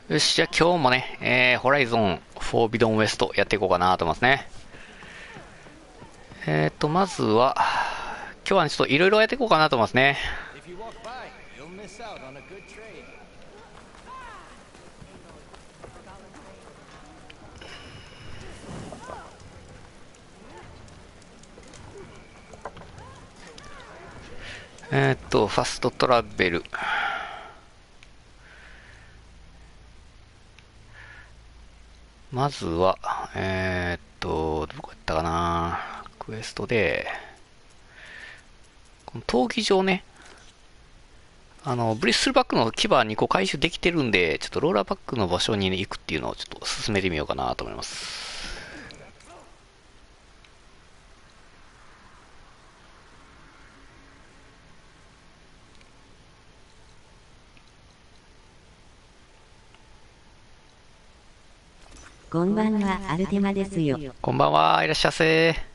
よし、じゃあ今日もね、ホライゾンフォービドンウエストやっていこうかなと思いますね。まずは、今日はね、ちょっといろいろやっていこうかなと思いますね。ファストトラベル。まずは、どこやったかな。クエストで、この闘技場ね、ブリッスルバックの牙2個回収できてるんで、ちょっとローラーバックの場所に、ね、行くっていうのをちょっと進めてみようかなと思います。こんばんは、アルテマですよ。こんばんは、いらっしゃいませ。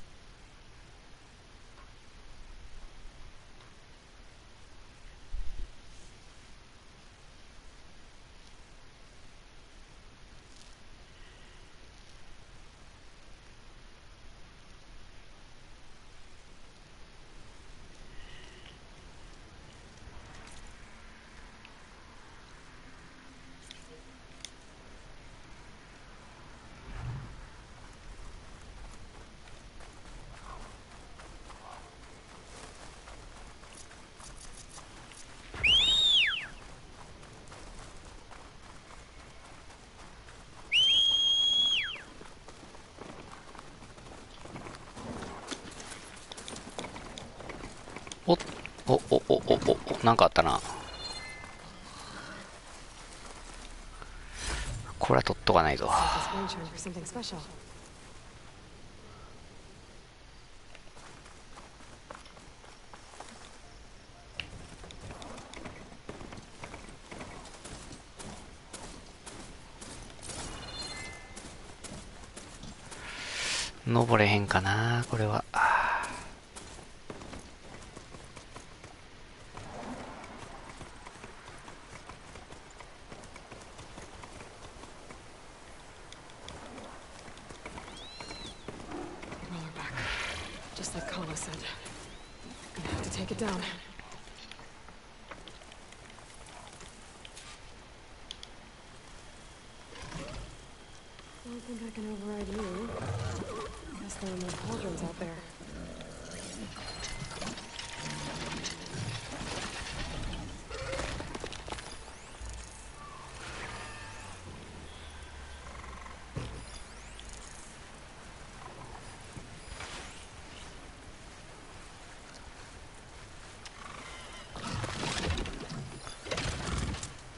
なんかあったな。これは取っとかないぞ。登れへんかな、これは。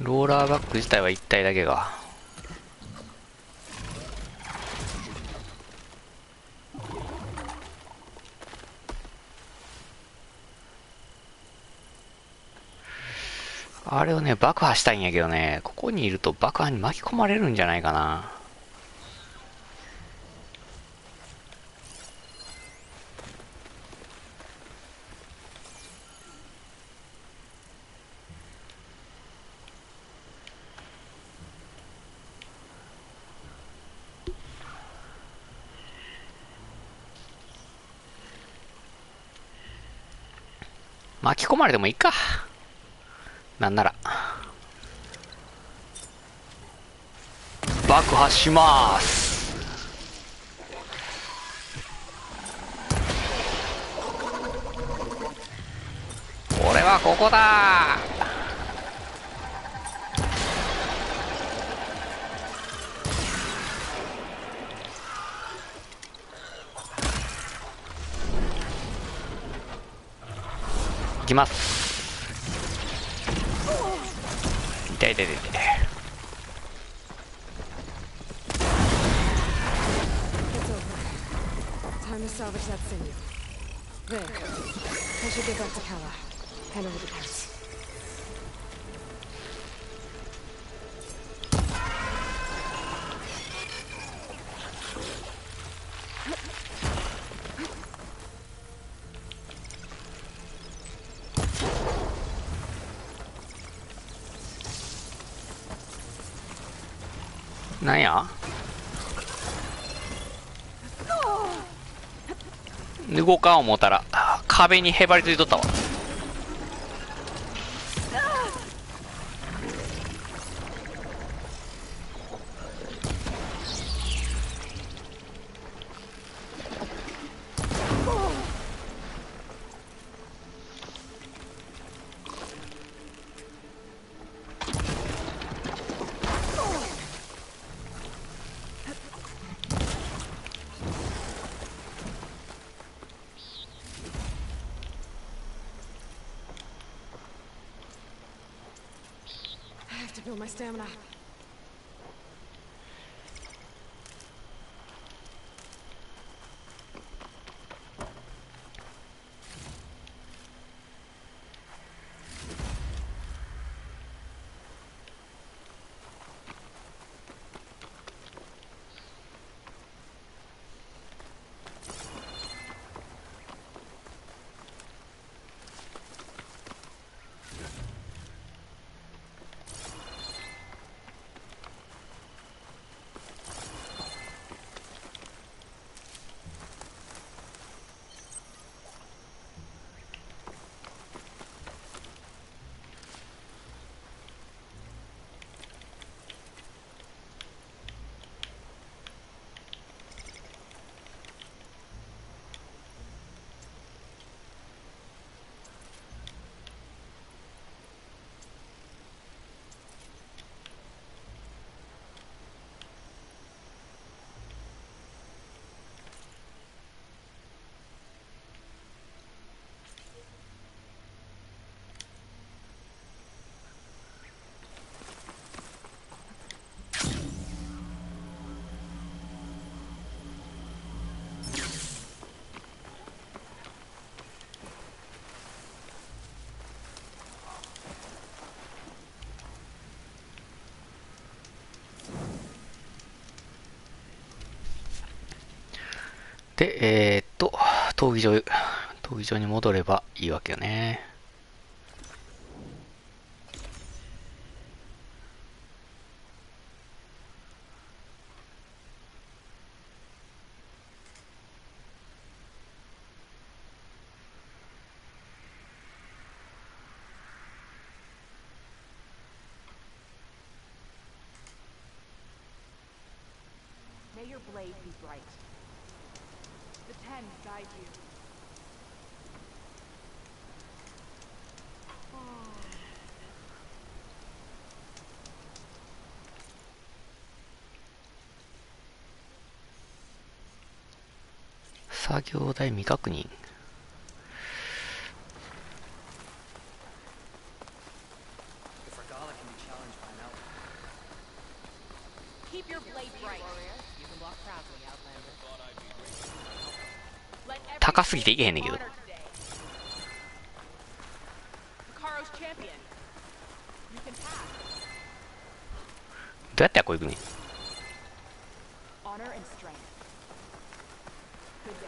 ローラーバック自体は1体だけが。あれをね、爆破したいんやけどね、ここにいると爆破に巻き込まれるんじゃないかな。巻き込まれてもいいか。なんなら爆破します。俺はここだ。いきます。痛い痛い痛い痛い。なんや動かん思ったら壁にへばりついとったわ。Build my stamina. で、闘技場に戻ればいいわけよね。May your blade be bright. The Ten guide you. Oh. 作業台未確認。Keep your blade bright. You can walk proudly, Outlander. 高すぎていけへんねんけど。 Karo's champion. You can pass. どうやってこう行くねん。 Honor and strength. Good day.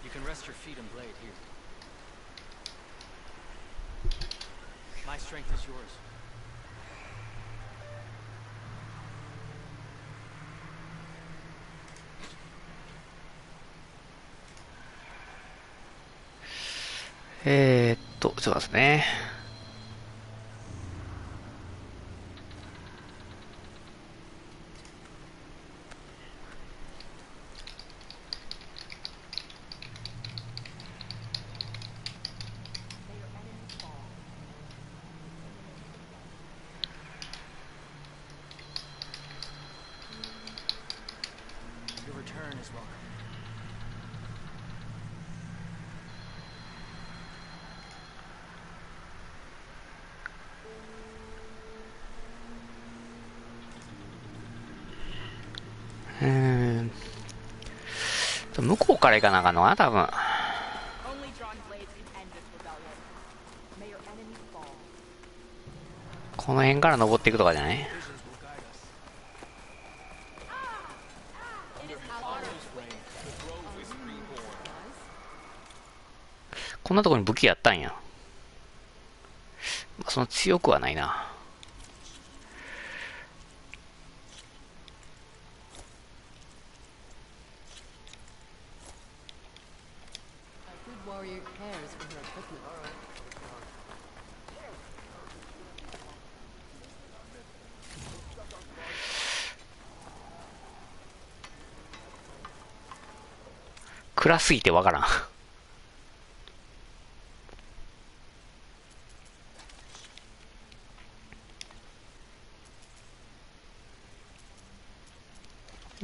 You can rest your feet and blade here. My strength is yours.ちょっと待ってね。Your return is welcome. .向こうから行かなあかんのかな、多分。 Only drawn blades can end this rebellion. May your enemies fall. この辺から登っていくとかじゃない？こんなところに武器やったんや。まあ、その強くはないな。暗すぎてわからん。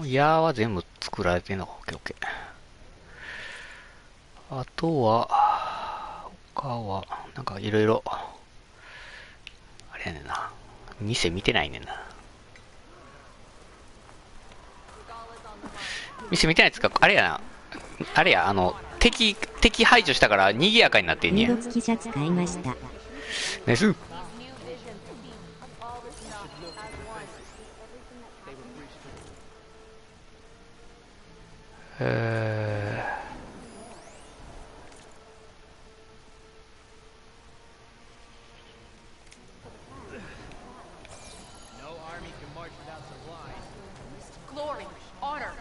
矢は全部作られてんのか。オッケーオッケー。あとは、他は、なんかいろいろ、あれやねんな。店見てないねんな。店見てないっつか、あれやな。あれや、敵排除したから賑やかになってんねや。フード付きシャツ買いました。ナイス。Glory, honor.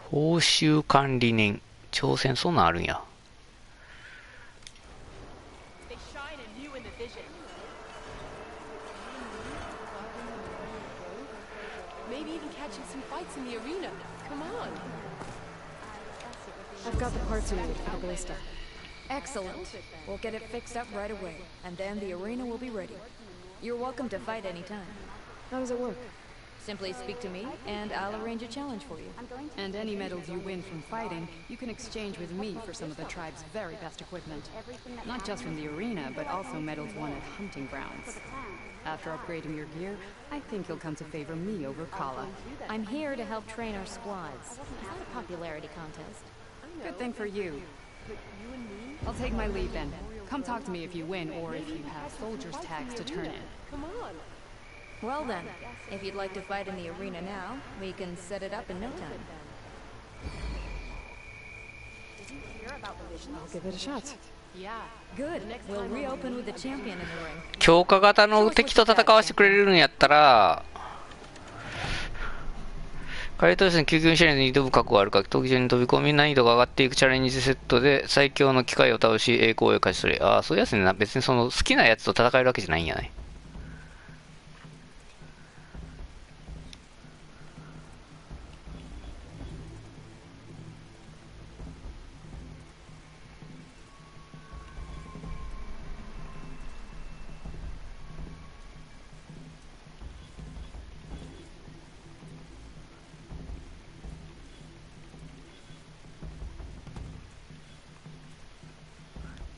報酬管理年。挑戦、そんなんあるんや。They shine anew in the vision. Maybe even catching some fights in the arena. Come on. I've got the parts you need for the ballista. Excellent. We'll get it fixed up right away, and then the arena will be ready. You're welcome to fight anytime. How does it work? Simply speak to me, and I'll arrange a challenge for you. And any medals you win from fighting, you can exchange with me for some of the tribe's very best equipment. Not just from the arena, but also medals won at hunting grounds. After upgrading your gear, I think you'll come to favor me over Kala. I'm here to help train our squads. Is that a popularity contest? Good thing for you. I'll take my leave then. Come talk to me if you win, or if you have soldiers' tags to turn in. Come on. Well then, if you'd like to fight in the arena now, we can set it up in no time. Did you hear about the vision? I'll give it a shot. Yeah. Good. We'll reopen with the champion in the ring. 強化型の敵と戦わせてくれるんやったら、怪盗士の救急車に挑む覚悟あるか、闘技場に飛び込み難易度が上がっていくチャレンジセットで最強の機械を倒し栄光を勝ち取れ。ああ、そういうやつね。別にその好きなやつと戦えるわけじゃないんやね。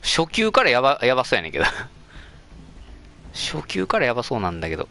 初級からやばそうやねんけど。初級からやばそうなんだけど。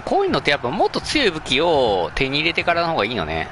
こういうのってやっぱもっと強い武器を手に入れてからの方がいいよね。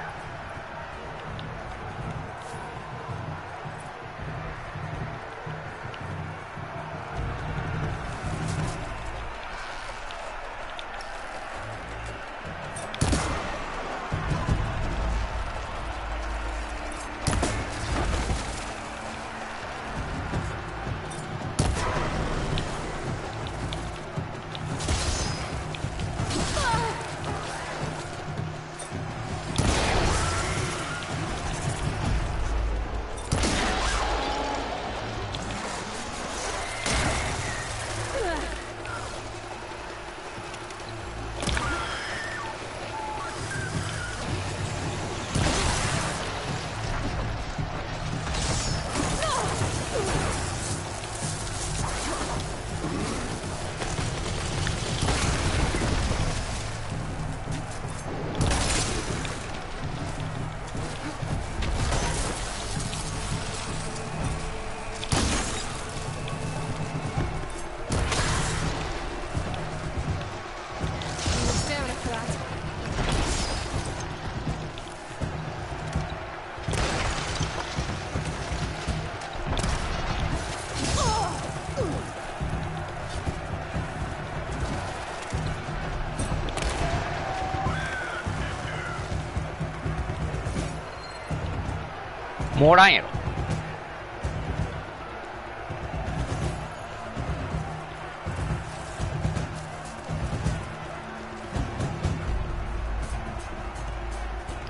もうおらんやろ。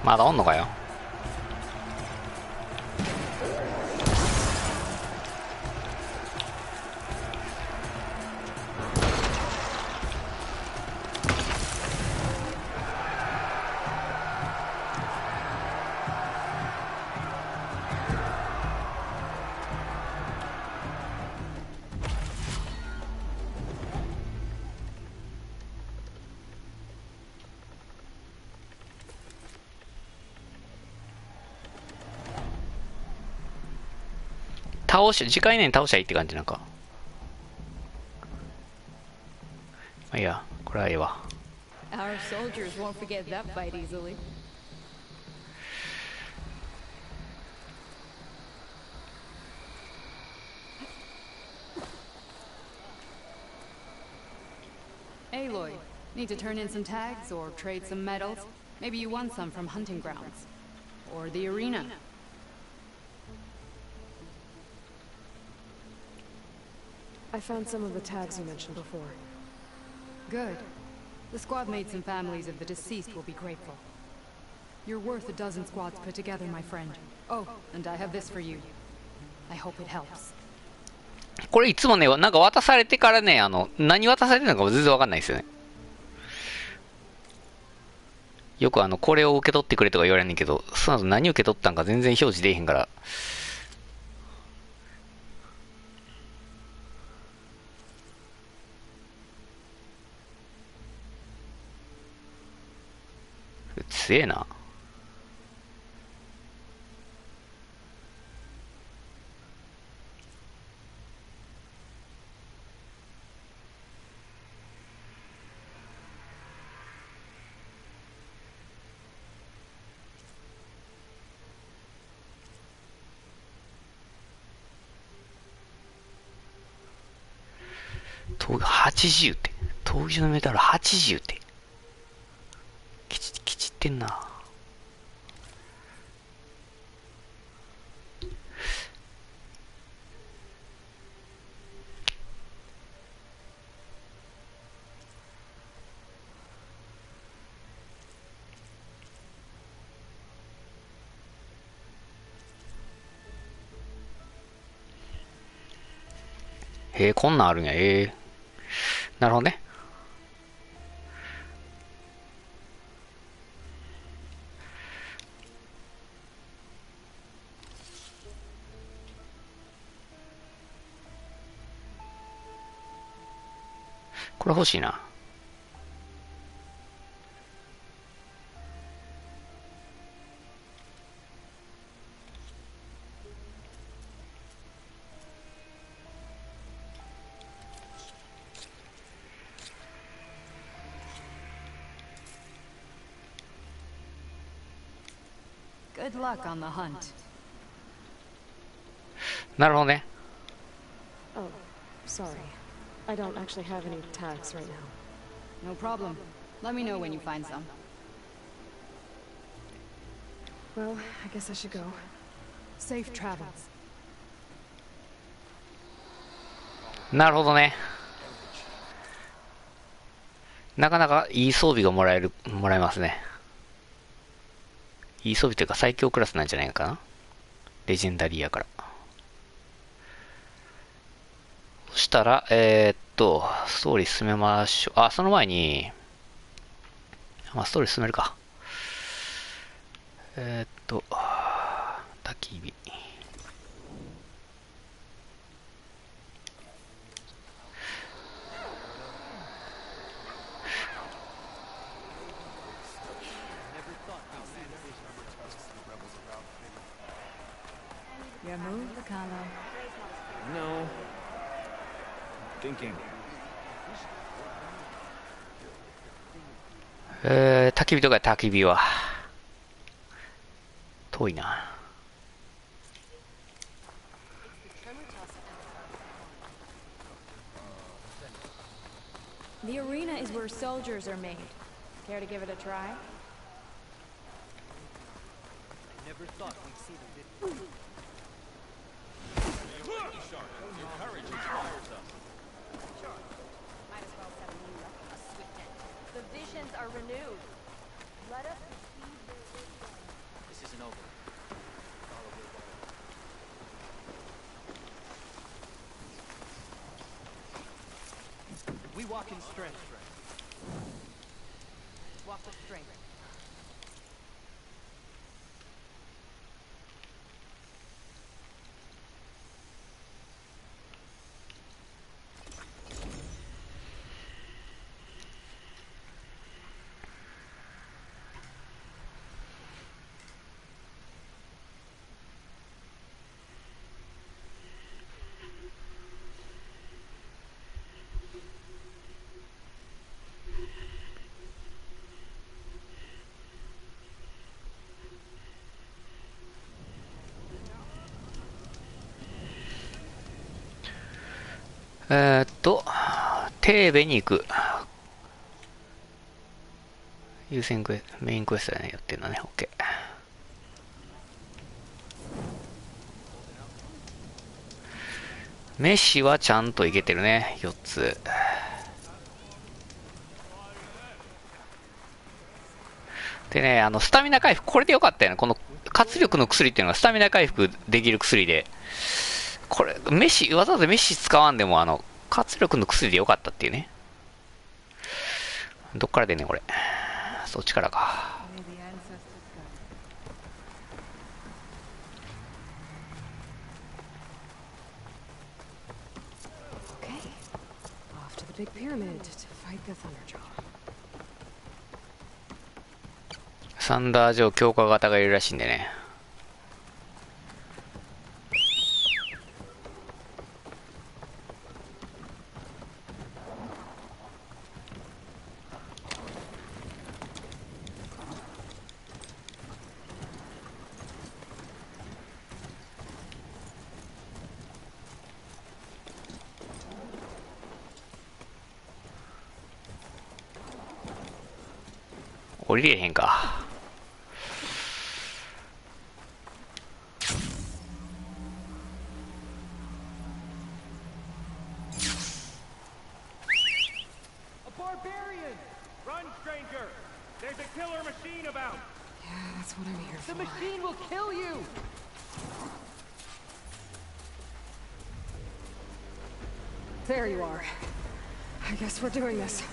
まだおんのかよ。次回ね倒しゃいいって感じなんか。まあいいや、これはええわ。Our soldiers won't forget that fight easily. Aloy, need to turn in some tags or trade some medals? Maybe you won some from hunting grounds. Or the arena. I found some of the tags you mentioned before. Good. The squad mates and families of the deceased will be grateful. You're worth a dozen squads put together, my friend. Oh, and I have this for you. I hope it helps. これいつもね、なんか渡されてからね、何渡されてるのか全然わかんないですよね。よくこれを受け取ってくれとか言われんねんけど、その後何受け取ったんか全然表示出えへんから。強えな。80って。闘技場のメダル80って。きちってんな。へえ、こんなんあるんや。なるほどね。これ欲しいな。Good luck on the hunt. なるほどね。Oh, sorry. I don't actually have any tags right now. No problem. Let me know when you find some. Well, I guess I should go. Safe travels. なるほどね。なかなかいい装備がもらえますね。いい装備というか最強クラスなんじゃないかな。レジェンダリーやから。そしたら、ストーリー進めましょう。あ、その前に、まあ、ストーリー進めるか。焚き火。Your move, Carlo. No. Thinking. 焚き火とか焚き火は。遠いな。The arena is where soldiers are made. Care to give it a try? never thought we'd see the video. Your courage inspires us. Sure. Might as well set a new record. A swift end. The visions are renewed. Let us receive their wisdom. This isn't over. Follow your way. We walk in strength. Walk with strength.テーベに行く。優先クエスト、メインクエストだね、やってんだね。OK。メッシはちゃんといけてるね、4つ。でね、スタミナ回復、これでよかったよね。この活力の薬っていうのがスタミナ回復できる薬で。これ、わざわざメッシ使わんでも、活力の薬でよかったっていうね。どっから出んねん、これ。そっちからか。Okay. Off to the big pyramid to fight the Thunderjaw. サンダー城強化型がいるらしいんでね。降りれへんか。That's what I'm here The for. machine will kill you! There you are. I guess we're doing this. .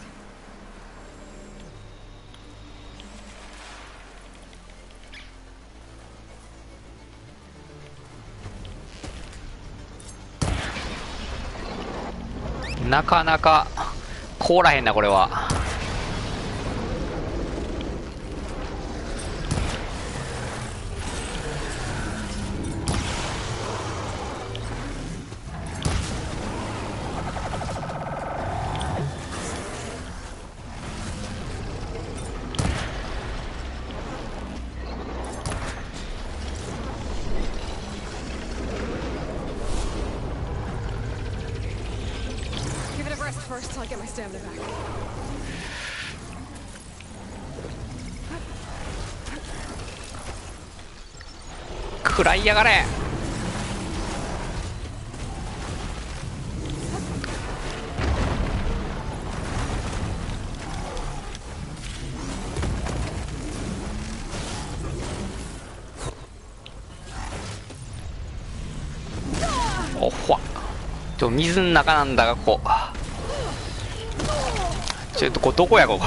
なかなか凍らへんな、これは。First, I'll get my stamina back. 食らいやがれ。おっほっ。水の中なんだが、ここ。ちょっとこれどこやここ。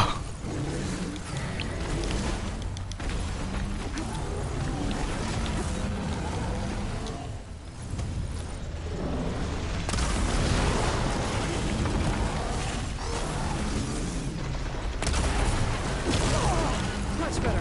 Much better.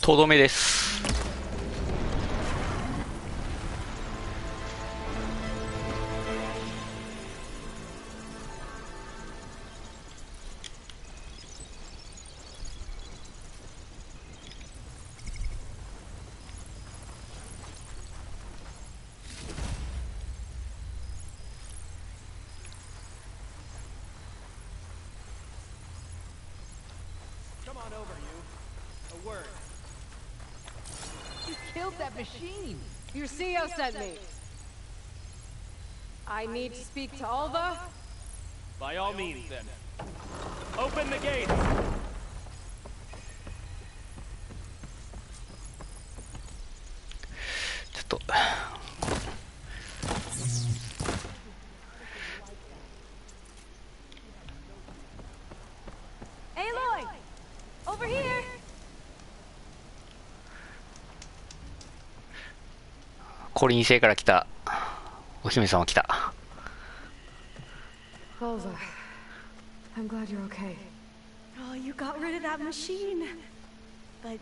とどめです。word. You killed that machine. Your CEO sent me. I need to speak to all the... By all means, then. Open the gates! ちょっと Aloy! Over here! コリン星から来たお姫様来た。 Elza, I'm glad you're okay. Oh, you got rid of that machine. But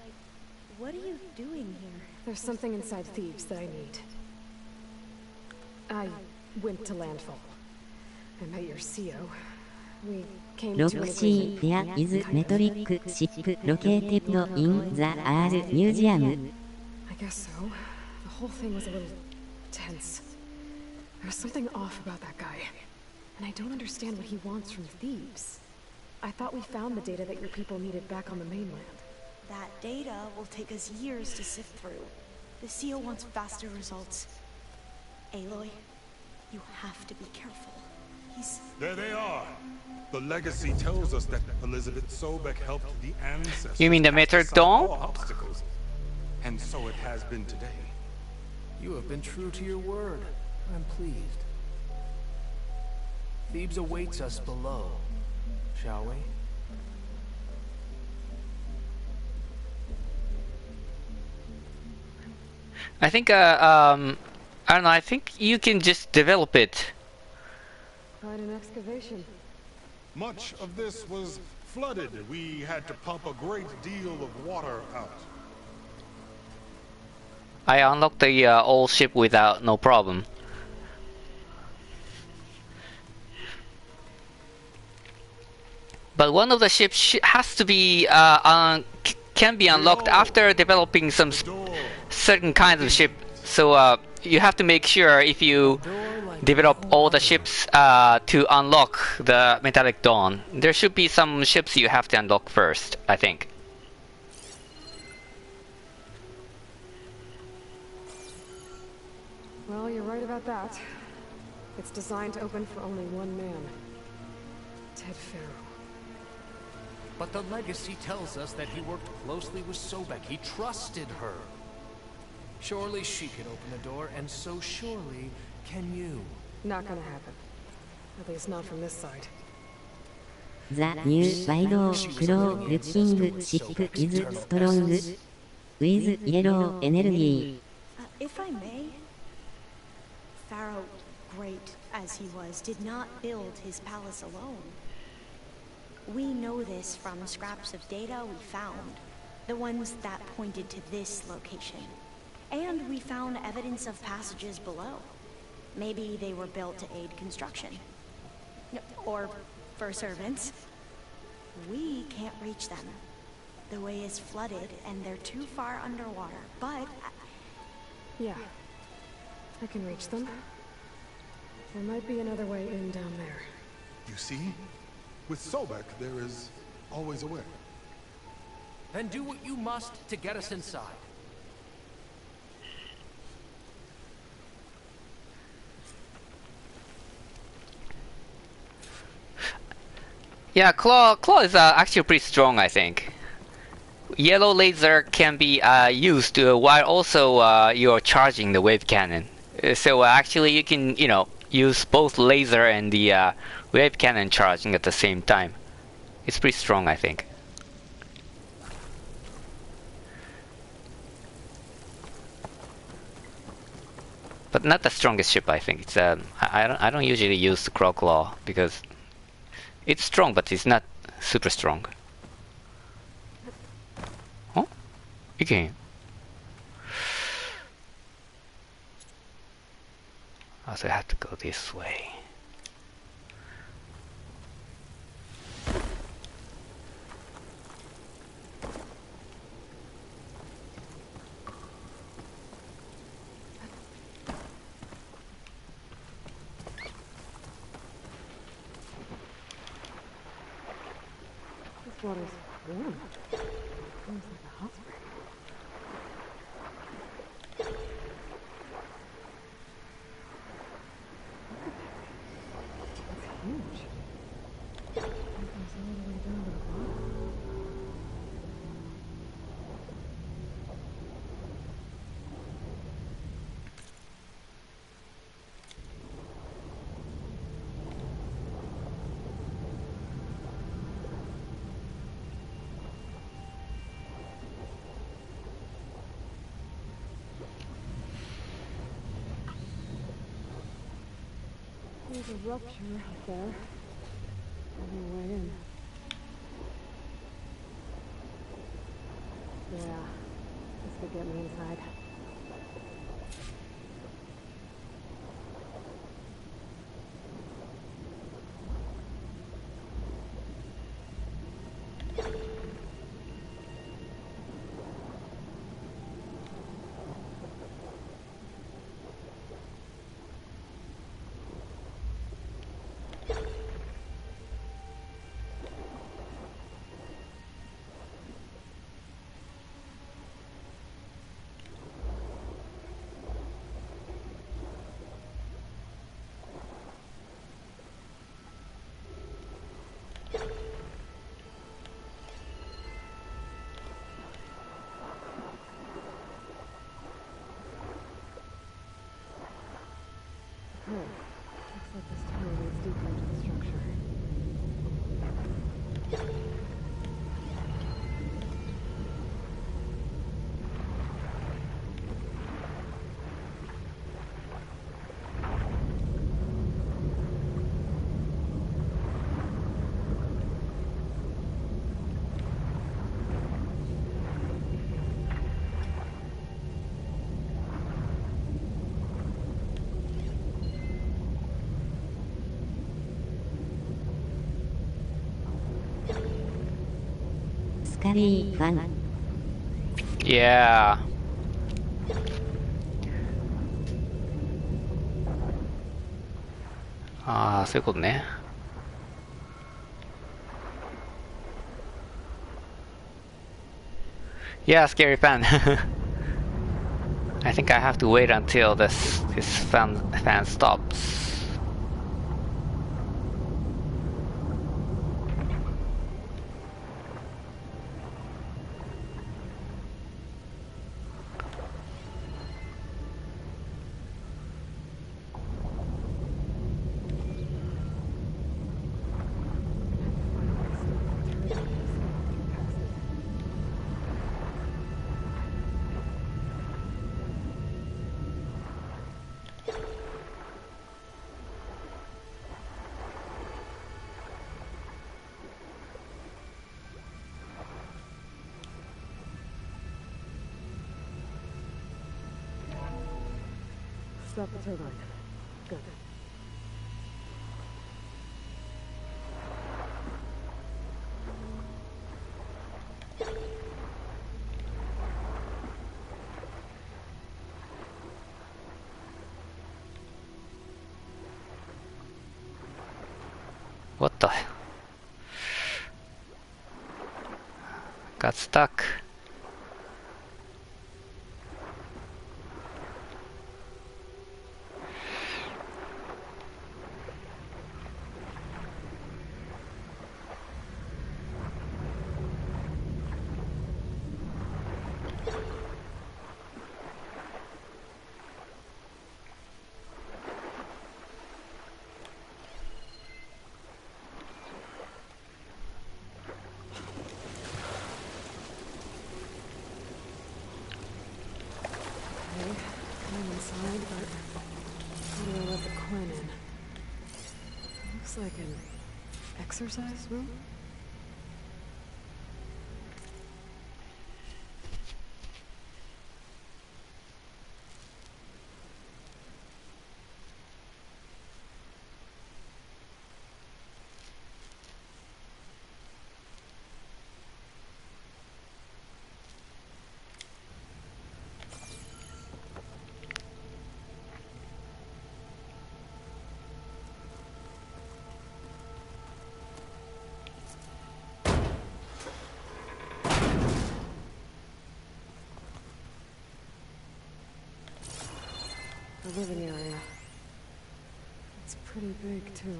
what are you doing here? There's something inside Thebes that I need. I went to landfall. I met your CEO. We came to an Roxy, agreement. there is metric ship located in the art museum. I guess so. The whole thing was a little tense. There was something off about that guy. And I don't understand what he wants from Thebes. I thought we found the data that your people needed back on the mainland. That data will take us years to sift through. The seal wants faster results. Aloy, you have to be careful. He's... There they are. The legacy tells us that Elizabeth Sobeck helped the ancestors. You mean the metric dome? all obstacles. And so it has been today. You have been true to your word. I'm pleased. Thebes awaits us below, shall we? I think I don't know, I think you can just develop it. Quite an excavation. Much of this was flooded. We had to pump a great deal of water out. I unlocked the old ship without no problem. But one of the ships has to be can be unlocked after developing some certain kinds of ship. So you have to make sure if you develop all the ships to unlock the metallic dawn. There should be some ships you have to unlock first, I think. Well, you're right about that. It's designed to open for only one man. Ted Farrow. But the legacy tells us that he worked closely with Sobeck. He trusted her. Surely she can open the door, and so surely can you. Not gonna happen. At least not from this side. The new Widow Claw looking ship is strong, with yellow energy. If I may, Pharaoh, great as he was, did not build his palace alone. We know this from scraps of data we found, the ones that pointed to this location. And we found evidence of passages below. Maybe they were built to aid construction. Or for servants. We can't reach them. The way is flooded and they're too far underwater, but... Yeah. I can reach them. There might be another way in down there. You see? With Sobeck, there is always a way. Then do what you must to get us inside. Yeah, claw is actually pretty strong, I think. Yellow laser can be used while also you're charging the wave cannon. So actually you can, use both laser and the wave cannon charging at the same time. It's pretty strong, I think. But not the strongest ship, I think. It's I don't usually use the claw because it's strong, but it's not super strong. Oh, okay. So I have to go this way. This water's warm. Almost like a hot spring. a rupture up there. No way in. Yeah, this could get me inside. Looks like this tunnel leads deeper into the structure. Scary fun. Yeah. Ah, そういうことね。Yeah, scary fan. I think I have to wait until this fan stops. Stop the turbine. Good. What the? Got stuck. Inside, but how do I let the coin in? Looks like an exercise room? The living area. It's pretty big, too.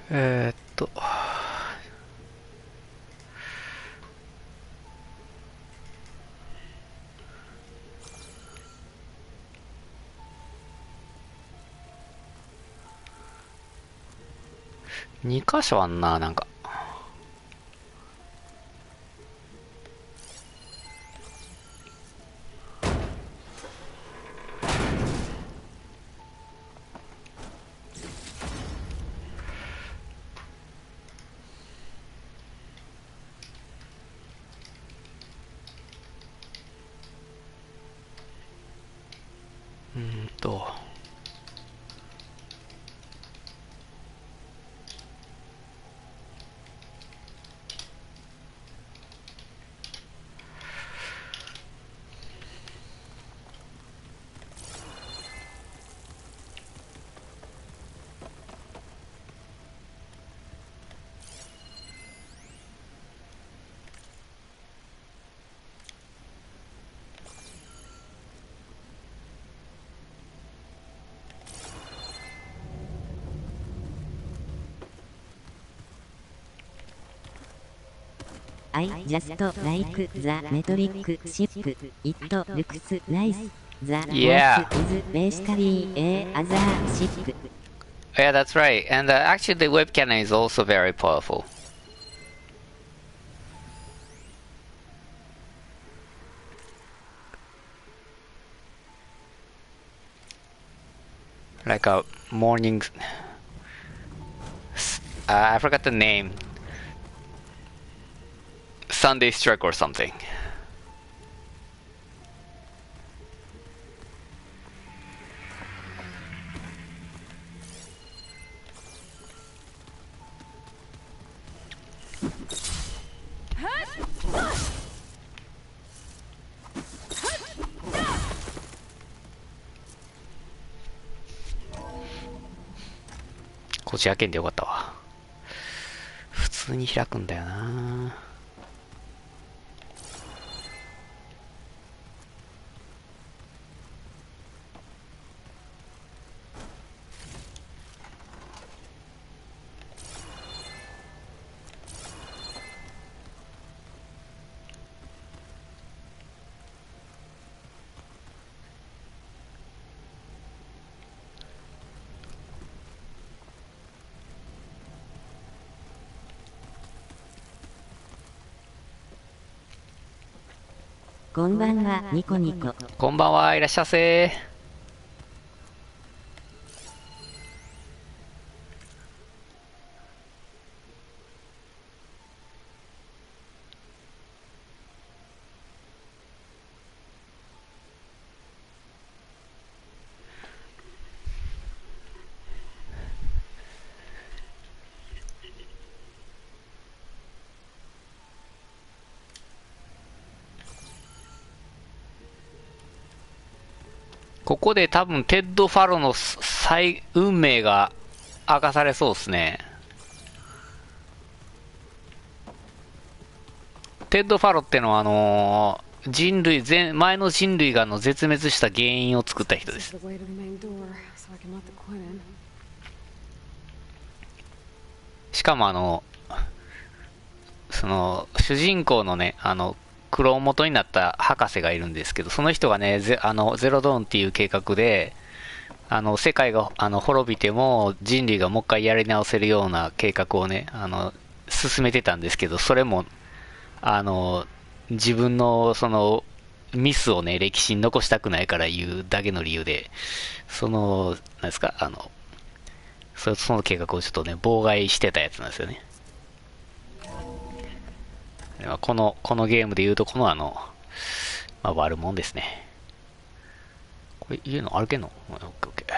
Eh, 2箇所あんな、なんか。I just like the metric ship. It looks nice. The Yeah. boss is basically a other ship. Yeah, that's right. And actually the web cannon is also very powerful. Like a morning... I forgot the name. Sunday Strike or something.「こっち開けんでよかったわ」普通に開くんだよな。こんばんは、ニコニコ。こんばんは、いらっしゃいませ。ここで多分テッド・ファロの運命が明かされそうですね。テッド・ファロってのは前の人類が絶滅した原因を作った人です。しかもその主人公のね、黒元になった博士がいるんですけど、その人がね、ゼロドーンっていう計画で、世界が滅びても人類がもう一回やり直せるような計画をね、進めてたんですけど、それも、自分のそのミスをね、歴史に残したくないから言うだけの理由で、なんですか、その計画をちょっとね、妨害してたやつなんですよね。このゲームで言うとこのまあ、悪者ですね。これ家の歩けんの？オッケーオッケー。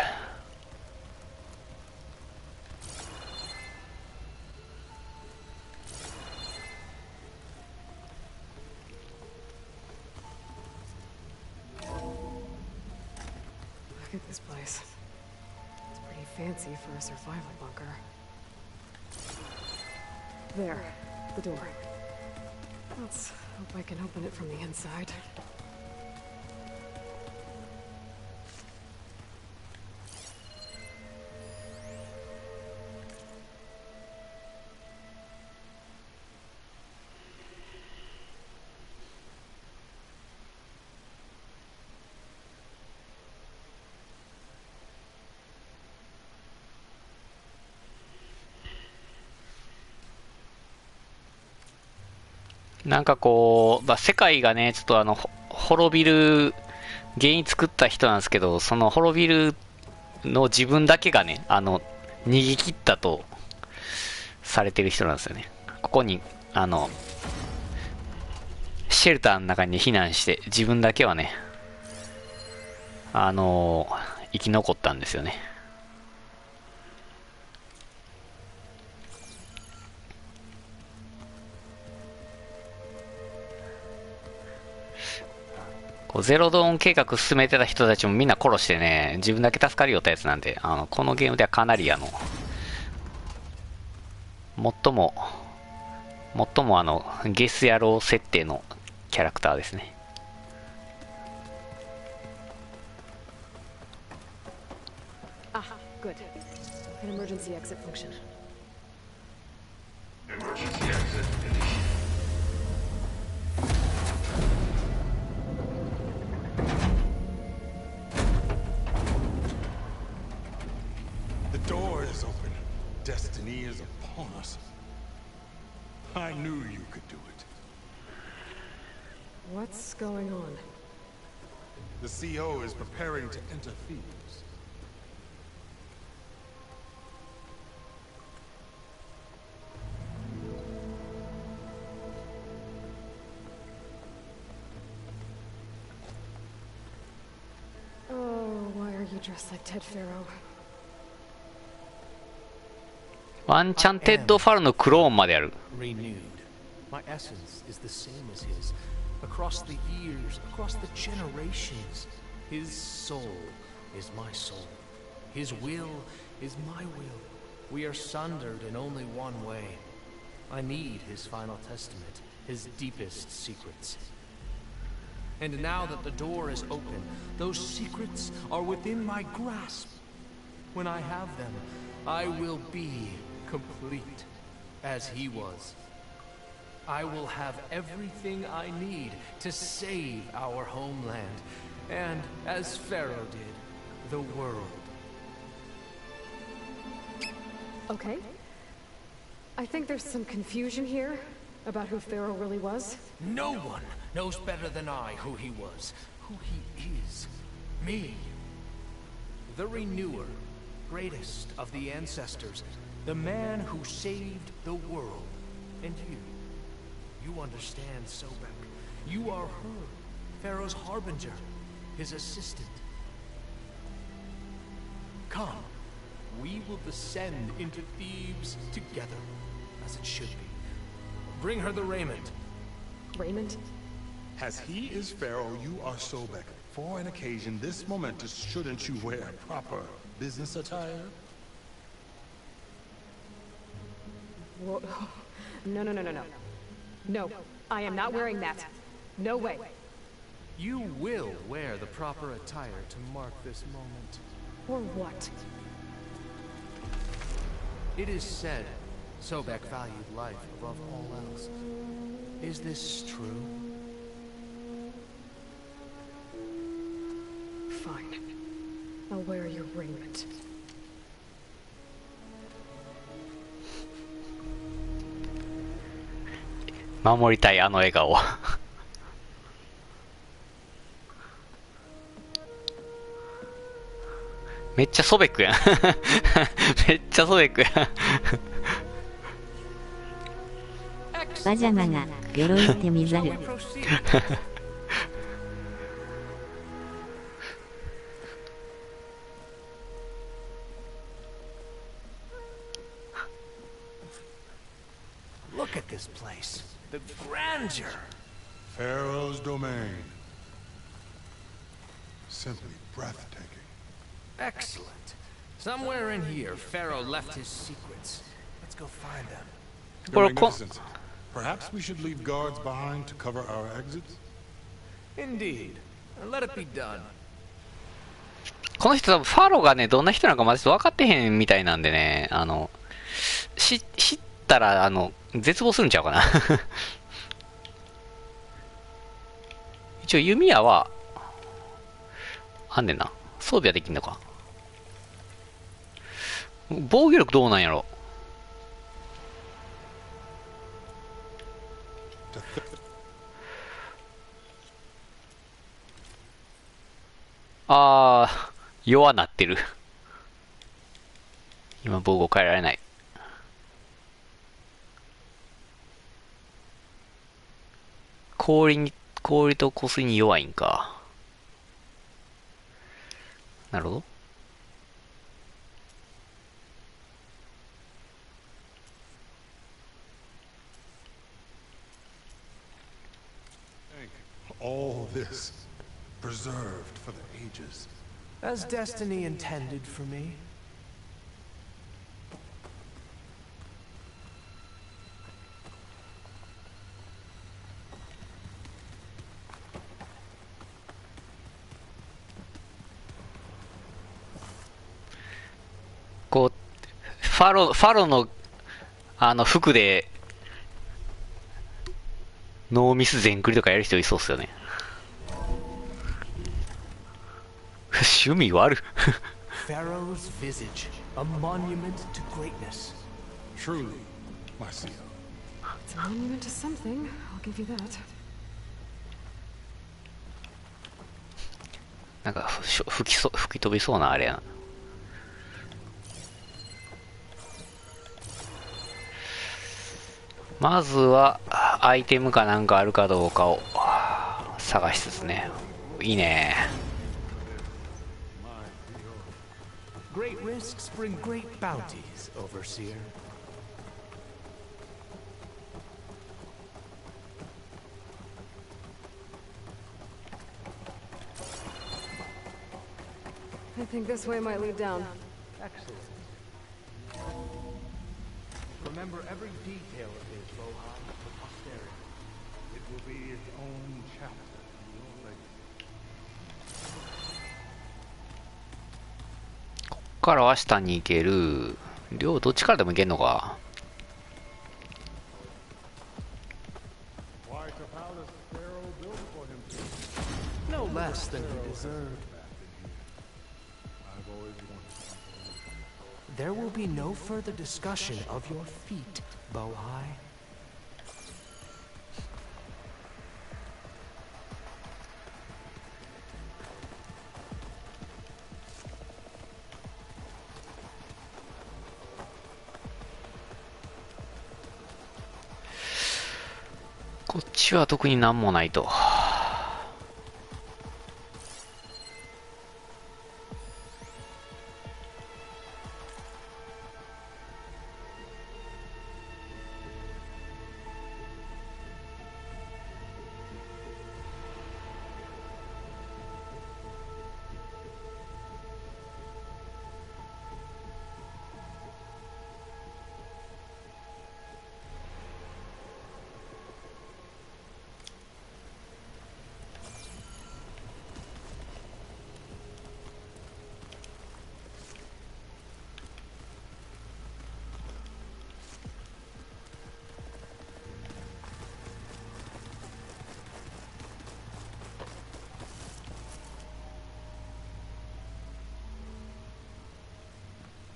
Look at this place. It's pretty fancy for a survival bunker. There, the door. Let's hope I can open it from the inside. なんかこう、世界がね、ちょっと滅びる原因作った人なんですけど、その滅びるの自分だけがね、逃げ切ったとされてる人なんですよね。ここに、シェルターの中に避難して、自分だけはね、生き残ったんですよね。ゼロドーン計画進めてた人たちもみんな殺してね、自分だけ助かるよってやつなんで、このゲームではかなり最もゲス野郎設定のキャラクターですね。Ah, good. An emergency exit function. Emergency exit The door is open. Destiny is upon us. I knew you could do it. What's going on? The CO is preparing to enter Thebes. Oh, why are you dressed like Ted Pharaoh? ワンチャンテッド・ファルのクローンまである。Renewed. My essence is the same as his. Across the years, across the generations. His soul is my soul. His will is my will. We are sundered in only one way. I need his final testament, his deepest secrets. And now that the door is open, those secrets are within my grasp. When I have them, I will be complete, as he was. I will have everything I need to save our homeland, and, as Pharaoh did, the world. Okay. I think there's some confusion here about who Pharaoh really was. No one knows better than I who he was, who he is. Me. The Renewer, greatest of the ancestors, the man who saved the world. And you understand, Sobek. You are her, Pharaoh's harbinger, his assistant. Come, we will descend into Thebes together, as it should be. Bring her the raiment. Raymond? As he is Pharaoh, you are Sobek. For an occasion this momentous, shouldn't you wear proper business attire? Whoa. No, no, no, no, no. No, I am not wearing that. No way. You will wear the proper attire to mark this moment. Or what? It is said Sobek valued life above all else. Is this true? Fine. I'll wear your raiment. 守りたいあの笑顔。めっちゃソベックやん。めっちゃソベックやん。パジャマが鎧ってみざる。Look at this place. The grandeur. Pharaoh's domain. Simply breathtaking. Excellent. Somewhere in here, Pharaoh left his secrets. Let's go find them. Your Magnificence, perhaps we should leave guards behind to cover our exits? Indeed. Let it be done. この人多分ファローがね、どんな人なのかまだちょっと分かってへんみたいなんでね、知ったら、絶望するんちゃうかな。一応弓矢は、あんねんな。装備はできんのか。防御力どうなんやろ。あー、弱なってる。今防具を変えられない。氷と湖水に弱いんか。なるほど。All this preserved for the ages. As destiny intended for me. こう、ファロの、服で、ノーミス全クリとかやる人いそうっすよね。趣味悪。Pharaoh's visage, a monument to greatness. Truly, Marcia. It's a monument to something, I'll give you that. なんか吹き飛びそうなあれやな。まずはアイテムかなんかあるかどうかを探しつつね。いいね。Great risks bring great bounties, overseer. I think this way might lead down. Excellent. Remember every detail of his Bohan for posterity. It will be its own chapter in your legacy. こっからは下に行ける。両どっちからでも行けんのか。Why, the palace Pharaoh built for himself. No less than he deserved. I've always wanted. There will be no further discussion of your feat, Bohai. .こっちは特になんもないと。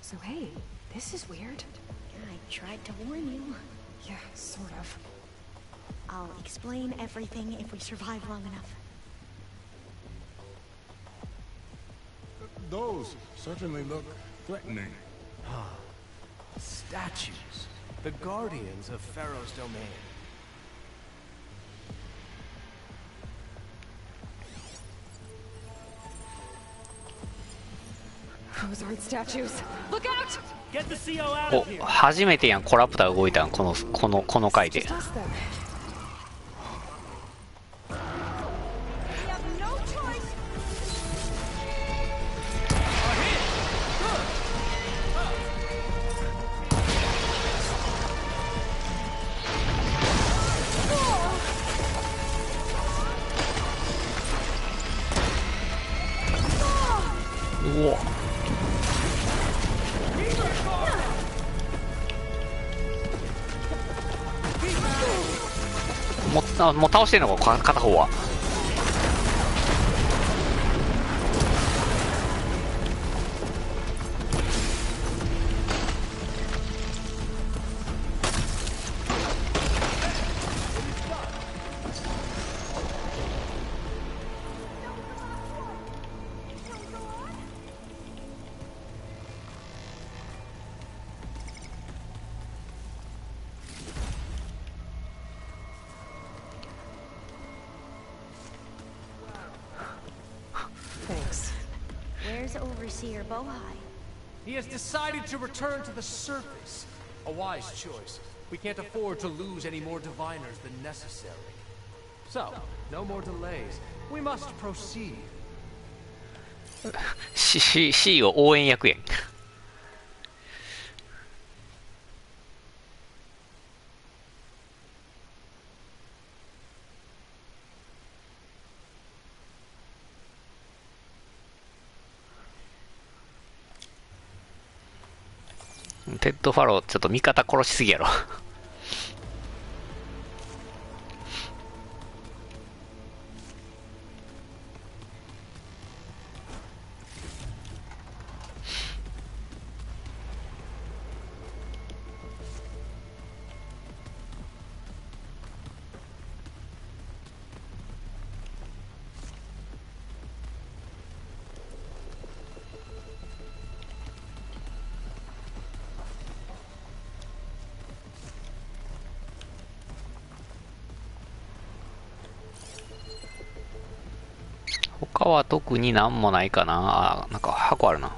So hey, this is weird. I tried to warn you. Yeah, sort of. I'll explain everything if we survive long enough. Those certainly look threatening. Statues, the guardians of Pharaoh's domain. Those aren't statues. Look out! Get the CO out お of here. 初めてやんコラプター動いたんこの回で。 Just us then. We have no choice. うわもう倒してんのか片方は。Where's Overseer Bohai? He has decided to return to the surface. A wise choice. We can't afford to lose any more diviners than necessary. So, no more delays. We must proceed. C を応援役やん。テッド・ファローちょっと味方殺しすぎやろ。他は特になんもないかな。なんか箱あるな。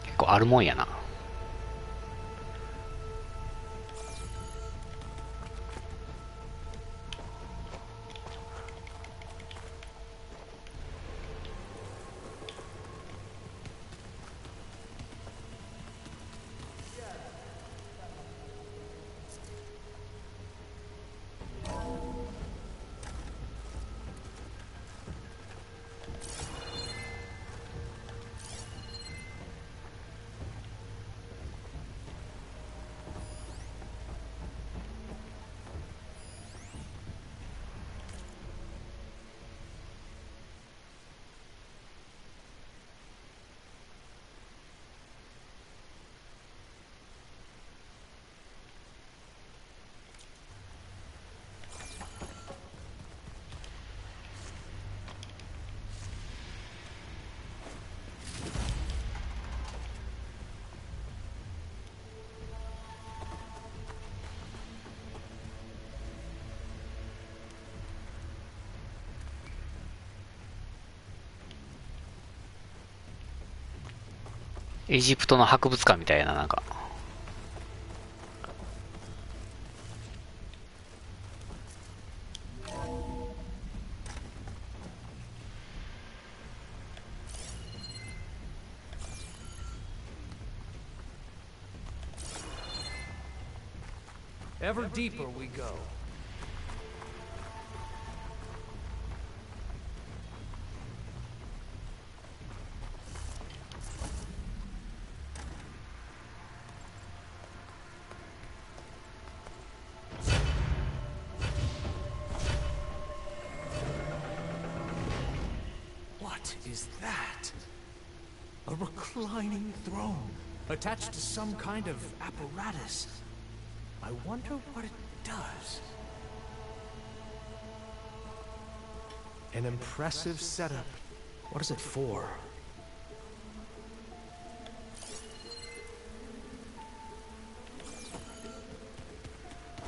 結構あるもんやな。エジプトの博物館みたいな、なんか。Ever deeper we go. What is that? A reclining throne, attached to some kind of apparatus. I wonder what it does. An impressive setup. What is it for?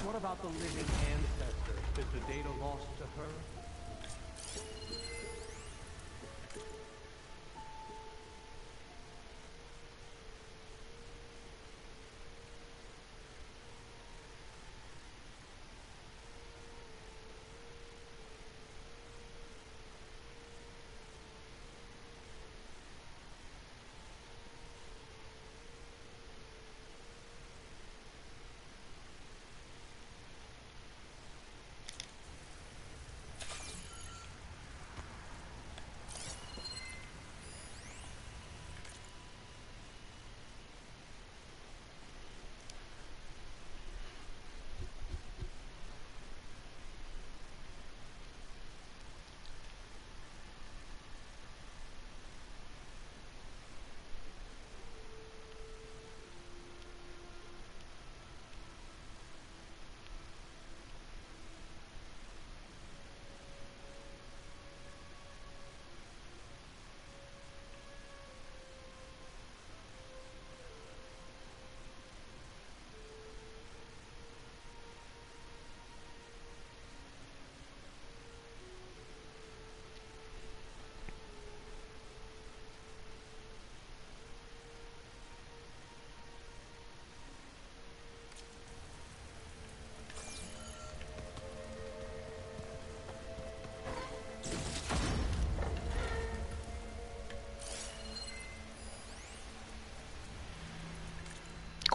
What about the living ancestor? Is the data lost to her?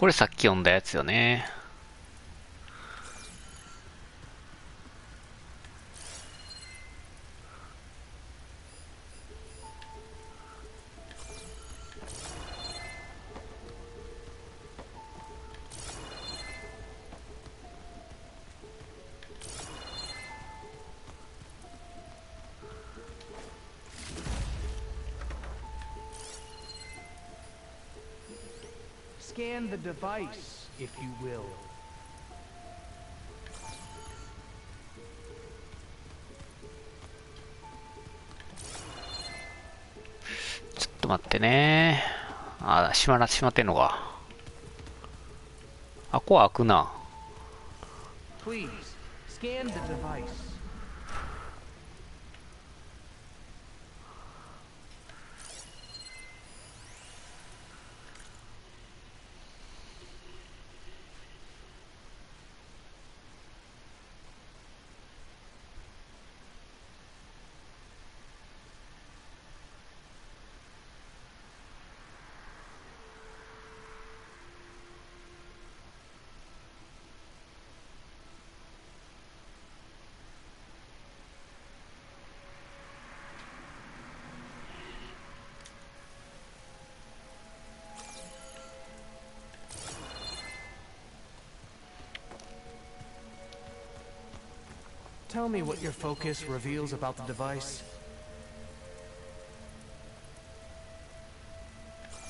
これさっき読んだやつよね。Scan the device, if you will. ちょっと待ってね。あ、閉まってんのか。あ、ここ開くな。Please, scan the device. 'Tell me what your focus reveals about the device.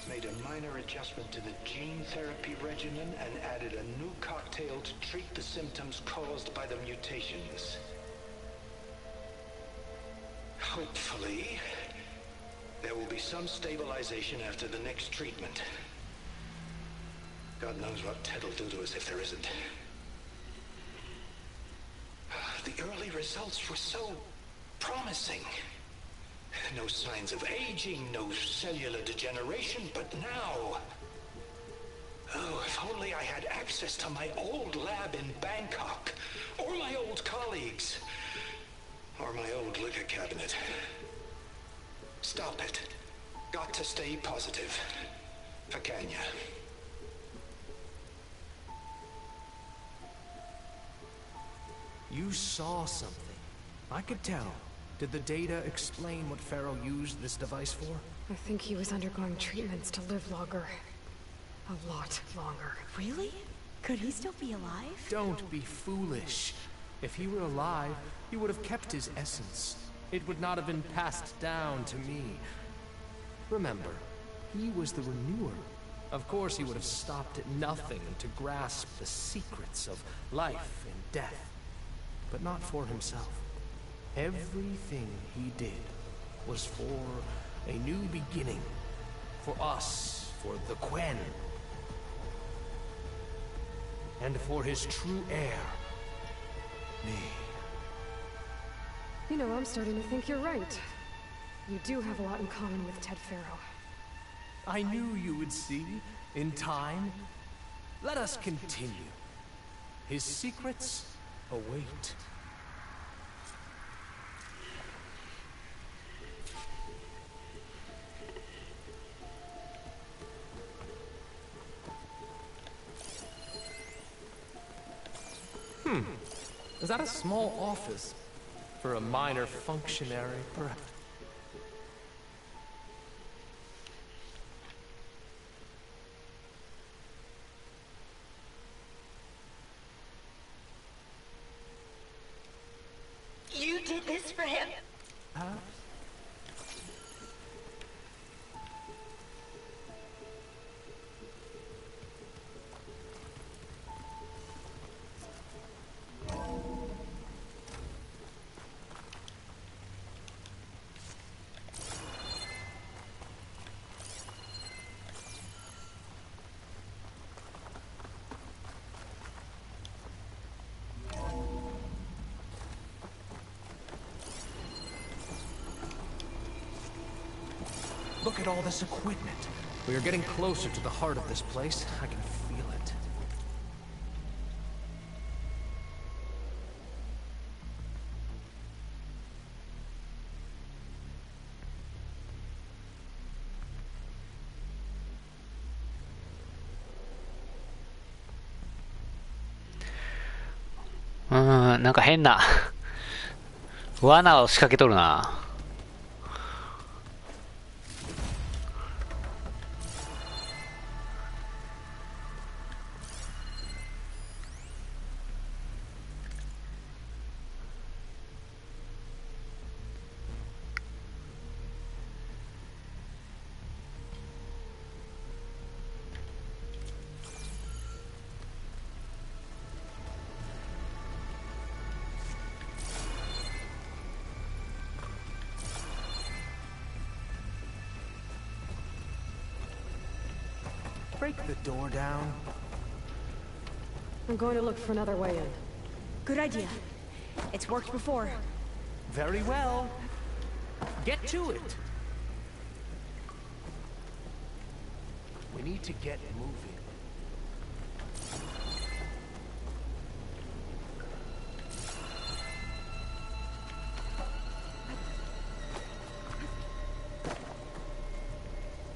Made a minor adjustment to the gene therapy regimen and added a new cocktail to treat the symptoms caused by the mutations. Hopefully, there will be some stabilization after the next treatment. God knows what Ted will do to us if there isn't. The early results were so promising. No signs of aging, no cellular degeneration, but now... Oh, if only I had access to my old lab in Bangkok, or my old colleagues, or my old liquor cabinet. Stop it. Got to stay positive. Pacanya. You saw something. I could tell. Did the data explain what Pharaoh used this device for? I think he was undergoing treatments to live longer. A lot longer. Really? Could he still be alive? Don't be foolish. If he were alive, he would have kept his essence. It would not have been passed down to me. Remember, he was the renewer. Of course he would have stopped at nothing to grasp the secrets of life and death. But not for himself. Everything he did was for a new beginning. For us, for the Quen. And for his true heir, me. You know, I'm starting to think you're right. You do have a lot in common with Ted Pharaoh. I knew you would see, in time. Let us continue. His secrets await. Is that a small office? For a minor functionary, perhaps? You did this for him? Perhaps? Look at all this equipment. We are getting closer to the heart of this place. I can feel it. なんか変な罠を仕掛けとるな。Break the door down. I'm going to look for another way in. Good idea. It's worked before. Very well. Get to it. We need to get moving.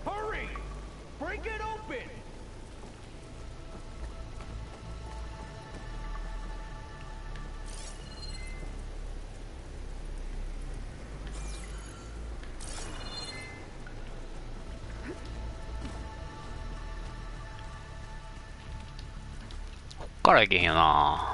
Hurry! Break it open!こっからいけへんよな。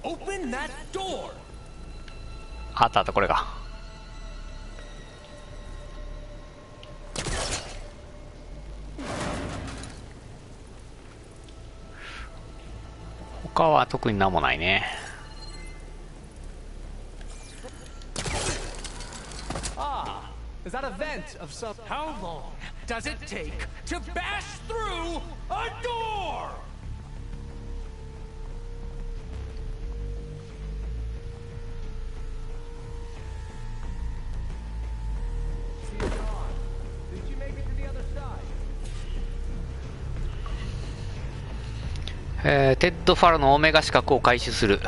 Open that door! あったあった、これか。他は特になんもないね。Ah, is that a vent of some... How long does it take to bash through a door?テッド・ファロのオメガ資格を回収する。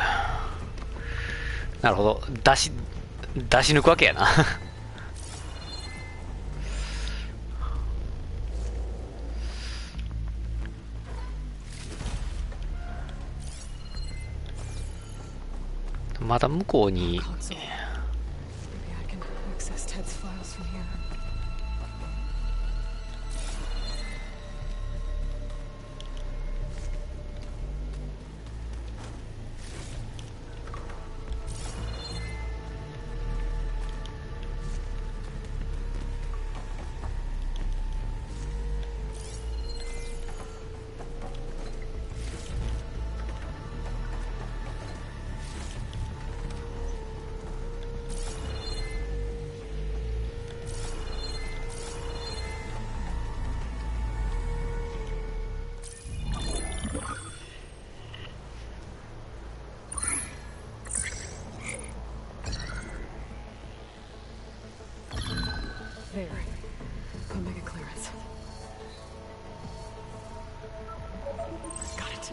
なるほど。出し抜くわけやな。まだ向こうに。There. Omega clearance. Got it.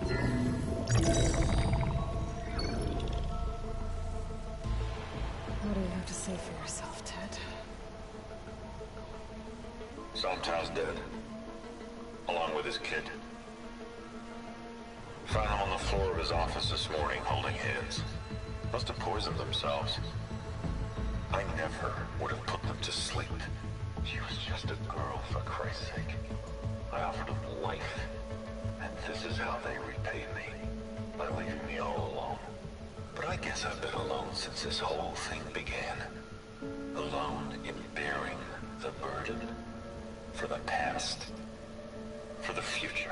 What do you have to say for yourself, Ted? Sometimes dead. Along with his kid. Found him on the floor of his office this morning, holding hands. Must have poisoned themselves. I never would have put them to sleep. She was just a girl, for Christ's sake. I offered them life, and this is how they repaid me, by leaving me all alone. But I guess I've been alone since this whole thing began. Alone in bearing the burden for the past, for the future.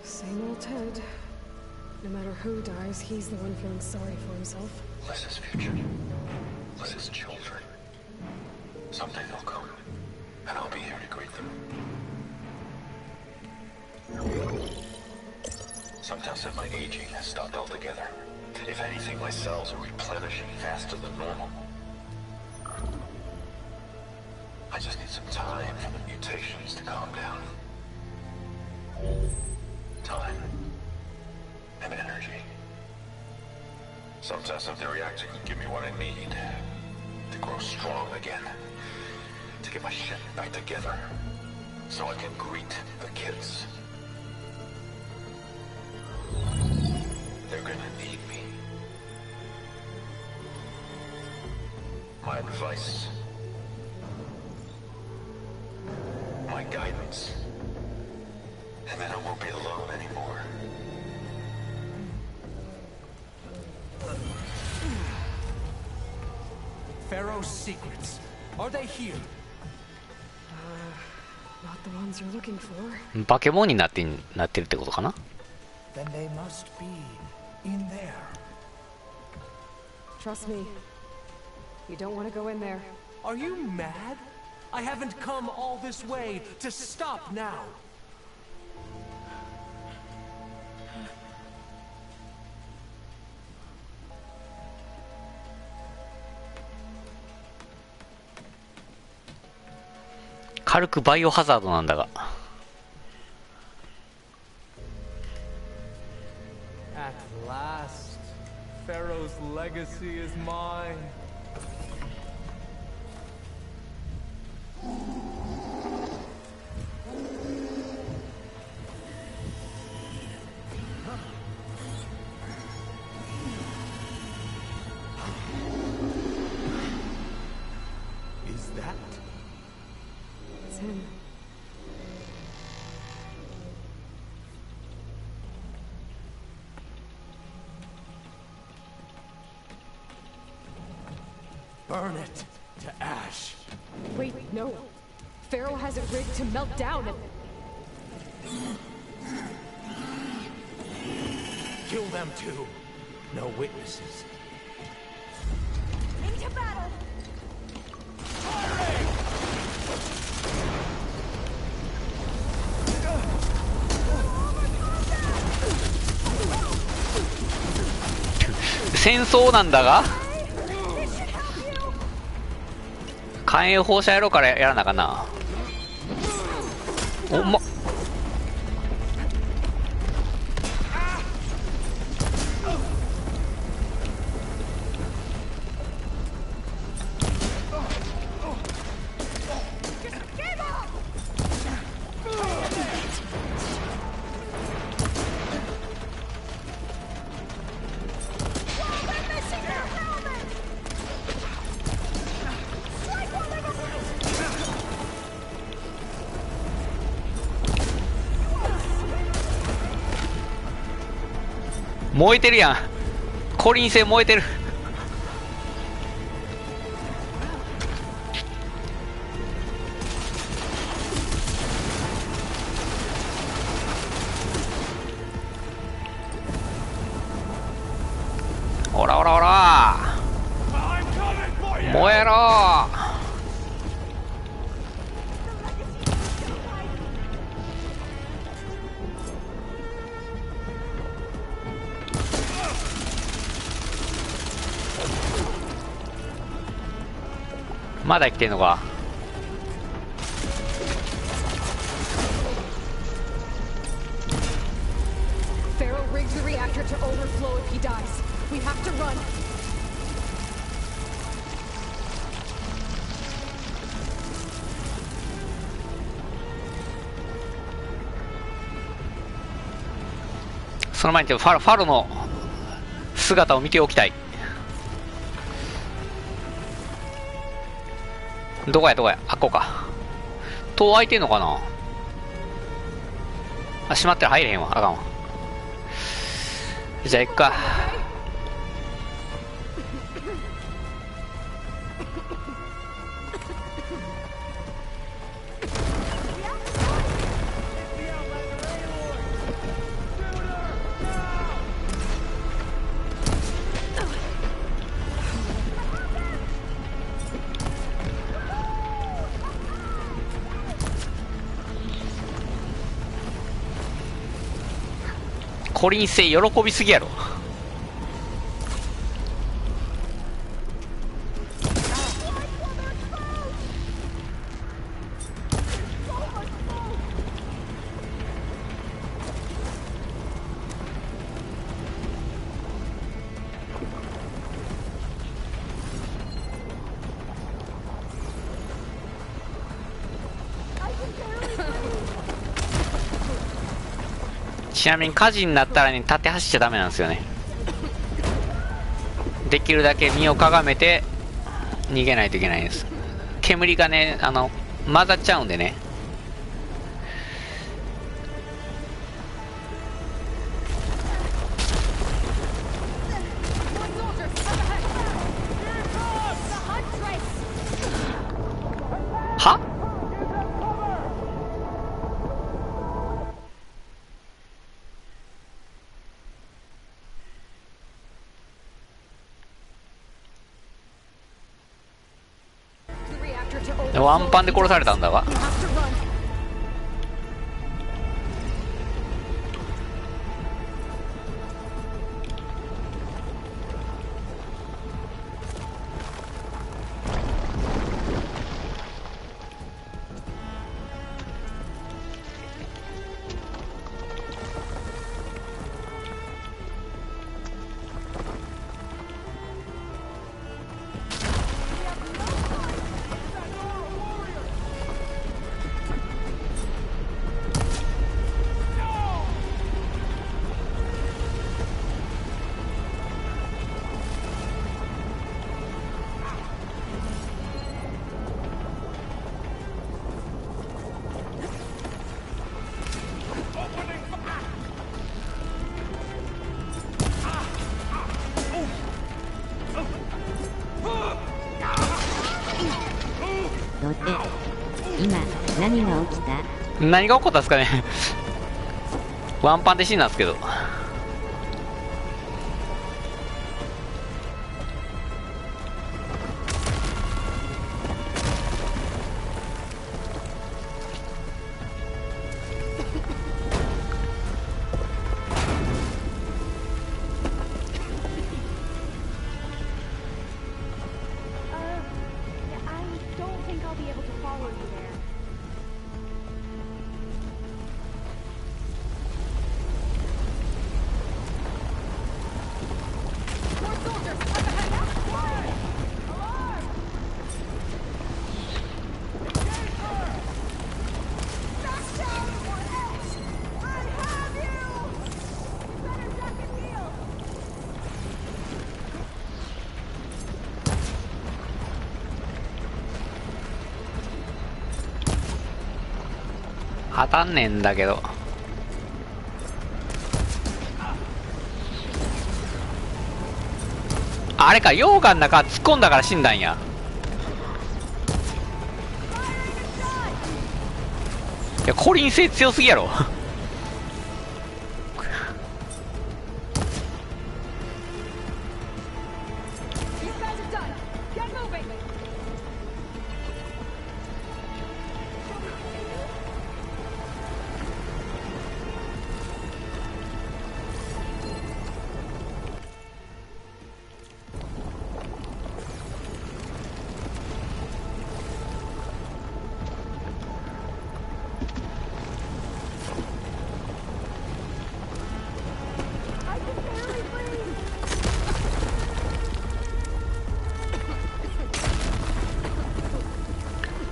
Same old Ted. No matter who dies, he's the one feeling sorry for himself. Liz's future. Liz's children. Someday they'll come, and I'll be here to greet them. Sometimes my aging has stopped altogether. If anything, my cells are replenishing faster than normal. I just need some time for the mutations to calm down. Time. And energy. Sometimes the reactor can give me what I need. To grow strong again. To get my shit back together. So I can greet the kids. They're gonna need me. My advice. My guidance. And then I won't be alone anymore. Pharaoh's secrets. Are they here? Not the ones you're looking for. 化け物になってるってことかな。 Then they must be in there. Trust me. You don't want to go in there. Are you mad? I haven't come all this way to stop now.「軽くバイオハザード」なんだが。 At last, Pharaoh's legacy is mine. Is that? It's him. Burn it to ash. Wait, no. Pharaoh has it rigged to melt down and... Kill them too. No witnesses. Into battle!「戦争なんだが火炎放射やろうからやらなあかんな。おま燃えてるやん。コリン星燃えてる。おらおらおら燃えろー。まだ生きてんのか。Pharaoh rigged the reactor to overflow if he dies. We have to run. その前にファロの姿を見ておきたい。どこやどこや、あっこうか。戸開いてんのかな。あ、閉まってる、入れへんわ、あかんわ。じゃあ行くか。コリン星喜びすぎやろ。ちなみに火事になったらね、立て走っちゃダメなんですよね。できるだけ身をかがめて逃げないといけないんです。煙がね、混ざっちゃうんでね。は？ワンパンで殺されたんだわ。今何が起きた？何が起こったんですかね。ワンパンで死んだんですけど。当たんねえんだけど。あれか、溶岩の中突っ込んだから死んだんや。いや、コリン性強すぎやろ。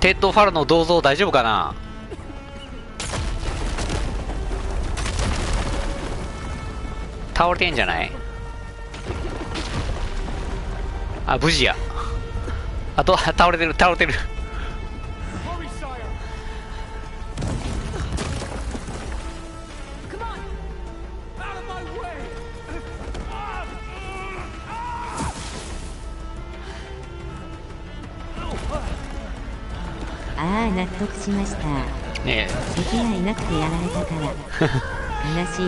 テッド・ファルの銅像大丈夫かな。倒れてんじゃない？あ、無事や。あと倒れてる倒れてる。ああ、納得しました。ねえ、敵がいなくてやられたから悲しい。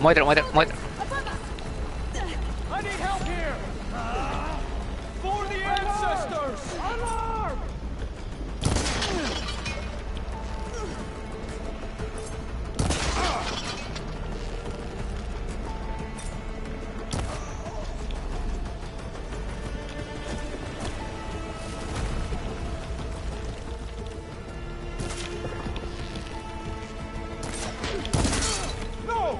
燃えてる燃えてる燃えてる。 I need help here! For the ancestors! Alarm! No!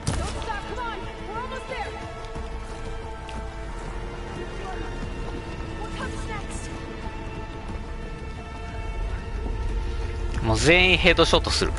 Don't stop, come on! We're almost there! What comes next? もう全員ヘッドショットする。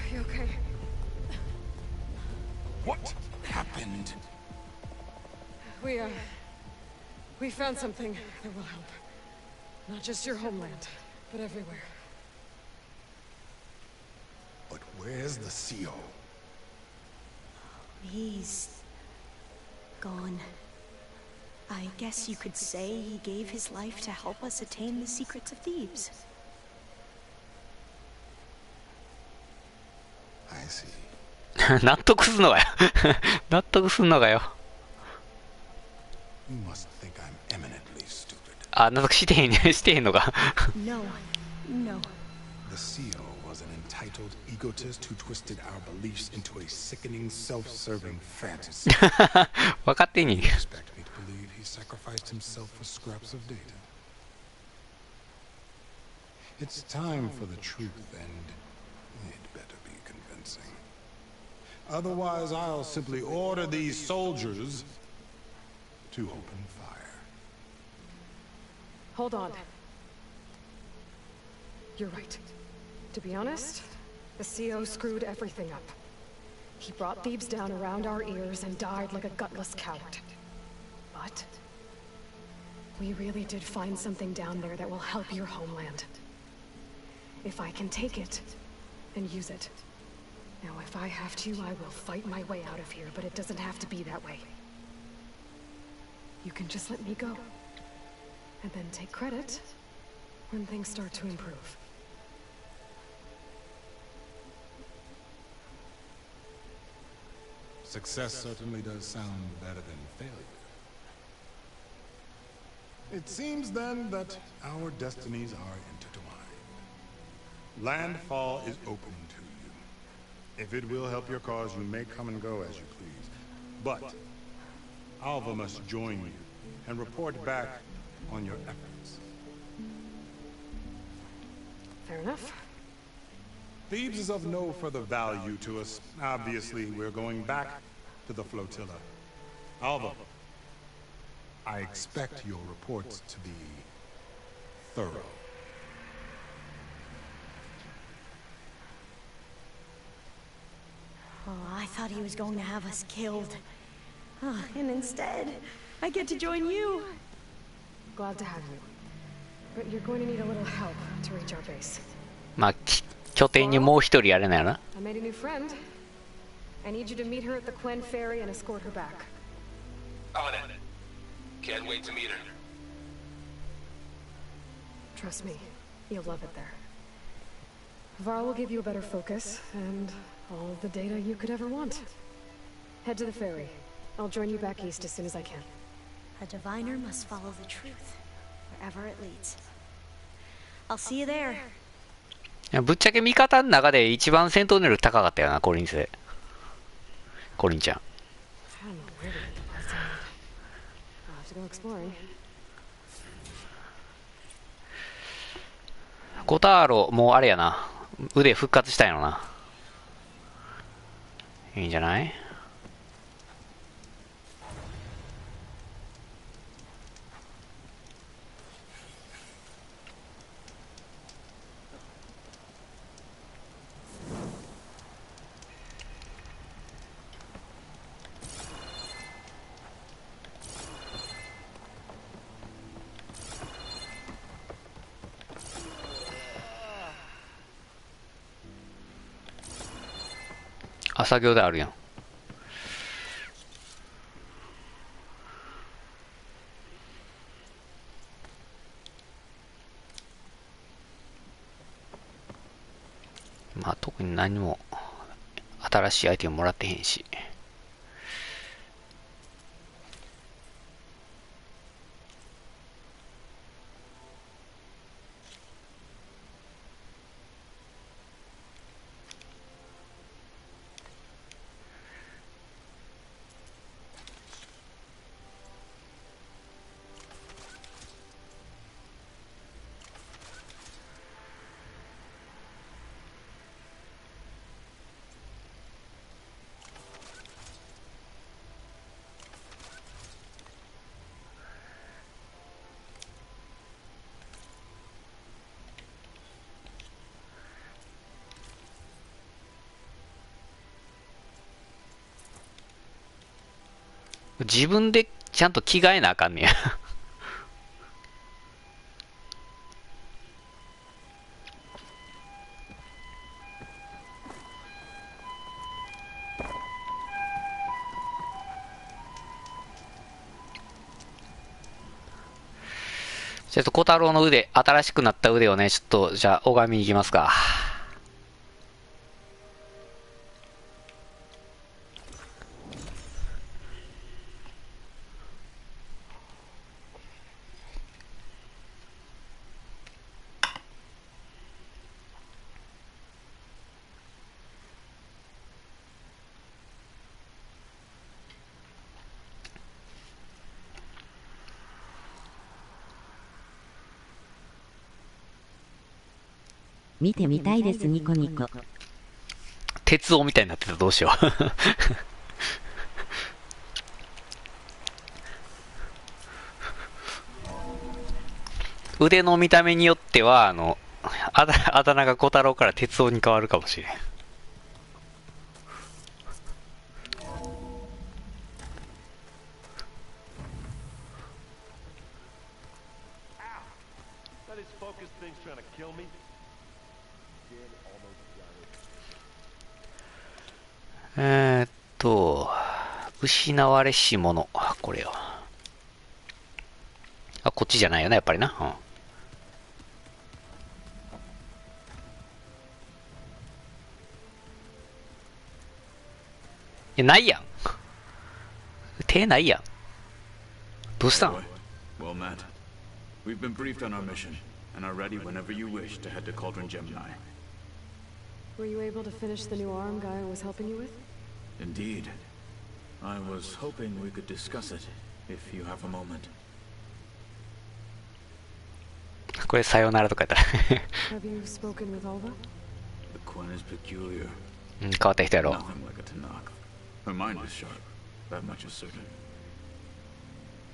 Are you okay? What happened? We found something that will help. Not just your homeland, but everywhere. But where's the CO? He's gone. I guess you could say he gave his life to help us attain the secrets of Thebes. I see. 納得すんのかよ。納得すんのかよ。 You must think I'm eminently stupid. あ、納得してへんしてへんのか。 No, no. The CO was an entitled egotist who twisted our beliefs into a sickening, self-serving fantasy. 分かってんねん。 Expect me to believe he sacrificed himself for scraps of data. It's time for the truth, and it better be convincing. Otherwise, I'll simply order these soldiers to open fire. Hold on. You're right. To be honest, the CO screwed everything up. He brought Thebes down around our ears and died like a gutless coward. But we really did find something down there that will help your homeland. If I can take it and use it. Now, if I have to, I will fight my way out of here, but it doesn't have to be that way. You can just let me go. And then take credit when things start to improve. Success certainly does sound better than failure. It seems then that our destinies are intertwined. Landfall is open to you. If it will help your cause, you may come and go as you please. But Alva must join you and report back on your efforts. Fair enough. Thebes is of no further value to us. Obviously, we're going back to the flotilla. Alva, I expect your reports to be thorough. Oh, I thought he was going to have us killed. Oh, and instead, I get to join you. Glad to have you. But you're going to need a little help to reach our base. まあ、拠点にもう一人やれないな。 I made a new friend. I need you to meet her at the Quen Ferry and escort her back. On it. Can't wait to meet her. Trust me, you'll love it there. Varl will give you a better focus, and all the data you could ever want. Head to the ferry. I'll join you back east as soon as I can. A diviner must follow the truth, wherever it leads. I'll see you there. いやぶっちゃけ味方の中で一番戦闘能力高かったよな、コリンセ。コリンちゃん。I don't know where to get the bus on. I'll have to go exploring. ゴターロ、もうあれやな。腕復活したいのな。いいんじゃない？作業であるやん。まあ特に何も新しいアイテムもらってへんし。自分でちゃんと着替えなあかんねや。ちょっと小太郎の腕、新しくなった腕をね、ちょっと、じゃあ、拝みに行きますか。見てみたいですニコニコ。鉄王みたいになってたらどうしよう。腕の見た目によっては、あだ名が小太郎から鉄王に変わるかもしれん。失われし者。これよ。あ、こっちじゃないよね、やっぱりな。うん。いや、ないやん。手ないやん。どうしたん？ Well met. We've been briefed on our mission and are ready whenever you wish to head to Cauldron Gemini. Were you able to finish the new arm guy was helping you with? Indeed. I was hoping we could discuss it, if you have a moment. これさよならとかやったら。Have you spoken with Alva? The Quen is peculiar. 変わった人やろ。 Nothing like a Tanakh. Her mind is sharp. That much is certain.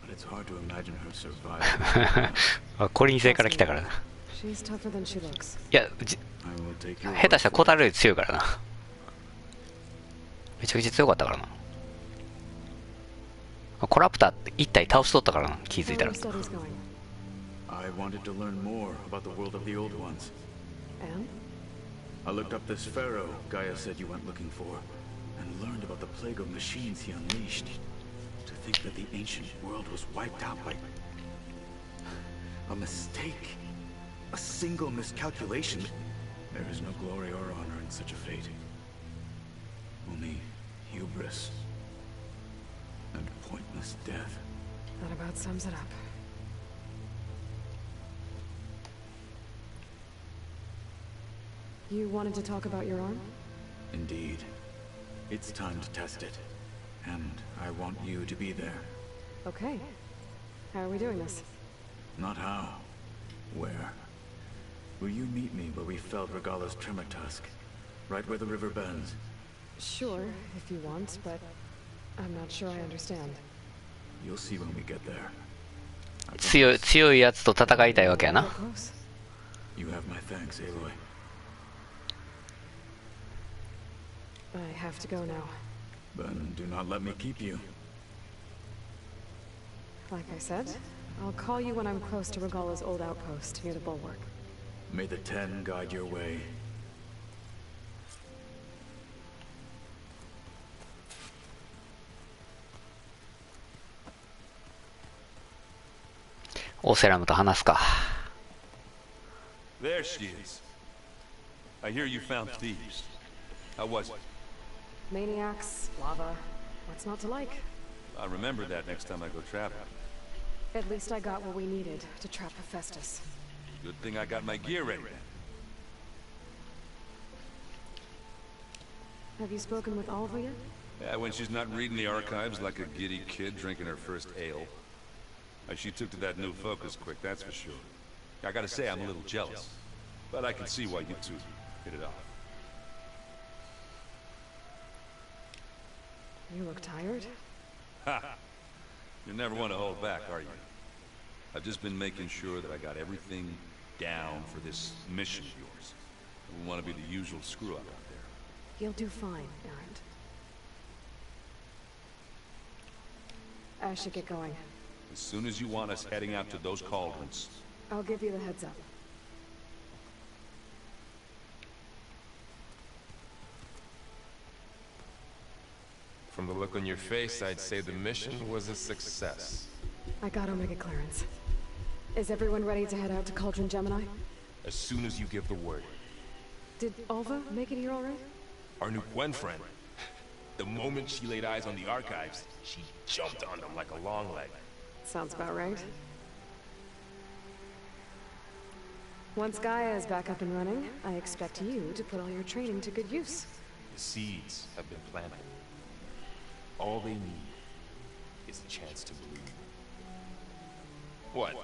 But it's hard to imagine her surviving. コリン星から来たからな。She's tougher than she looks. いや、下手したら小太郎より強いからな。めちゃくちゃ強かったからな。コラプターって一体倒しとったからな、気づいたら。I wanted to learn more about the world of the old ones. And? I looked up this pharaoh Gaia said you went looking for, and learned about the plague of machines he unleashed. To think that the ancient world was wiped out by a mistake. A single miscalculation. There is no glory or honor in such a fate. Only hubris. And pointless death. That about sums it up. You wanted to talk about your arm? Indeed. It's time to test it. And I want you to be there. Okay. How are we doing this? Not how. Where? Will you meet me where we felled Regala's tremor tusk? Right where the river bends? Sure, if you want, but I'm not sure I understand. You'll see when we get there. 強いやつと戦いたいわけやな。You have my thanks, Aloy. I have to go now. Then do not let me keep you. Like I said, I'll call you when I'm close to Regala's old outpost near the bulwark. May the Ten guide your way. オセラムと話すか。 There she is. I hear you found thieves. How was it? Maniacs, lava. What's not to like? I'll remember that next time I go traveling. At least I got what we needed to trap Hephaestus. Good thing I got my gear ready then. Have you spoken with Alva yet? Yeah, when she's not reading the archives like a giddy kid drinking her first ale. She took to that new focus quick, that's for sure. I gotta say, I'm a little jealous. But I can see why you two hit it off. You look tired. Ha! You never want to hold back, are you? I've just been making sure that I got everything down for this mission of yours. I don't want to be the usual screw-up out there. You'll do fine, Errant. I should get going. As soon as you want us heading out to those cauldrons. I'll give you the heads up. From the look on your face, I'd say the mission was a success. I got Omega clearance. Is everyone ready to head out to Cauldron Gemini? As soon as you give the word. Did Alva make it here all right? Our new Gwen friend. The moment she laid eyes on the archives, she jumped on them like a long leg. Sounds about right. Once Gaia is back up and running, I expect you to put all your training to good use. The seeds have been planted. All they need is a chance to bloom. What?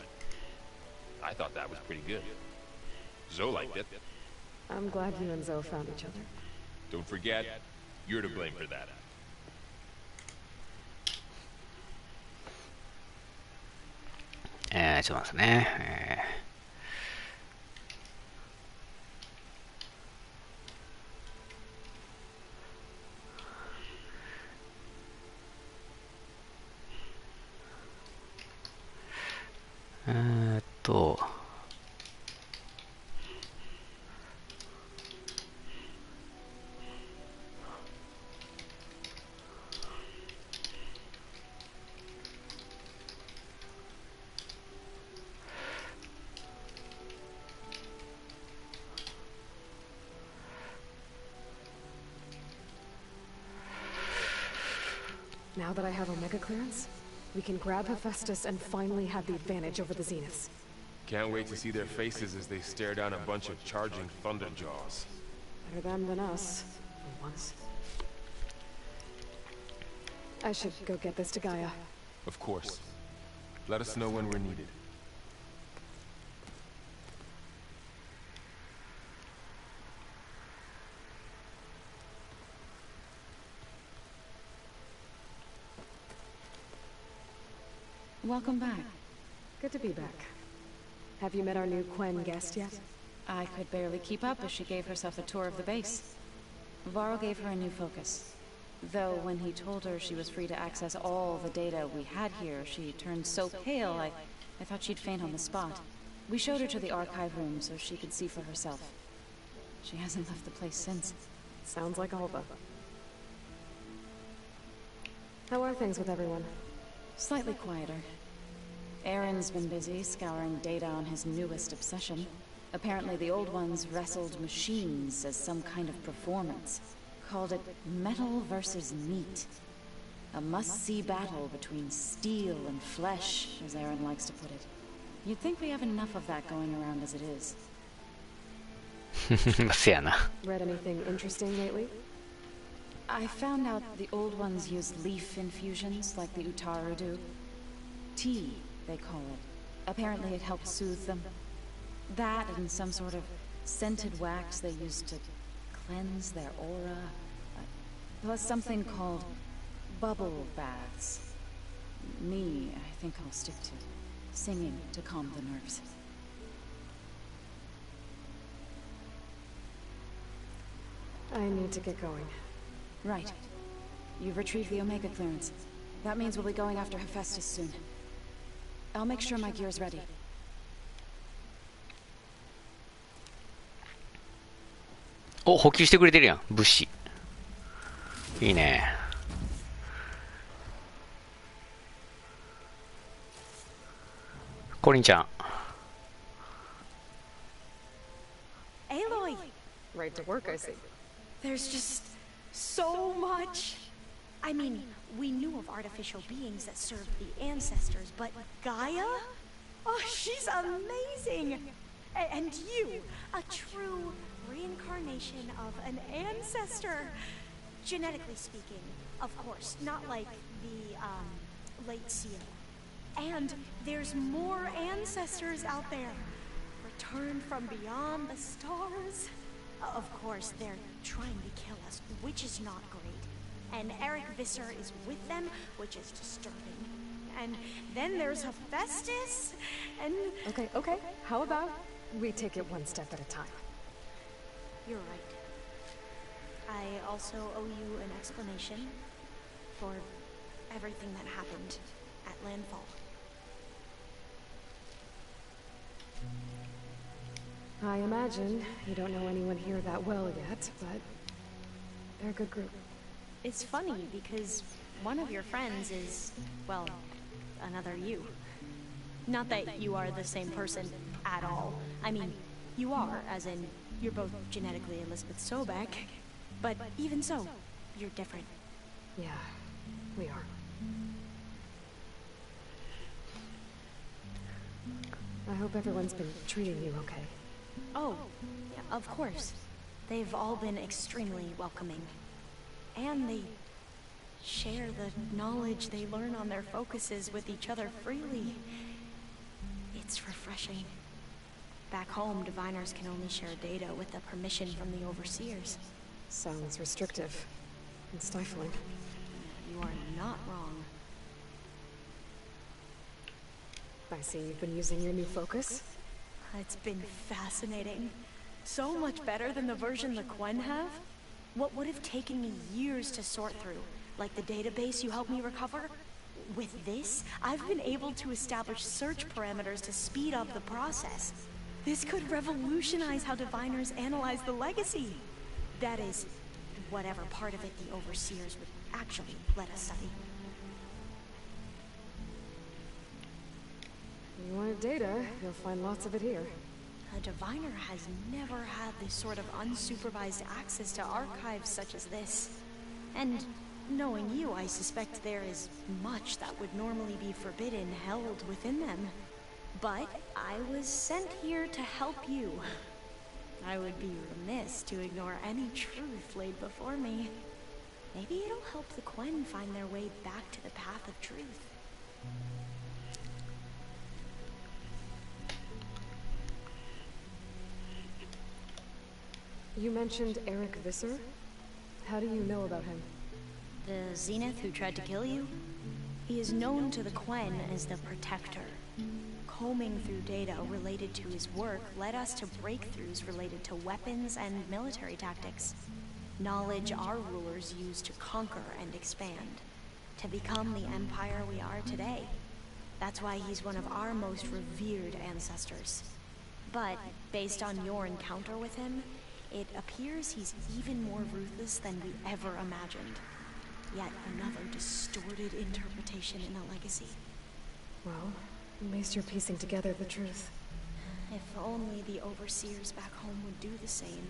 I thought that was pretty good. Zoe liked it. I'm glad you and Zoe found each other. Don't forget, you're to blame for that. Chat待ってね。Now that I have Omega clearance, we can grab Hephaestus and finally have the advantage over the Zeniths. Can't wait to see their faces as they stare down a bunch of charging thunderjaws. Better them than us, for once. I should go get this to Gaia. Of course. Let us know when we're needed. Welcome back. Good to be back. Have you met our new Quen guest yet? I could barely keep up as she gave herself a tour of the base. Varl gave her a new focus. Though when he told her she was free to access all the data we had here, she turned so pale I thought she'd faint on the spot. We showed her to the archive room so she could see for herself. She hasn't left the place since. Sounds like Alva. How are things with everyone? Slightly quieter. Aaron's been busy scouring data on his newest obsession. Apparently the old ones wrestled machines as some kind of performance. Called it metal versus meat. A must-see battle between steel and flesh, as Aaron likes to put it. You'd think we have enough of that going around as it is. せやな。 Read anything interesting lately? I found out the old ones use leaf infusions like the Utaru do. Tea, they call it. Apparently it helps soothe them. That and some sort of scented wax they use to cleanse their aura. Plus something called bubble baths. Me, I think I'll stick to singing to calm the nerves. I need to get going. Right. You've retrieved the Omega clearance. That means we'll be going after Hephaestus soon. I'll make sure my gear's ready. お、補給してくれてるやん、物資。いいね。コリンちゃん。 Aloy! Right to work, I see. There's just so much. I mean, we knew of artificial beings that served the ancestors, but Gaia? Oh, she's amazing! And you, a true reincarnation of an ancestor. Genetically speaking, of course, not like the, late seal. And there's more ancestors out there. Returned from beyond the stars. Of course, they're trying to kill us, which is not great. And Eric Visser is with them, which is disturbing. And then there's Hephaestus, and... Okay. How about we take it one step at a time? You're right. I also owe you an explanation for everything that happened at Landfall. I imagine you don't know anyone here that well yet, but they're a good group. It's funny because one of your friends is, well, another you. Not that you are the same person at all. I mean, you are, as in, you're both genetically Elizabeth Sobek, but even so, you're different. Yeah, we are. I hope everyone's been treating you okay. Oh, yeah, of course. They've all been extremely welcoming. And they share the knowledge they learn on their focuses with each other freely. It's refreshing. Back home, diviners can only share data with the permission from the overseers. Sounds restrictive and stifling. You are not wrong. I see you've been using your new focus. It's been fascinating. So much better than the version the Quen have. What would have taken me years to sort through, like the database you helped me recover? With this, I've been able to establish search parameters to speed up the process. This could revolutionize how diviners analyze the legacy. That is, whatever part of it the overseers would actually let us study. You wanted data, you'll find lots of it here. A diviner has never had this sort of unsupervised access to archives such as this. And knowing you, I suspect there is much that would normally be forbidden held within them. But I was sent here to help you. I would be remiss to ignore any truth laid before me. Maybe it'll help the Quen find their way back to the path of truth. You mentioned Eric Visser? How do you know about him? The Zenith who tried to kill you? He is known to the Quen as the Protector. Combing through data related to his work led us to breakthroughs related to weapons and military tactics. Knowledge our rulers used to conquer and expand, to become the empire we are today. That's why he's one of our most revered ancestors. But, based on your encounter with him, it appears he's even more ruthless than we ever imagined. Yet another distorted interpretation in the legacy. Well, at least you're piecing together the truth. If only the overseers back home would do the same.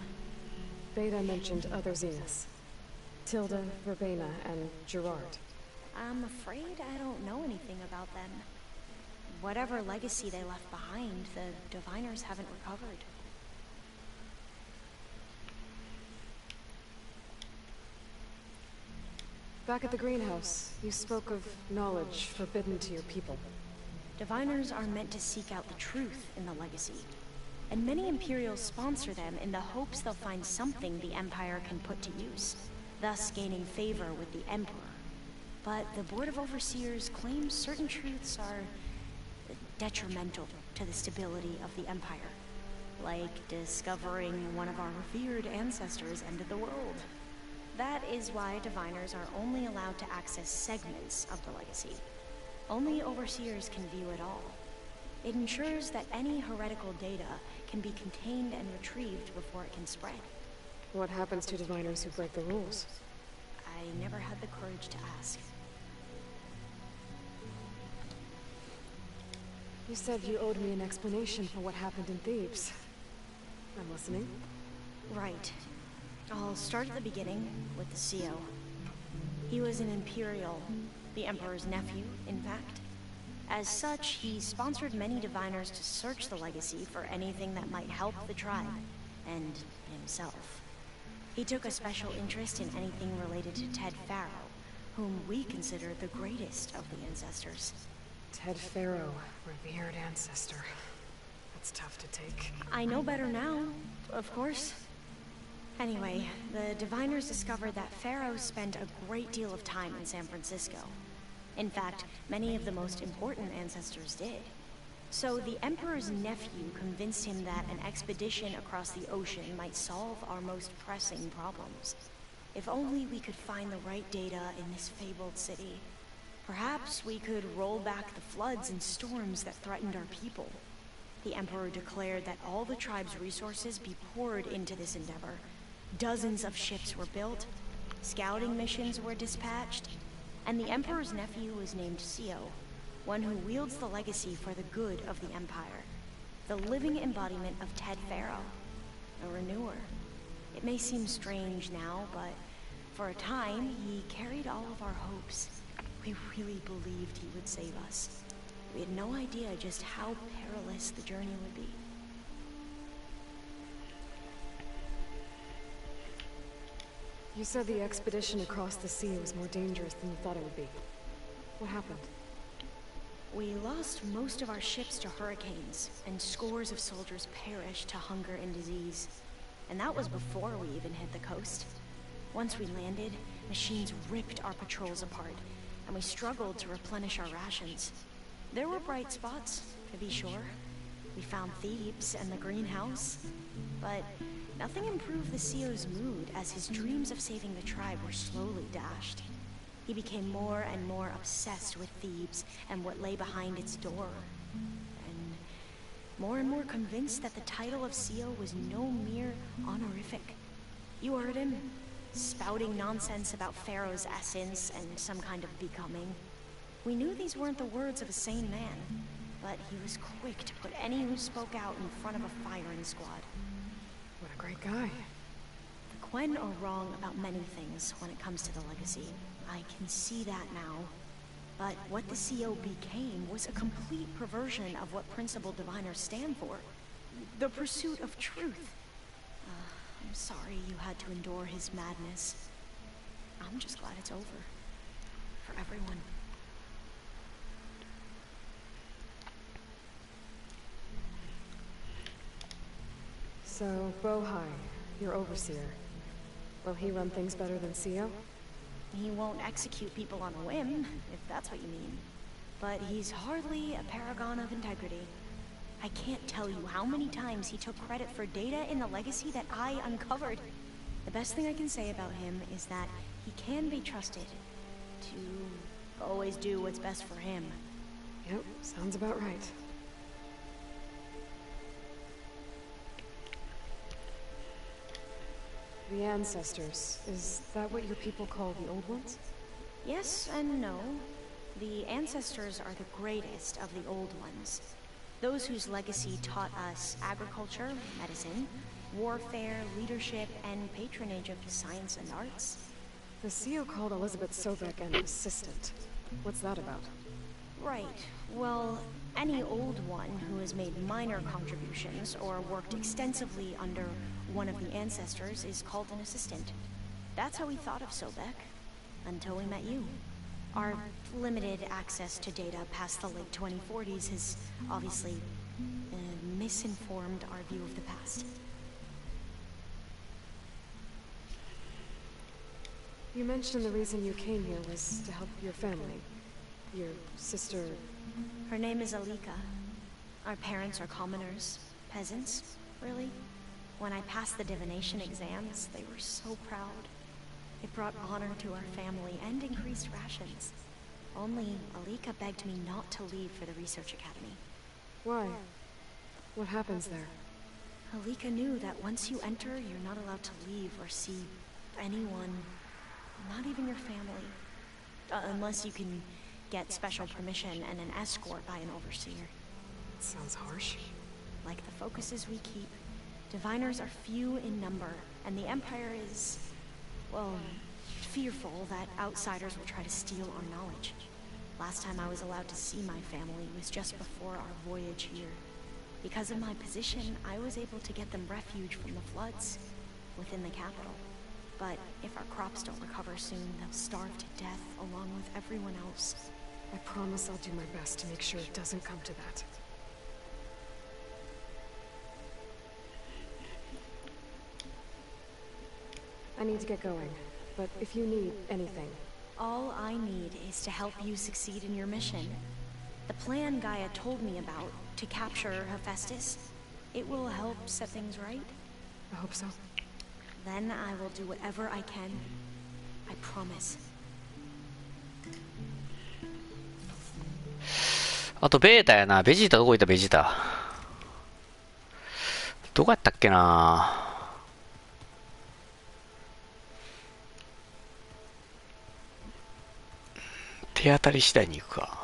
Beta mentioned other Zeniths. Tilda, Verbena, and Gerard. I'm afraid I don't know anything about them. Whatever legacy they left behind, the diviners haven't recovered. Back at the greenhouse, you spoke of knowledge forbidden to your people. Diviners are meant to seek out the truth in the legacy. And many Imperials sponsor them in the hopes they'll find something the Empire can put to use, thus gaining favor with the Emperor. But the Board of Overseers claims certain truths are detrimental to the stability of the Empire. Like discovering one of our revered ancestors ended the world. That is why diviners are only allowed to access segments of the legacy. Only overseers can view it all. It ensures that any heretical data can be contained and retrieved before it can spread. What happens to diviners who break the rules? I never had the courage to ask. You said you owed me an explanation for what happened in Thebes. I'm listening. Right. I'll start at the beginning with the CO. He was an Imperial, the Emperor's nephew, in fact. As such, he sponsored many diviners to search the legacy for anything that might help the tribe, and himself. He took a special interest in anything related to Ted Farrow, whom we consider the greatest of the ancestors. Ted Farrow, revered ancestor. That's tough to take. I know better now, of course. Anyway, the diviners discovered that Pharaoh spent a great deal of time in San Francisco. In fact, many of the most important ancestors did. So the Emperor's nephew convinced him that an expedition across the ocean might solve our most pressing problems. If only we could find the right data in this fabled city. Perhaps we could roll back the floods and storms that threatened our people. The Emperor declared that all the tribe's resources be poured into this endeavor. Dozens of ships were built, scouting missions were dispatched, and the Emperor's nephew was named CO, one who wields the legacy for the good of the Empire. The living embodiment of Ted Farrow, a renewer. It may seem strange now, but for a time, he carried all of our hopes. We really believed he would save us. We had no idea just how perilous the journey would be. You said the expedition across the sea was more dangerous than you thought it would be. What happened? We lost most of our ships to hurricanes, and scores of soldiers perished to hunger and disease. And that was before we even hit the coast. Once we landed, machines ripped our patrols apart, and we struggled to replenish our rations. There were bright spots, to be sure. We found Thebes and the greenhouse, but nothing improved the CO's mood as his dreams of saving the tribe were slowly dashed. He became more and more obsessed with Thebes and what lay behind its door, and more convinced that the title of CO was no mere honorific. You heard him, spouting nonsense about Pharaoh's essence and some kind of becoming. We knew these weren't the words of a sane man, but he was quick to put any who spoke out in front of a firing squad. What a great guy. The Quen are wrong about many things when it comes to the legacy. I can see that now. But what the CO became was a complete perversion of what principled diviners stand for. The pursuit of truth. I'm sorry you had to endure his madness. I'm just glad it's over. For everyone. So, Bohai, your overseer. Will he run things better than CO? He won't execute people on a whim, if that's what you mean. But he's hardly a paragon of integrity. I can't tell you how many times he took credit for data in the legacy that I uncovered. The best thing I can say about him is that he can be trusted to always do what's best for him. Yep, sounds about right. The ancestors, is that what your people call the old ones? Yes and no. The ancestors are the greatest of the old ones. Those whose legacy taught us agriculture, medicine, warfare, leadership, and patronage of science and arts. The CO called Elizabeth Sobek an assistant. What's that about? Right. Well, any old one who has made minor contributions or worked extensively under one of the ancestors is called an assistant. That's how we thought of Sobek, until we met you. Our limited access to data past the late 2040s has obviously misinformed our view of the past. You mentioned the reason you came here was to help your family. Your sister... Her name is Alika. Our parents are commoners. Peasants, really. When I passed the divination exams, they were so proud. It brought honor to our family and increased rations. Only Alika begged me not to leave for the research academy. Why? What happens there? Alika knew that once you enter, you're not allowed to leave or see anyone, not even your family. Unless you can get special permission and an escort by an overseer. sounds harsh. Like the focuses we keep, diviners are few in number, and the Empire is, well, fearful that outsiders will try to steal our knowledge. Last time I was allowed to see my family was just before our voyage here. Because of my position, I was able to get them refuge from the floods within the capital. But if our crops don't recover soon, they'll starve to death along with everyone else. I promise I'll do my best to make sure it doesn't come to that. I need to get going, but if you need anything... All I need is to help you succeed in your mission. The plan Gaia told me about, to capture Hephaestus, it will help set things right. I hope so. Then I will do whatever I can. I promise. あとベータやな。ベジータどこ行った？ベジータどこやったっけな。手当たり次第に行くか。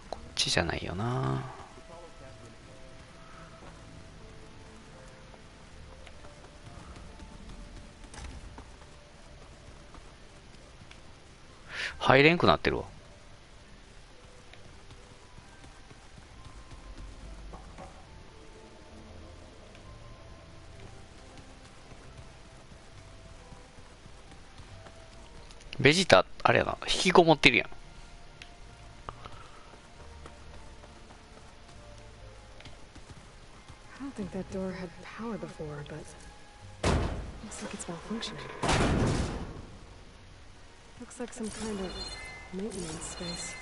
こっちじゃないよな。入れんくなってるわ。ベジータ、あれやな、引きこもってるやん。I don't think that door had power before, but looks like it's malfunctioning. Looks like some kind of maintenance space.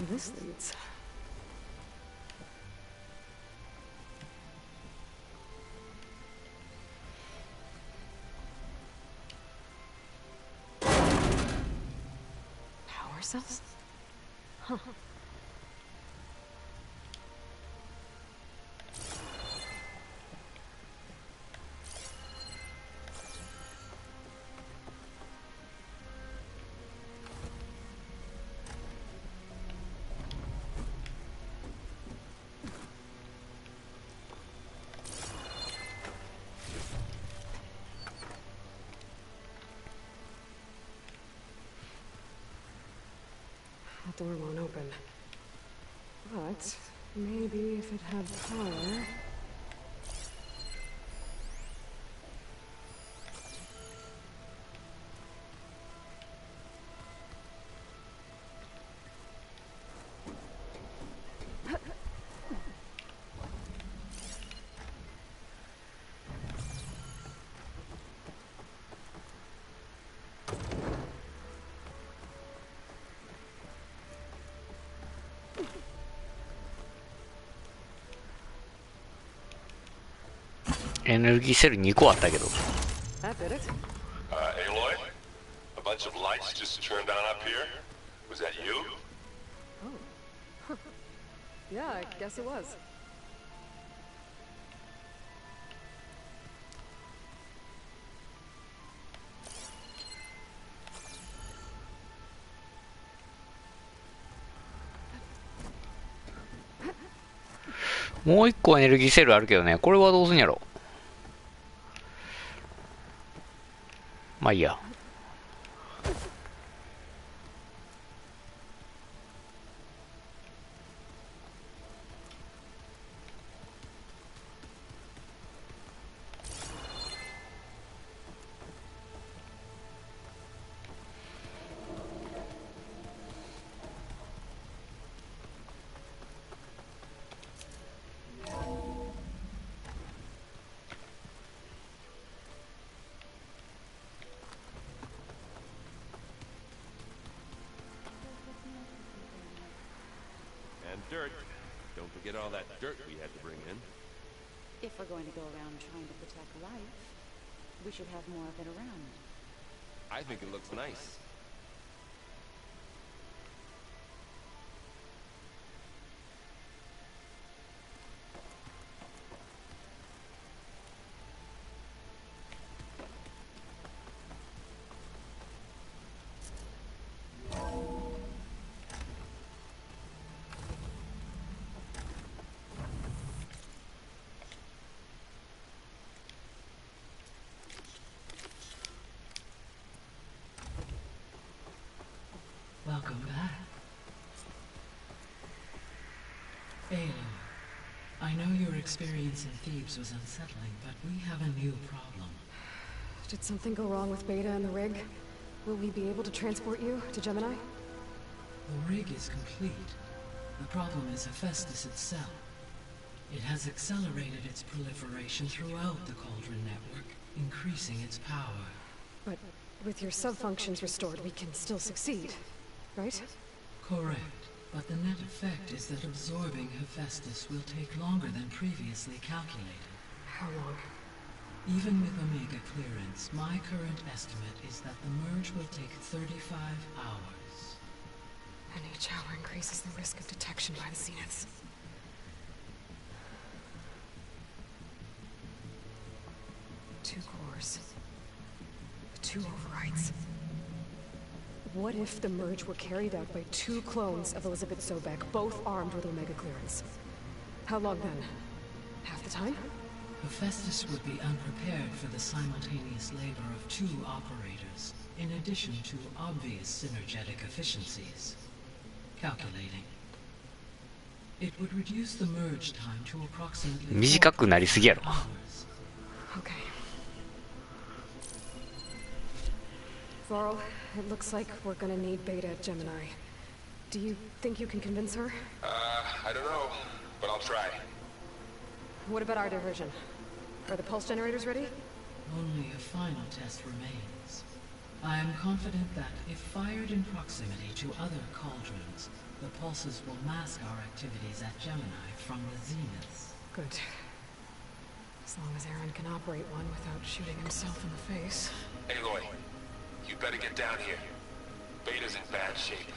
This leads. Power cells? Huh. The door won't open. But maybe if it had power...エネルギーセル2個あったけど。Aloy? A bunch of lights just turned on up here? Was that you? Oh. Yeah, I guess it was. もう一個エネルギーセルあるけどね、これはどうすんやろ。まあいいや。dirt. Don't forget all that dirt we had to bring in. If we're going to go around trying to protect life, we should have more of it around. I think it looks nice. Welcome back. Aloy, I know your experience in Thebes was unsettling, but we have a new problem. Did something go wrong with Beta and the rig? Will we be able to transport you to Gemini? The rig is complete. The problem is Hephaestus itself. It has accelerated its proliferation throughout the Cauldron network, increasing its power. But with your sub-functions restored, we can still succeed, right? Correct. But the net effect is that absorbing Hephaestus will take longer than previously calculated. How long? Even with Omega clearance, my current estimate is that the merge will take 35 hours. And each hour increases the risk of detection by the Zeniths. Two cores. 2 overrides. What if the merge were carried out by 2 clones of Elizabeth Sobek, both armed with Omega clearance? How long then? Half the time? Hephaestus would be unprepared for the simultaneous labor of 2 operators, in addition to obvious synergetic efficiencies. Calculating. It would reduce the merge time to approximately 短くなりすぎやろ。 hours. Okay. Varl, it looks like we're gonna need Beta at Gemini. Do you think you can convince her? I don't know, but I'll try. What about our diversion? Are the pulse generators ready? Only a final test remains. I am confident that if fired in proximity to other cauldrons, the pulses will mask our activities at Gemini from the zeniths. Good. As long as Aaron can operate one without shooting himself in the face. Aloy, you better get down here. Beta's in bad shape.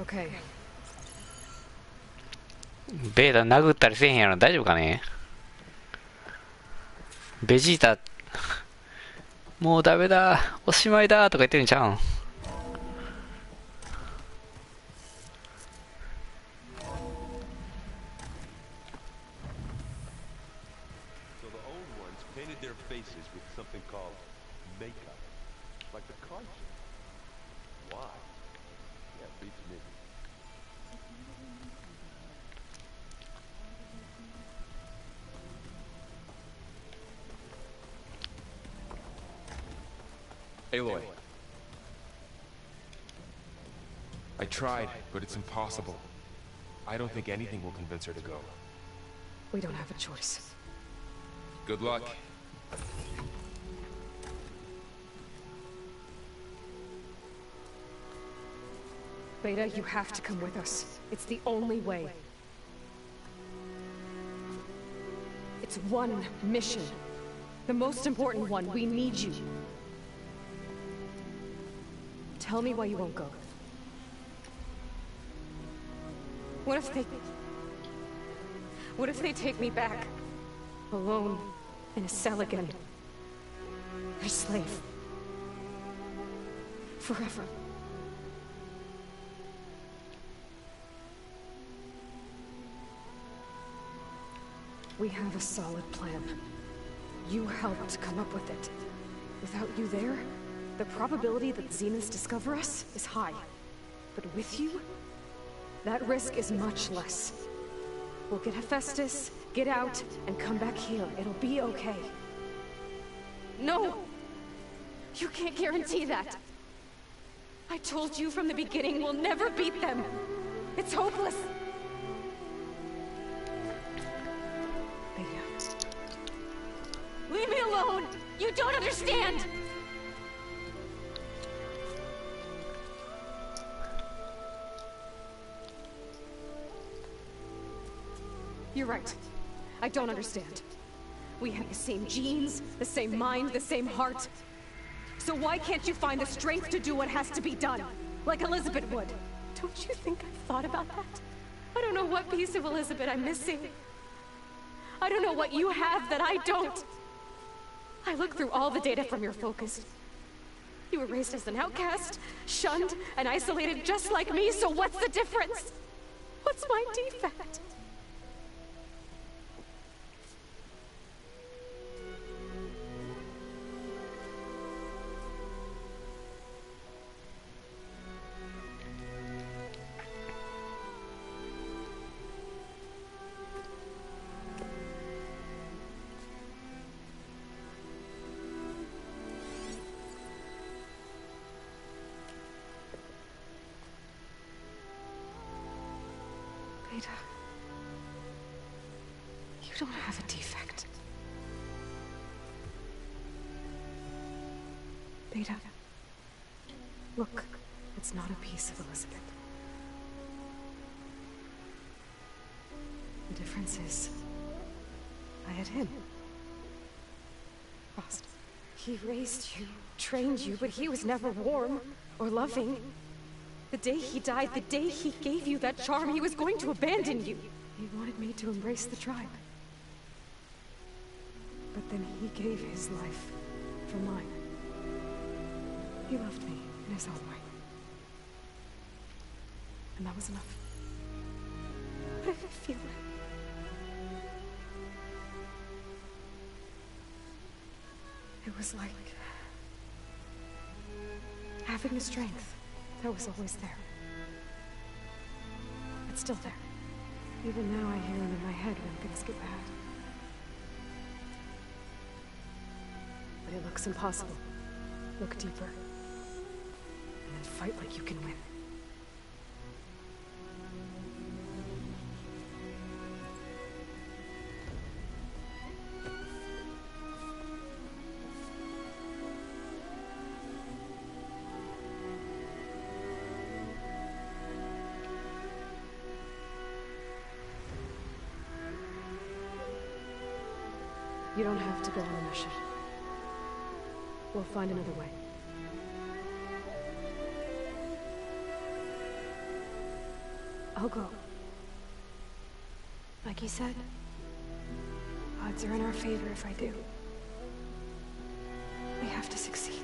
Okay. ベータ殴ったりせえへんやろ。大丈夫かね。ベジータもうダメだ、おしまいだとか言ってるんちゃうん。So the old ones painted their faces with something called makeup, like the conscience. Why? Yeah, beats me. Aloy. I tried, but it's impossible. I don't think anything will convince her to go. We don't have a choice. Good luck. Beta, you have to come with us. It's the only way. It's one mission. The most important one. We need you. Tell me why you won't go. What if they take me back? Alone, in a cell again. A slave. Forever. We have a solid plan. You helped come up with it. Without you there, the probability that the Zeniths discover us is high. But with you, that risk is much less. We'll get Hephaestus, get out, and come back here. It'll be okay. No! You can't guarantee that. I told you from the beginning we'll never beat them. It's hopeless. Beta. Leave me alone! You don't understand! You're right. I don't understand. We have the same genes, the same mind, the same heart. So why can't you find the strength to do what has to be done? Like Elizabeth would. Don't you think I've thought about that? I don't know what piece of Elizabeth I'm missing. I don't know what you have that I don't. I looked through all the data from your focus. You were raised as an outcast, shunned, and isolated just like me, so what's the difference? What's my defect? Beta, you don't have a defect. Beta, look, it's not a piece of Elizabeth. The difference is, I had him. Frost. He raised you, trained you, but he was never warm or loving. The day he died, the day he gave you that charm, he was going to abandon you. He wanted me to embrace the tribe. But then he gave his life for mine. He loved me in his own way. And that was enough. I could feel it. It was like having the strength that was always there. It's still there. Even now I hear him in my head when things get bad. But it looks impossible. Look deeper. And then fight like you can win. You don't have to go on a mission. We'll find another way. I'll go. Like you said, odds are in our favor if I do. We have to succeed.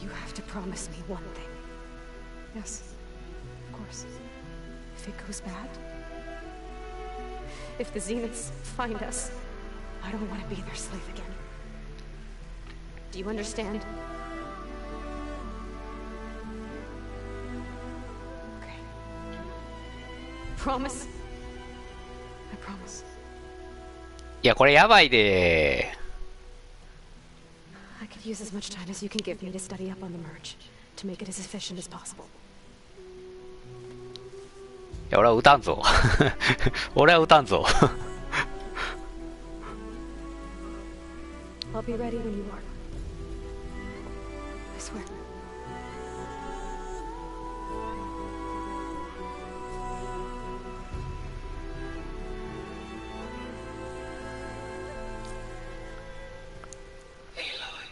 You have to promise me one thing. Yes, of course. If it goes bad, if the Zeniths find us, I don't want to be their slave again. Do you understand? Okay. Promise? I promise. いや、これやばいで。 I could use as much time as you can give me to study up on the merge, to make it as efficient as possible. いや、俺は撃たんぞ。俺は撃たんぞ。I'll be ready when you are. I swear. Aloy,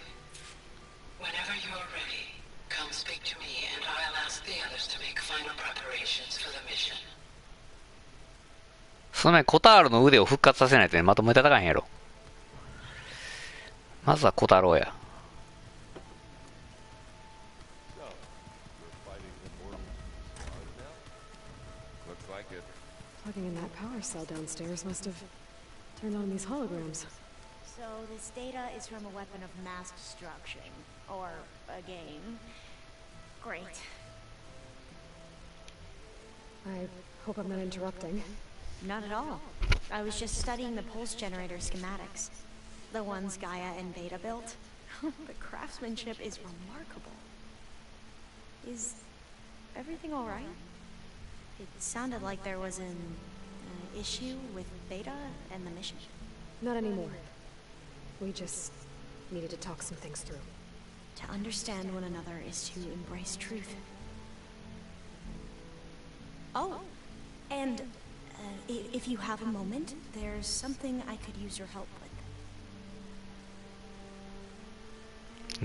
whenever you're ready, come speak to me and I'll ask the others to make final preparations for the mission. その前にコタールの腕を復活させないとね、まともに戦えへんやろ。まずはコタロウや。Plugging in that power cell downstairs must have turned on these holograms. So this data is from a weapon of mass destruction, or a game. Great. I hope I'm not interrupting. Not at all. I was just studying the pulse generator schematics. The ones Gaia and Beta built. The craftsmanship is remarkable. Is everything alright? It sounded like there was an issue with Beta and the mission. Not anymore. We just needed to talk some things through. To understand one another is to embrace truth. Oh, and if you have a moment, there's something I could use your help with.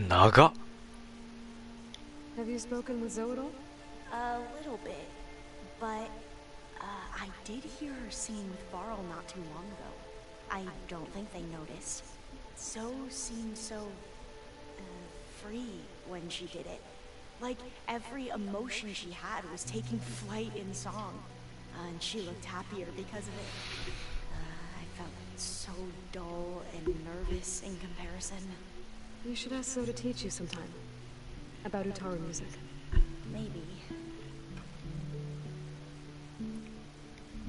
長っ。 Have you spoken with Zoe at all? A little bit, but I did hear her singing with Varl not too long ago. I don't think they noticed. So seemed so free when she did it. Like every emotion she had was taking flight in song. And she looked happier because of it. I felt so dull and nervous in comparison. You should ask Zoe to teach you sometime. About Utaru music. Maybe.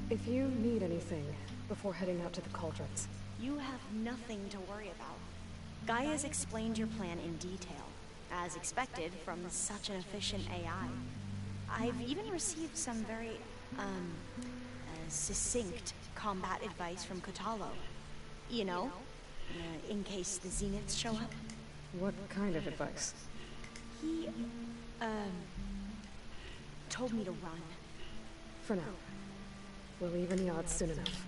If you need anything before heading out to the cauldrons. You have nothing to worry about. Gaia's explained your plan in detail, as expected from such an efficient AI. I've even received some very, succinct combat advice from Kotalo. You know, in case the Zeniths show up. What kind of advice? He, told me to run. For now. We'll even the odds soon enough.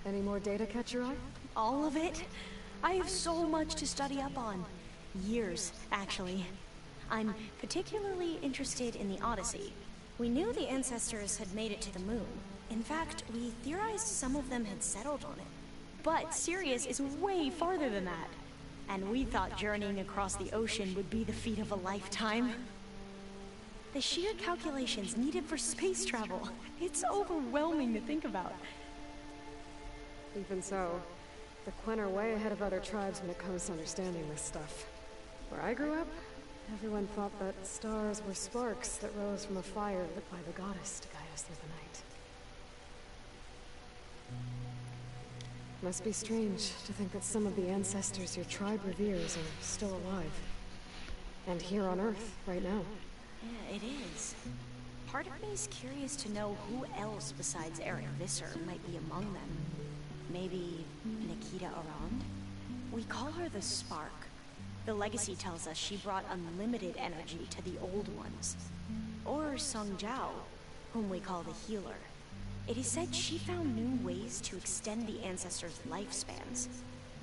Any more data catch your eye? All of it? I have so much to study up on. Years, actually. I'm particularly interested in the Odyssey. We knew the ancestors had made it to the moon. In fact, we theorized some of them had settled on it. But Sirius is way farther than that. And we thought journeying across the ocean would be the feat of a lifetime. The sheer calculations needed for space travel. It's overwhelming to think about. Even so, the Quen are way ahead of other tribes when it comes to understanding this stuff. Where I grew up, everyone thought that stars were sparks that rose from a fire lit by the goddess to guide us through the night. Must be strange to think that some of the ancestors your tribe reveres are still alive. And here on Earth, right now. Yeah, it is. Part of me is curious to know who else besides Eric Visser might be among them. Maybe Nikita Arand? We call her the Spark. The legacy tells us she brought unlimited energy to the old ones. Or Sung Jiao, whom we call the Healer. It is said she found new ways to extend the ancestors' lifespans.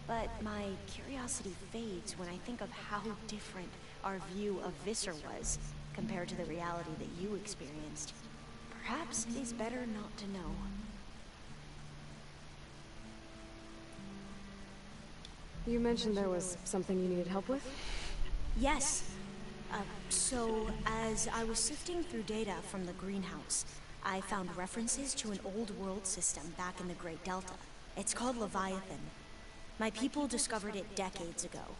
But my curiosity fades when I think of how different our view of Visser was compared to the reality that you experienced. Perhaps it is better not to know. You mentioned there was something you needed help with? Yes. So, as I was sifting through data from the greenhouse, I found references to an old world system back in the Great Delta. It's called Leviathan. My people discovered it decades ago.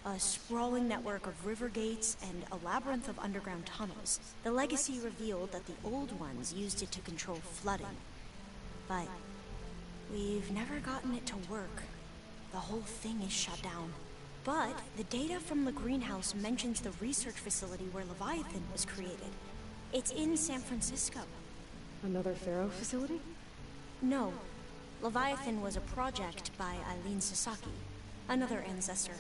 A sprawling network of river gates and a labyrinth of underground tunnels. The legacy revealed that the old ones used it to control flooding. But we've never gotten it to work. The whole thing is shut down. But the data from the greenhouse mentions the research facility where Leviathan was created. It's in San Francisco. Another Pharaoh facility? No. Leviathan was a project by Eileen Sasaki, another ancestor.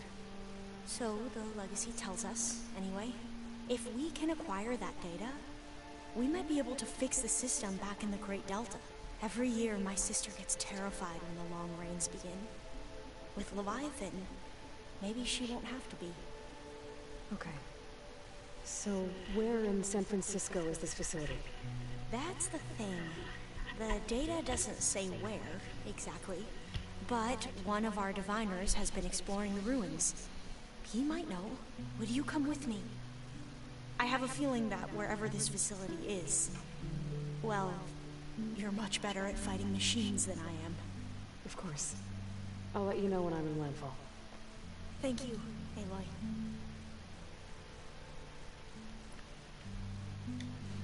So the legacy tells us, anyway, if we can acquire that data, we might be able to fix the system back in the Great Delta. Every year my sister gets terrified when the long rains begin. With Leviathan, maybe she won't have to be. Okay. So, where in San Francisco is this facility? That's the thing. The data doesn't say where, exactly. But one of our diviners has been exploring the ruins. He might know. Would you come with me? I have a feeling that wherever this facility is, well, you're much better at fighting machines than I am. Of course. I'll let you know when I'm in landfall. Thank you, Aloy.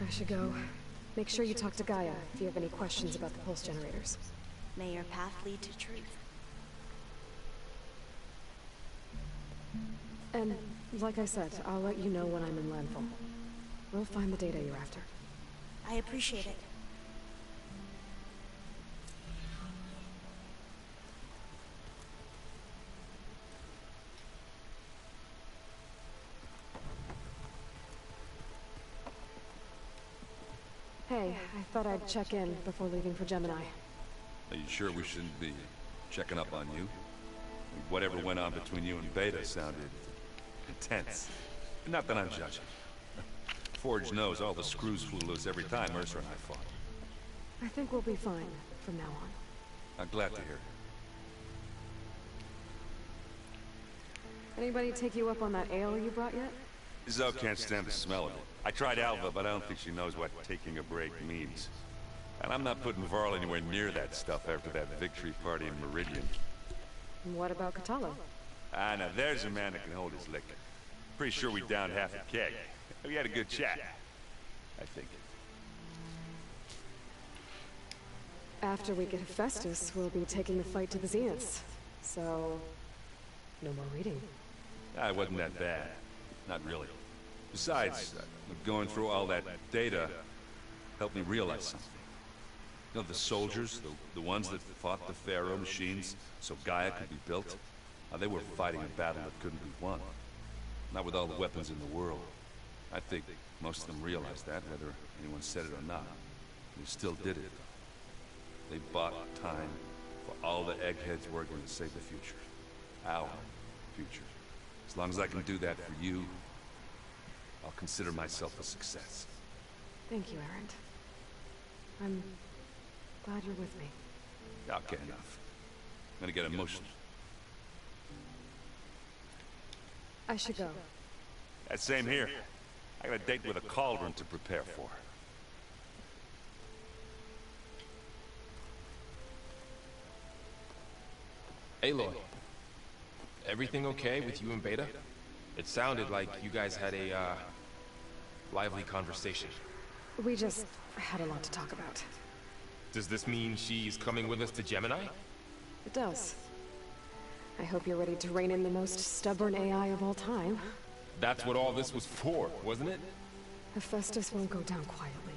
I should go. Make sure you talk to Gaia if you have any questions about the pulse generators. May your path lead to truth. And like I said, I'll let you know when I'm in landfall. We'll find the data you're after. I appreciate it. Hey, I thought I'd check in before leaving for Gemini. Are you sure we shouldn't be checking up on you? Whatever went on between you and Beta sounded intense. Not that I'm judging. Forge knows all the screws flew loose every time Mercer and I fought. I think we'll be fine from now on. I'm glad to hear it. Anybody take you up on that ale you brought yet? Zoe can't stand the smell of it. I tried Alva, but I don't think she knows what taking a break means. And I'm not putting Varl anywhere near that stuff after that victory party in Meridian. And what about Catallo? Ah, now there's a man that can hold his liquor. Pretty sure we downed half a keg. We had a good chat, I think. After we get Hephaestus, we'll be taking the fight to the Zeniths. So, no more reading. Ah, it wasn't that bad. Not really. Besides, going through all that data helped me realize something. You know, the soldiers, the ones that fought the Pharaoh machines so Gaia could be built, they were fighting a battle that couldn't be won. Not with all the weapons in the world. I think most of them realized that, whether anyone said it or not. They still did it. They bought time for all the eggheads working to save the future. Our future. As long as I can do that for you, I'll consider myself a success. Thank you, Erend. I'm glad you're with me. Okay, enough. I'm gonna get emotional. I should go. That same here. I got a date with a cauldron to prepare for. Aloy, everything okay with you and Beta? It sounded like you guys had a, lively conversation. We just had a lot to talk about. Does this mean she's coming with us to Gemini? It does. I hope you're ready to rein in the most stubborn AI of all time. That's what all this was for, wasn't it? Hephaestus won't go down quietly.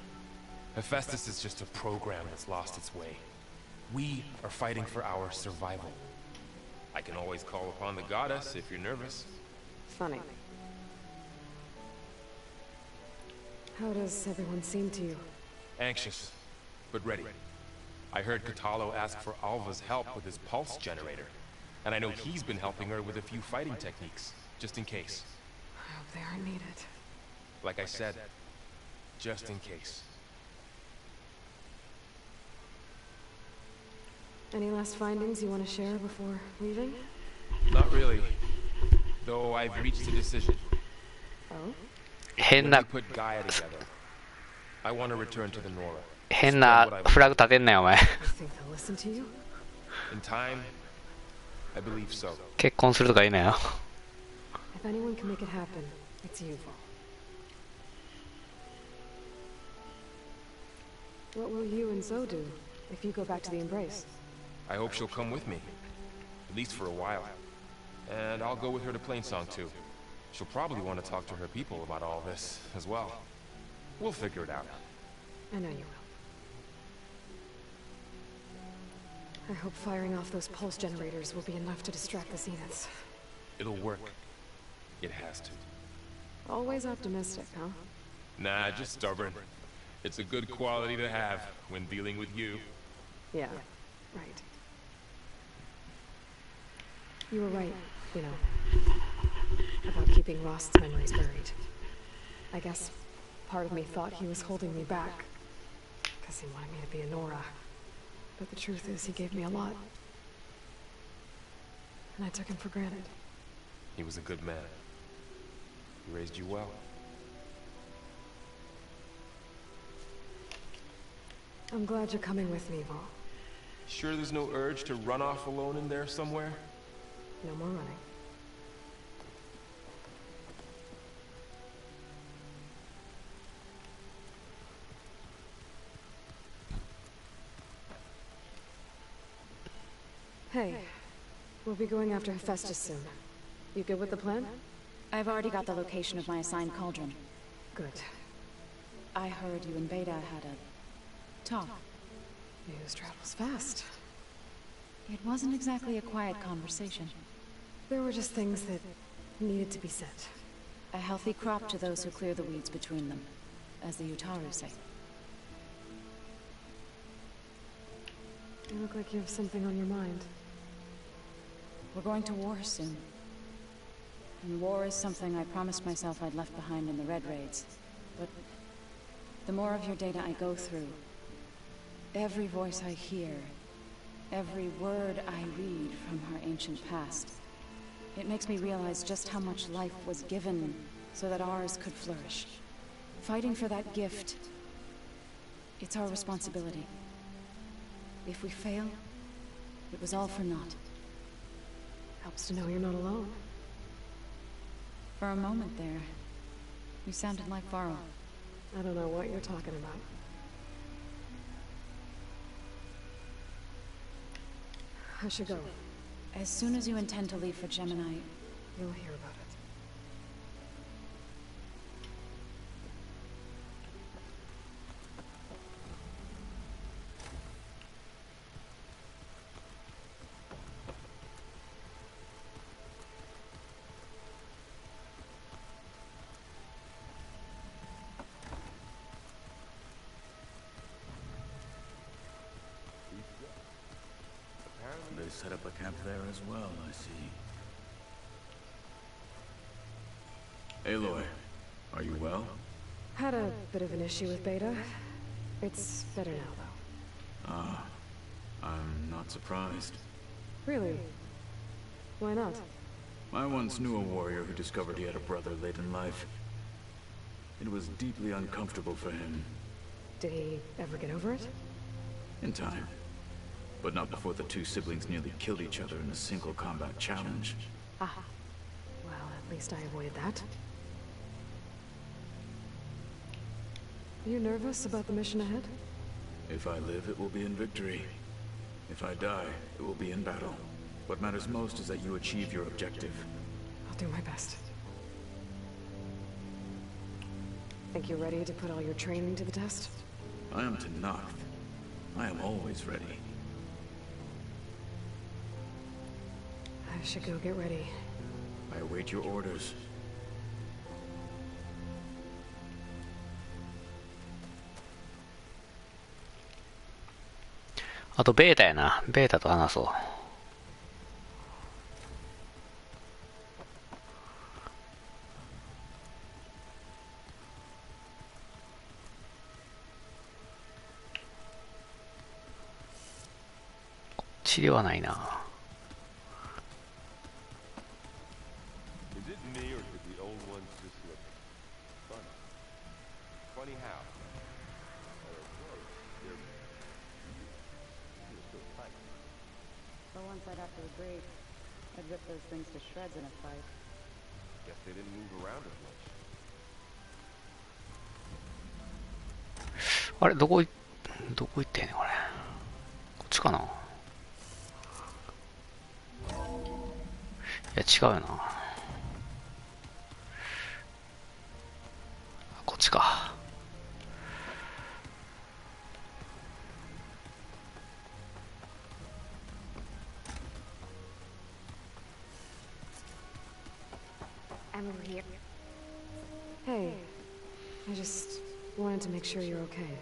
Hephaestus is just a program that's lost its way. We are fighting for our survival. I can always call upon the goddess if you're nervous. Funny. How does everyone seem to you? Anxious, but ready. I heard Catallo ask for Alva's help with his pulse generator. And I know he's been helping her with a few fighting techniques, just in case. I hope they are needed. Like I said, just in case. Any last findings you want to share before leaving? Not really. Though I've reached a decision. Oh? When we put Gaia together, I want to return to the Nora. 変なフラグ立てんなよお前。 You think they'll listen to you? In time, I believe so. 結婚するとか言うなよ。 If anyone can make it happen, it's you, Val. What will you and Zoe do if you go back to the Embrace? I hope she'll come with me, at least for a while. And I'll go with her to Plainsong too. She'll probably want to talk to her people about all this as well. We'll figure it out. I know you will. I hope firing off those pulse generators will be enough to distract the Zeniths. It'll work. It has to. Always optimistic, huh? Nah, just stubborn. It's a good quality to have when dealing with you. Yeah, right. You were right, you know, about keeping Rost's memories buried. I guess part of me thought he was holding me back, because he wanted me to be a Nora. But the truth is, he gave me a lot. And I took him for granted. He was a good man. He raised you well. I'm glad you're coming with me, Val. Sure there's no urge to run off alone in there somewhere? No more running. Hey, we'll be going after Hephaestus soon. You good with the plan? I've already got the location of my assigned cauldron. Good. I heard you and Beta had a talk. News travels fast. It wasn't exactly a quiet conversation. There were just things that needed to be said. A healthy crop to those who clear the weeds between them, as the Utaru say. You look like you have something on your mind. We're going to war soon. And war is something I promised myself I'd left behind in the Red Raids. But the more of your data I go through, every voice I hear, every word I read from our ancient past, it makes me realize just how much life was given so that ours could flourish. Fighting for that gift, it's our responsibility. If we fail, it was all for naught. Helps to know you're not alone. For a moment there, you sounded like Varro. I don't know what you're talking about. I should go. As soon as you intend to leave for Gemini, you'll hear about it. They set up a camp there as well, I see. Aloy, are you well? Had a bit of an issue with Beta. It's better now, though. Ah, I'm not surprised. Really? Why not? I once knew a warrior who discovered he had a brother late in life. It was deeply uncomfortable for him. Did he ever get over it? In time. But not before the two siblings nearly killed each other in a single combat challenge. Ah. Well, at least I avoided that. Are you nervous about the mission ahead? If I live, it will be in victory. If I die, it will be in battle. What matters most is that you achieve your objective. I'll do my best. Think you're ready to put all your training to the test? I am to Noct. I am always ready. I should go get ready. I await your orders. あとベータやな。ベータと話そう。こっちではないな。Is it me or did the old ones just look funny? Funny how? The ones I'd have to agree, I'd rip those things to shreds in a fight. Guess they didn't move around as much. あれ、どこ行ってんねん、これ。こっちかな。いや、違うよな。こっちか。I'm over here. Hey, I just wanted to make sure you're okay.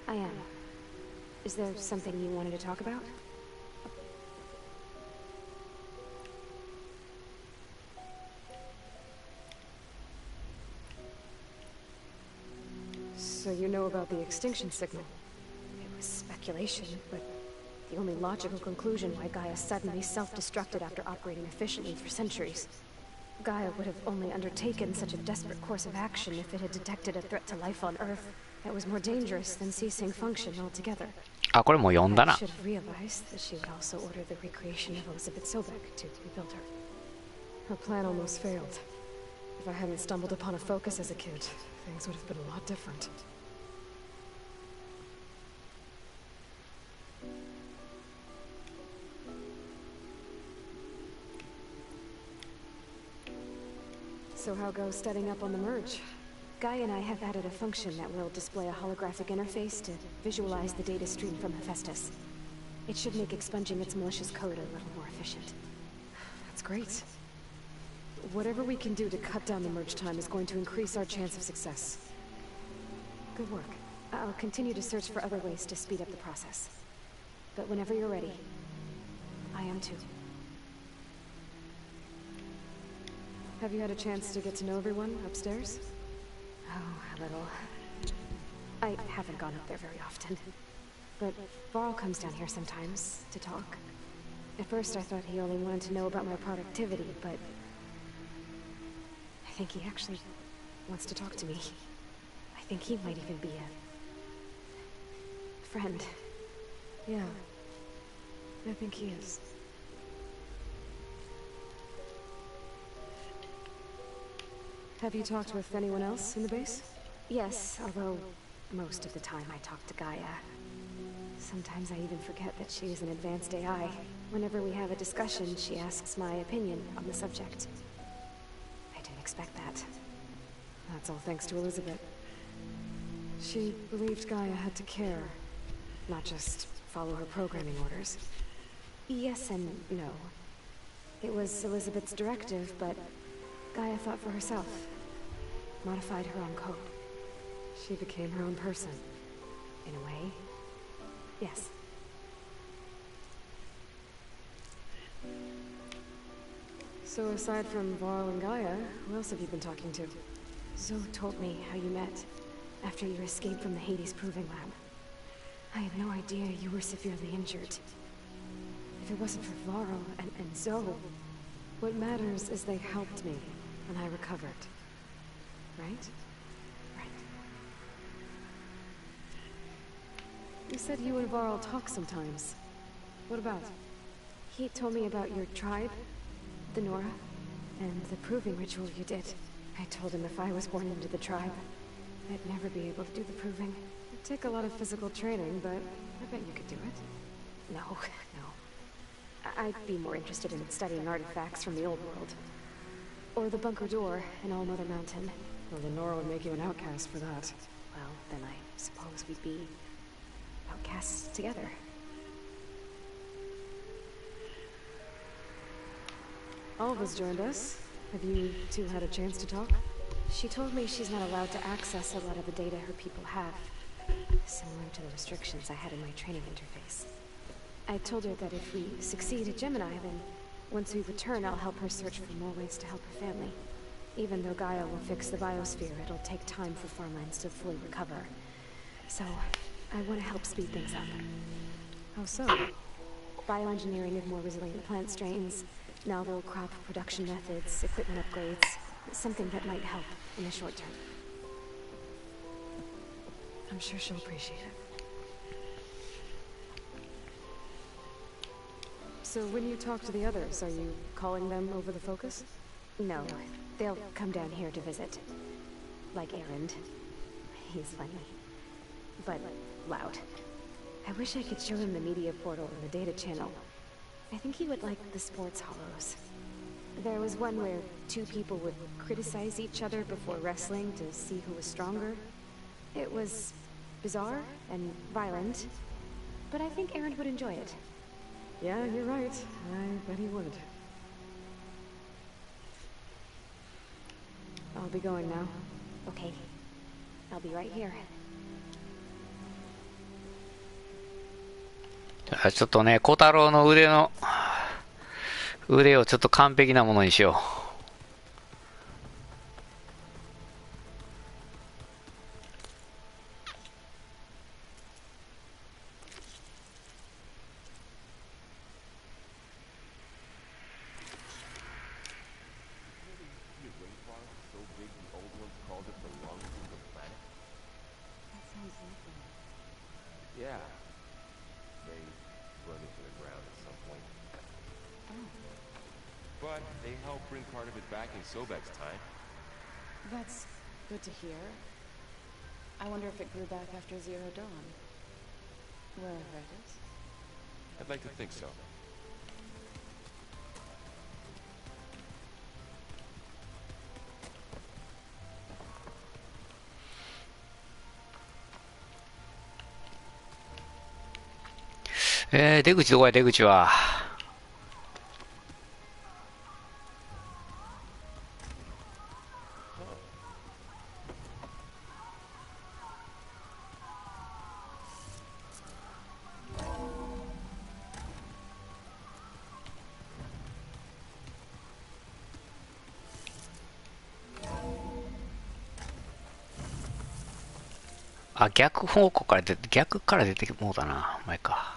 I am. Is there something you wanted to talk about? So you know about the extinction signal? It was speculation, but the only logical conclusion why Gaia suddenly self-destructed after operating efficiently for centuries. Gaia would have only undertaken such a desperate course of action if it had detected a threat to life on Earth that was more dangerous than ceasing function altogether. あ、これもう読んだな。 I should have realized that she would also order the recreation of Elizabeth Sobek to rebuild her. Her plan almost failed. If I hadn't stumbled upon a focus as a kid, things would have been a lot different. So how goes studying up on the merge? Guy and I have added a function that will display a holographic interface to visualize the data stream from Hephaestus. It should make expunging its malicious code a little more efficient. That's great. Whatever we can do to cut down the merge time is going to increase our chance of success. Good work. I'll continue to search for other ways to speed up the process. But whenever you're ready, I am too. Have you had a chance to get to know everyone upstairs? Oh, a little. I haven't gone up there very often. But Varl comes down here sometimes to talk. At first I thought he only wanted to know about my productivity, but I think he actually wants to talk to me. I think he might even be a friend. Yeah, I think he is. Have you talked with anyone else in the base? Yes, although most of the time I talk to Gaia. Sometimes I even forget that she is an advanced AI. Whenever we have a discussion, she asks my opinion on the subject. I didn't expect that. That's all thanks to Elizabeth. She believed Gaia had to care, not just follow her programming orders. Yes and no. It was Elizabeth's directive, but Gaia thought for herself. Modified her own code. She became her own person. In a way, yes. So aside from Varl and Gaia, who else have you been talking to? Zoe told me how you met, after your escape from the Hades Proving Lab. I had no idea you were severely injured. If it wasn't for Varl and Zoe, what matters is they helped me, and I recovered. Right? Right. You said you and Varl talk sometimes. What about? He told me about your tribe, the Nora, and the proving ritual you did. I told him if I was born into the tribe, I'd never be able to do the proving. It'd take a lot of physical training, but I bet you could do it. No, no. I'd be more interested in studying artifacts from the old world. Or the bunker door in All Mother Mountain. Well, the Nora would make you an outcast for that. Well, then I suppose we'd be outcasts together. Alva's joined us. Have you two had a chance to talk? She told me she's not allowed to access a lot of the data her people have. Similar to the restrictions I had in my training interface. I told her that if we succeed at Gemini, then once we return, I'll help her search for more ways to help her family. Even though Gaia will fix the biosphere, it'll take time for farmlands to fully recover. So, I want to help speed things up. How so? Bioengineering of more resilient plant strains, novel crop production methods, equipment upgrades. Something that might help in the short term. I'm sure she'll appreciate it. So when you talk to the others, are you calling them over the focus? No, they'll come down here to visit. Like Erend. He's funny. But loud. I wish I could show him the media portal and the data channel. I think he would like the sports hollows. There was one where two people would criticize each other before wrestling to see who was stronger. It was bizarre and violent, but I think Erend would enjoy it. Yeah, you're right. I bet he would. I'll be going now. Okay. I'll be right here. ちょっとね、小太郎の腕をちょっと完璧なものにしよう。Sobek's time. That's good to hear. I wonder if it grew back after Zero Dawn. Wherever it is. I'd like to think so. 出口どこや、出口は。あ、逆方向から逆から出てもうだな。前か。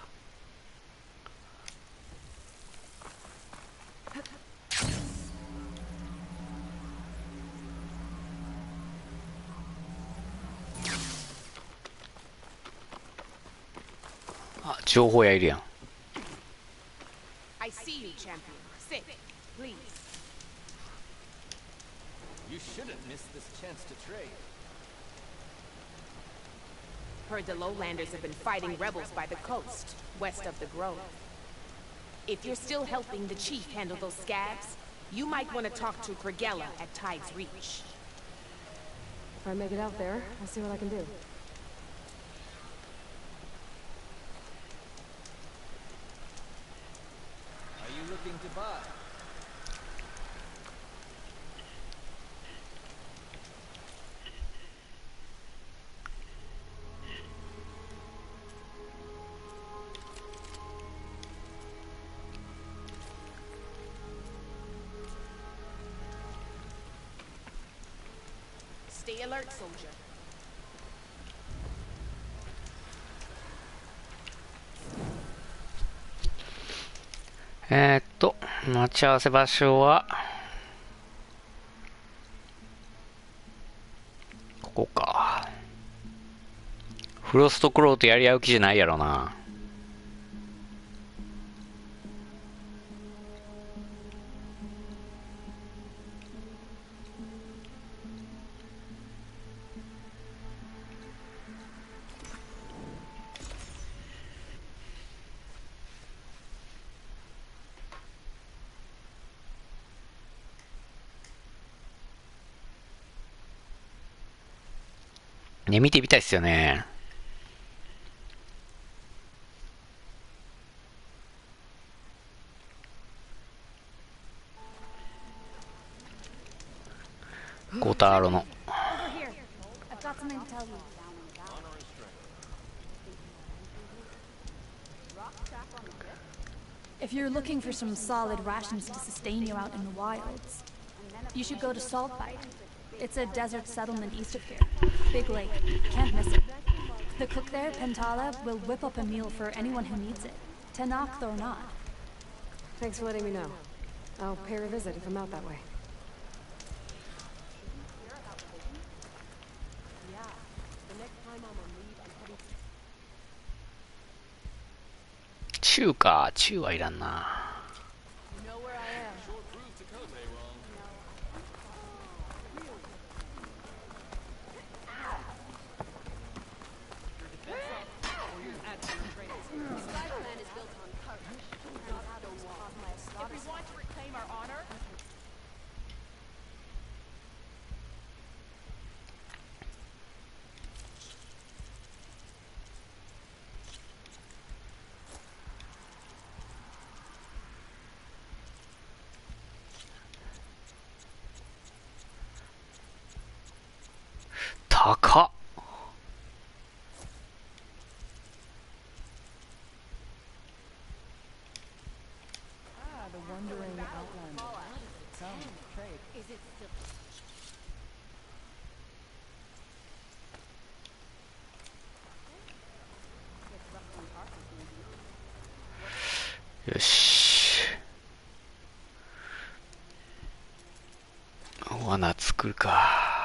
あ、情報屋いるやん。I see you, champion. Sit, please. You shouldn't miss this chance to trade. Heard the lowlanders have been fighting rebels by the coast, west of the grove. If you're still helping the chief handle those scabs, you might want to talk to Krigella at Tide's Reach. If I make it out there, I'll see what I can do. Are you looking to buy? Stay alert, soldier. 待ち合わせ場所は、ここか。フロストクロウとやり合う気じゃないやろな。ね、見てみたいっすよね。ゴターロの。If you're looking for some solid rations to sustain you out in the wilds, you should go to Saltbite. It's a desert settlement east of here. Big lake. Can't miss it. The cook there, Pentala, will whip up a meal for anyone who needs it. Tenakth or not. Thanks for letting me know. I'll pay her a visit if I'm out that way. Chew か。Chew はいらんな。高っ。よし。罠作るか。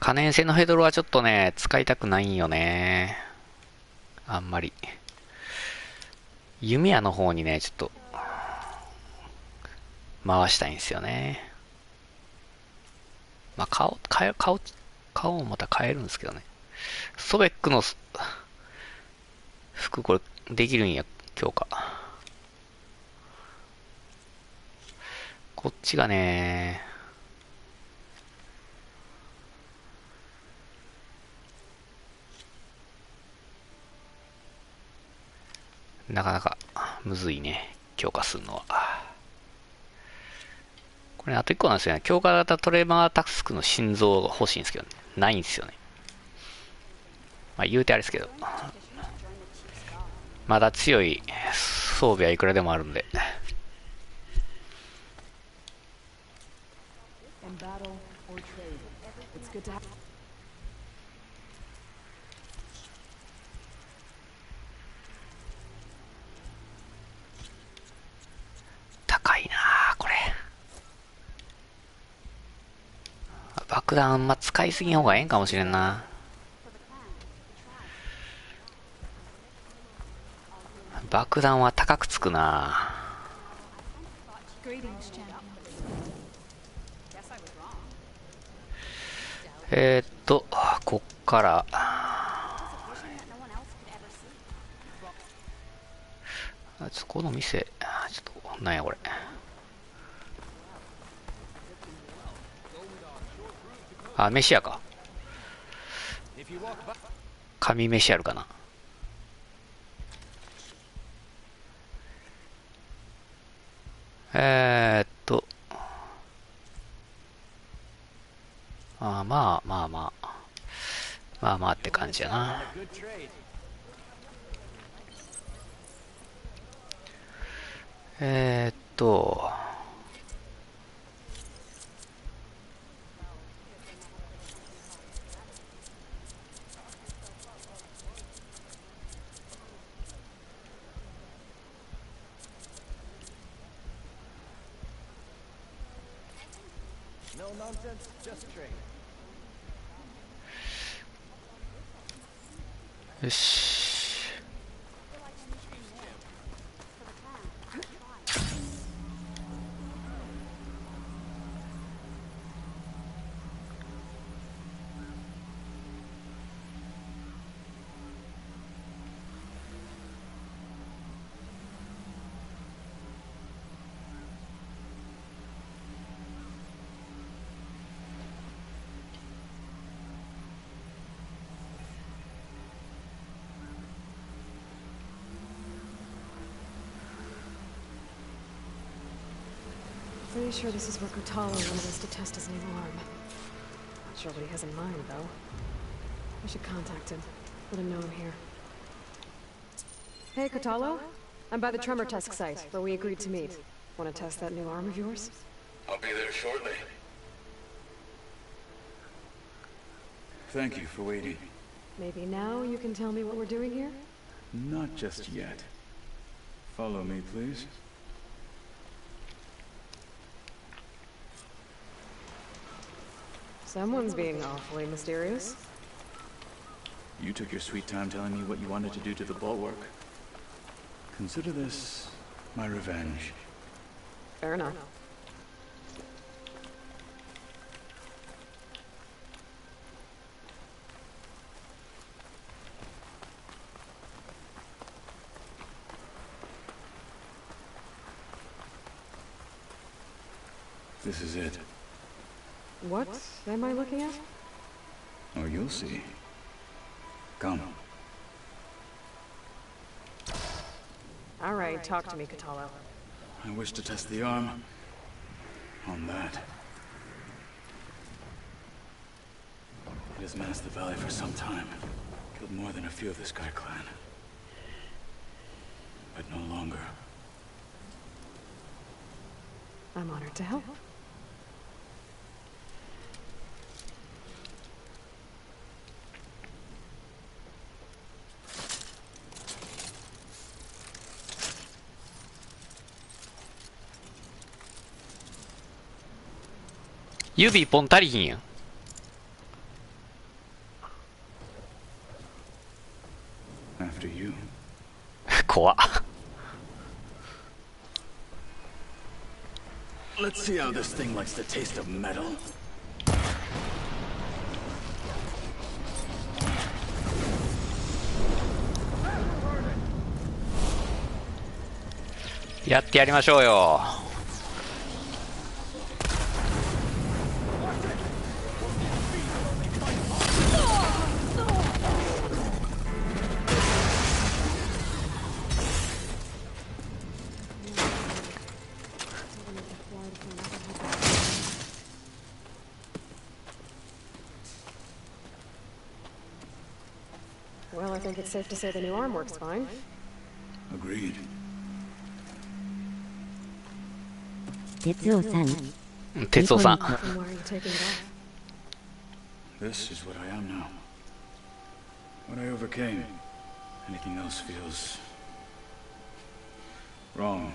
可燃性のヘドロはちょっとね、使いたくないんよね。あんまり。弓矢の方にね、ちょっと、回したいんですよね。まあ、顔をまた変えるんですけどね。ソベックの服、これ、できるんや、強化。こっちがね、なかなかむずいね、強化するのは。これあと1個なんですよね。強化型トレマータスクの心臓が欲しいんですけどね。ないんですよね。まあ言うてあれですけど。まだ強い装備はいくらでもあるんで。高いなあこれ。爆弾あんま使いすぎん方がええんかもしれんな。爆弾は高くつくな。こっからこの店、ちょっとなんやこれ。あ、飯屋か。紙飯あるかな。まあって感じやな。No nonsense, just trade. よし。Pretty sure this is where Kotalo wanted us to test his new arm. Not sure what he has in mind, though. We should contact him. Let him know I'm here. Hey, Kotalo? I'm by the Tremor Tusk site, where we agreed to meet. Want to test that new arm of yours? I'll be there shortly. Thank you for waiting. Maybe now you can tell me what we're doing here? Not just yet. Follow me, please. Someone's being awfully mysterious. You took your sweet time telling me what you wanted to do to the bulwark. Consider this my revenge. Fair enough. This is it. What am I looking at? Oh, you'll see. Come. All right, talk to me, Kotalo. I wish to test the arm on that. It has menaced the valley for some time. Killed more than a few of the Sky Clan. But no longer. I'm honored to help.指一本足りひんやん。after you. 怖っ。 Let's see how this thing likes the taste of metal. やってやりましょうよ。Well, I think it's safe to say the new arm works fine. Agreed. 哲夫さん。哲夫さん。 Then why are you taking it off? This is what I am now. What I overcame. Anything else feels wrong.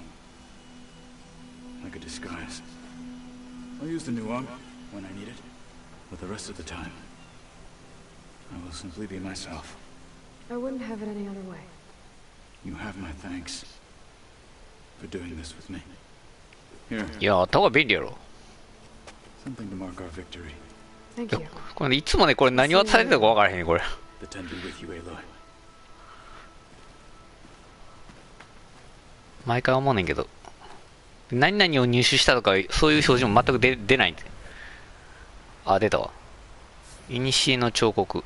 Like a disguise. I'll use the new arm when I need it, but the rest of the time, I will simply be myself. I wouldn't have it any other way. You have my thanks for doing this with me. Here. いや、頭が便利やろ。 Something to mark our victory. Thank you. これね、いつもね、これ何渡されてたか分からへんね、これ。 The ten be with you, Aloy. 毎回思うねんけど、何々を入手したとか、そういう表示も全く出ないんで。あ、出たわ。いにしえの彫刻。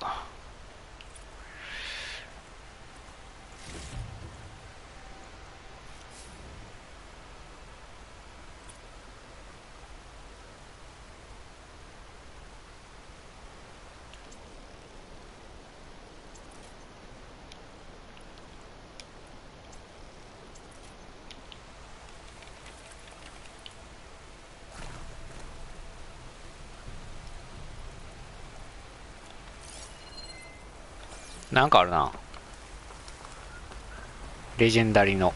なんかあるな。レジェンダリーの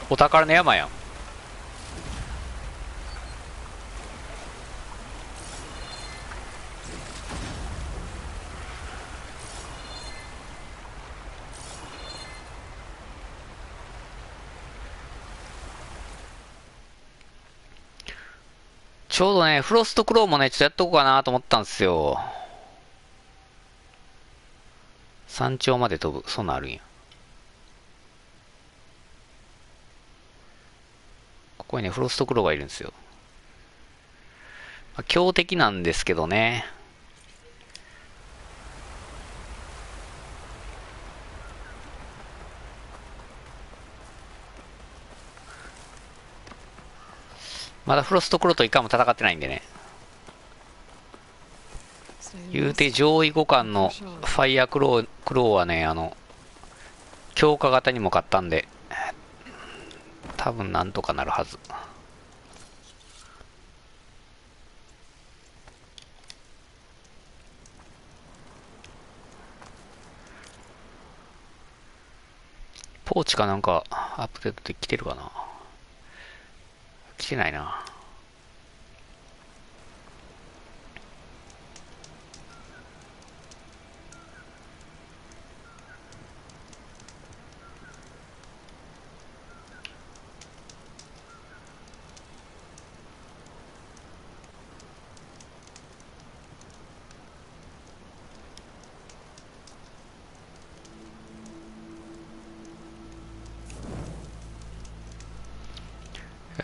お宝の山やん。ちょうどね、フロストクローもね、ちょっとやっとこうかなと思ったんですよ。山頂まで飛ぶ。そんなんあるんや。ここにね、フロストクローがいるんですよ。まあ、強敵なんですけどね。まだフロストクローといかんも戦ってないんでね。言うて上位互換のファイヤークローはね、強化型にも勝ったんで、多分なんとかなるはず。ポーチかなんかアップデートできてるかな。来てないな。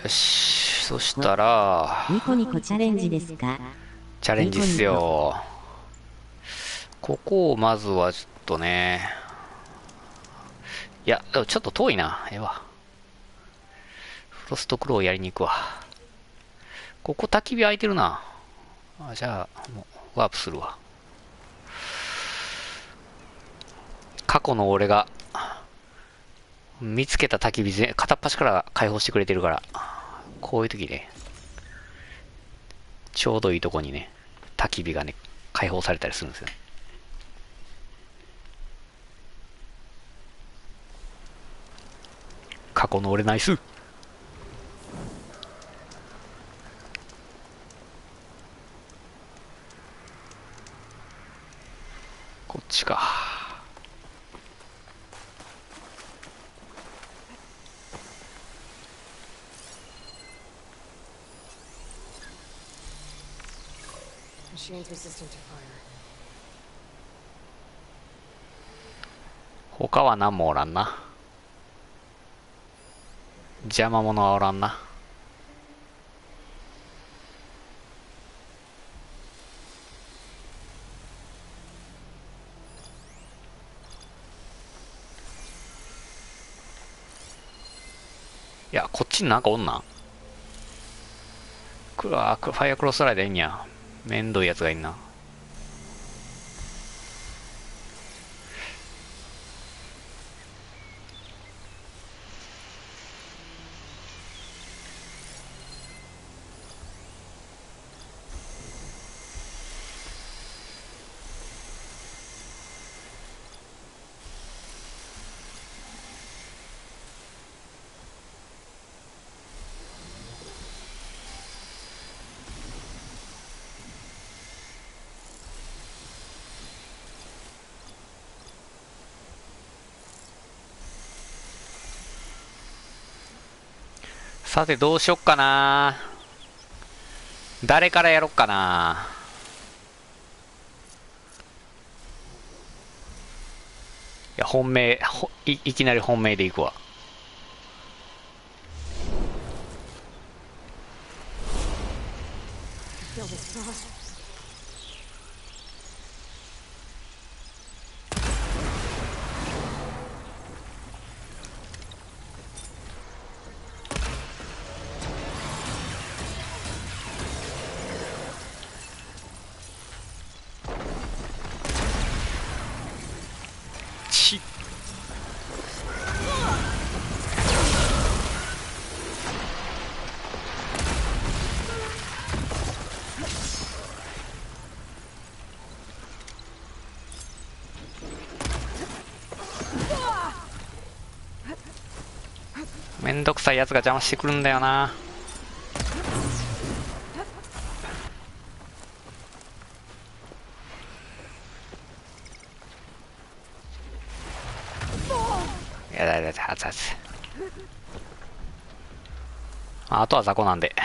よし、そしたらニコニコチャレンジですか？チャレンジっすよ。ここをまずはちょっとね、いやでもちょっと遠いな。ええわ、フロストクローやりに行くわ。ここ焚き火空いてるな。あ、じゃあもうワープするわ。過去の俺が見つけた焚き火片っ端から解放してくれてるから、こういう時ね、ちょうどいいとこにね、焚き火がね、解放されたりするんですよ。過去の俺ナイス。こっちか。Machine's resistant to fire. 他は何もおらんな。邪魔者はおらんな。いや、こっちになんかおんな。ファイアクロスライダーいいんや。めんどいやつがいんな。さてどうしよっかな。誰からやろっかな。いや、本命、いきなり本命でいくわ。めんどくさいやつが邪魔してくるんだよな。いやだいだいだ、熱々。あとは雑魚なんで。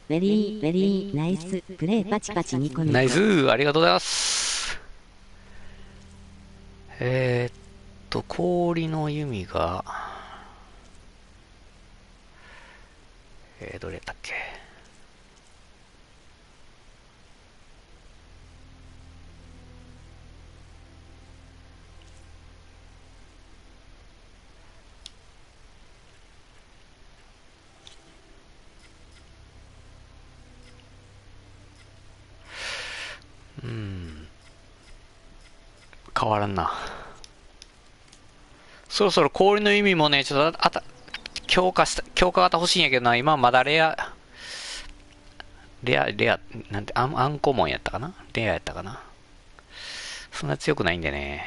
ベリーナイスプレイパチパチニコニコ。ナイス、ありがとうございます。氷の弓が、どれだっけ。変わらんな。そろそろ氷の意味もね、ちょっと強化型欲しいんやけどな。今まだレア、なんて、アンコモンやったかな、レアやったかな。そんな強くないんでね。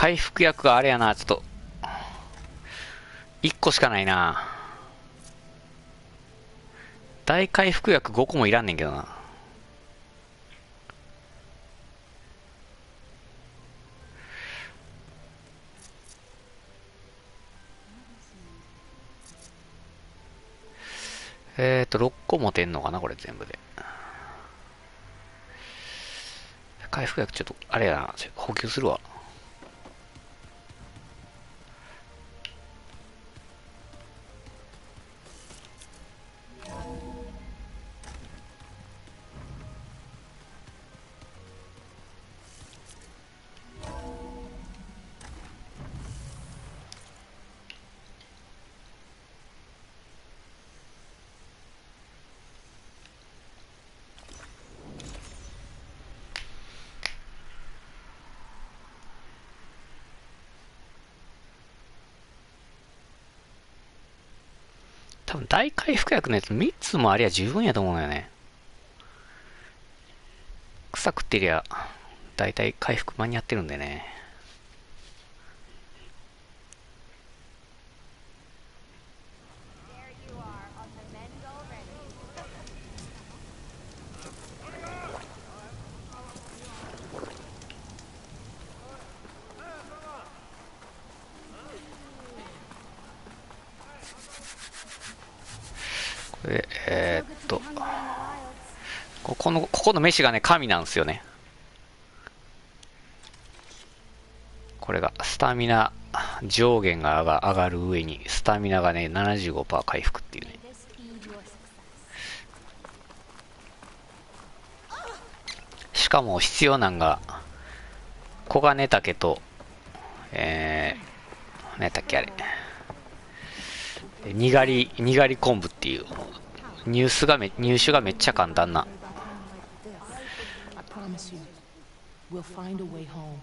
回復薬があれやな、ちょっと。1個しかないな。大回復薬5個もいらんねんけどな。6個持てんのかな、これ全部で。回復薬ちょっと、あれやな、補給するわ。多分大回復薬のやつ3つもありゃ十分やと思うのよね。草食ってりゃ大体回復間に合ってるんでね。ここの飯がね、神なんですよね。これが、スタミナ上限が上がる上に、スタミナがね、75% 回復っていうね。しかも必要なんが、黄金竹と、何やったっけあれ。にがり昆布っていう、入手がめっちゃ簡単な。We'll find a way home.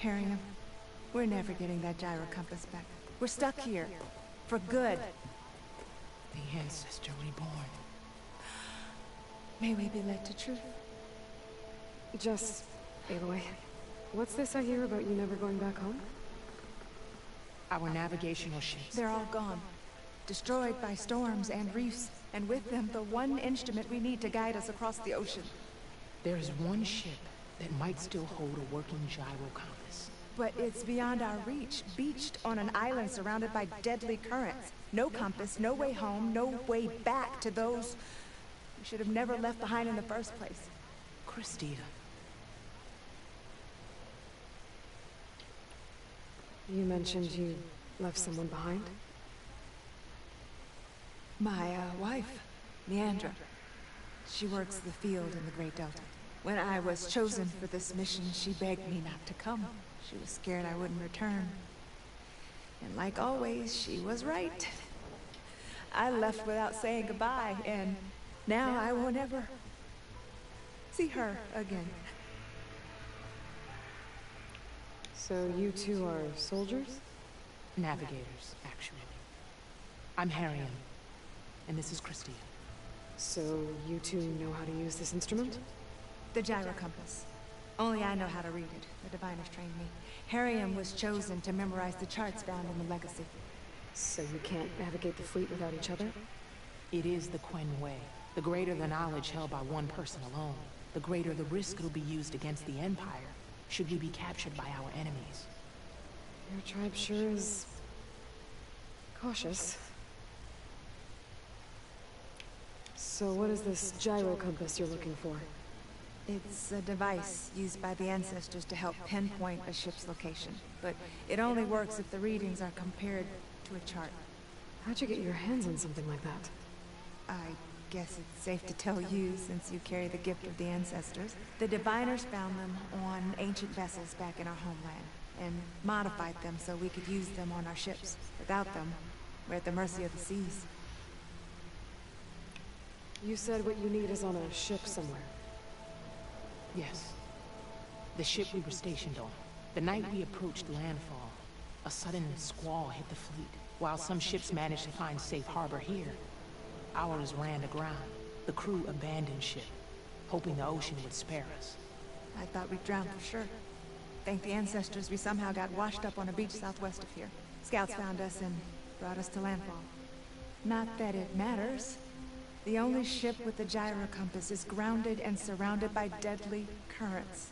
Harriam, we're never getting that gyro compass back. We're stuck here. For good. The ancestor reborn. May we be led to truth. Just, Aloy, what's this I hear about you never going back home? Our navigational ships. They're all gone. Destroyed by storms and reefs, and with them the one instrument we need to guide us across the ocean. There's one ship that might still hold a working gyro compass. But it's beyond our reach, beached on an island surrounded by deadly currents. No compass, no way home, no way back to those we should have never left behind in the first place. Christia. You mentioned you left someone behind? My wife, Leandra. She works the field in the Great Delta. When I was chosen for this mission, she begged me not to come. She was scared I wouldn't return. And like always, she was right. I left without saying goodbye, and now I won't ever see her again. So you two are soldiers? Navigators, actually. I'm Harriam, and this is Christia. So you two know how to use this instrument? The gyro compass. Only I know how to read it. The diviners trained me. Harriam was chosen to memorize the charts found in the legacy. So you can't navigate the fleet without each other? It is the Quen way. The greater the knowledge held by one person alone, the greater the risk it'll be used against the Empire, should we be captured by our enemies. Your tribe sure is cautious. So what is this gyro compass you're looking for? It's a device used by the ancestors to help pinpoint a ship's location. But it only works if the readings are compared to a chart. How'd you get your hands on something like that? I guess it's safe to tell you since you carry the gift of the ancestors. The diviners found them on ancient vessels back in our homeland and modified them so we could use them on our ships. Without them, we're at the mercy of the seas. You said what you need is on a ship somewhere. Yes. The ship we were stationed on. The night we approached landfall, a sudden squall hit the fleet. While some ships managed to find safe harbor here, ours ran aground. The crew abandoned ship, hoping the ocean would spare us. I thought we'd drown for sure. Thank the ancestors we somehow got washed up on a beach southwest of here. Scouts found us and brought us to landfall. Not that it matters. The only ship with the gyro compass is grounded and surrounded by deadly currents.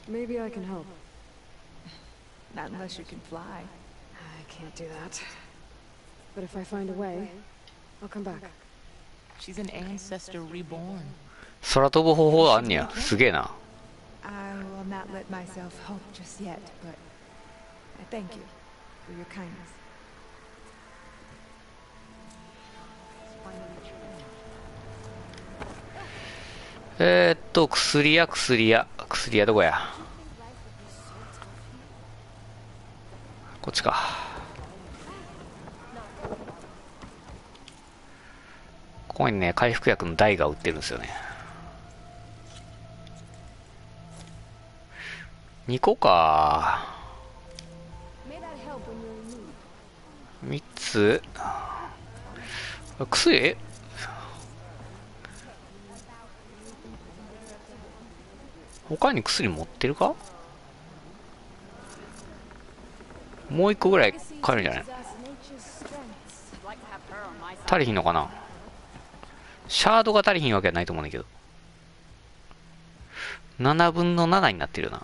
Maybe I can help. Not unless you can fly. I can't do that. But if I find a way, I'll come back. She's an ancestor reborn. 空飛ぶ方法あんにゃ。すげえな。I will not let myself hope just yet, but I thank you for your kindness. 薬屋どこや。こっちか。ここにね、回復薬の台が売ってるんですよね。2個か。3つ。薬他に薬持ってるか？もう1個ぐらい買えるんじゃない？足りひんのかな？シャードが足りひんわけはないと思うんだけど。7分の7になってるよな。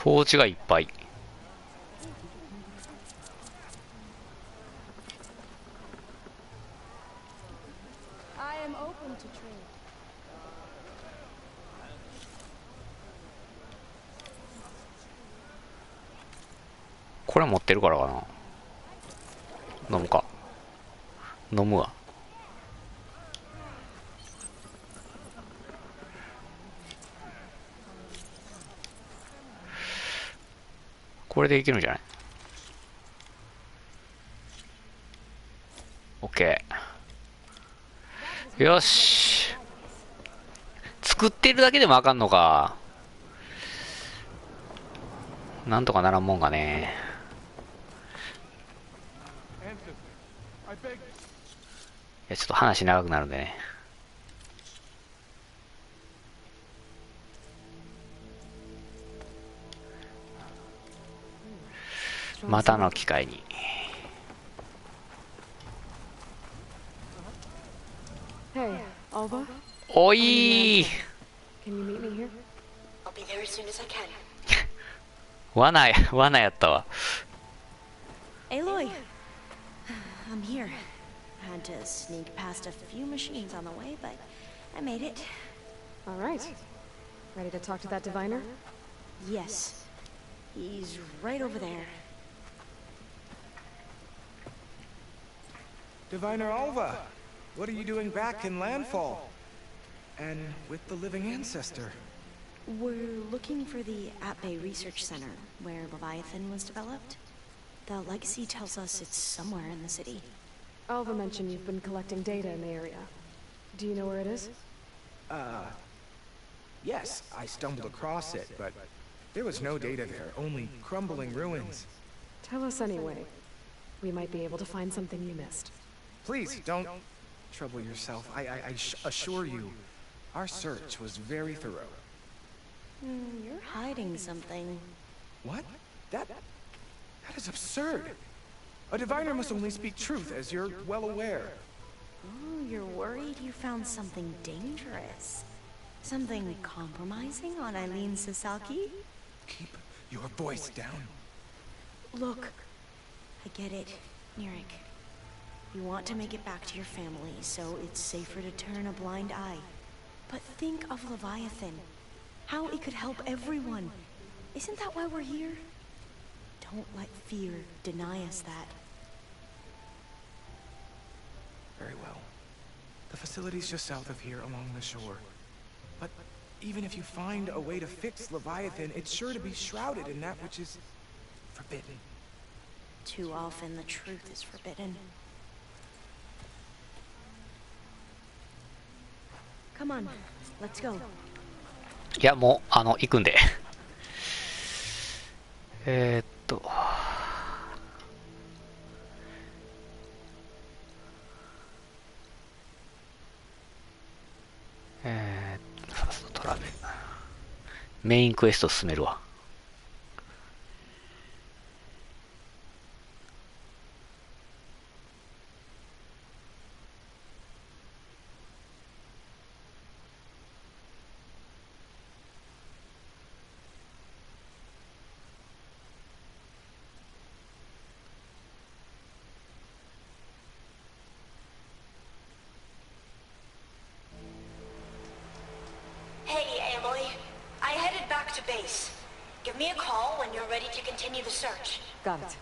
トーチがいっぱい。これ持ってるからかな。飲むか。飲むわ。これでいけるんじゃない？ OK。よし。作ってるだけでもあかんのか。なんとかならんもんがね。いや、ちょっと話長くなるんでね。またの機会に。Hey, Alva? おいー。 Can you meet me here? I'll be there as soon as I can. 罠やったわ。Aloy, I'm here. Had to sneak past a few machines on the way, but I made it. All right. Ready to talk to that diviner? Yes. He's right over there. Diviner Alva, what are you doing back in Landfall? And with the living ancestor? We're looking for the At-Bay Research Center, where Leviathan was developed. The legacy tells us it's somewhere in the city. Alva mentioned you've been collecting data in the area. Do you know where it is? Yes, I stumbled across it, but there was no data there, only crumbling ruins. Tell us anyway. We might be able to find something you missed. Please, don't trouble yourself. I assure you, our search was very thorough. You're hiding something. What? That is absurd. A diviner must only speak truth, as you're well aware. Oh, you're worried you found something dangerous. Something compromising on Eileen Sasaki? Keep your voice down. Look, I get it, Nirik. You want to make it back to your family, so it's safer to turn a blind eye. But think of Leviathan. How it could help everyone. Isn't that why we're here? Don't let fear deny us that. Very well. The facility's just south of here along the shore. But even if you find a way to fix Leviathan, it's sure to be shrouded in that which is forbidden. Too often the truth is forbidden. Come on, Let's go. いや、もう、行くんで。ファーストトラベル。メインクエスト進めるわ。Hey, Emily. I headed back to base. Give me a call when you're ready to continue the search. Got it.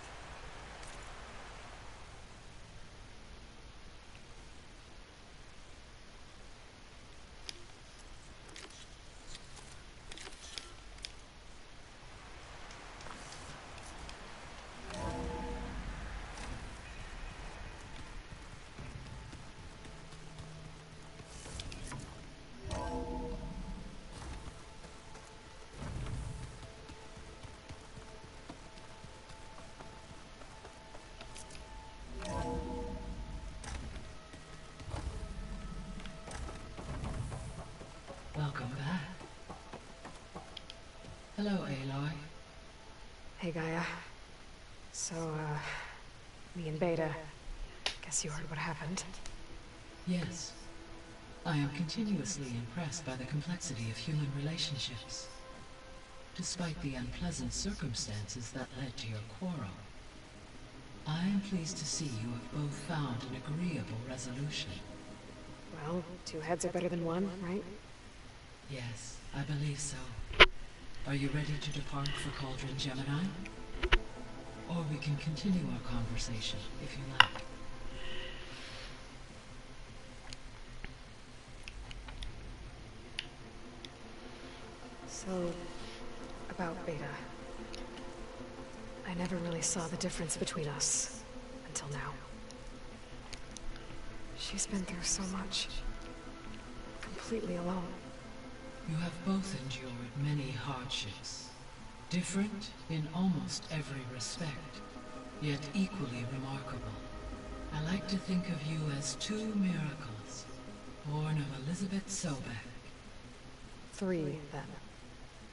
Welcome back. Hello, Aloy. Hey, Gaia. So, me and Beta, guess you heard what happened. Yes. I am continuously impressed by the complexity of human relationships. Despite the unpleasant circumstances that led to your quarrel, I am pleased to see you have both found an agreeable resolution. Well, two heads are better than one, right? Yes, I believe so. Are you ready to depart for Cauldron Gemini? Or we can continue our conversation, if you like. So, about Beta. I never really saw the difference between us, until now. She's been through so much. Completely alone. You have both endured many hardships. Different in almost every respect, yet equally remarkable. I like to think of you as two miracles, born of Elizabeth Sobek. Three, then.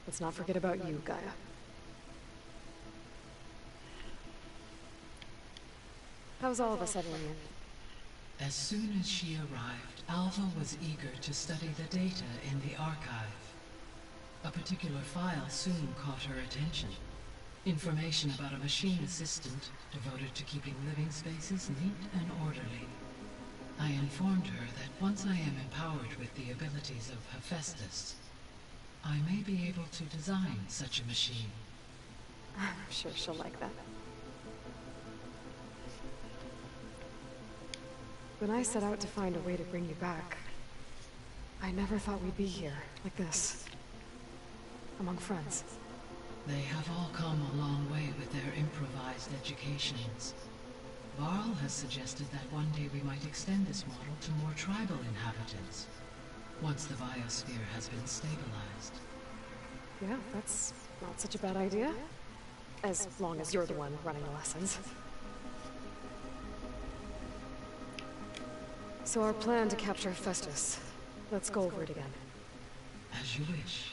Let's not forget about you, Gaia. How's all of us settling in? As soon as she arrived, Alva was eager to study the data in the archive. A particular file soon caught her attention. Information about a machine assistant devoted to keeping living spaces neat and orderly. I informed her that once I am empowered with the abilities of Hephaestus, I may be able to design such a machine. I'm sure she'll like that. When I set out to find a way to bring you back, I never thought we'd be here, like this. Among friends. They have all come a long way with their improvised educations. Varl has suggested that one day we might extend this model to more tribal inhabitants, once the biosphere has been stabilized. Yeah, that's not such a bad idea. As long as you're the one running the lessons. So our plan to capture Hephaestus. Let's go over it again. As you wish.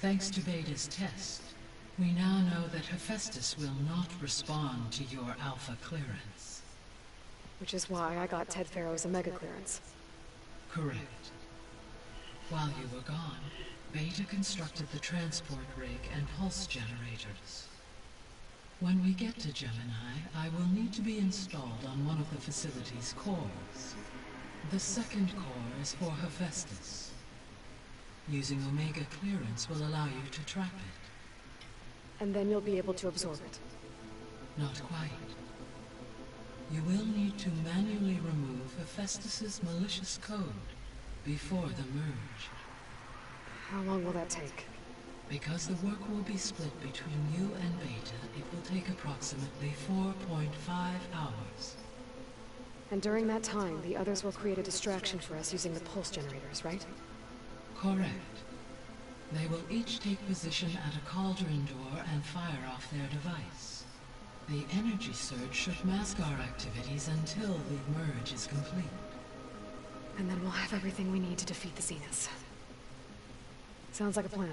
Thanks to Beta's test, we now know that Hephaestus will not respond to your alpha clearance. Which is why I got Ted Farrow's Omega clearance. Correct. While you were gone, Beta constructed the transport rig and pulse generators. When we get to Gemini, I will need to be installed on one of the facility's cores. The second core is for Hephaestus. Using Omega clearance will allow you to trap it. And then you'll be able to absorb it. Not quite. You will need to manually remove Hephaestus's malicious code before the merge. How long will that take? Because the work will be split between you and Beta, it will take approximately 4.5 hours. And during that time, the others will create a distraction for us using the pulse generators, right? Correct. They will each take position at a cauldron door and fire off their device. The energy surge should mask our activities until the merge is complete. And then we'll have everything we need to defeat the Zeniths. Sounds like a plan.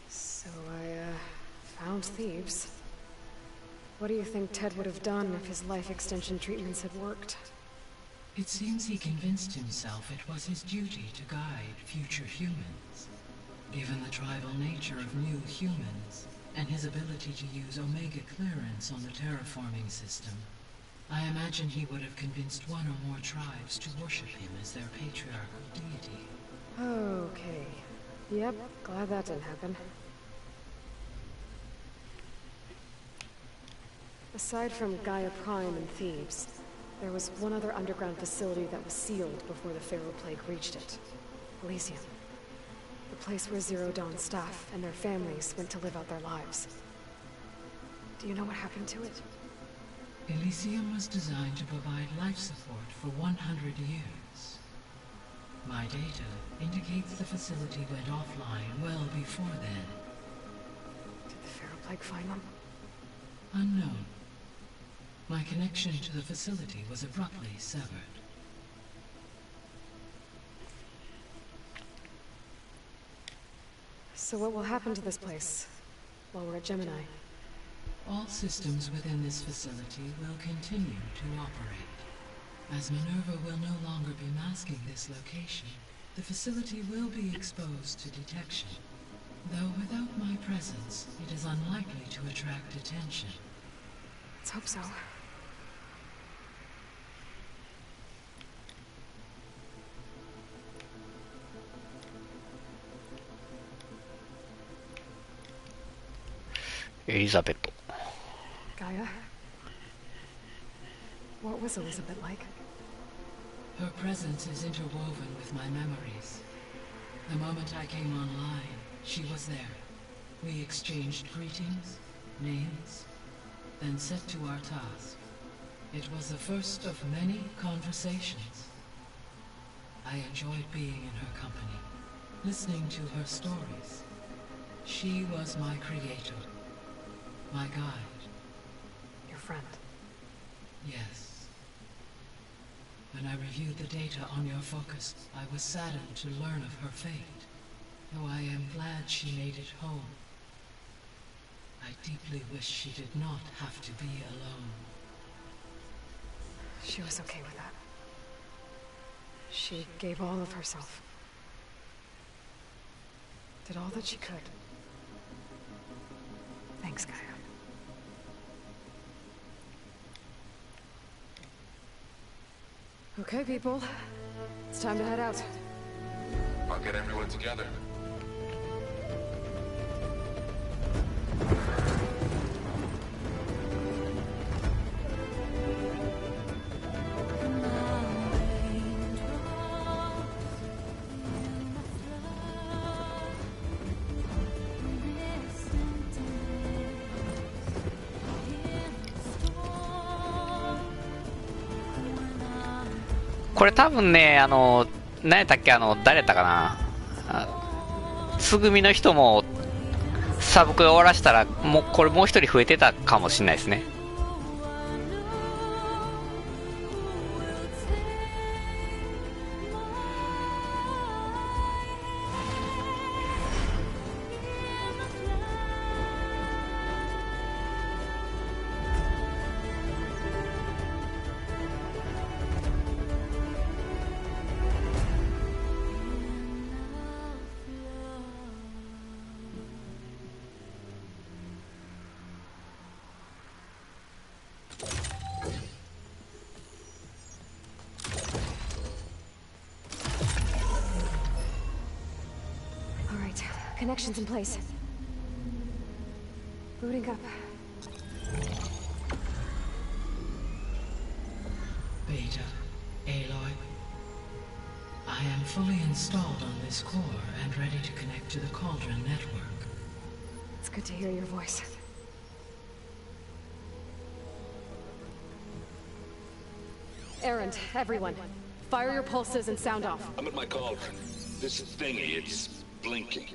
So I found Thebes. What do you think Ted would have done if his life extension treatments had worked? It seems he convinced himself it was his duty to guide future humans. Given the tribal nature of new humans, and his ability to use Omega clearance on the terraforming system, I imagine he would have convinced one or more tribes to worship him as their patriarchal deity. Okay. Yep, glad that didn't happen. Aside from Gaia Prime and Thebes, there was one other underground facility that was sealed before the Pharaoh Plague reached it. Elysium. The place where Zero Dawn staff and their families went to live out their lives. Do you know what happened to it? Elysium was designed to provide life support for 100 years. My data indicates the facility went offline well before then. Did the Pharaoh Plague find them? Unknown. My connection to the facility was abruptly severed. So what will happen to this place while we're at Gemini? All systems within this facility will continue to operate. As Minerva will no longer be masking this location, the facility will be exposed to detection. Though without my presence, it is unlikely to attract attention. Let's hope so. Elizabeth. Gaia? What was Elizabeth like? Her presence is interwoven with my memories. The moment I came online, she was there. We exchanged greetings, names, then set to our task. It was the first of many conversations. I enjoyed being in her company, listening to her stories. She was my creator, my guide. Your friend? Yes. When I reviewed the data on your focus, I was saddened to learn of her fate, though I am glad she made it home. I deeply wish she did not have to be alone. She was okay with that. She gave all of herself. Did all that she could. Thanks, Gaia. Okay, people. It's time to head out. I'll get everyone together.これ多分ね、何やったっけ、誰やったかな、つぐみの人もサブクエ終わらしたら、これもう一人増えてたかもしれないですね。Connections in place. Booting up. Beta, Aloy. I am fully installed on this core and ready to connect to the Cauldron network. It's good to hear your voice. Errand, everyone. Fire your pulses and sound off. I'm at my cauldron. This thingy, it's blinking.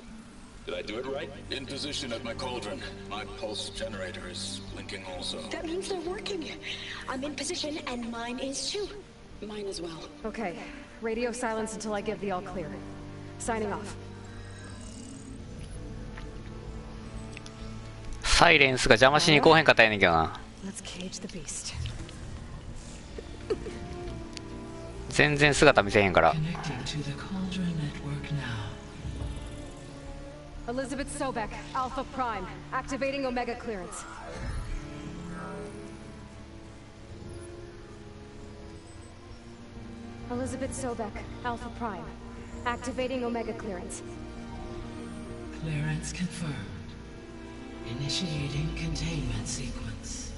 Did I do it right? In position at my cauldron. My pulse generator is blinking also. That means they're working. I'm in position, and mine is too. Mine as well. Okay. Radio silence until I give the all clear. Signing off. サイレンスが邪魔しに来へんかったんやねんけどな。 Let's cage the beast. 全然姿見せへんから。 Connecting to the Cauldron network now. Elizabeth Sobek, Alpha Prime, activating Omega clearance. Elizabeth Sobek, Alpha Prime, activating Omega clearance. Clearance confirmed. Initiating containment sequence.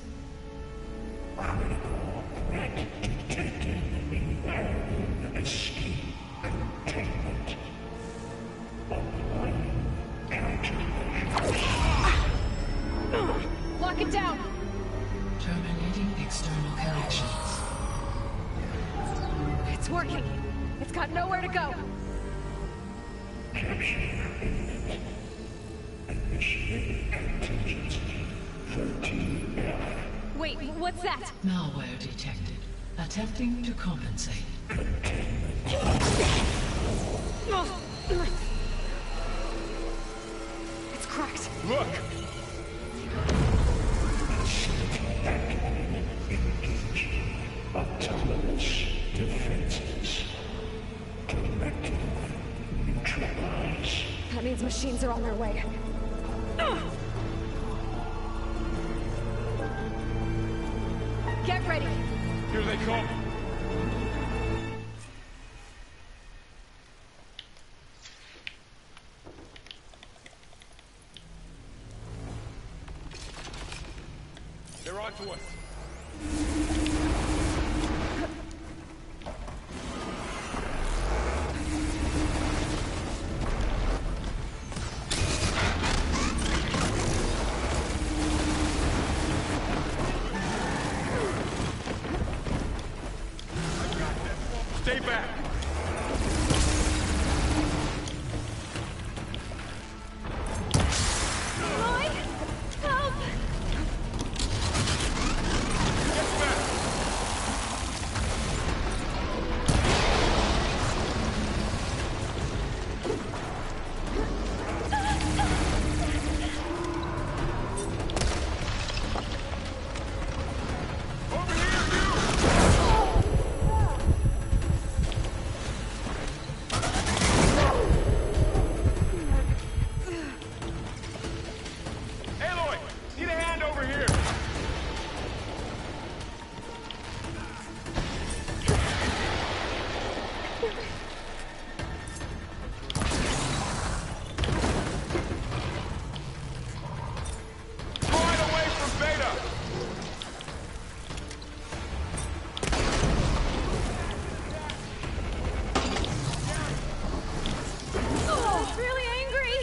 Lock it down! Terminating external connections. It's working. It's got nowhere to go. Wait, what's that? Malware detected. Attempting to compensate. It's cracked. Look! Autonomous defenses. Collective neutralize. That means machines are on their way. Get ready. Here they come. They're on to us. Stay back! Lloyd! Help! Aloy! Need a hand over here! Slide away from Beta! Oh, really angry!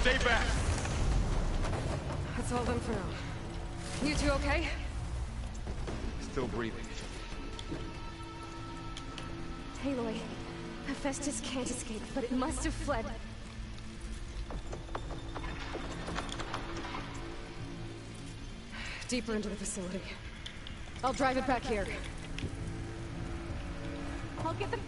Stay back! That's all done for now. You two okay? Still breathing. Aloy, Hephaestus can't escape, but it must have fled. Deeper into the facility. I'll drive it back here. I'll get the...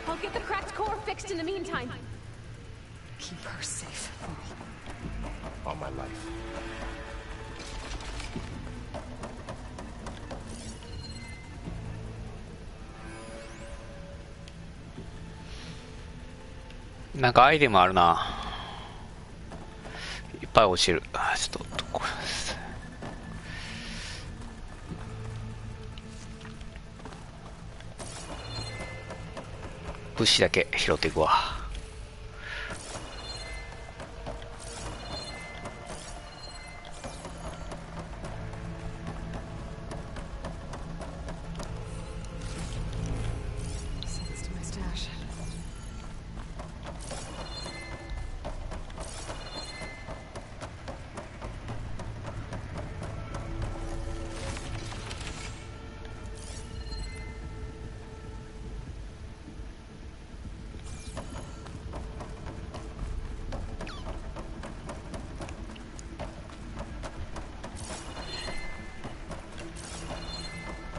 I'll get the cracked core fixed in the meantime. Keep her safe. On my life.なんかアイテムあるな。いっぱい落ちる。あ、ちょっとこれです。物資だけ拾っていくわ。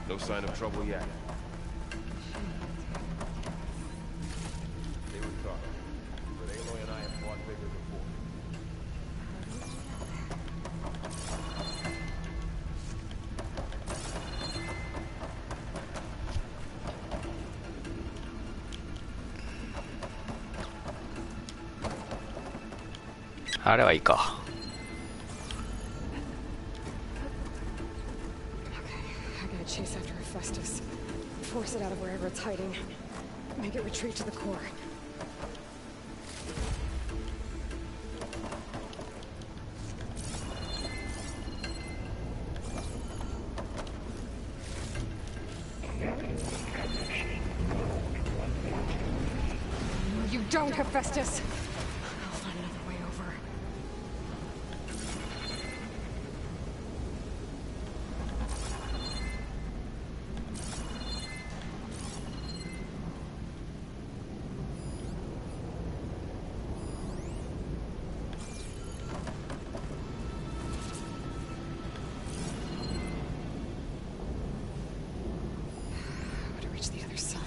No sign of trouble yet. They were tough, but Aloy and I have fought bigger before. I あれはいいか。Chase after Hephaestus. Force it out of wherever it's hiding. Make it retreat to the core. No, you don't, Hephaestus! I'll find another way over. Reach the other side.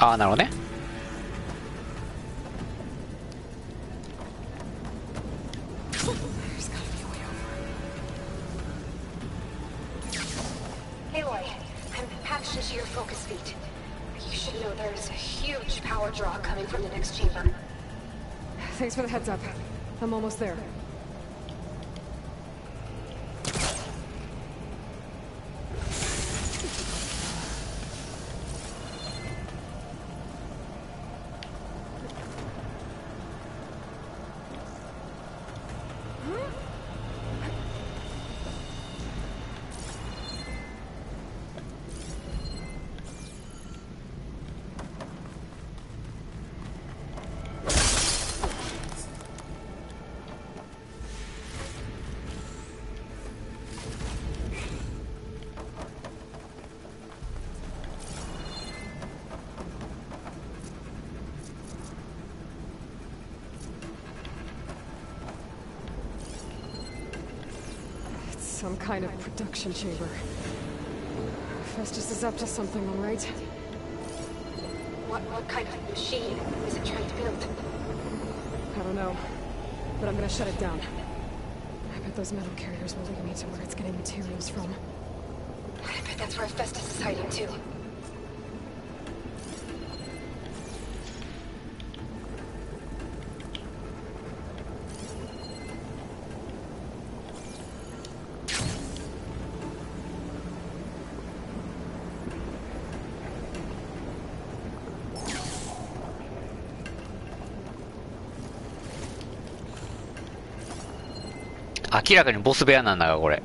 Ah, なるほどね。Aloy, I'm patched into your focus feed. You should know there's a huge power draw coming from the next chamber. Thanks for the heads up. I'm almost there. Some kind of production chamber. Festus is up to something, all right? What kind of machine is it trying to build? I don't know, but I'm gonna shut it down. I bet those metal carriers will lead me to where it's getting materials from. I bet that's where Festus is hiding too.明らかにボス部屋なんだがこれ。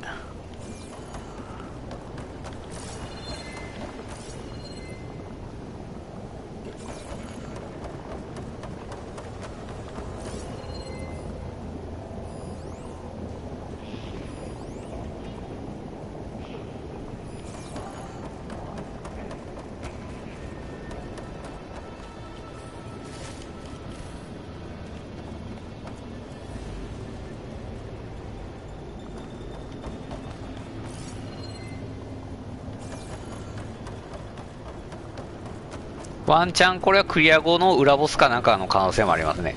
ワンチャンこれはクリア後の裏ボスかなんかの可能性もありますね。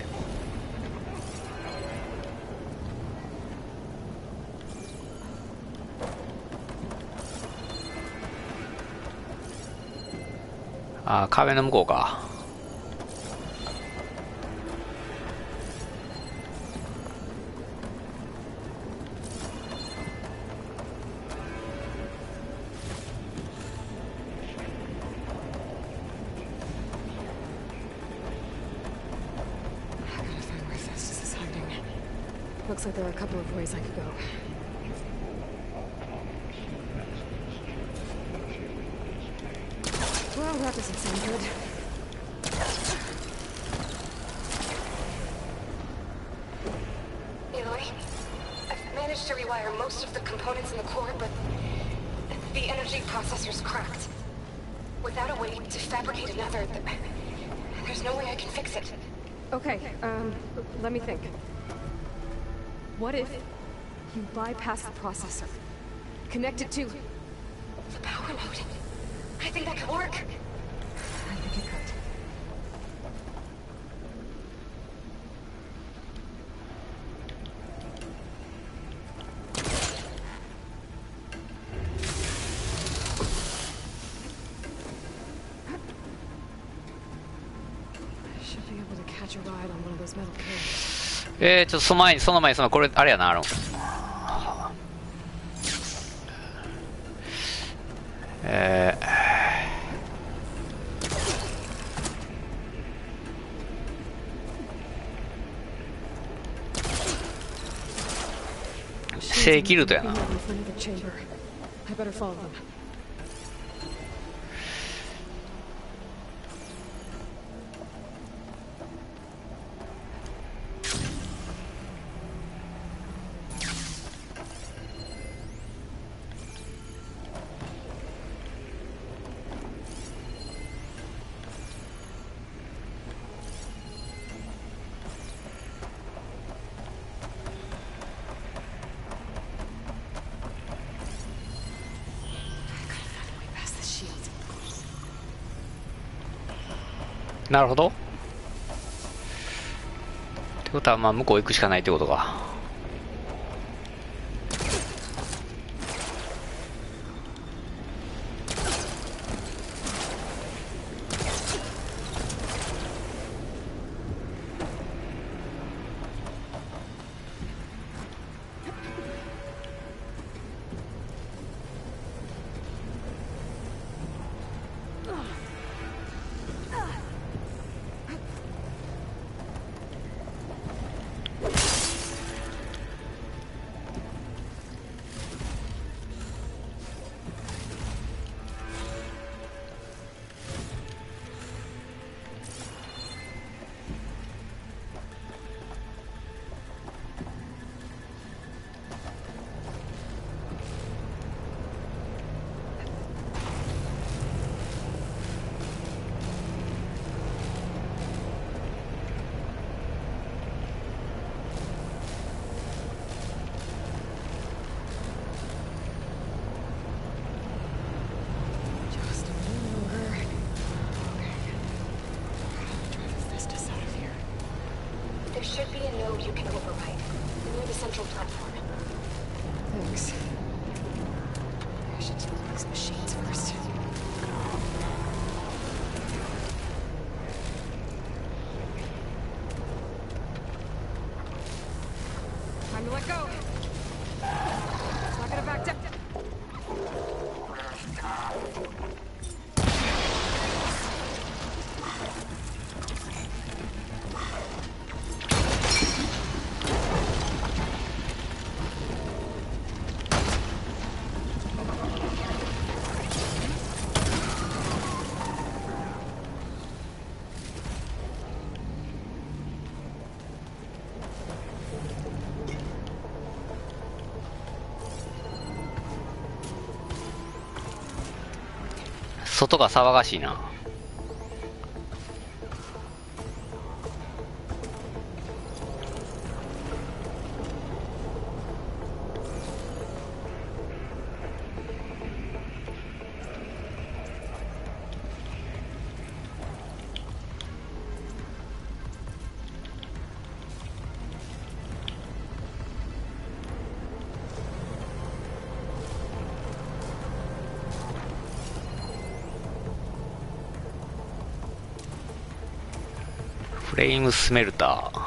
あー、壁の向こうか。Looks like there are a couple of ways I could go. Well, that doesn't sound good. fire most of the components in the core, but the energy processor's cracked. Without a way to fabricate another, there's no way I can fix it. Okay, let me think. What if you bypass the processor? Connect it to... The power node. I think that could work. I think it could. I should be able to catch a ride on one of those metal carriers. ちょっとその前にこれあれやな、正規ルートやな。なるほど。ってことはまあ向こう行くしかないってことか。There should be a node you can override near the central platform. Thanks. I should deal with these machines first. Time to let go. Not gonna back down.外が騒がしいな。フレームスメルター。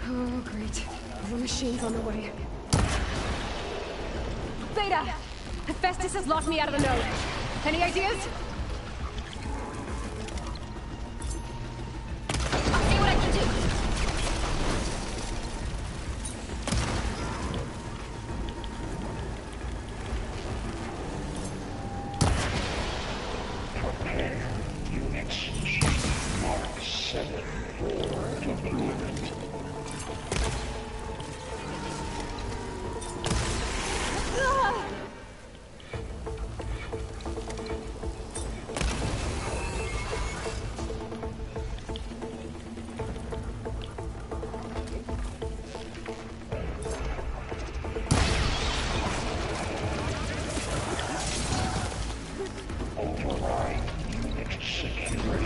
Oh, great. The machine's on the way. Beta! Hephaestus has locked me out of the node. Any ideas? I'll see what I can do. Prepare units. Mark 7 for deployment. Override unit security.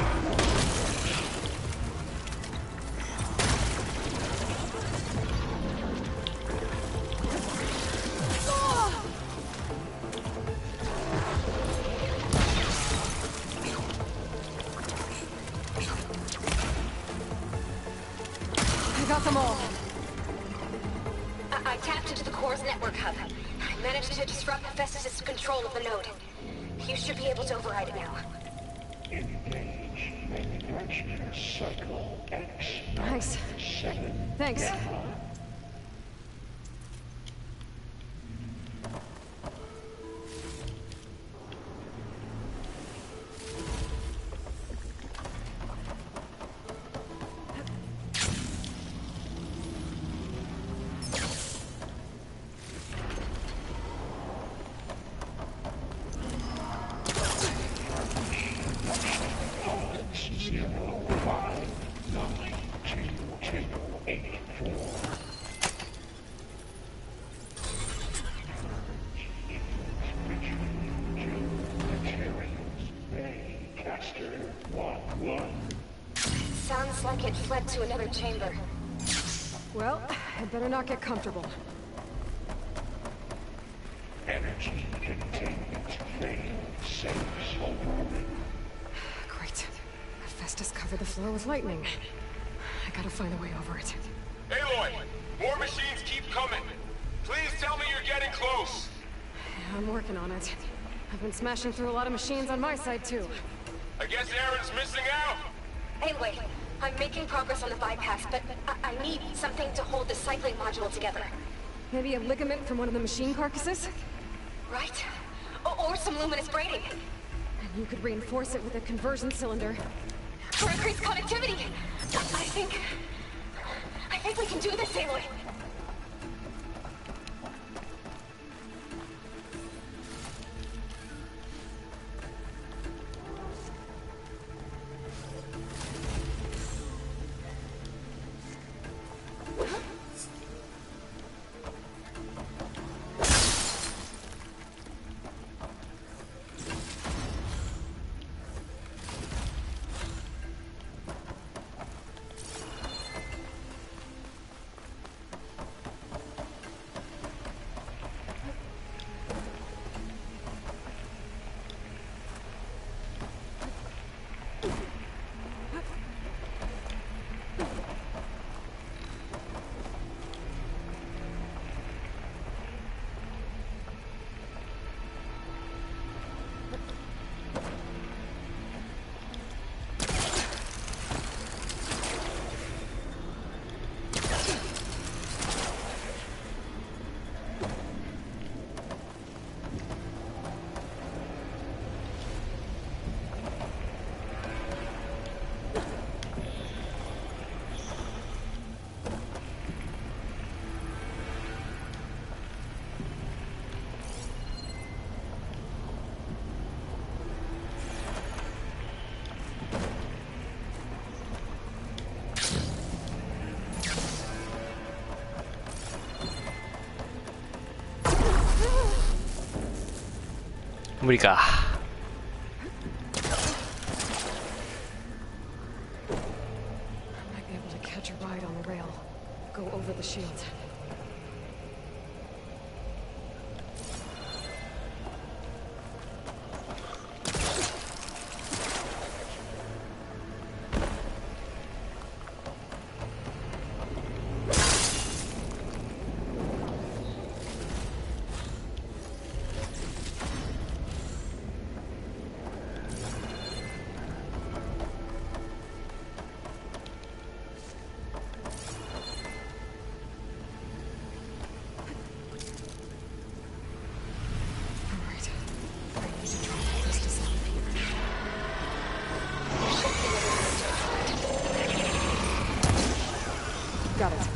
I got them all. I tapped into the core's network hub. I managed to disrupt Hephaestus' control of the node. You should be able to override it now. Engage manufacturing cycle X. Nice. 7 Thanks. Gamma. Sounds like it fled to another chamber. Well, I'd better not get comfortable. Energy containment failed. Saves overrun. Great. Hephaestus covered the floor with lightning. I gotta find a way over it. Aloy! More machines keep coming! Please tell me you're getting close! Yeah, I'm working on it. I've been smashing through a lot of machines on my side, too. I guess Aaron's missing out! Anyway, I'm making progress on the bypass, but I need something to hold the cycling module together. Maybe a ligament from one of the machine carcasses? Right? Or some luminous braiding. And you could reinforce it with a conversion cylinder. For increased connectivity! I think we can do this, Aloy. 無理か。Might be able to catch a ride on the rail. Go over the shield. Got it.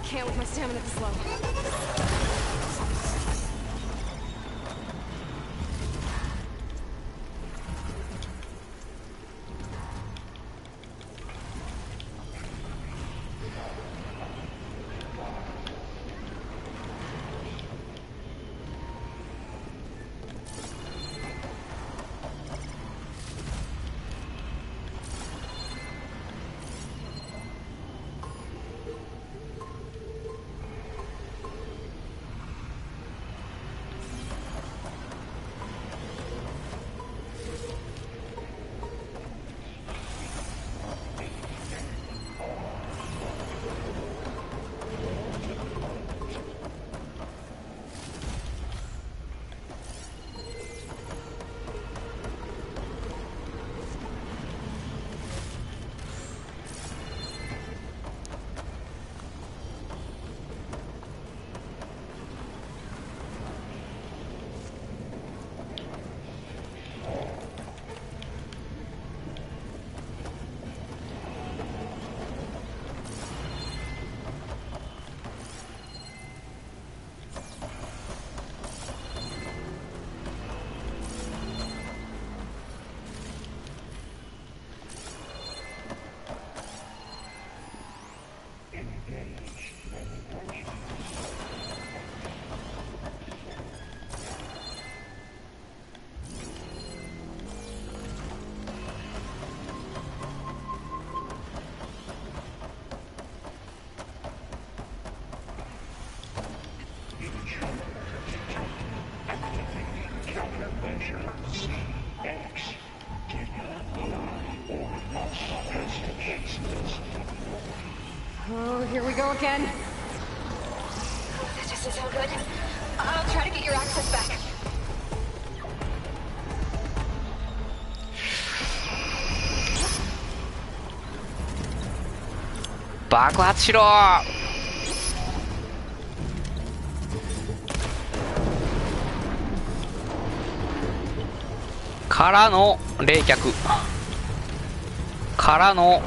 Can't with my stamina this low. Oh, here we go again. That doesn't sound good. I'll try to get your access back. 爆発しろからの冷却からの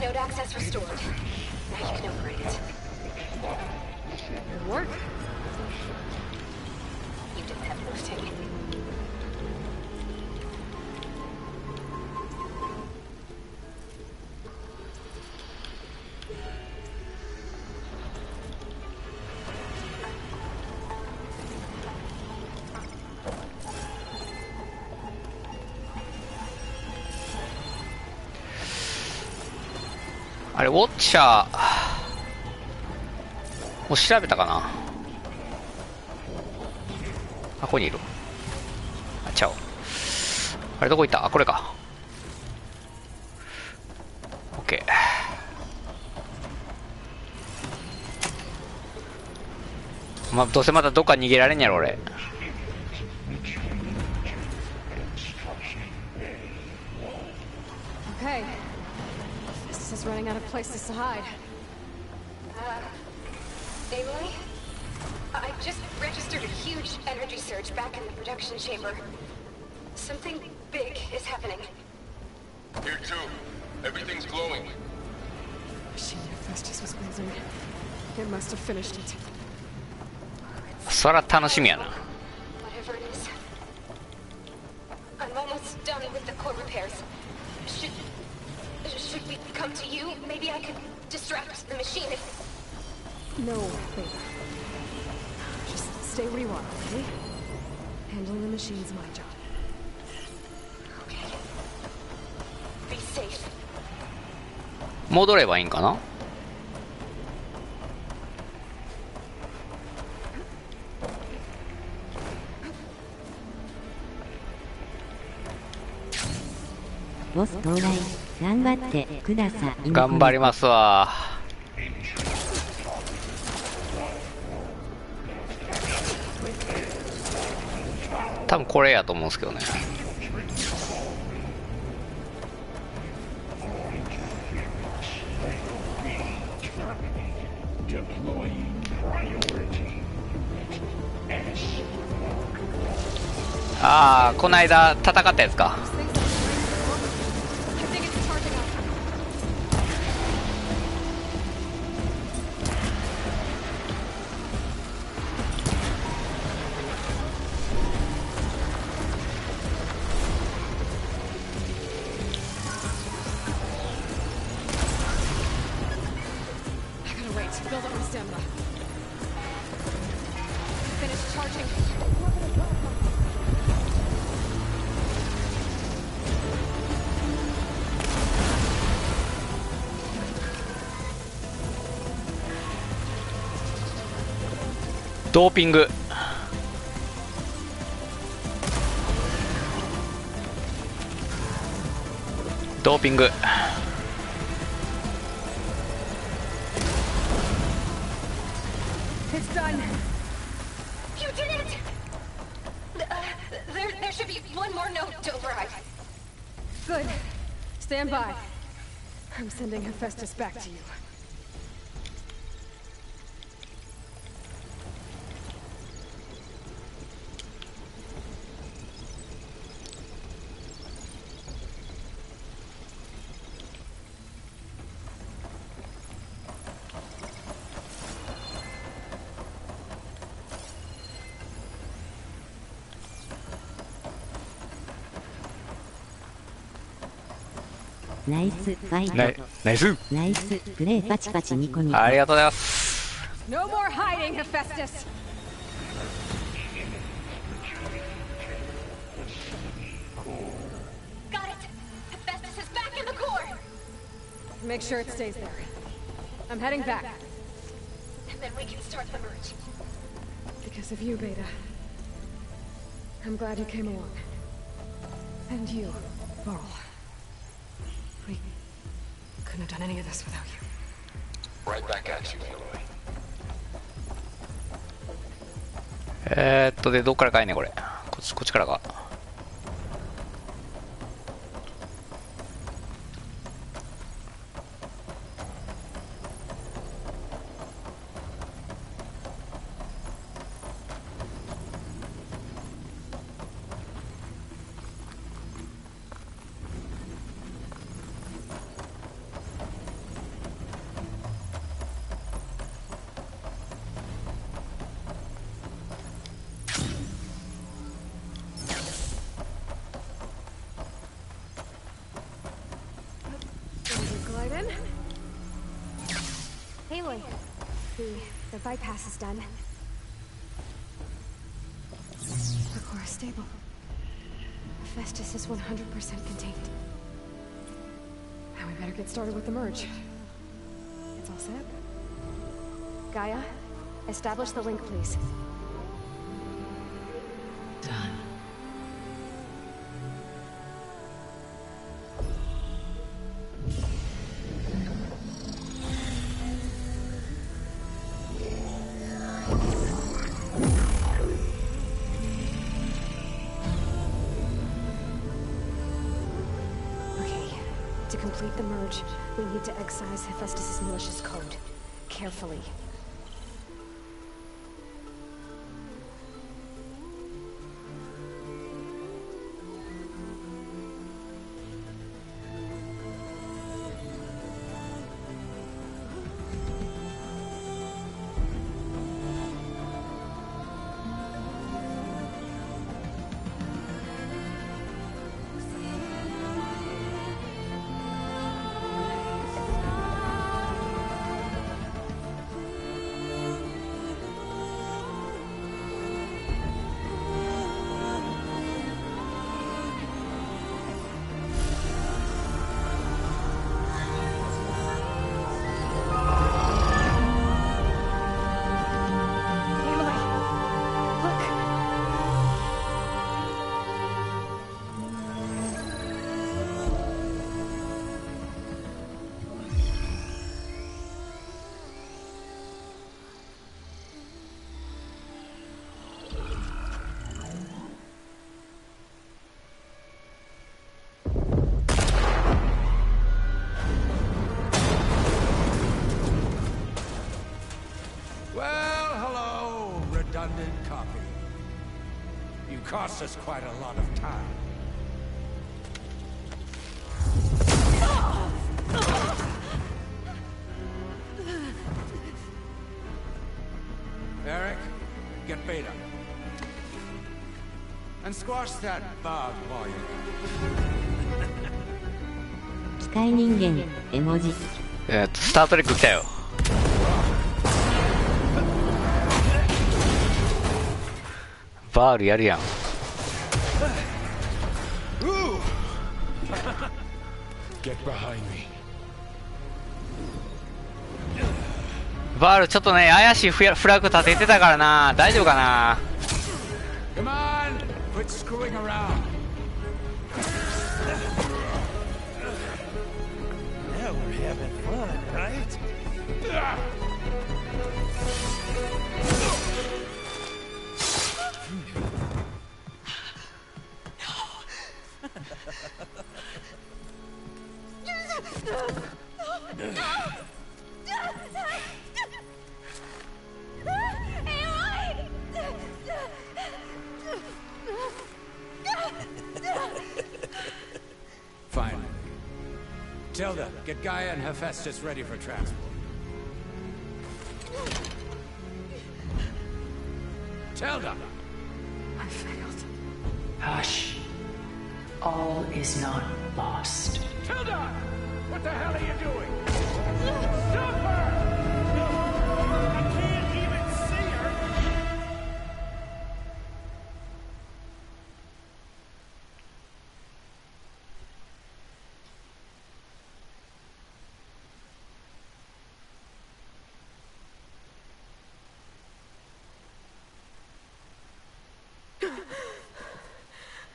Node access restored. Now you can operate it. Good work. You did the heavy lifting.あれウォッチャーもう調べたかなあ。ここにいる。あ、ちゃお。あれどこ行った。あ、これか。オッケー。まあ、どうせまたどっか逃げられんやろ俺。Okay. This is running out of places to hide. Amy? I just registered a huge energy surge back in the production chamber. Something big is happening. Here too. Everything's glowing. Machine Hephaestus was building. It must have finished it. そら楽しみやな。 Whatever it is. I'm almost done with the core repairs. Should we come to you? Maybe I could distract the machine if... No, babe. Just stay where you are, okay? Handling the machine's my job. Okay. Be safe. 戻ればいいんかな。ボス到来。頑張ってください。頑張りますわ。多分これやと思うんですけどね。ああ、この間戦ったやつか。ドーピング。ドーピング。It's done. You did it! There should be one more note to override. Good. Stand by. I'm sending Hephaestus back to you. ナイスファイト。ナイスナイスプレイパチパチニコニコ。ありがとうございます。 No more hiding, Hephaestus! Got it! Hephaestus is back in the core! Make sure it stays there. I'm heading back. And then we can start the merge. Because of you, Beta. I'm glad you came along. And you, Varl. We couldn't have done any of this without you. Right back at you, Aloy. でどっから帰んねんこれ。こっちからか。Aloy, the bypass is done. The core is stable. Hephaestus is 100% contained. Now we better get started with the merge. It's all set. Gaia, establish the link, please. Done. To complete the merge, we need to excise Hephaestus' malicious code. Carefully. Redundant copy. You cost us quite a lot of time. Eric, get Beta. And squash that bug while you're at it. 機械人間絵文字。スタートレック来たよ。バールやるやん。バールちょっとね怪しいフラグ立ててたからな。大丈夫かな。Come on, quit screwing around. Now we're having fun, right? Fine. Tilda, get Gaia and Hephaestus ready for transport. Tilda! I failed. Hush. All is not lost. Tilda! What the hell are you doing? Stop her! I can't even see her!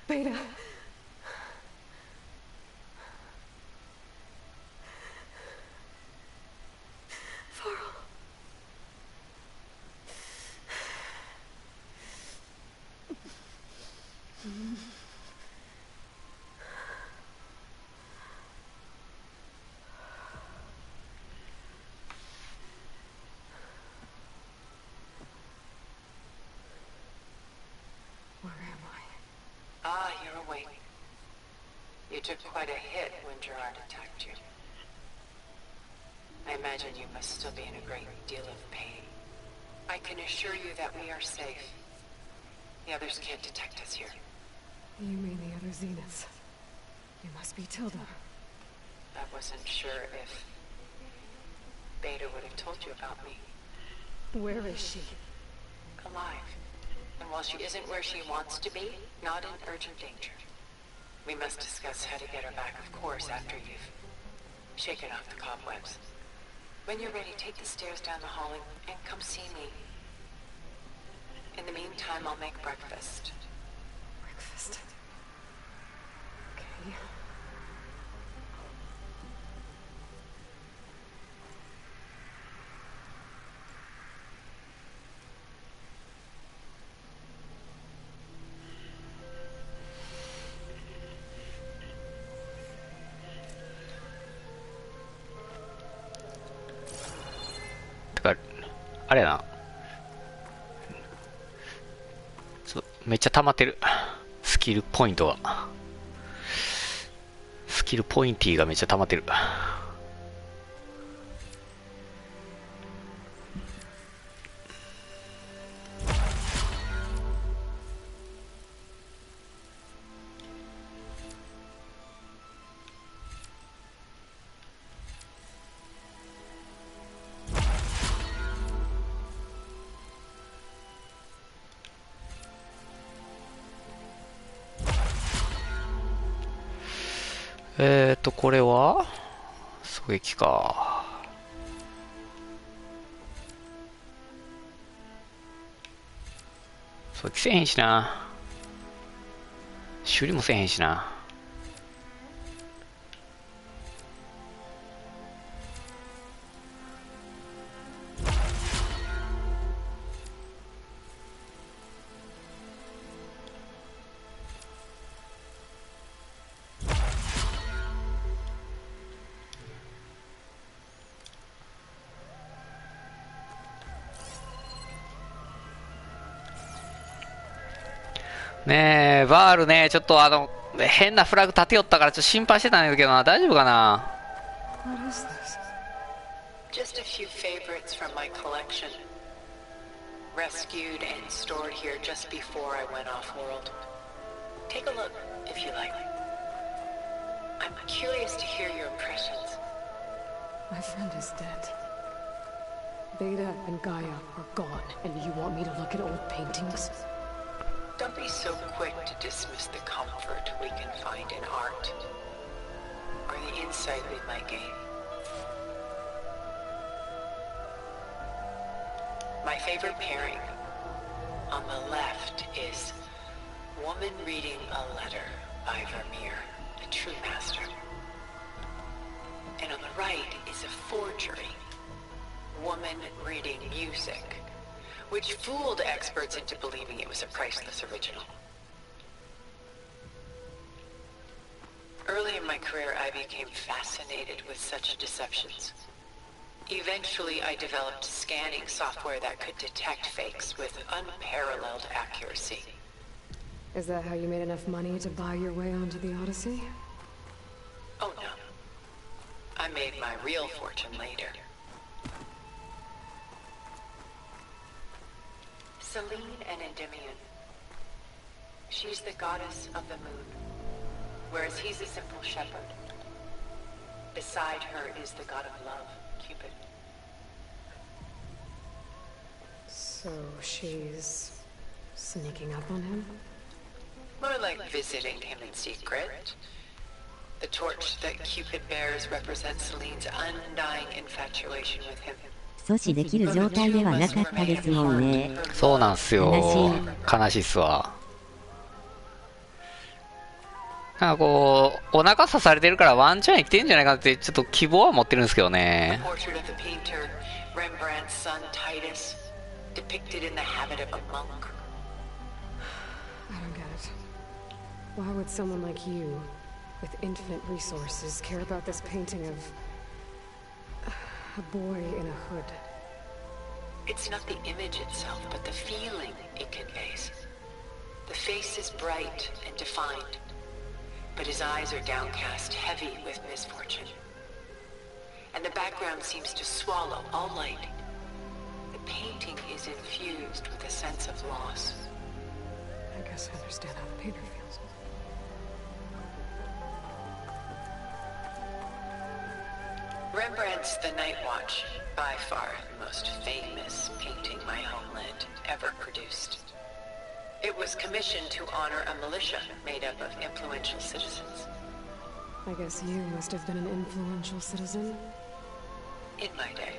Beta. Farrell. Where am I? Ah, you're awake. You took quite a hit when Gerard attacked you. I imagine you must still be in a great deal of pain. I can assure you that we are safe. The others can't detect us here. You mean the other Zeniths? You must be Tilda. I wasn't sure if Beta would have told you about me. Where is she? Alive. And while she isn't where she wants to be, not in urgent danger. We must discuss how to get her back, of course, after you've shaken off the cobwebs. When you're ready, take the stairs down the hall and come see me. In the meantime, I'll make breakfast. Breakfast? Okay.あれやな、めっちゃ溜まってる。スキルポイントが、スキルポインティーがめっちゃ溜まってる。これは狙撃か。狙撃せえへんしな。修理もせえへんしな。ねえ、バールね、ちょっと変なフラグ立てよったからちょっと心配してたんだけどな。大丈夫かな。 What is this? Just a few favorites from my collection. Rescued and stored here just before I went off-world. Take a look, if you like. I'm curious to hear your impressions. My friend is dead. Beta and Gaia are gone, and you want me to look at old paintings? Don't be so quick to dismiss the comfort we can find in art, or the insight we might gain. My favorite pairing on the left is Woman Reading a Letter by Vermeer, a true master. And on the right is a forgery, Woman Reading Music, which fooled experts into believing it was a priceless original. Early in my career, I became fascinated with such deceptions. Eventually, I developed scanning software that could detect fakes with unparalleled accuracy. Is that how you made enough money to buy your way onto the Odyssey? Oh no. I made my real fortune later. Selene and Endymion. She's the goddess of the moon, whereas he's a simple shepherd. Beside her is the god of love, Cupid. So she's sneaking up on him? More like visiting him in secret. The torch that Cupid bears represents Celine's undying infatuation with him. 阻止できる状態ではなかったですもんね。そうなんすよ。悲しいっすわ。なんかこう、お腹刺されてるからワンチャン生きてんじゃないかなってちょっと希望は持ってるんですけどね。Portrait of the painter, Rembrandt's son Titus, depicted in the habit of a monk. I don't get it. Why would someone like you, with infinite resources, care about this painting of a boy in a hood? It's not the image itself, but the feeling it conveys. The face is bright and defined, but his eyes are downcast, heavy with misfortune. And the background seems to swallow all light. The painting is infused with a sense of loss. I guess I understand how the painter feels. Rembrandt's The Night Watch, by far the most famous painting my homeland ever produced. It was commissioned to honor a militia made up of influential citizens. I guess you must have been an influential citizen? In my day.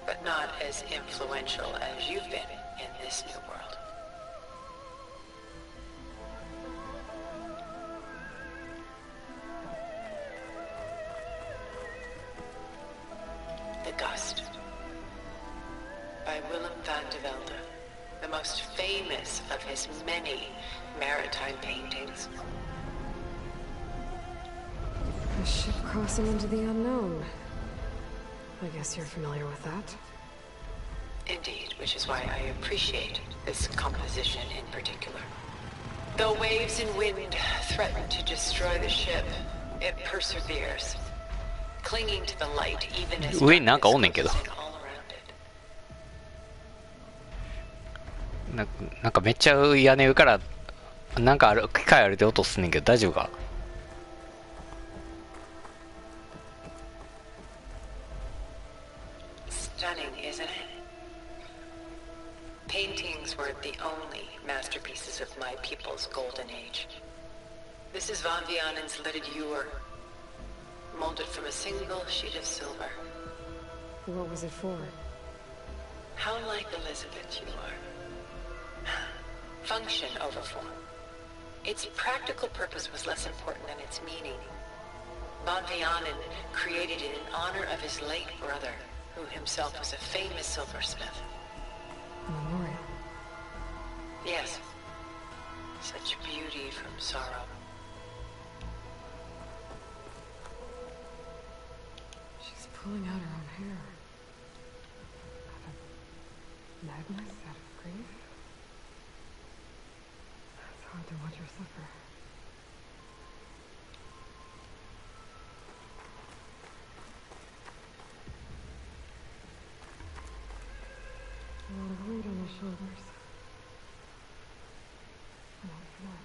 But not as influential as you've been in this new world. The Gust, by Willem van de Velde, the most famous of his many maritime paintings. A ship crossing into the unknown. I guess you're familiar with that. Indeed, which is why I appreciate this composition in particular. Though waves and wind threaten to destroy the ship, it perseveres, clinging to the light even as上になんかおんねんけど。なんかめっちゃ屋根上からなんかある機械あるで音すんねんけど大丈夫か。Stunning, isn't it? Paintings were the only masterpieces of my people's golden age. This is Van Vianen's lidded ewer, molded from a single sheet of silver. What was it for? How like Elizabeth you are. Function over form. Its practical purpose was less important than its meaning. Van Vianen created it in honor of his late brother, who himself was a famous silversmith. A memorial. Yes. Such beauty from sorrow. She's pulling out her own hair. Out of madness, out of grief. It's hard to watch her suffer. A lot of weight on his shoulders. I don't feel it.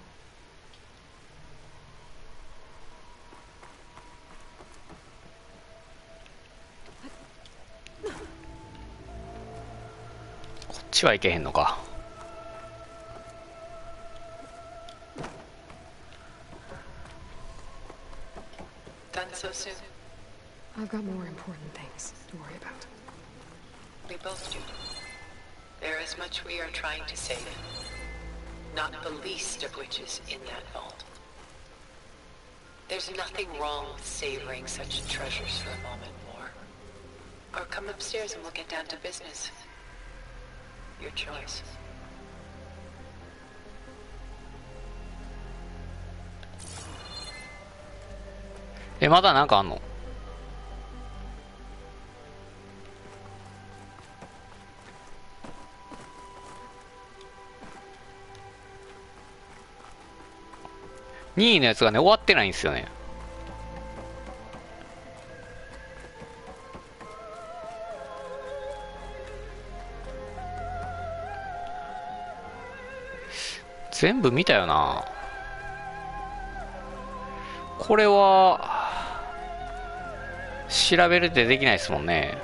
こっちはいけへんのか。Done so soon? I've got more important things to worry about. We both do. There is much we are trying to save, not the least of which is in that vault. There's nothing wrong with savoring such treasures for a moment more. Or come upstairs and we'll get down to business. Your choice. まだなんかあんの？2位のやつがね終わってないんですよね。全部見たよな。これは調べるってできないですもんね。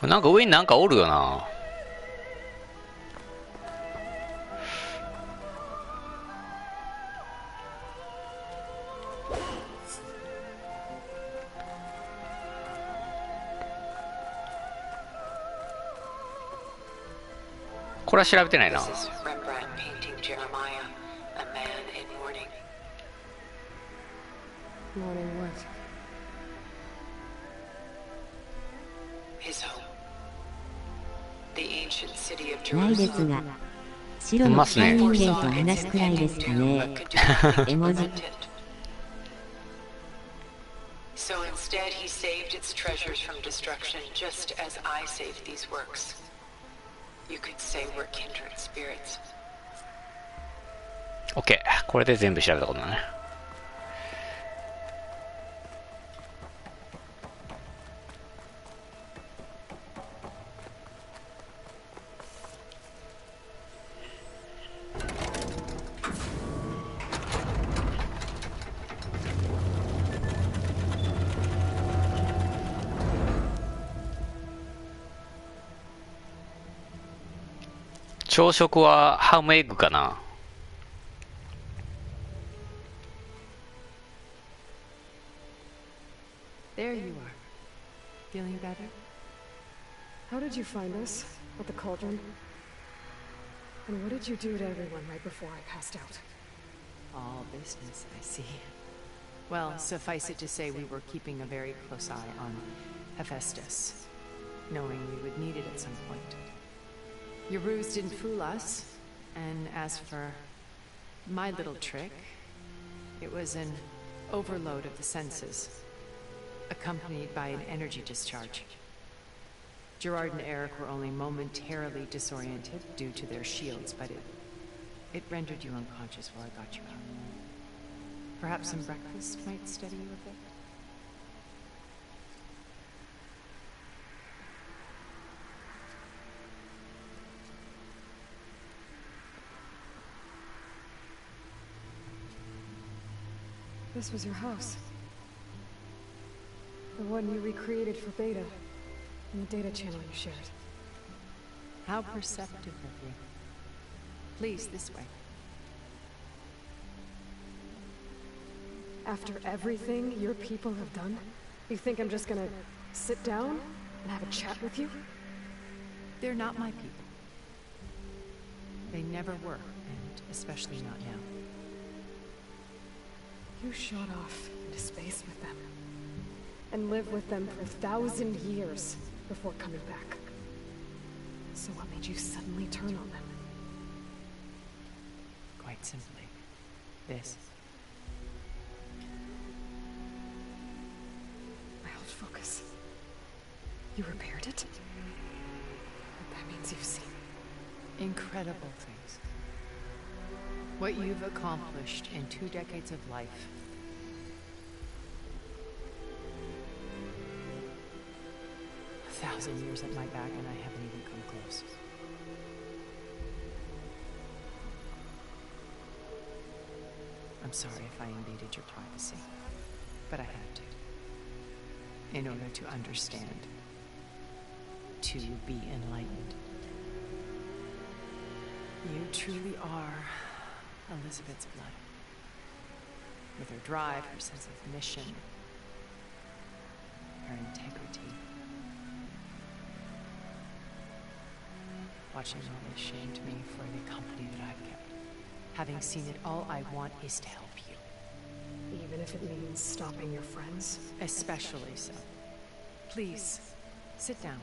なんか上になんかおるよな。これは調べてないな。This is Rembrandt painting Jeremiah, a man in mourning. Mourning what? His home. The ancient city of ないです Jerusalem. が、白の機械人間と話すくらいですかね。絵文字。So instead, he saved its treasures from destruction, just as I saved these works. You could say we're kindred spirits. OK。これで全部調べたことだね。朝食はハムエッグかな。There you are. Feeling better? How did you find us? At the cauldron? And what did you do to everyone right before I passed out? All business, I see. Well, suffice it to say we were keeping a very close eye on Hephaestus, knowing we would need it at some point. Your ruse didn't fool us, and as for my little trick, it was an overload of the senses, accompanied by an energy discharge. Gerard and Eric were only momentarily disoriented due to their shields, but it rendered you unconscious while I got you out. Perhaps some breakfast might steady you a bit? This was your house. The one you recreated for Beta, and the data channel you shared. How perceptive of you. Please, this way. After everything your people have done, you think I'm just gonna sit down and have a chat with you? They're not my people. They never were, and especially not now. You shot off into space with them, and lived with them for 1,000 years before coming back. So what made you suddenly turn on them? Quite simply, this. My old focus. You repaired it? But that means you've seen incredible things. What you've accomplished in 2 decades of life. A 1,000 years at my back and I haven't even come close. I'm sorry if I invaded your privacy, but I had to. In order to understand. To be enlightened. You truly are Elizabeth's blood. With her drive, her sense of mission, her integrity. Watching all this shamed me for the company that I've kept. Having seen it, all I want is to help you. Even if it means stopping your friends? Especially so. Please, sit down.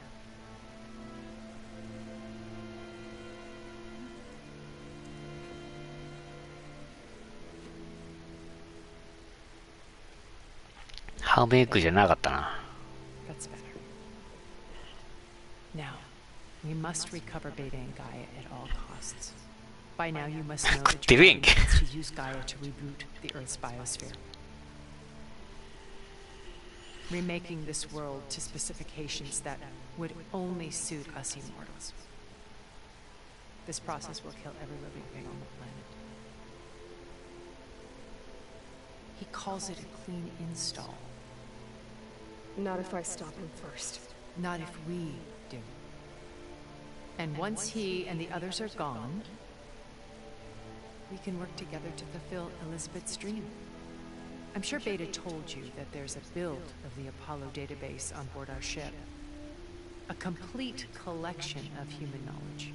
ハムエッグじゃなかったな。 That's better. Now, we must recover Beta and Gaia at all costs. By now, you must know that you're going to use Gaia to reboot the Earth's biosphere. remaking this world to specifications that would only suit us immortals. This process will kill every living thing on the planet. He calls it a clean install. Not if I stop him first. Not if we do. And once he and the others are gone, we can work together to fulfill Elizabeth's dream. I'm sure Beta told you that there's a build of the Apollo database on board our ship. A complete collection of human knowledge.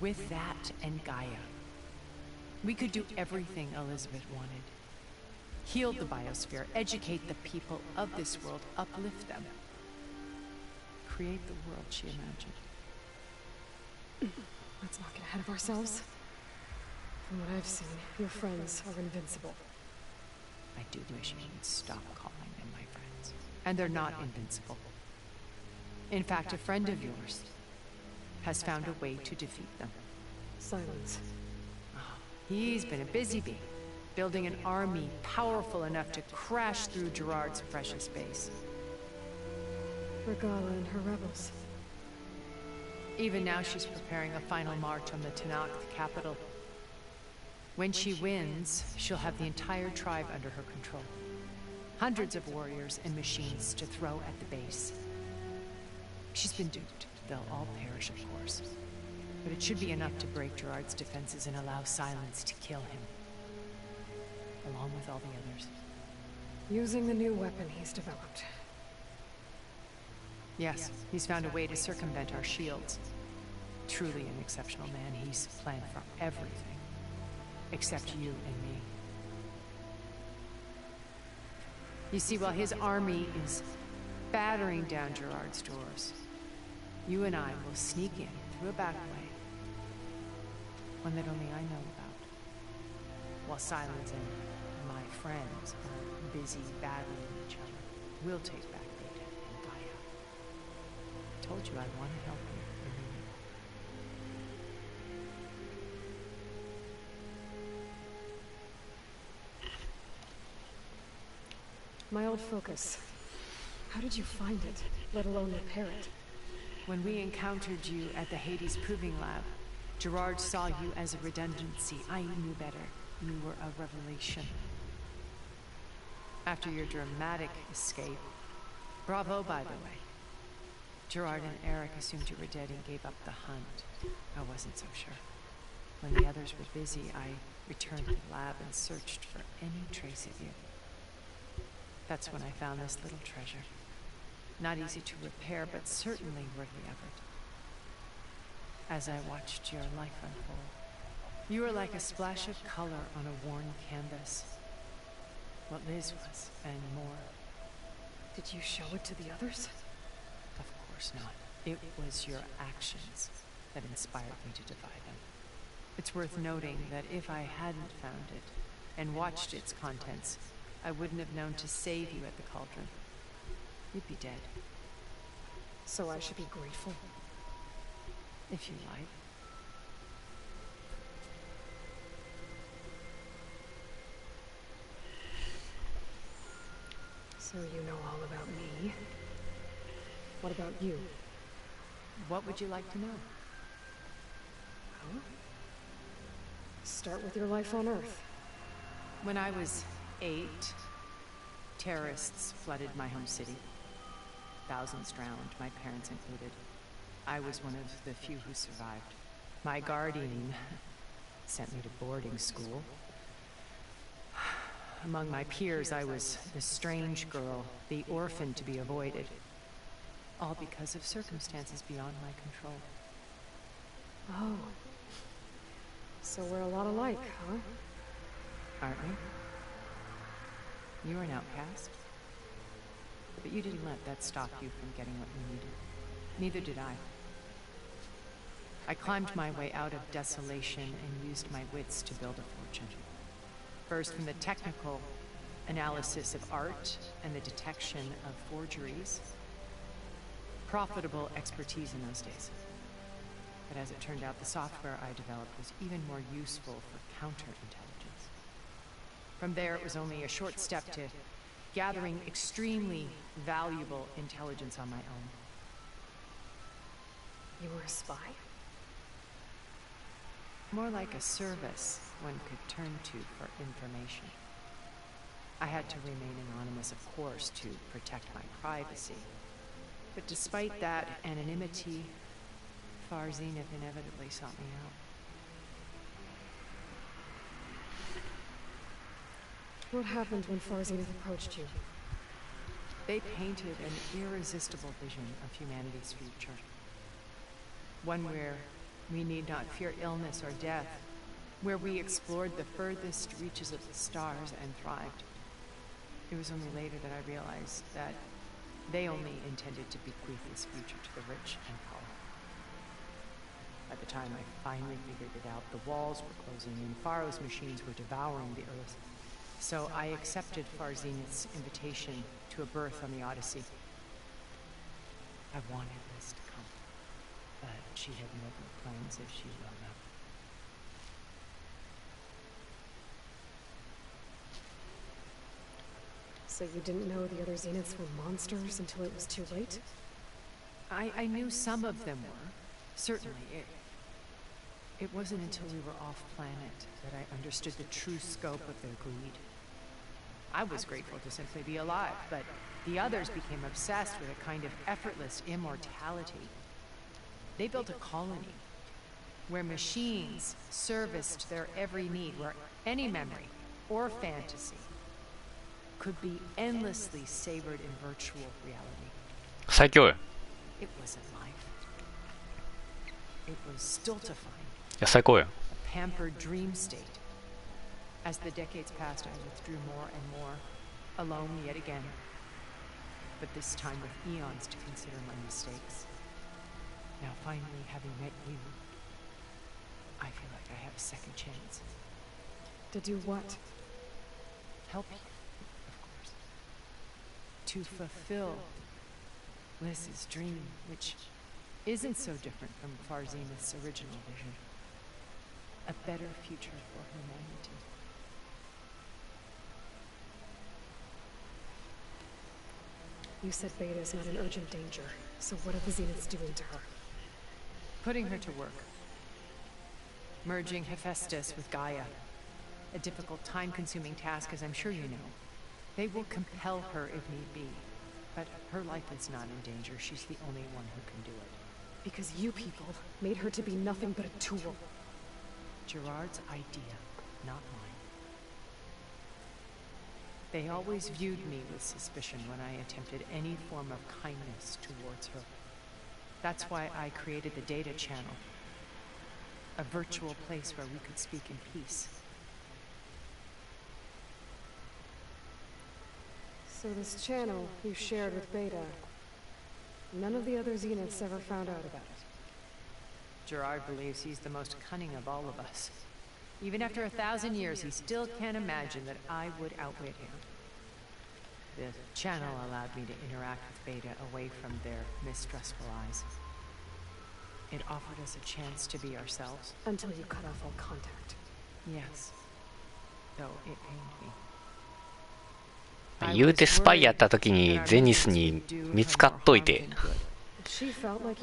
With that and Gaia, we could do everything Elizabeth wanted. Heal the biosphere, educate the people of this world, uplift them. Create the world she imagined. Let's not get ahead of ourselves. From what I've seen, your friends are invincible. I do wish you would stop calling them my friends. And they're not invincible. In fact, a friend of yours has found a way to defeat them. Silence. Oh, he's been a busy bee, building an army powerful enough to crash through Gerard's precious base. Regala and her rebels. Even now she's preparing a final march on the Tanakh, the capital. When she wins, she'll have the entire tribe under her control. Hundreds of warriors and machines to throw at the base. She's been duped. They'll all perish, of course. But it should be enough to break Gerard's defenses and allow Silence to kill him. Along with all the others. Using the new weapon he's developed. Yes, he's found a way to circumvent our shields. Truly an exceptional man. He's planned for everything. Except you and me. You see, while his army is battering down Gerard's doors, you and I will sneak in through a back way. One that only I know about. While Silence and my friends are busy battling each other, we'll take back Beta and Gaia. I told you I'd want to help you. My old focus. How did you find it, let alone repair it? When we encountered you at the Hades Proving Lab, Gerard saw you as a redundancy. I knew better. You were a revelation. After your dramatic escape, bravo, by the way. Gerard and Eric assumed you were dead and gave up the hunt. I wasn't so sure. When the others were busy, I returned to the lab and searched for any trace of you. That's when I found this little treasure. Not easy to repair, but certainly worth the effort. As I watched your life unfold, you were like a splash of color on a worn canvas. What Liz was, and more. Did you show it to the others? Of course not. It was your actions that inspired me to defy them. It's worth noting that if I hadn't found it, and watched its contents, I wouldn't have known to save you at the cauldron. You'd be dead. So I should be grateful? If you like. So you know all about me. What about you? What would you like to know? Well, start with your life on Earth. When I was 8, terrorists flooded my home city. Thousands drowned, my parents included. I was one of the few who survived. My guardian sent me to boarding school. Among my peers, I was the strange girl, the orphan to be avoided. All because of circumstances beyond my control. Oh. So we're a lot alike, huh? Aren't we? You were an outcast. But you didn't let that stop you from getting what you needed. Neither did I. I climbed my way out of desolation and used my wits to build a fortune. First from the technical analysis of art and the detection of forgeries. Profitable expertise in those days. But as it turned out, the software I developed was even more useful for counterintelligence. From there, it was only a short step to gathering extremely valuable intelligence on my own. You were a spy? More like a service one could turn to for information. I had to remain anonymous, of course, to protect my privacy. But despite that anonymity, Far Zenith inevitably sought me out. What happened when Far Zenith approached you? They painted an irresistible vision of humanity's future. One where we need not fear illness or death, where we explored the furthest reaches of the stars and thrived. It was only later that I realized that they only intended to bequeath this future to the rich and powerful. By the time I finally figured it out, the walls were closing in, Pharaoh's machines were devouring the earth. So I accepted Far Zenith's invitation to a birth on the Odyssey. I wanted this to come, but she had no plans, as she well know. So you didn't know the other Zeniths were monsters until it was too late? I knew some of them were. Certainly. It wasn't until we were off-planet that I understood the true scope of their greed. I was grateful to simply be alive, but the others became obsessed with a kind of effortless immortality. They built a colony where machines serviced their every need, where any memory or fantasy could be endlessly savored in virtual reality. 最強よ。 It wasn't life. It was stultifying. いや最高よ。 A pampered dream state. As the decades passed, I withdrew more and more, alone yet again. But this time with eons to consider my mistakes. Now finally, having met you, I feel like I have a second chance. To do what? Help you, of course. To fulfill Liz's dream, which isn't so different from Far Zenith's original vision. A better future for humanity. You said Beta is not in urgent danger, so what are the Zeniths doing to her? Putting her to work. Merging Hephaestus with Gaia. A difficult, time-consuming task, as I'm sure you know. They will compel her if need be. But her life is not in danger. She's the only one who can do it. Because you people made her to be nothing but a tool. Gerard's idea, not mine. They always viewed me with suspicion when I attempted any form of kindness towards her. That's why I created the data channel. A virtual place where we could speak in peace. So this channel you shared with Beta, none of the other Zeniths ever found out about it. Gerard believes he's the most cunning of all of us. Even after 1,000 years, he still can't imagine that I would outwit him. The channel allowed me to interact with Beta away from their mistrustful eyes. It offered us a chance to be ourselves. Until you cut off all contact. Yes. Though it pained me. 言うてスパイやった時にゼニスに見つかっといて、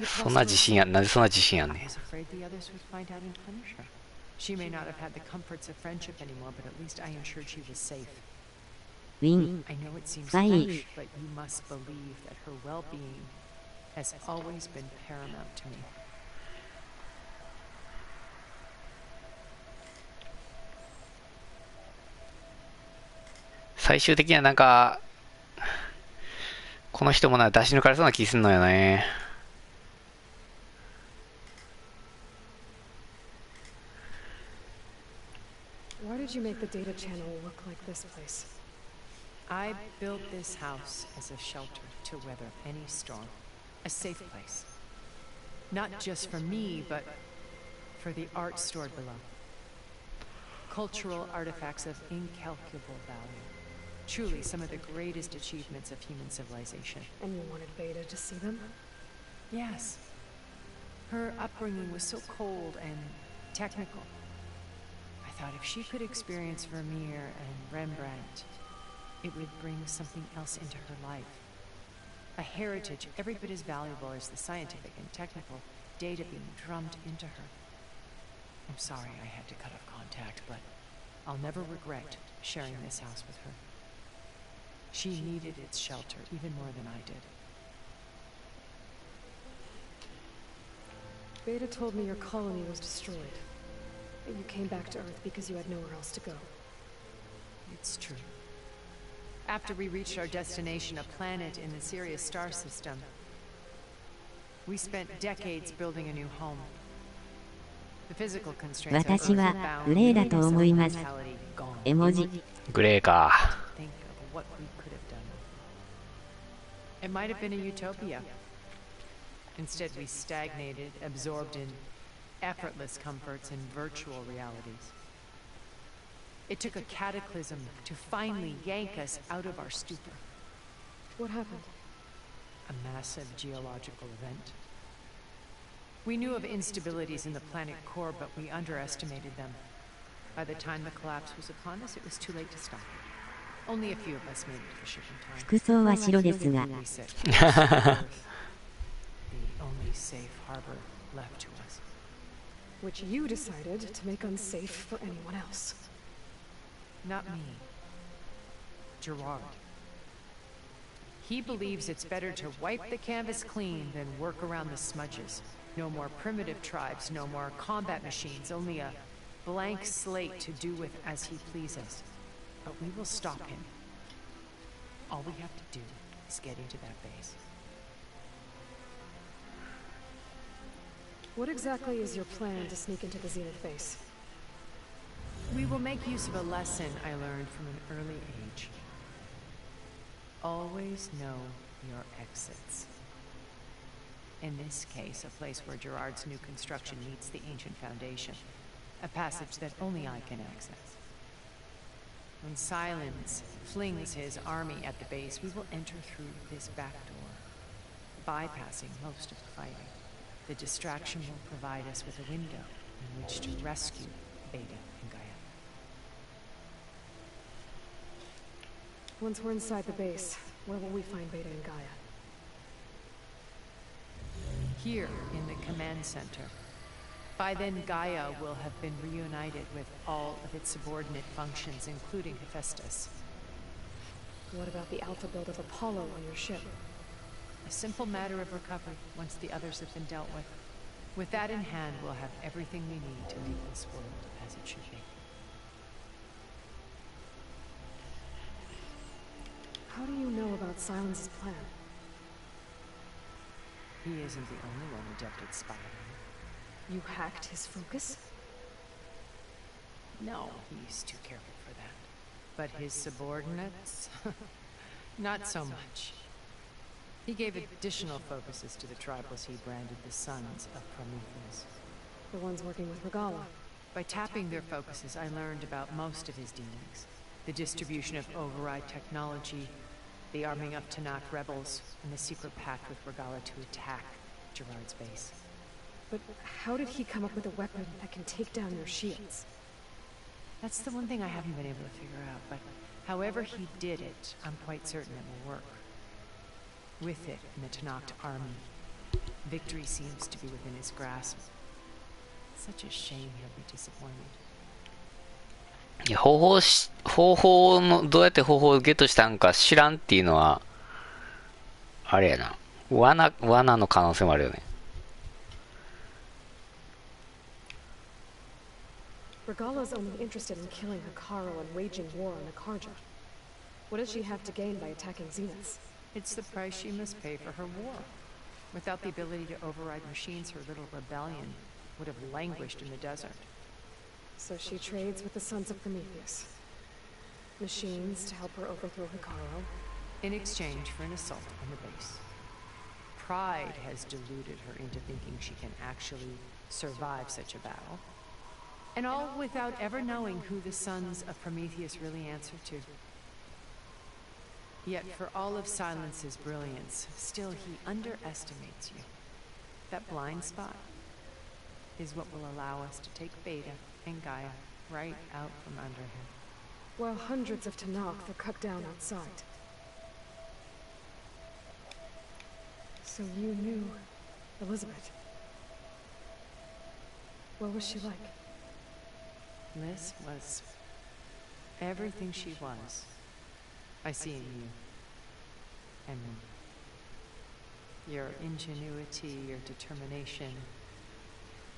そんな自信や、なぜそんな自信やんねん。 She may not have had the comforts of friendship anymore, but at least I ensured she was safe. Win. I know it seems Fight. harsh, but you must believe that her well-being has always been paramount to me.最終的にはなんかこの人もな出し抜かれそうな気すんのよね。Why did you make the data channel look like this place? I built this house as a shelter to weather any storm. A safe place. Not just for me, but for the art stored below. Cultural artifacts of incalculable value. Truly some of the greatest achievements of human civilization. And you wanted Beta to see them? Yes. Her upbringing was so cold and technical. I thought if she could experience Vermeer and Rembrandt, it would bring something else into her life. A heritage every bit as valuable as the scientific and technical data being drummed into her. I'm sorry I had to cut off contact, but I'll never regret sharing this house with her. She needed its shelter even more than I did. Beta told me your colony was destroyed. That you came back to Earth because you had nowhere else to go. It's true. After we reached our destination, a planet in the Sirius star system, we spent decades building a new home. The physical constraints of Earth 私はグレーだと思います。絵文字。グレーか。Think of what we could have done. It might have been a utopia. Instead, we stagnated, absorbed in effortless comforts and virtual realities. It took a cataclysm to finally yank us out of our stupor. What happened? A massive geological event. We knew of instabilities in the planet core, but we underestimated them. By the time the collapse was upon us, it was too late to stop it. Only a few of us made it to the ship in time. 服装は白ですが。 The only safe harbor left to us. Which you decided to make unsafe for anyone else. Not me. Gerard. He believes it's better to wipe the canvas clean than work around the smudges. No more primitive tribes, no more combat machines, only a blank slate to do with as he pleases. But we will stop him. All we have to do is get into that base. What exactly is your plan to sneak into the Zenith base? We will make use of a lesson I learned from an early age. Always know your exits. In this case, a place where Gerard's new construction meets the ancient foundation. A passage that only I can access. When Silence flings his army at the base, we will enter through this back door, bypassing most of the fighting. The distraction will provide us with a window in which to rescue Beta and Gaia. Once we're inside the base, where will we find Beta and Gaia? Here in the command center. By then, Gaia will have been reunited with all of its subordinate functions, including Hephaestus. What about the alpha build of Apollo on your ship? A simple matter of recovery once the others have been dealt with. With that in hand, we'll have everything we need to make this world as it should be. How do you know about Silence's plan? He isn't the only one adept at spying. You hacked his focus? No, he's too careful for that. But his subordinates? Not so much. He gave additional focuses to the tribals he branded the Sons of Prometheus. The ones working with Regala. By tapping their focuses, I learned about most of his dealings. The distribution of override technology, the arming of Tanakh rebels, and the secret pact with Regala to attack Gerard's base. But how did he come up with a weapon that can take down your shields? That's the one thing I haven't been able to figure out, but however he did it, I'm quite certain it will work. With it in the Tanakh army, victory seems to be within his grasp. Such a shame he'll be disappointed. いや方法のどうやって方法をゲットしたんか知らんっていうのはあれやな、罠の可能性もあるよね。Regala's only interested in killing Hikaru and waging war on Akarja. What does she have to gain by attacking Zeniths? It's the price she must pay for her war. Without the ability to override machines, her little rebellion would have languished in the desert. So she trades with the Sons of Prometheus. Machines to help her overthrow Hikaru. In exchange for an assault on the base. Pride has deluded her into thinking she can actually survive such a battle. And all without ever knowing who the Sons of Prometheus really answer to. Yet for all of Silence's brilliance, still he underestimates you. That blind spot is what will allow us to take Beta and Gaia right out from under him. while hundreds of Tanakh were cut down outside. So you knew Elizabeth. What was she like? Liz was everything she was. I see in you. And your ingenuity, your determination,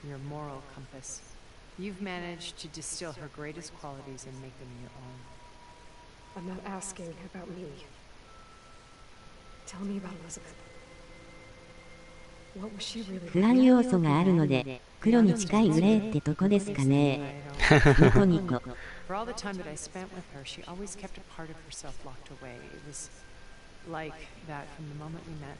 your moral compass. You've managed to distill her greatest qualities and make them your own. I'm not asking about me. Tell me about Elizabeth. What was she really 不安要素があるので、黒に近いグレーってとこですかね。ニコニコ。For all the time that I spent with her, she always kept a part of herself locked away. It was like that from the moment we met.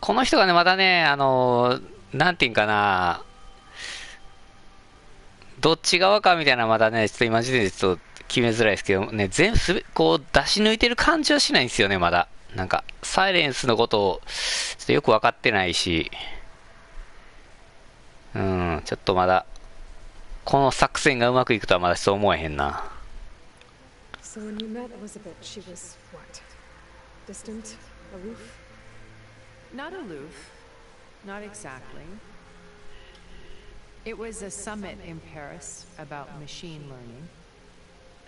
この人がね、まだね、なんていうんかな、どっち側かみたいなまだね、ちょっと今時点でちょっと決めづらいですけどね、全部こう出し抜いてる感じはしないんですよね、まだ。なんか、サイレンスのことをちょっとよく分かってないし、ちょっとまだ、この作戦がうまくいくとはまだそう思えへんな。So when you met Elizabeth, she was what? Distant? Aloof? Not aloof. Not exactly. It was a summit in Paris about machine learning,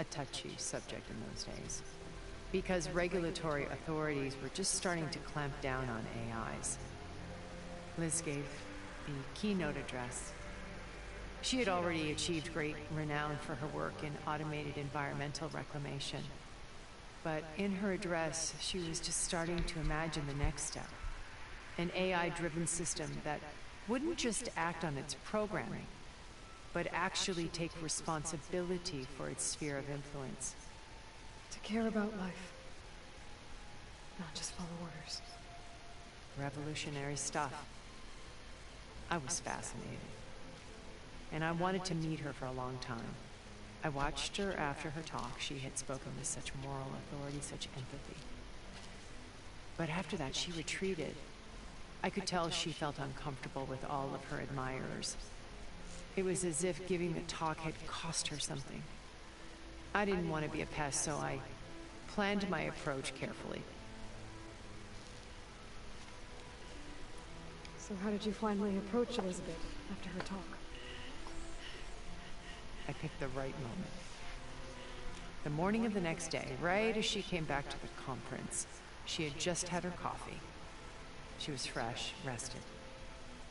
a touchy subject in those days, because regulatory authorities were just starting to clamp down on AIs. Liz gave the keynote address. She had already achieved great renown for her work in automated environmental reclamation. But in her address, she was just starting to imagine the next step. An AI-driven system that wouldn't just act on its programming, but actually take responsibility for its sphere of influence. To care about life, not just follow orders. Revolutionary stuff. I was fascinated. And I wanted to meet her for a long time. I watched her after her talk. She had spoken with such moral authority, such empathy. But after that, she retreated. I could tell she felt uncomfortable with all of her admirers. It was as if giving the talk had cost her something. I didn't want to be a pest, so I planned my approach carefully. So how did you finally approach Elizabeth after her talk? I picked the right moment. The morning of the next day, right as she came back to the conference, she had just had her coffee. She was fresh, rested.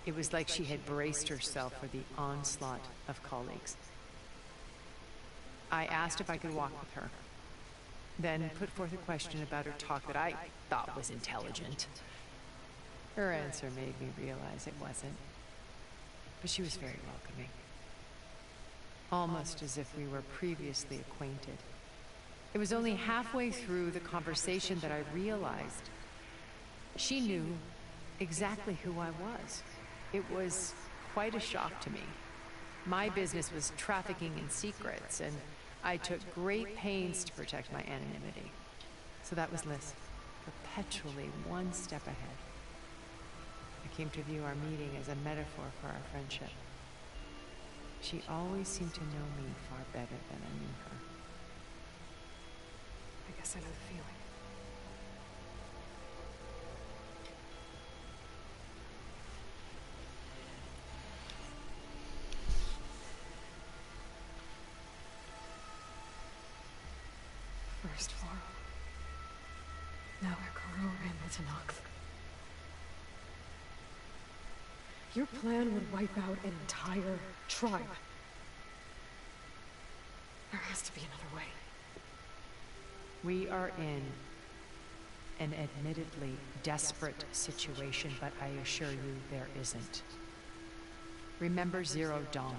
It was like she had braced herself for the onslaught of colleagues. I asked if I could walk with her, then put forth a question about her talk that I thought was intelligent. Her answer made me realize it wasn't, but she was very welcoming. Almost as if we were previously acquainted. It was only halfway through the conversation that I realized she knew exactly who I was. It was quite a shock to me. My business was trafficking in secrets, and I took great pains to protect my anonymity. So that was Liz, perpetually one step ahead. I came to view our meeting as a metaphor for our friendship. She always seemed to know me far better than I knew her. I guess I know the feeling. First Faro. Now Ekaro and the Tanakh. Your plan would wipe out an entire tribe. There has to be another way. We are in an admittedly desperate situation, but I assure you there isn't. Remember Zero Dawn.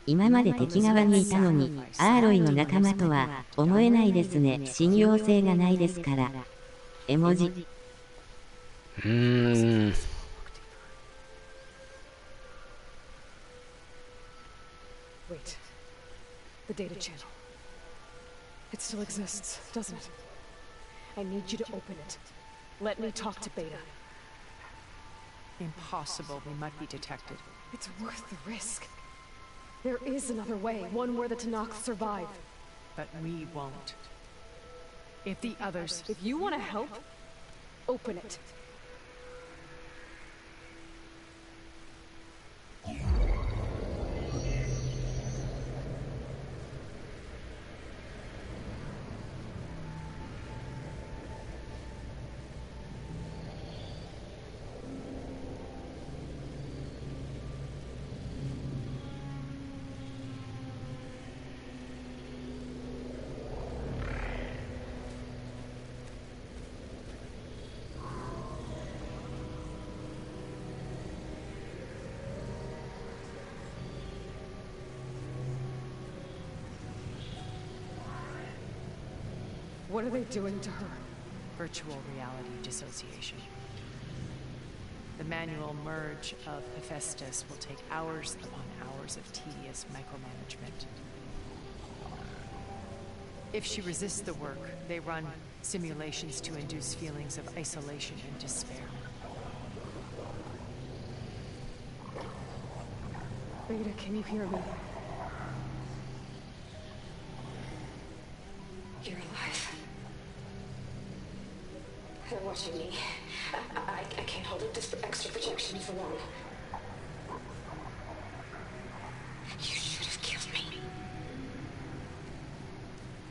今まで敵側にいたのに、アーロイの仲間とは思えないですね。信用性がないですから。絵文字。Wait. The data channel. It still exists, doesn't it? I need you to open it. Let me talk to Beta. Impossible. We might be detected. It's worth the risk. There is another way, one where the Tanakh survive. But we won't. If the others... If you want to help, open it. What are they doing to her? Virtual reality dissociation. The manual merge of Hephaestus will take hours upon hours of tedious micromanagement. If she resists the work, they run simulations to induce feelings of isolation and despair. Beta, can you hear me? You're alive. They're watching me. I can't hold up this extra protection for long. You should have killed me.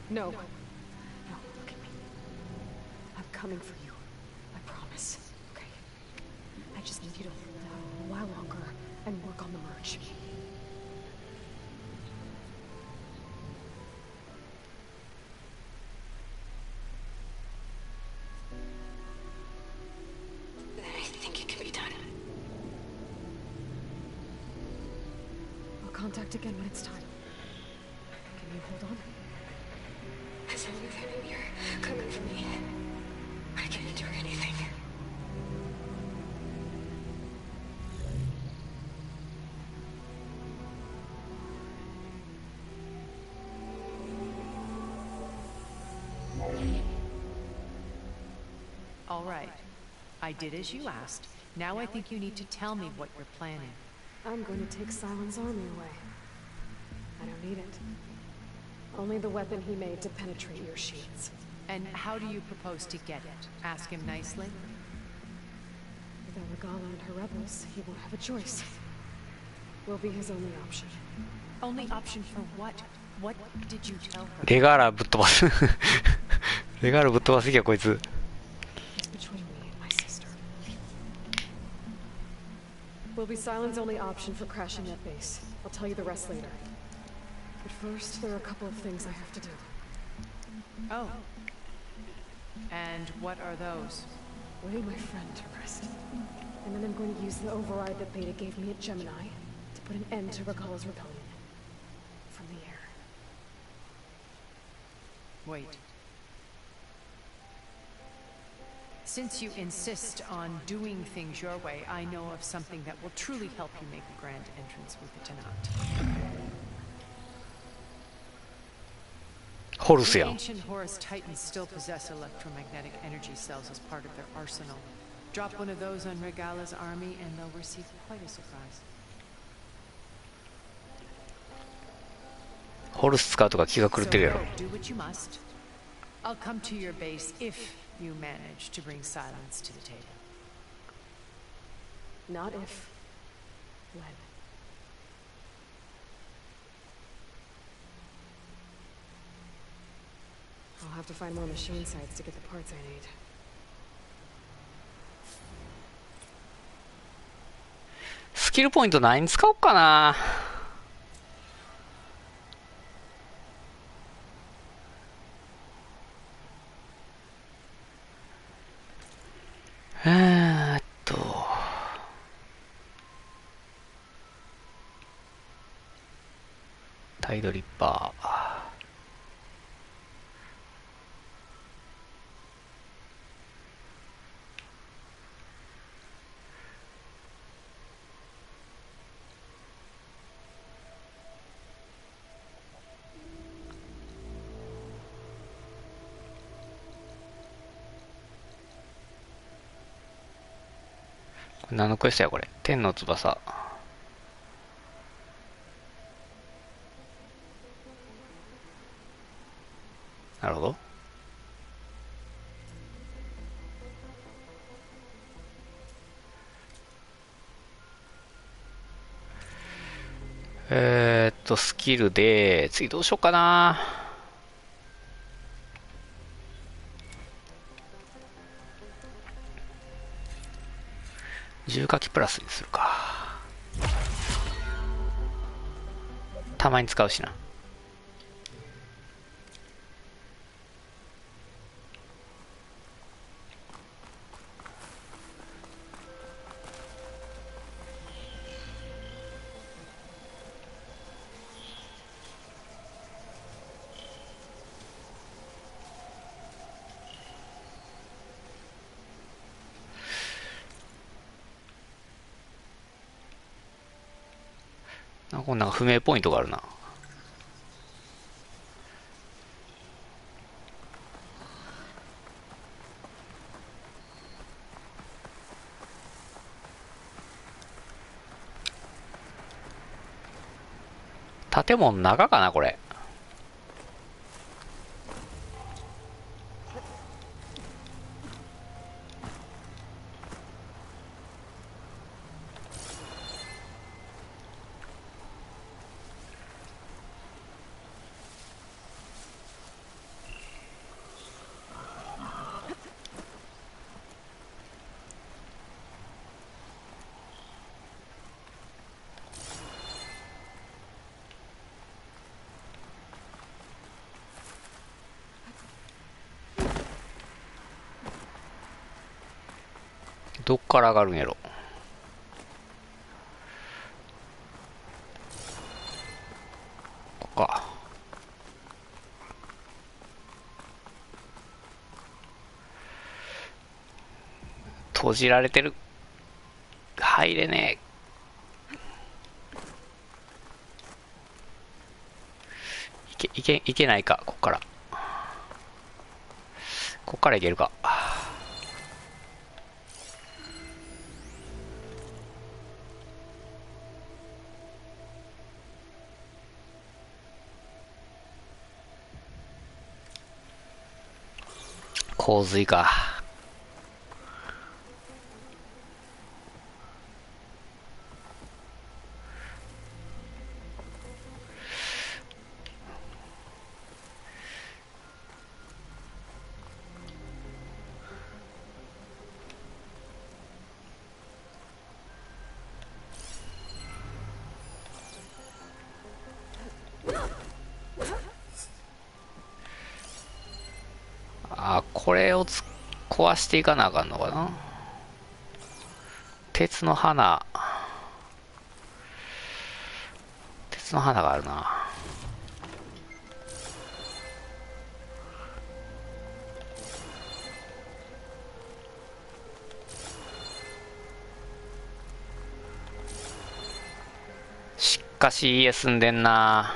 No. No, look at me. I'm coming for you. I promise. Okay? I just need you to hold out a while longer and work on the merge. Contact again when it's time. Can you hold on? As long as I know you're coming for me, I can endure anything. All right. I did as you asked. Now I think you need to tell me what you're planning. I'm going to take Silent's army away. I don't need it. Only the weapon he made to penetrate your shields. And how do you propose to get it? Ask him nicely? Without Regala and her rebels, he won't have a choice. We'll be his only option. Only option for what? What did you tell her? レガーラぶっ飛ばす。レガーラぶっ飛ばすぎやこいつ。Will be Silent's only option for crashing that base. I'll tell you the rest later. But first, there are a couple of things I have to do. Oh. And what are those? Lay my friend to rest. And then I'm going to use the override that Beta gave me at Gemini to put an end to Regala's rebellion. From the air. Wait. Since you insist on doing things your way, I know of something that will truly help you make a grand entrance with the Tenat. ホルスやん。 Ancient Horus Titans still possess electromagnetic energy cells as part of their arsenal. Drop one of those on Regala's army and they'll receive quite a surprise. ホルス使うとか気が狂ってるやろ。 So, do what you must. I'll come to your base if you manage to bring silence to the table. Not if. When. I'll have to find more machine sites to get the parts I need. スキルポイント何に使おうかな。タイドリッパー。何のクエストやこれ。天の翼。スキルで、次どうしようかな。重火器プラスにするか。たまに使うしな。こんなんか不明ポイントがあるな。建物中かなこれ。どっから上がるんやろ。ここか。閉じられてる。入れねえ。いけないか、こっから。こっからいけるか。洪水か。これを壊していかなあかんのかな。鉄の花があるな。しかし家住んでんな。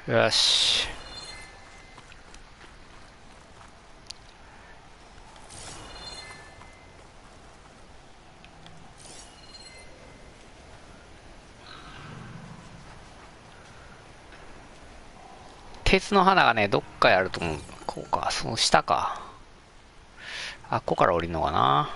よし。鉄の花がね、どっかにあると思う。こうか、その下か。あっこから降りるのかな。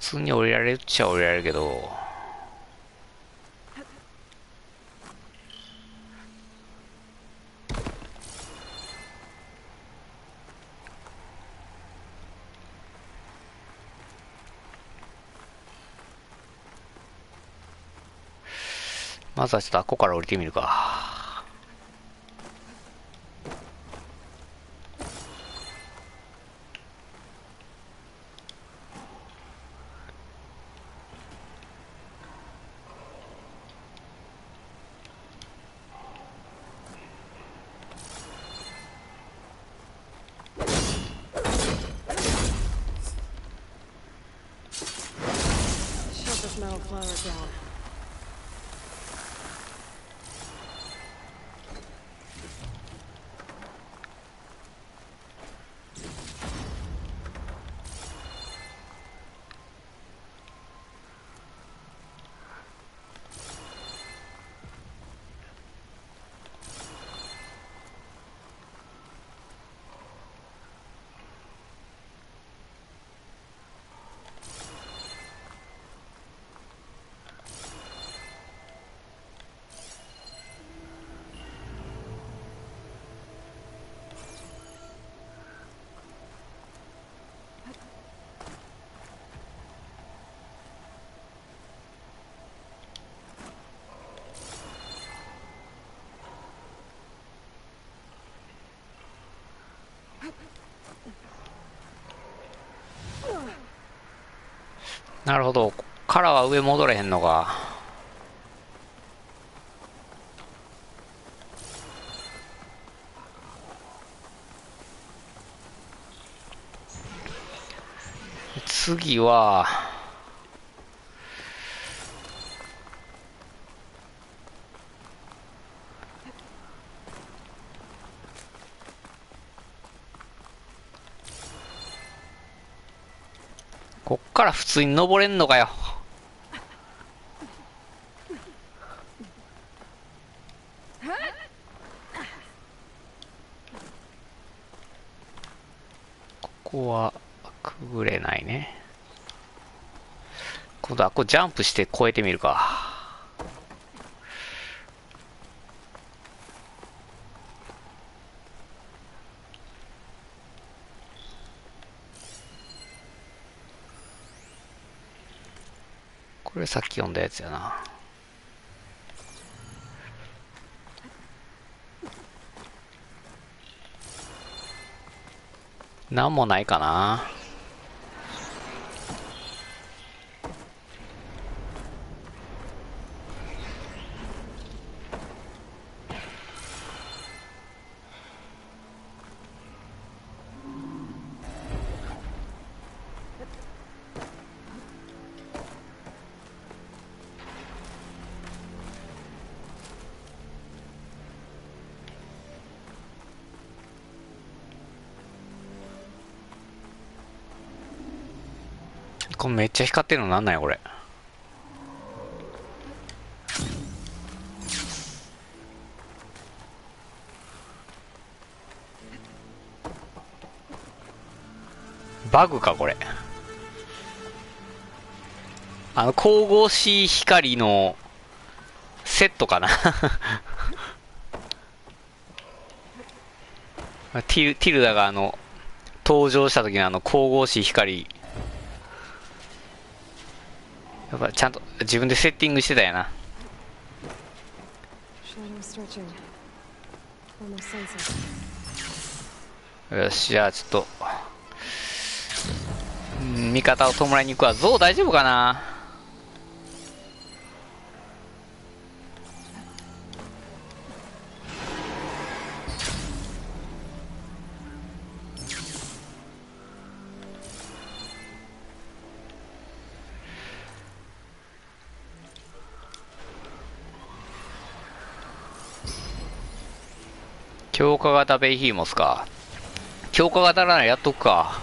通に降りられるっちゃ降りられるけど、まずはちょっとあっこから降りてみるか。Shut this metal flower down.なるほど。こっからは上戻れへんのか。次は、こっから普通に登れんのかよ。ここはくぐれないね。今度はこうジャンプして越えてみるか。これさっき読んだやつやな。なんもないかな。これめっちゃ光ってるのなんなんやこれ。バグかこれ。神々しい光のセットかな。ティルダが登場した時の神々しい光、やっぱちゃんと自分でセッティングしてたやな。よし、じゃあちょっと味方を弔いに行くわ。ゾウ大丈夫かな。強化型ベイヒーモスか。強化型ならやっとくか。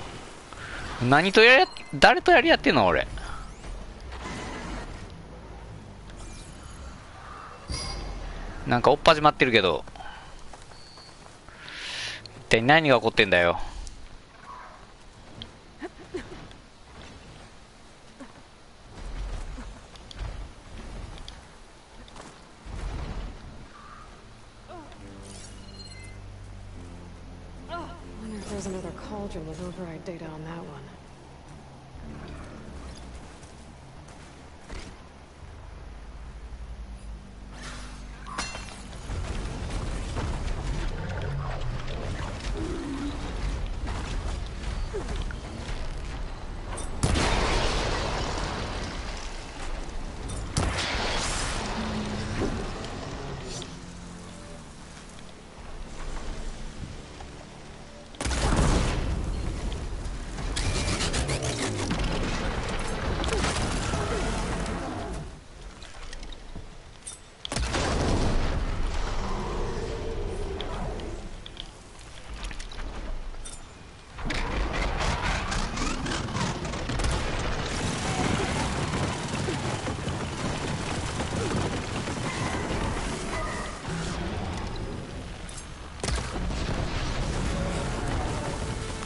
誰とやり合ってんの俺。なんかおっぱじまってるけど、一体何が起こってんだよ。another cauldron with override data on that one.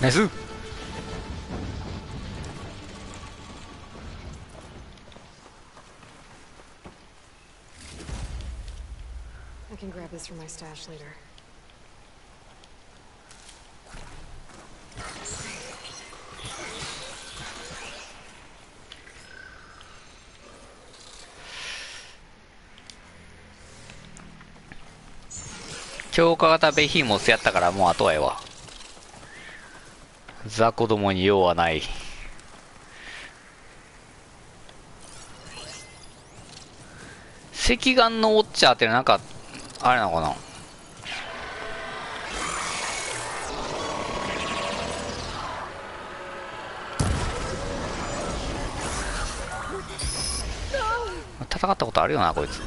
ナイス。I can grab this from my stash later. 強化型ベヒーモスやったからもうあとはええわ。ザ子供に用はない。赤眼のウォッチャーってなんかあれなのかな。戦ったことあるよなこいつ。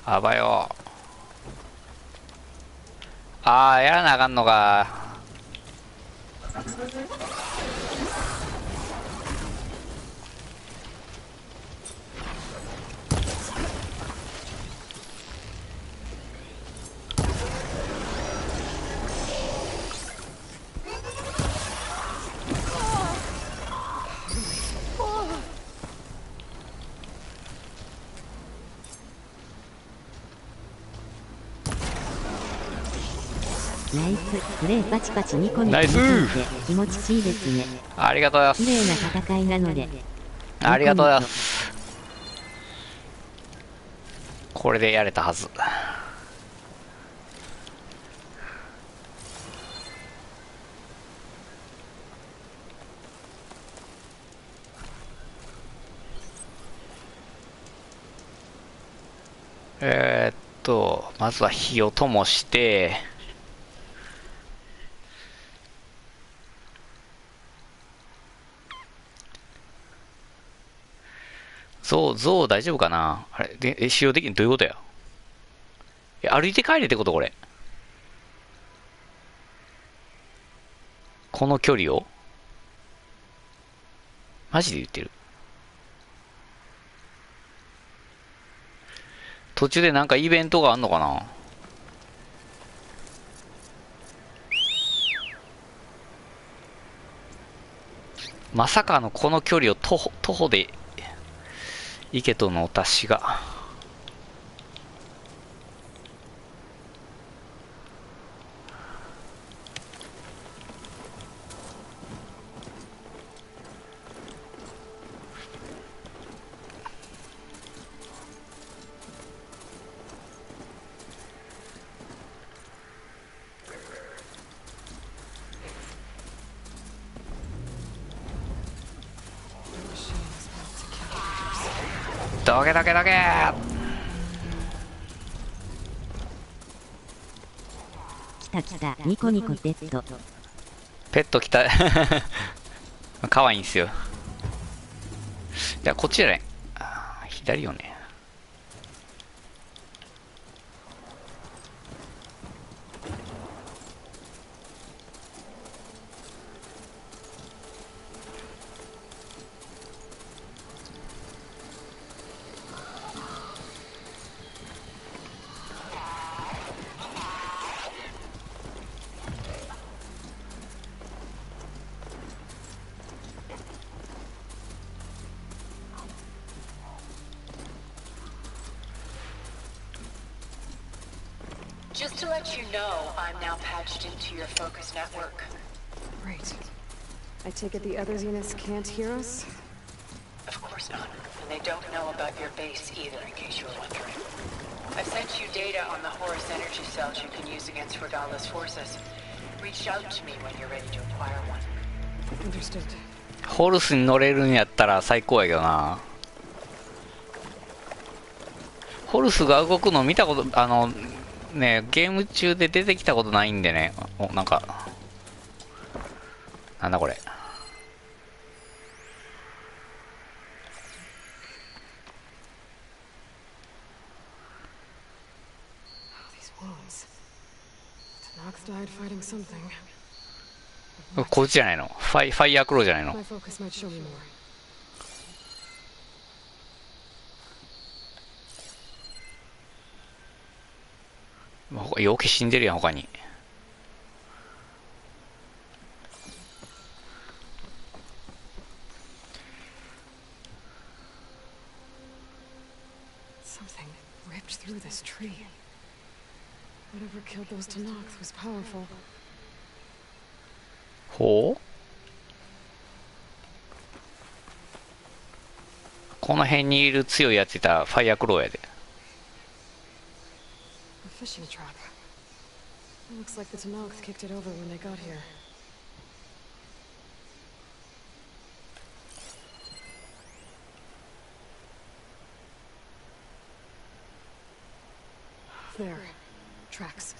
あばよ。ああ、やらなあかんのか。ナイスプレイパチパチニコニコ見て気持ちいいですね。ありがとうございます。綺麗な戦いなので。ありがとうございます。これでやれたはず。まずは火を灯して、ゾウ大丈夫かなあれで、使用できんどういうことや。歩いて帰れってことこれ。この距離をマジで言ってる。途中でなんかイベントがあんのかな。まさかのこの距離を徒歩で行けとのお達しが。どけどけどけ。来た来たニコニコペット。ペット来た。かわいいんすよ。じゃあこっちじゃない。左よね。Just to let you know, I'm now patched into your focus network. Great. I take it the other Zeniths can't hear us? Of course not. And they don't know about your base either, in case you were wondering. I've sent you data on the Horus energy cells you can use against Regala's forces. Reach out to me when you're ready to acquire one. Understood. ホルスに乗れるんやったら最高やけどな。ホルスが動くの見たこと、ね、ゲーム中で出てきたことないんでね。お、なんか、なんだこれ。こっちじゃないの？ファイヤークローじゃないの？陽気死んでるやん、他に。Something ripped through this tree. Whatever killed those Tanakhs was powerful. ほう？この辺にいる強いやついたらファイヤークローやで。A fishing trap. It looks like the Tanakhs kicked it over when they got here. There. Tracks.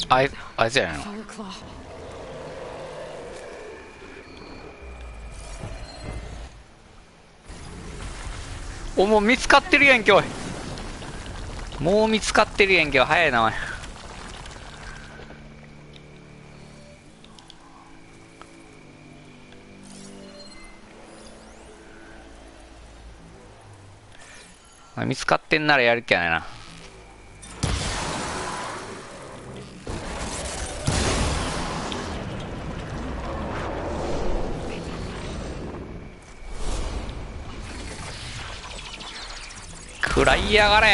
Iじゃないの？お、もう見つかってるやんけ、おい。もう見つかってるやんけ、早いな、おい。見つかってんならやる気やないな。食らいやがれ。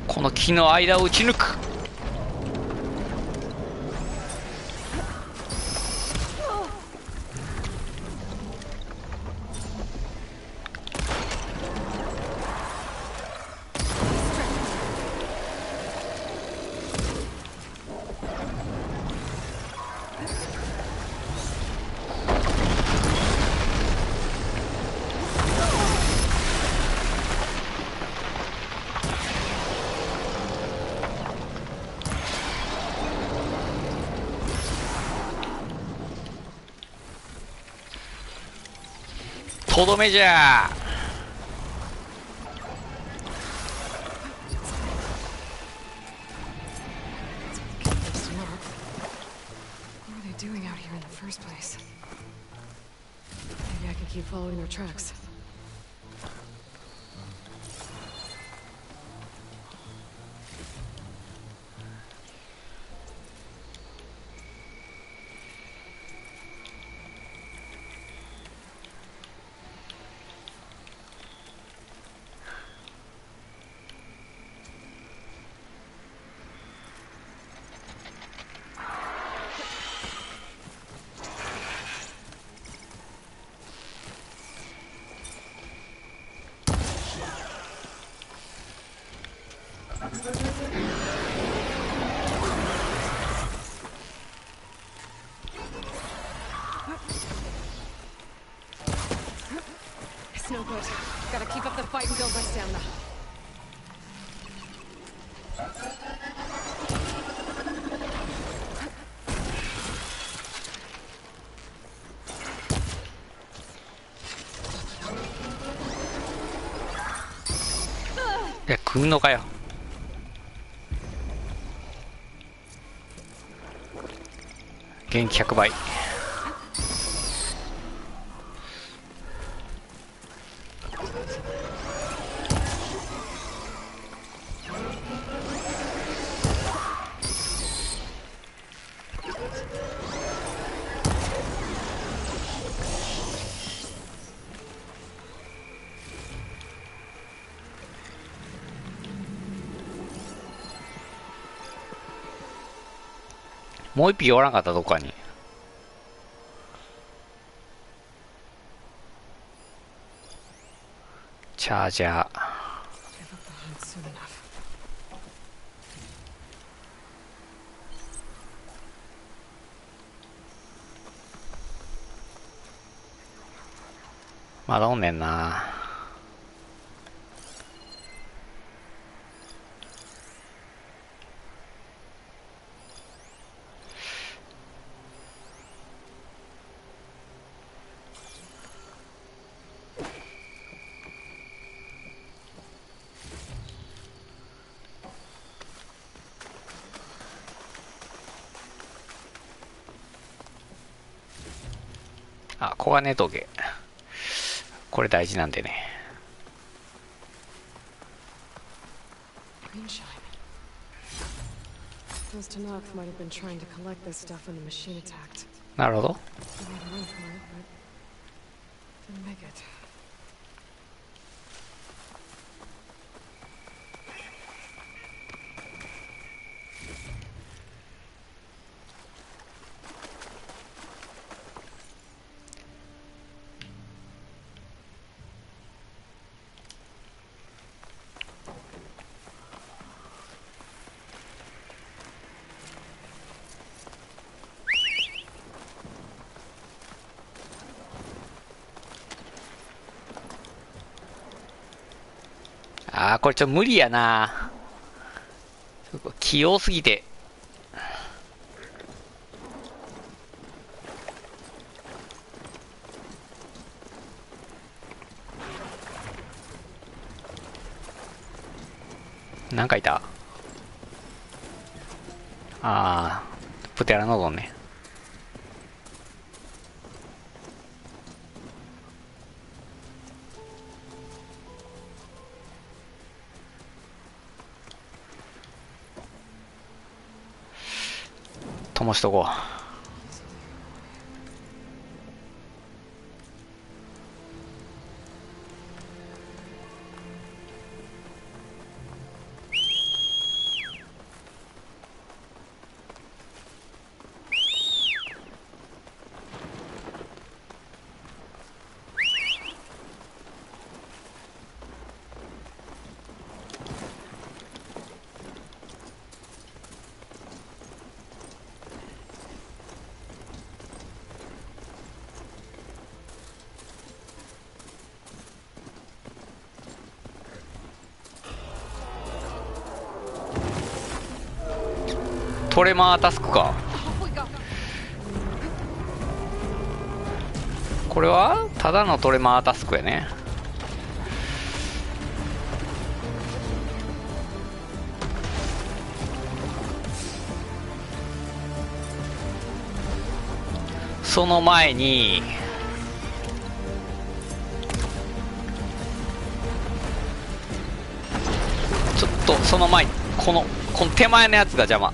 この木の間を打ち抜く。とどめじゃ。build my stamina. いや、来んのかよ。元気100倍。もう一匹おらんかった、どっかに。チャージャー。まだおんねんな。あ、黄金トゲ。これ大事なんでね。なるほど。あー、これちょっと無理やな。器用すぎて。なんかいた。あー、プテラノドンね。灯しとこう。トレマータスクか。これはただのトレマータスクやね。その前にちょっとその前にこの手前のやつが邪魔。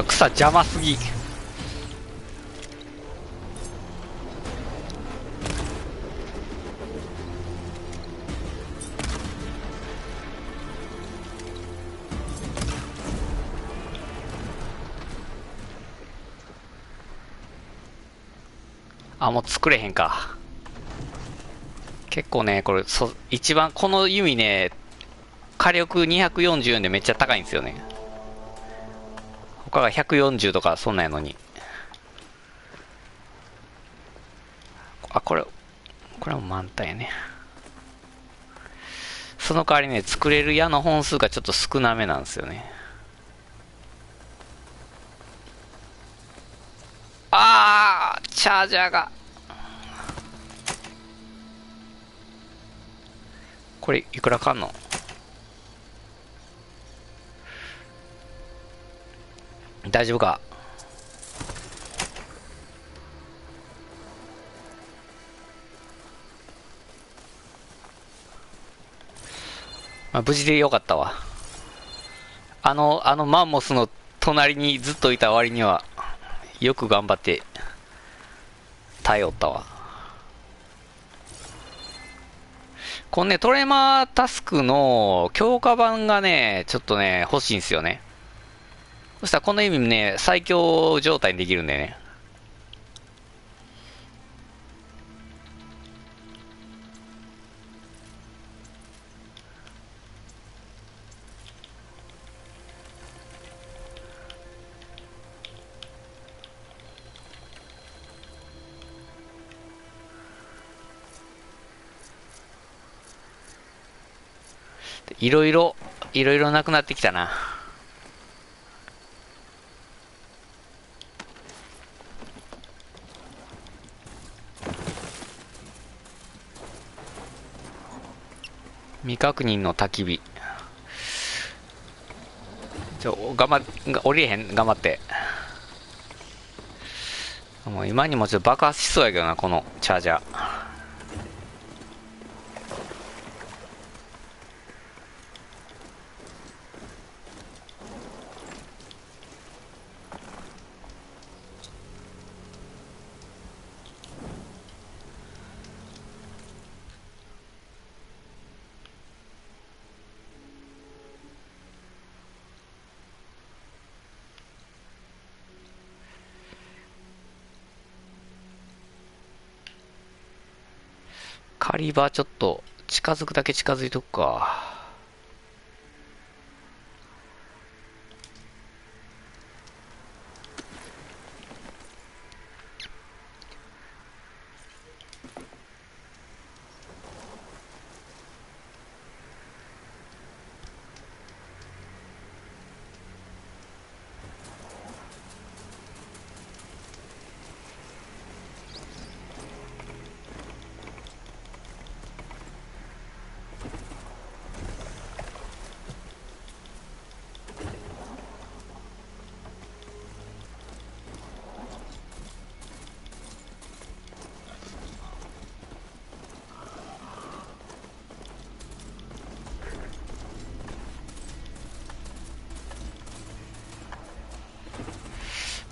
草邪魔すぎ。あ、もう作れへんか。結構ね、これ一番この弓ね、火力244でめっちゃ高いんですよね。他が140とかそんなんやのに。あ、これはもう満タンやね。その代わりね、作れる矢の本数がちょっと少なめなんですよね。チャージャーが。これいくらかんの？大丈夫か？まあ、無事でよかったわ。あのマンモスの隣にずっといた割には、よく頑張って耐えおったわ。このね、トレマータスクの強化版がね、ちょっとね、欲しいんですよね。そしたらこの意味ね、最強状態にできるんでね。いろいろなくなってきたな。未確認の焚き火。降りれへん、頑張って。もう今にもちょっと爆発しそうやけどな、このチャージャー。カリバーちょっと近づくだけ近づいとくか。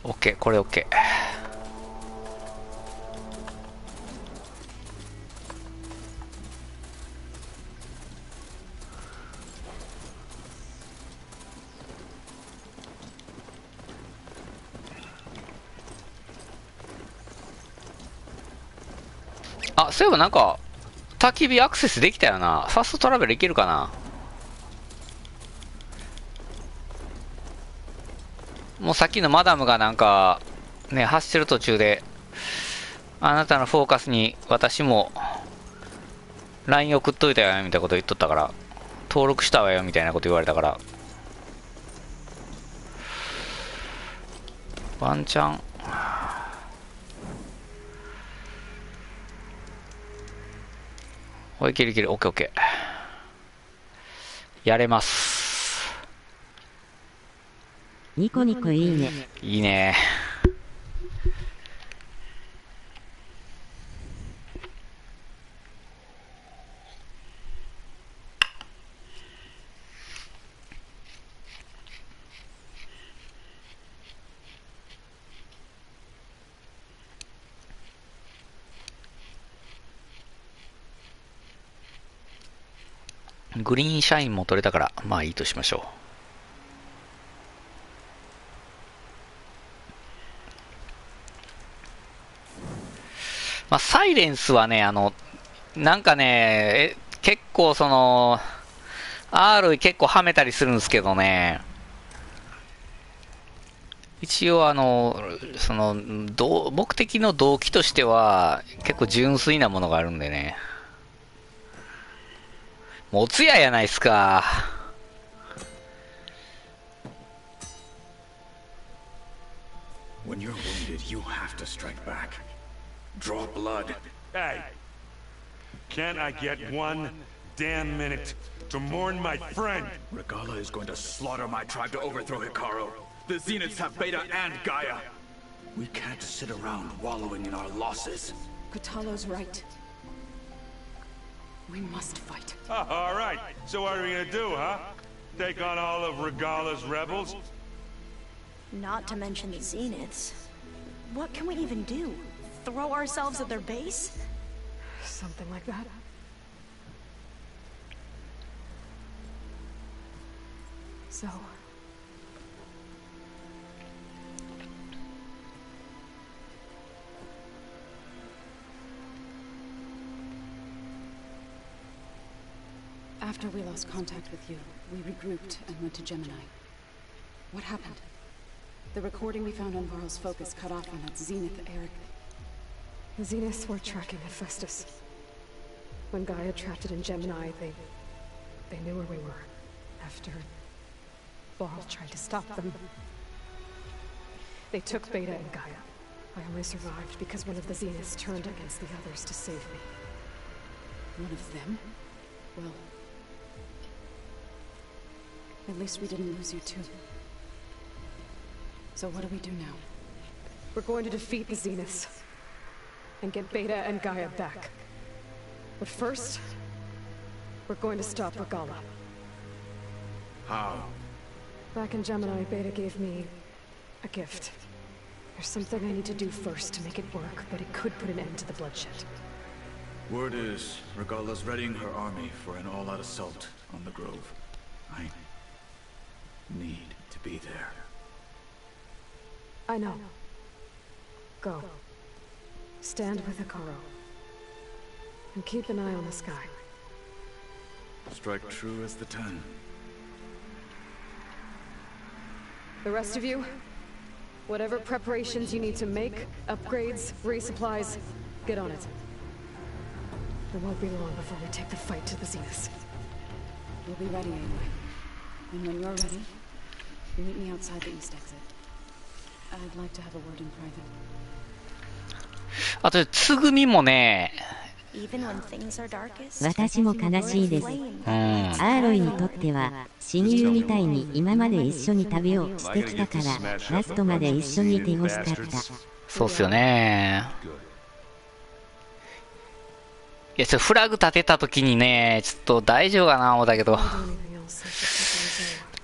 オッケー、これオッケー。あ、そういえばなんか焚き火アクセスできたよな。ファストトラベルいけるかな。もうさっきのマダムがなんかね、走ってる途中で、あなたのフォーカスに私も LINE 送っといたよみたいなこと言っとったから、登録したわよみたいなこと言われたから、ワンチャンお、いけるいける、オッケーオッケー、やれます。ニコニコいいね。いいね。グリーンシャインも取れたから、まあいいとしましょう。まあ、サイレンスはね、なんかね、結構その、R 結構はめたりするんですけどね、一応その、目的の動機としては、結構純粋なものがあるんでね。もうおつややないっすか。When you're wounded, you have to strike back. Draw blood. Hey! Can't I get one damn minute to mourn my friend? Regala is going to slaughter my tribe to overthrow Hikaru. The Zeniths have Beta and Gaia. We can't sit around wallowing in our losses. Kutalo's right. We must fight. All right. So what are we gonna do, huh? Take on all of Regala's rebels? Not to mention the Zeniths. What can we even do? Throw ourselves at their base? Something like that. So... After we lost contact with you, we regrouped and went to Gemini. What happened? The recording we found on Varl's focus cut off on that Zenith Eric. The Zeniths were tracking Hephaestus. When Gaia trapped it in Gemini, they knew where we were. After Varl tried to stop them, they took Beta and Gaia. I only survived because one of the Zeniths turned against the others to save me. One of them? Well... at least we didn't lose you too. So what do we do now? We're going to defeat the Zeniths. And get Beta and Gaia back. But first, we're going to stop Regala. How? Back in Gemini, Beta gave me a gift. There's something I need to do first to make it work, but it could put an end to the bloodshed. Word is, Regala's readying her army for an all-out assault on the Grove. I need to be there. I know. Go. Stand with Hikaru. And keep an eye on the sky. Strike true as the 10. The rest of you, whatever preparations you need to make, upgrades, resupplies, get on it. It won't be long before we take the fight to the Zeniths. We'll be ready, Aloy. And when you're ready, meet me outside the east exit. I'd like to have a word in private. あと、つぐみもね、私も悲しいです。アーロイにとっては、親友みたいに今まで一緒に旅をしてきたから、ラストまで一緒にいてほしかった。そうっすよね。いや、フラグ立てたときにね、ちょっと大丈夫かな思ったけど、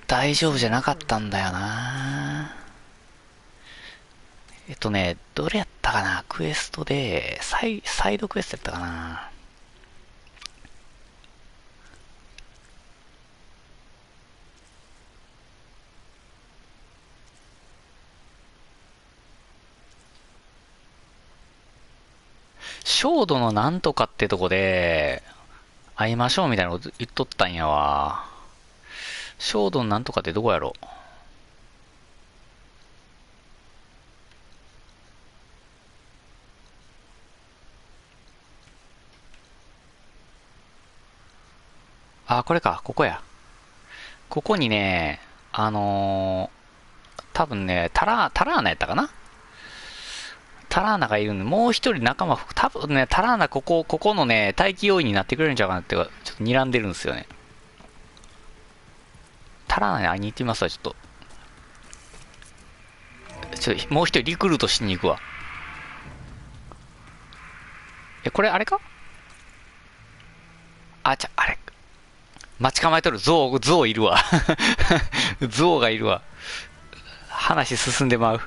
大丈夫じゃなかったんだよな。どれやったかな、クエストで、サイドクエストやったかな。焦土のなんとかってとこで、会いましょうみたいなこと言っとったんやわ。焦土のなんとかってどこやろ。あ、これか、ここや。ここにね、多分ね、タラーナやったかな。タラーナがいるんで、もう一人仲間、多分ね、タラーナここのね、待機要員になってくれるんちゃうかなって、ちょっと睨んでるんですよね。タラーナに会いに行ってみますわ、ちょっと。もう一人リクルートしに行くわ。これあれか？あれ。待ち構えとるゾウいるわ。ゾウがいるわ。話進んでまう。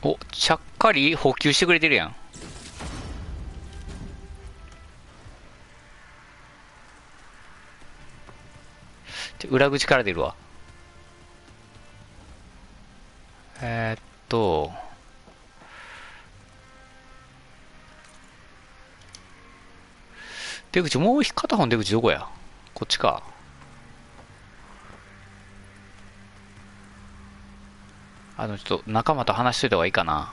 お、ちゃっかり補給してくれてるやん。て裏口から出るわ。出口、もう片方の出口どこや？こっちか。ちょっと仲間と話しといた方がいいかな。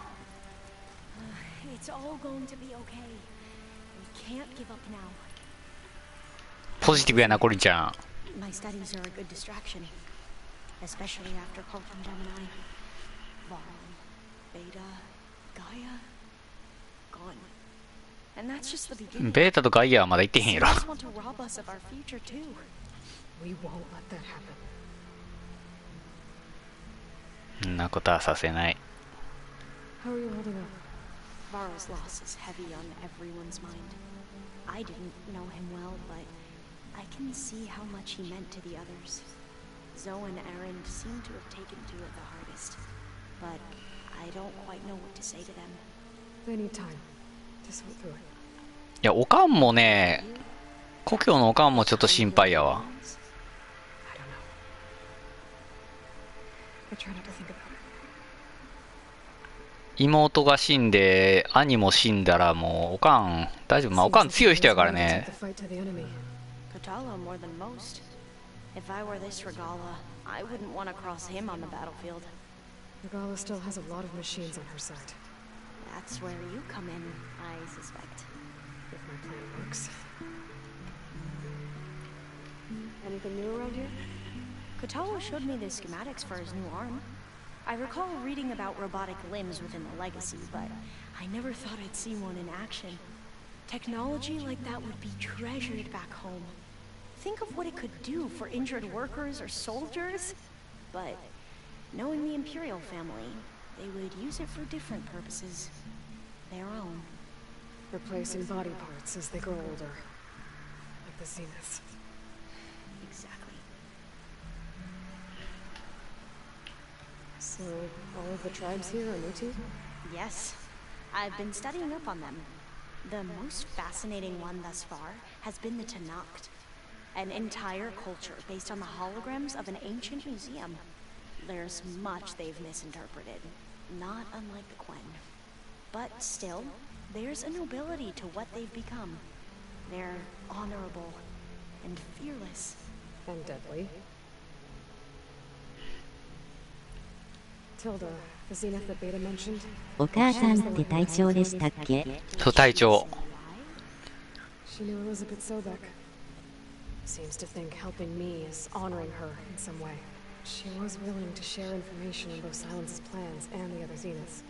ポジティブやな、コリンちゃん。My studies are a good distraction, especially after Quantum Gemini. Vaughn, Beta, Gaia, gone. And that's just the beginning. ベータとガイアはまだ行ってへんやろ。They want to rob us of our future too. We won't let that happen. そんなことはさせない。 How are you holding up? Varro's loss is heavy on everyone's mind. I didn't know him well, but I can see how much he meant to the others. Zoe and Aaron seem to have taken to it the hardest, but I don't quite know what to say to them. They need time to sort through it. いや、おかんもね、故郷のおかんもちょっと心配やわ。I try not to think about it. 妹が死んで、兄も死んだらもうおかん大丈夫。まあおかん強い人やからね。Katala more than most. If I were this Regala, I wouldn't want to cross him on the battlefield. Regala still has a lot of machines on her side. That's where you come in, I suspect. If my plan works. Anything new around here? Katala showed me the schematics for his new arm. I recall reading about robotic limbs within the Legacy, but I never thought I'd see one in action. Technology like that would be treasured back home. Think of what it could do for injured workers or soldiers. But knowing the Imperial family, they would use it for different purposes. Their own. Replacing body parts as they grow older. Like the Zeniths. Exactly. So, all of the tribes here are new to you? Yes. I've been studying up on them. The most fascinating one thus far has been the Tanacht. An entire culture based on the holograms of an ancient museum. There's much they've misinterpreted, not unlike the Quen. But still, there's a nobility to what they've become. They're honorable and fearless. And deadly. Tilda, the Zenith that Beta mentioned. お母さんって隊長でしたっけ？そう、隊長。 She knew Elizabeth Sobek. Seems to think helping me is honoring her in some way. She was willing to share information on both Silence's plans and the other Zeniths.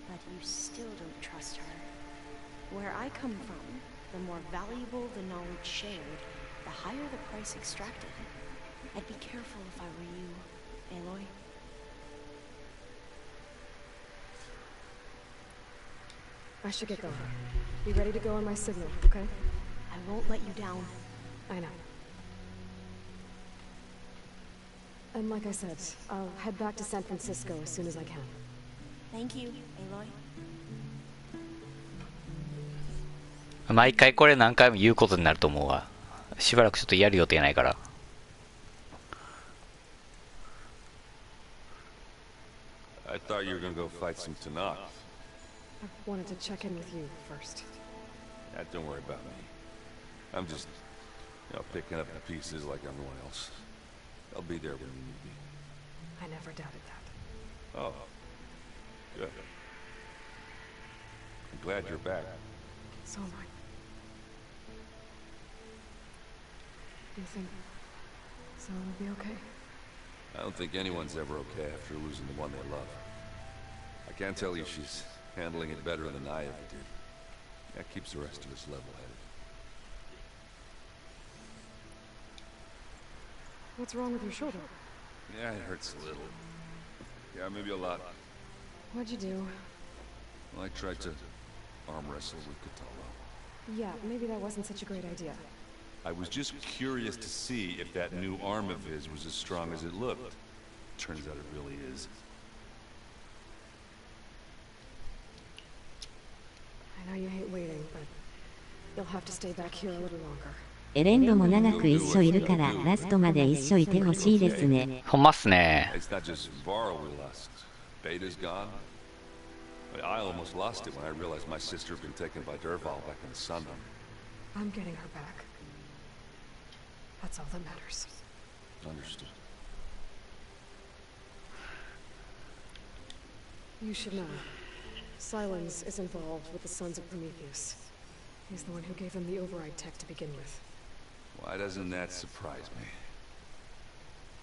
But you still don't trust her. Where I come from, the more valuable the knowledge shared, the higher the price extracted. I'd be careful if I were you, Aloy. I should get going. Be ready to go on my signal, okay? I won't let you down. I know. And like I said, I'll head back to San Francisco as soon as I can. Thank you, Aloy. 毎回これ何回も言うことになると思うわ。しばらくちょっとやる予定ないから。I thought you were gonna go fight some Tanakh. I wanted to check in with you first. Yeah, don't worry about me. I'm just, picking up the pieces like everyone else. I'll be there when you need me. I never doubted that. Oh. Good. I'm glad you're back. So am I. Do you think Zoe will be okay? I don't think anyone's ever okay after losing the one they love. I can't tell you she's handling it better than I ever did. That keeps the rest of us level-headed. What's wrong with your shoulder? Yeah, it hurts a little. Yeah, maybe a lot. What'd you do? Well, I tried to arm wrestle with Katala. Yeah, maybe that wasn't such a great idea. I was just curious to see if that new arm of his was as strong as it looked. Turns out it really is. I know you hate waiting, but you'll have to stay back here a little longer. エレンドも長く一緒いるからラストまで一緒いてほしいですね。ほんまっすね。 It's not just Varro we lost. Beta's gone. I almost lost it when I realized my sister had been taken by Derval back in the Sun. I'm getting her back. That's all that matters. Understood. You should know. Silence is involved with the Sons of Prometheus. He's the one who gave them the override tech to begin with. Why doesn't that surprise me?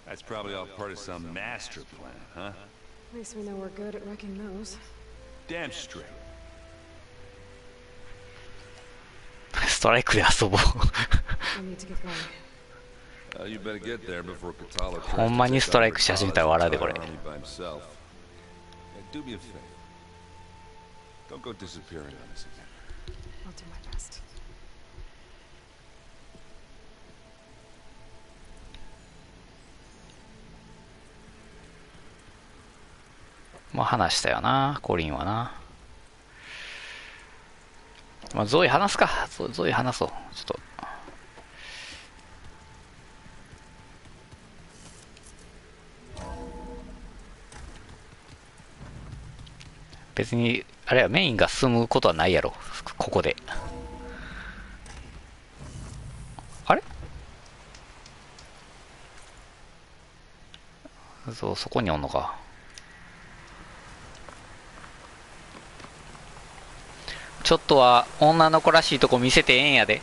That's probably all part of some master plan, huh? At least we know we're good at wrecking those. Damn straight. ストライクで遊ぼう。 I need to get going. You better get there before Katala ほんまにストライクし始めたら笑うでこれ。 by himself. Do me a favor. Don't go disappearing on us again. I'll do my best. まあ話したよな、コリンはな。まあゾイ話すか。ゾイ話そう。ちょっと。別にあれはメインが進むことはないやろ、ここで。あれ、そこにおんのか。ちょっとは女の子らしいとこ見せてええんやで。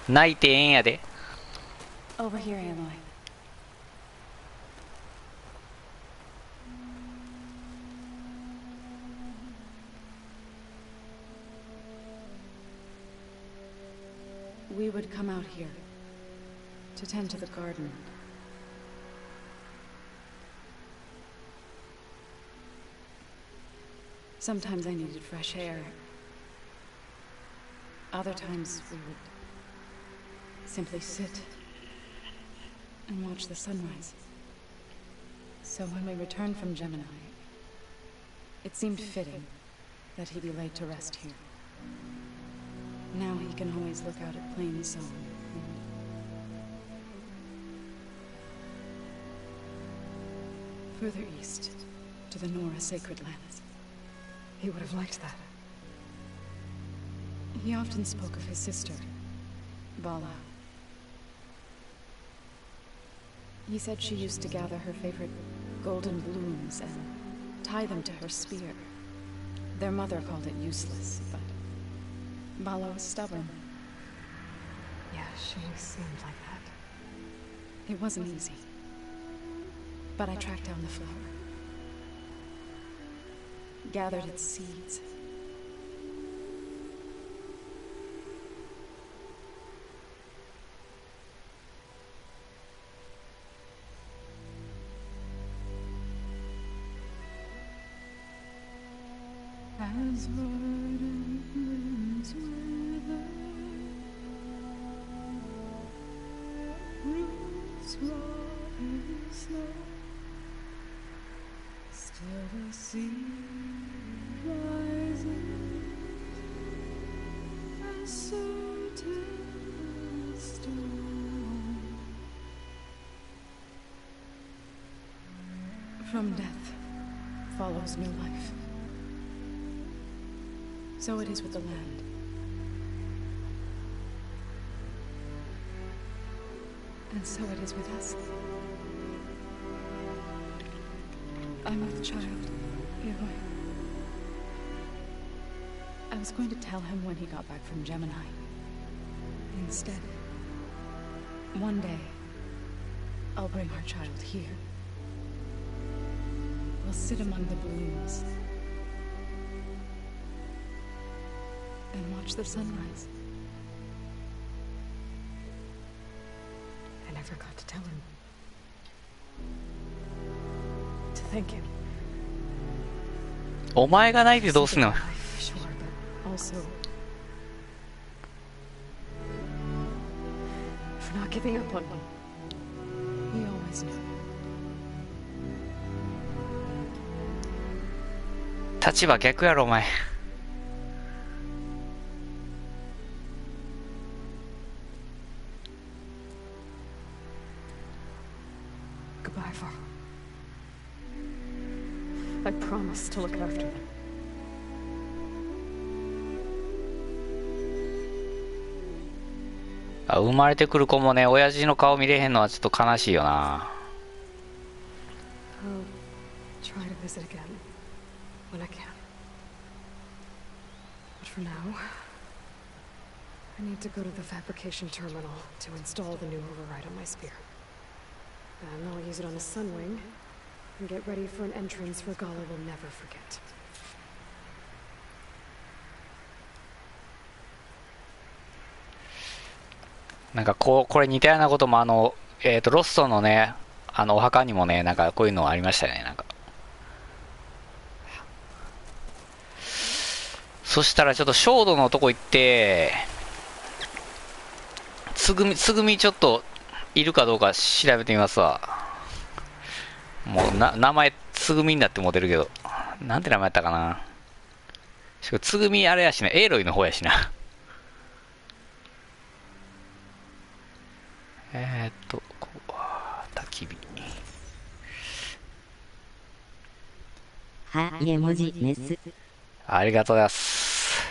泣いてええんやで。 Over here, Aloy. We would come out here to tend to the garden. Sometimes I needed fresh air. Other times we would simply sit and watch the sunrise. So when we returned from Gemini, it seemed fitting that he be laid to rest here. Now he can always look out at Plain Song and further east to the Nora Sacred Lands. He would have liked that. He often spoke of his sister, Vala. He said she used to gather her favorite golden blooms and tie them to her spear. Their mother called it useless, but Vala was stubborn. Yeah, she seemed like that. It wasn't easy. But I tracked down the flower. Gathered its seeds. As verdant blooms wither, roots rot in snow, still the seed rises, as certain as stone. From death follows new life. So it is with the land. And so it is with us. I'm with child, Aloy. I was going to tell him when he got back from Gemini. Instead, one day, I'll bring our child here. We'll sit among the blooms and watch the sunrise. I never got to tell him. To thank him. お前が泣いてどうすんの。 Sure, but also for not giving up on me. He always knew. 立場逆やろお前。I promise to look after them. 生まれてくる子もね、親父の顔見れへんのはちょっと悲しいよな。I'll try to visit again when I can. But for now, I need to go to the fabrication terminal to install the new override on my spear. Then I'll use it on a sunwing and get ready for an entrance Regala will never forget. なんかこれ似たようなこともロストのね、お墓にもね、なんかこういうのありましたよね、なんか。そしたらちょっと焦土のとこ行って、つぐみちょっといるかどうか調べてみますわ。もう名前つぐみになってモテるけど、なんて名前やったかな。つぐみあれやしな、エーロイの方やしな。こう、焚き火。は、絵文字、メス。ありがとうございます。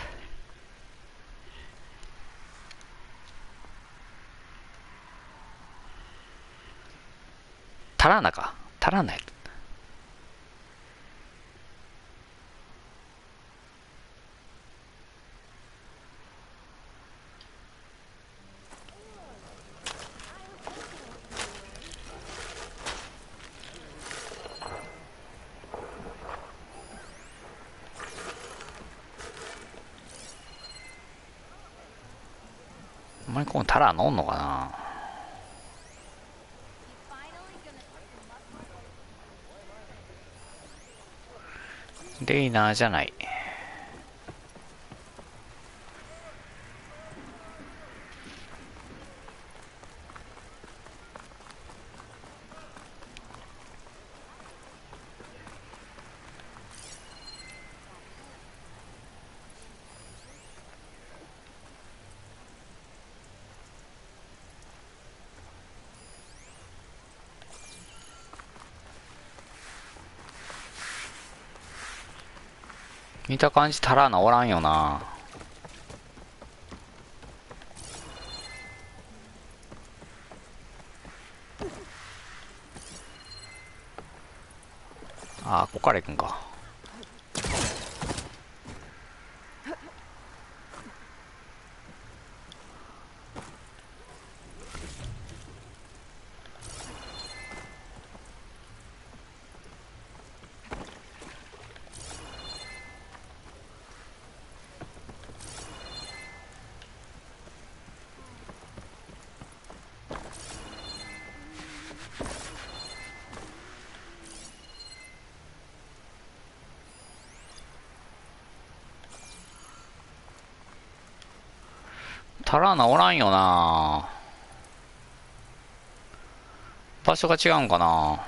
タラーナか。タラーナやった。お前このタラー飲んのかな。レイナーじゃない。見た感じタラーナおらんよな。ああ、ここから行くんか。タラーナおらんよな。場所が違うんかな。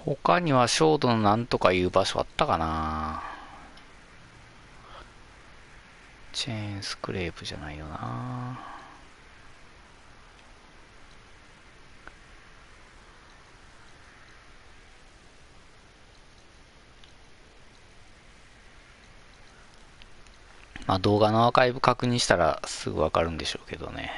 他には焦土のなんとかいう場所あったかな。チェーンスクレープじゃないよな。まあ動画のアーカイブ確認したらすぐわかるんでしょうけどね。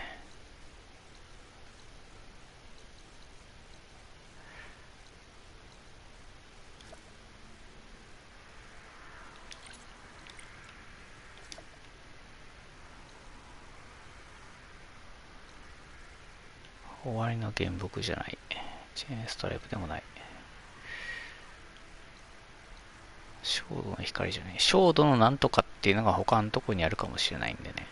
終わりの原木じゃない。チェーンストライプでもない。焦土の光じゃない。焦土のなんとかっていうのが他のとこにあるかもしれないんでね。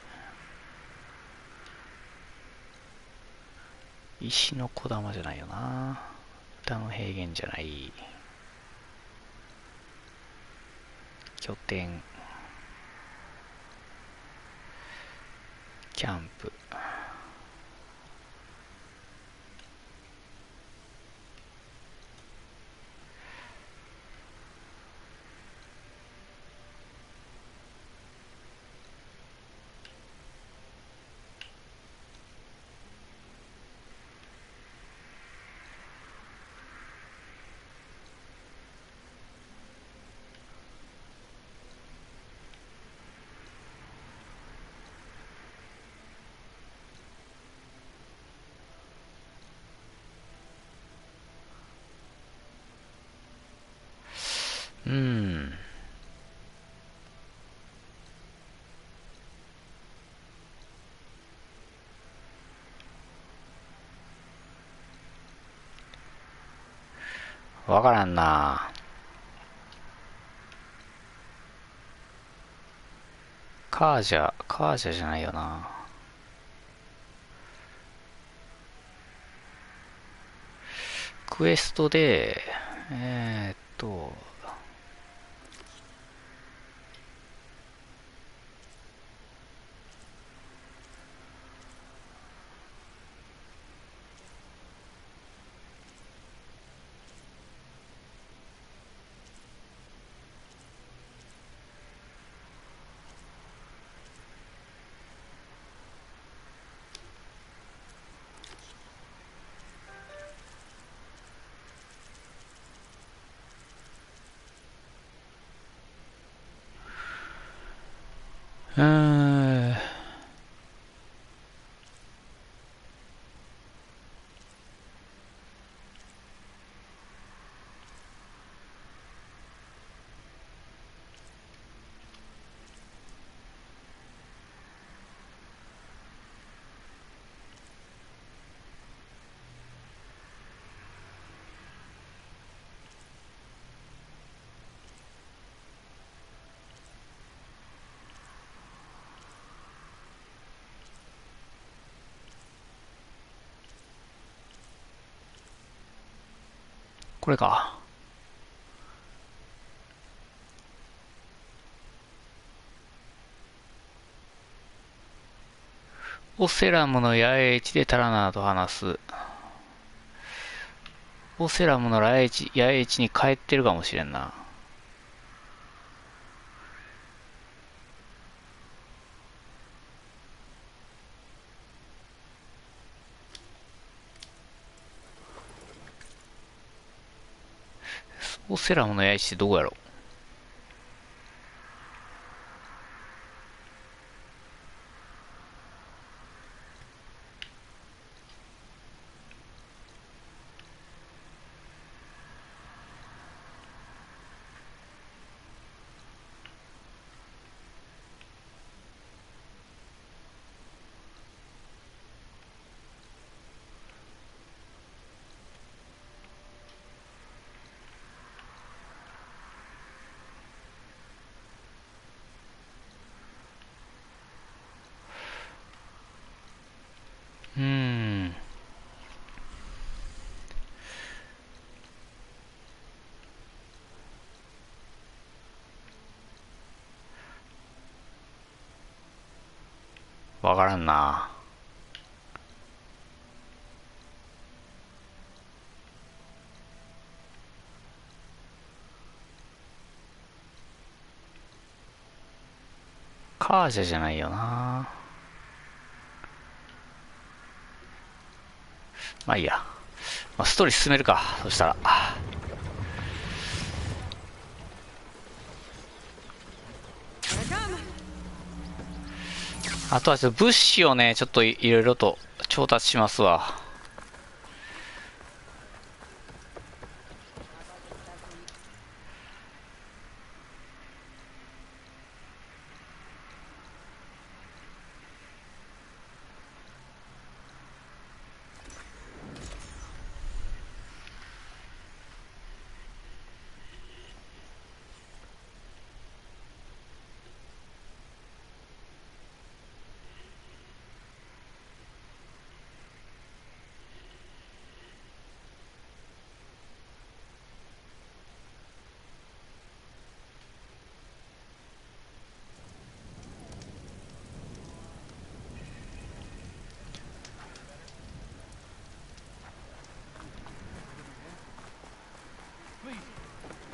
石の小玉じゃないよな。歌の平原じゃない。拠点。キャンプ。わからんな。カージャじゃないよな。クエストで、これか。オセラムの野営地でタラナーと話す。オセラムの野営地に帰ってるかもしれんな。オセラムの野営地ってどこやろ。わからんな。カージャじゃないよな。まあいいや。まあ、ストーリー進めるか。そしたら。あとは物資をね、ちょっといろいろと調達しますわ。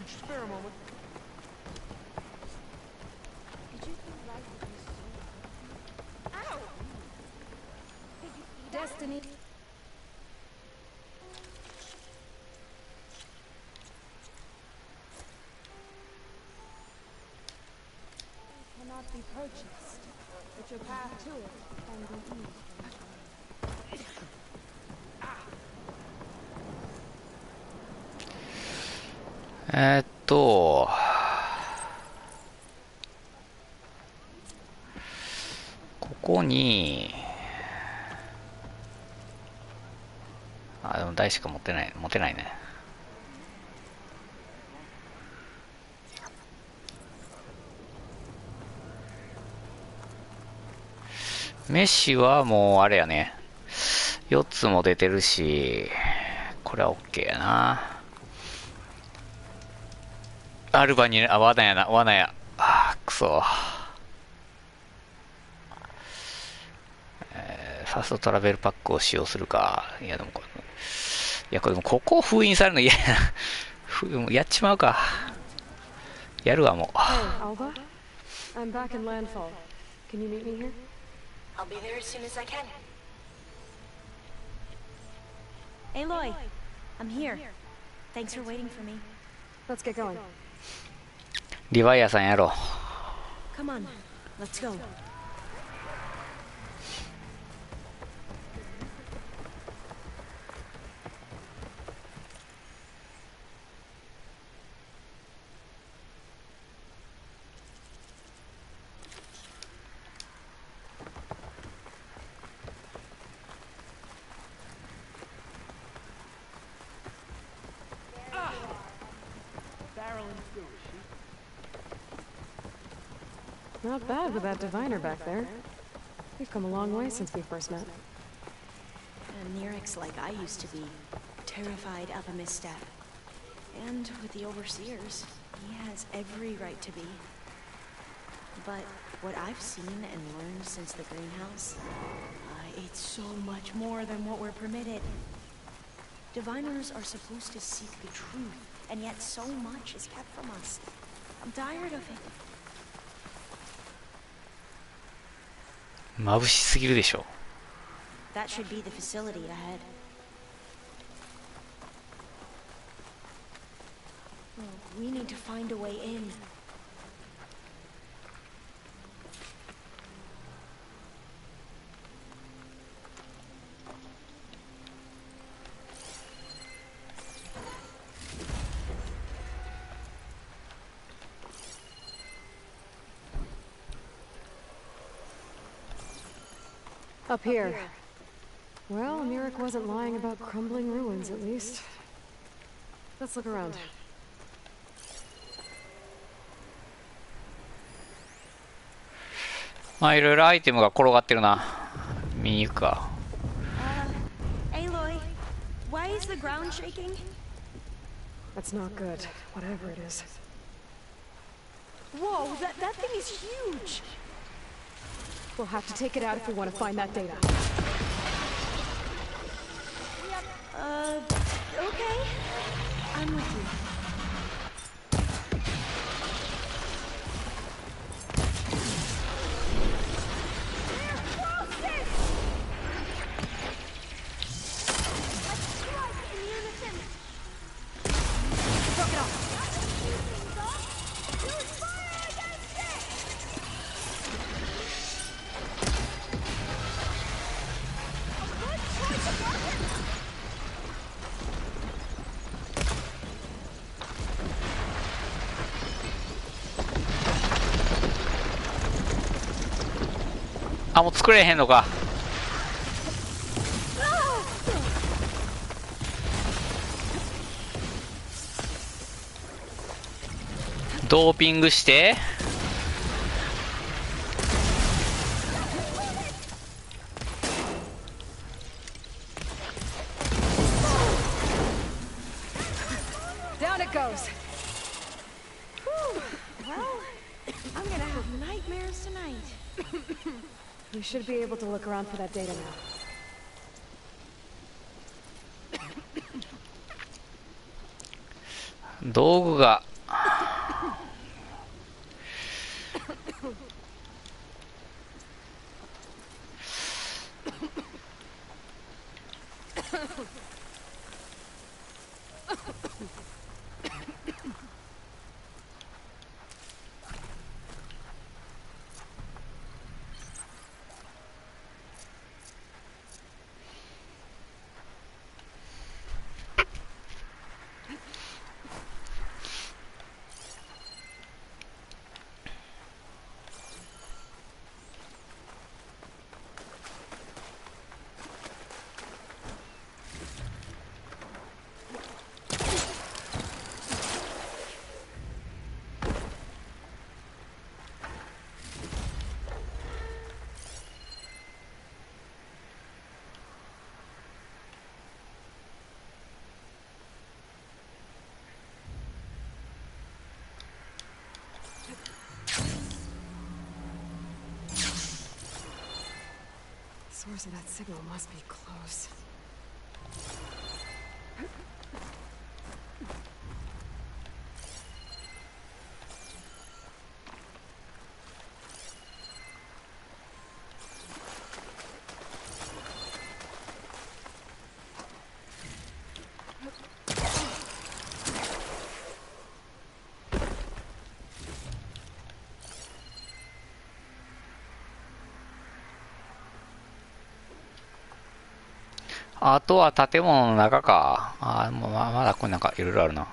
Spare a moment. Destiny. Cannot be purchased, but your path to it can be easy. ここに、あ、でも台しか持てないね。メッシはもうあれやね。4つも出てるし、これは OK やな。アルバに、あ、罠や。あ、くそ。ファーストトラベルパックを使用するか。いや、でもこれでもここを封印されるの嫌やな。やっちまうか。やるわ、もう。Hey, Alba? I'm back in landfall. Can you meet me here? I'll be there as soon as I can. Aloy, I'm here. Thanks for waiting for me. Let's get going. リヴァイアさんやろう。 Come on, let's go. Not bad with that diviner back there. We've come a long way since we first met. And Nerek's like I used to be, terrified of a misstep. And with the overseers, he has every right to be. But what I've seen and learned since the greenhouse, it's so much more than what we're permitted. Diviners are supposed to seek the truth, and yet so much is kept from us. I'm tired of it. 眩しすぎるでしょ。 That should be the facility ahead. Oh, we need to find a way in. Up here. Well, Nerek wasn't lying about crumbling ruins, at least. Let's look around. まあいろいろアイテムが転がってるな。見に行くか。Aloy, why is the ground shaking? That's not good, whatever it is. Whoa, that thing is huge! We'll have to take it out if we want to find that data. Okay. I'm with you.あ、もう作れへんのか。ドーピングしてDown it goes. Well, I'm gonna have nightmares tonight. We should be able to look around for that data now. 道具が The source of that signal must be close.あとは建物の中か。ああ、もうまだこれなんかいろいろあるな。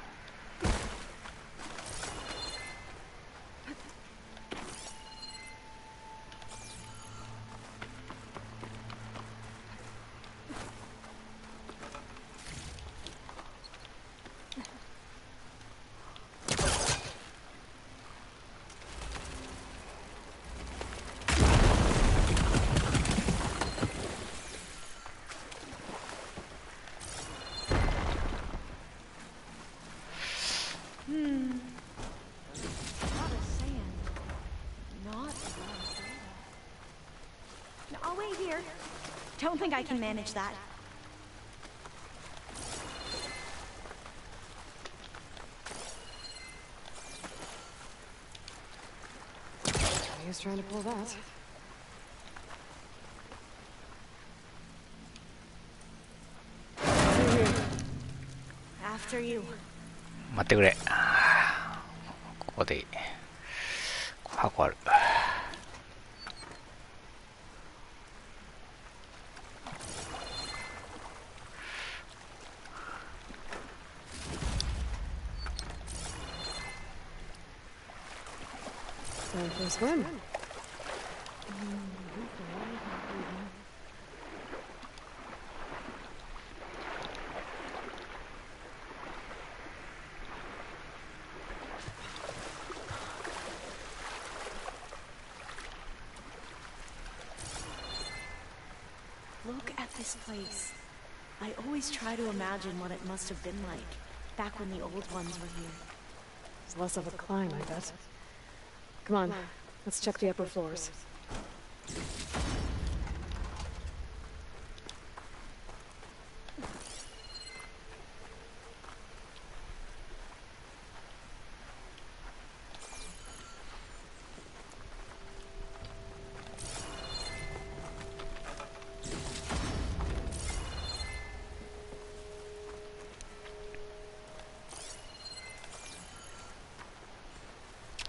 I'll wait here. Don't think I can manage that. He was trying to pull that. After you. 待ってくれ。ここでいい。箱ある。Time for a swim. Look at this place. I always try to imagine what it must have been like back when the old ones were here. It's less of a climb, I bet. Come on, let's check the upper floors. .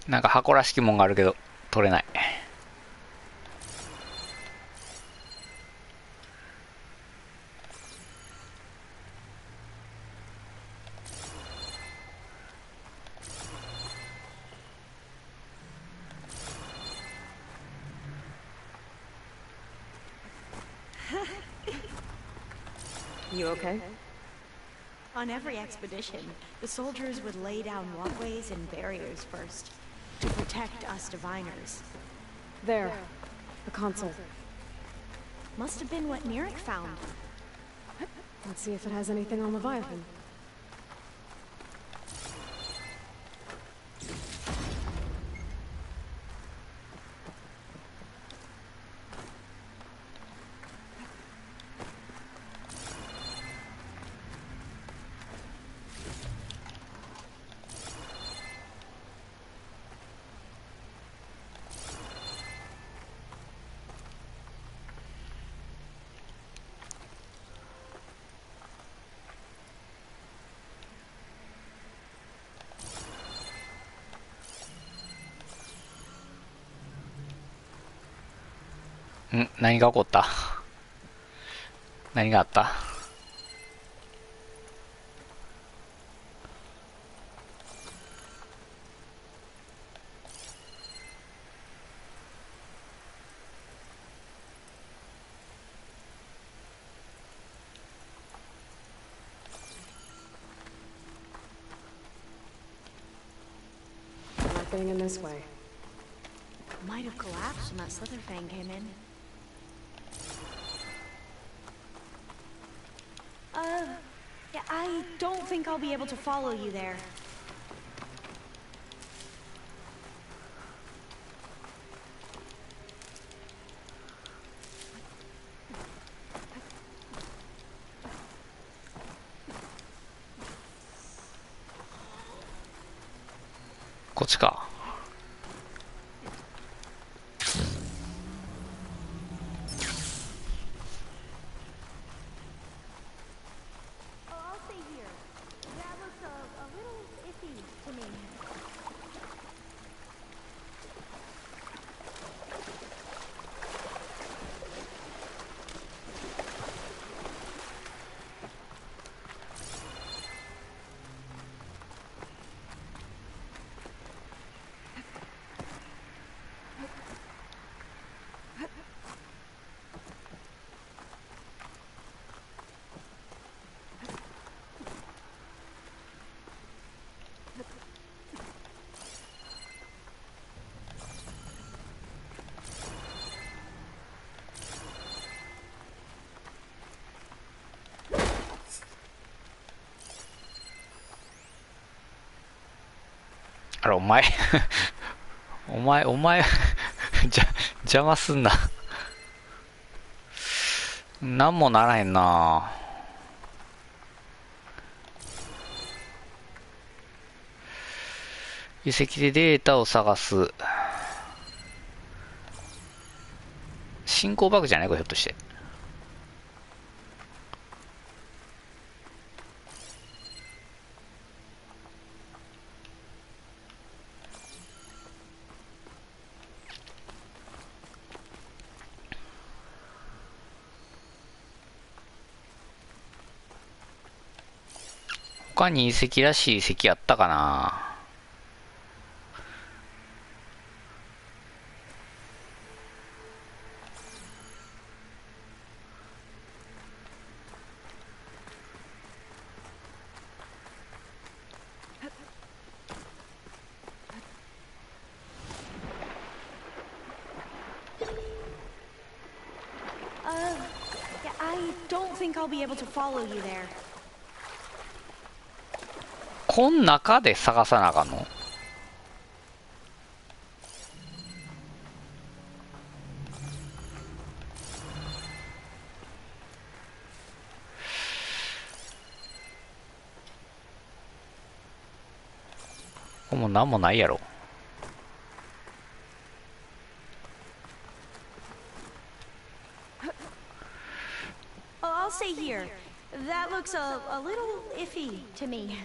なんか箱らしきもんがあるけど取れない。You okay? On every expedition, the soldiers would lay down walkways and barriers first to protect us diviners. There, the console. Must have been what Neric found. Let's see if it has anything on Leviathan. 何が起こった？何があった？Nothing in this way. Might have collapsed when that Slitherfang came in. Yeah, I don't think I'll be able to follow you there.こっちか。あら、お前お前邪魔すんな。なんもならへんな。遺跡でデータを探す。進行バグじゃないこれ、ひょっとして。他に遺跡らしい遺跡あったかな。Yeah, I don't think I'll be able to follow you there. こん中で探さなあかんの？もうなんもないやろ。I'll stay here. That looks a little iffy to me.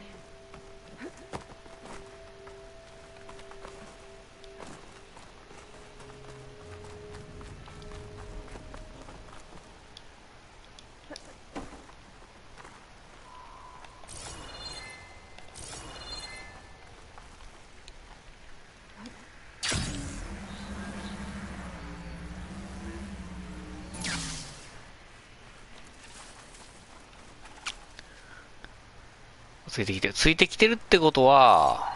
ついてきてるってことは、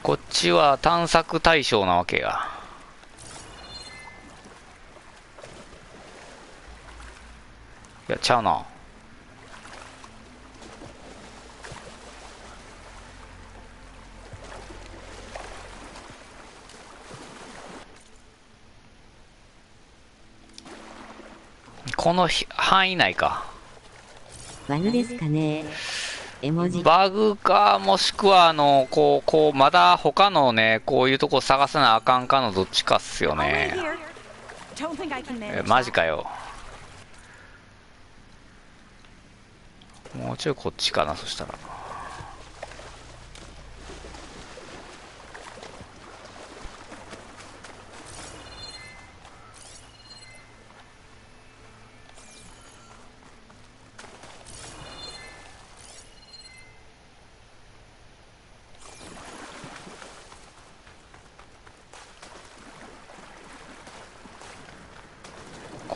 こっちは探索対象なわけや。いや、ちゃうな。この範囲内か。バグですかね。絵文字。バグか、もしくはまだ他のね、こういうとこ探さなあかんかのどっちかっすよね。マジかよ。もうちょいこっちかな、そしたら。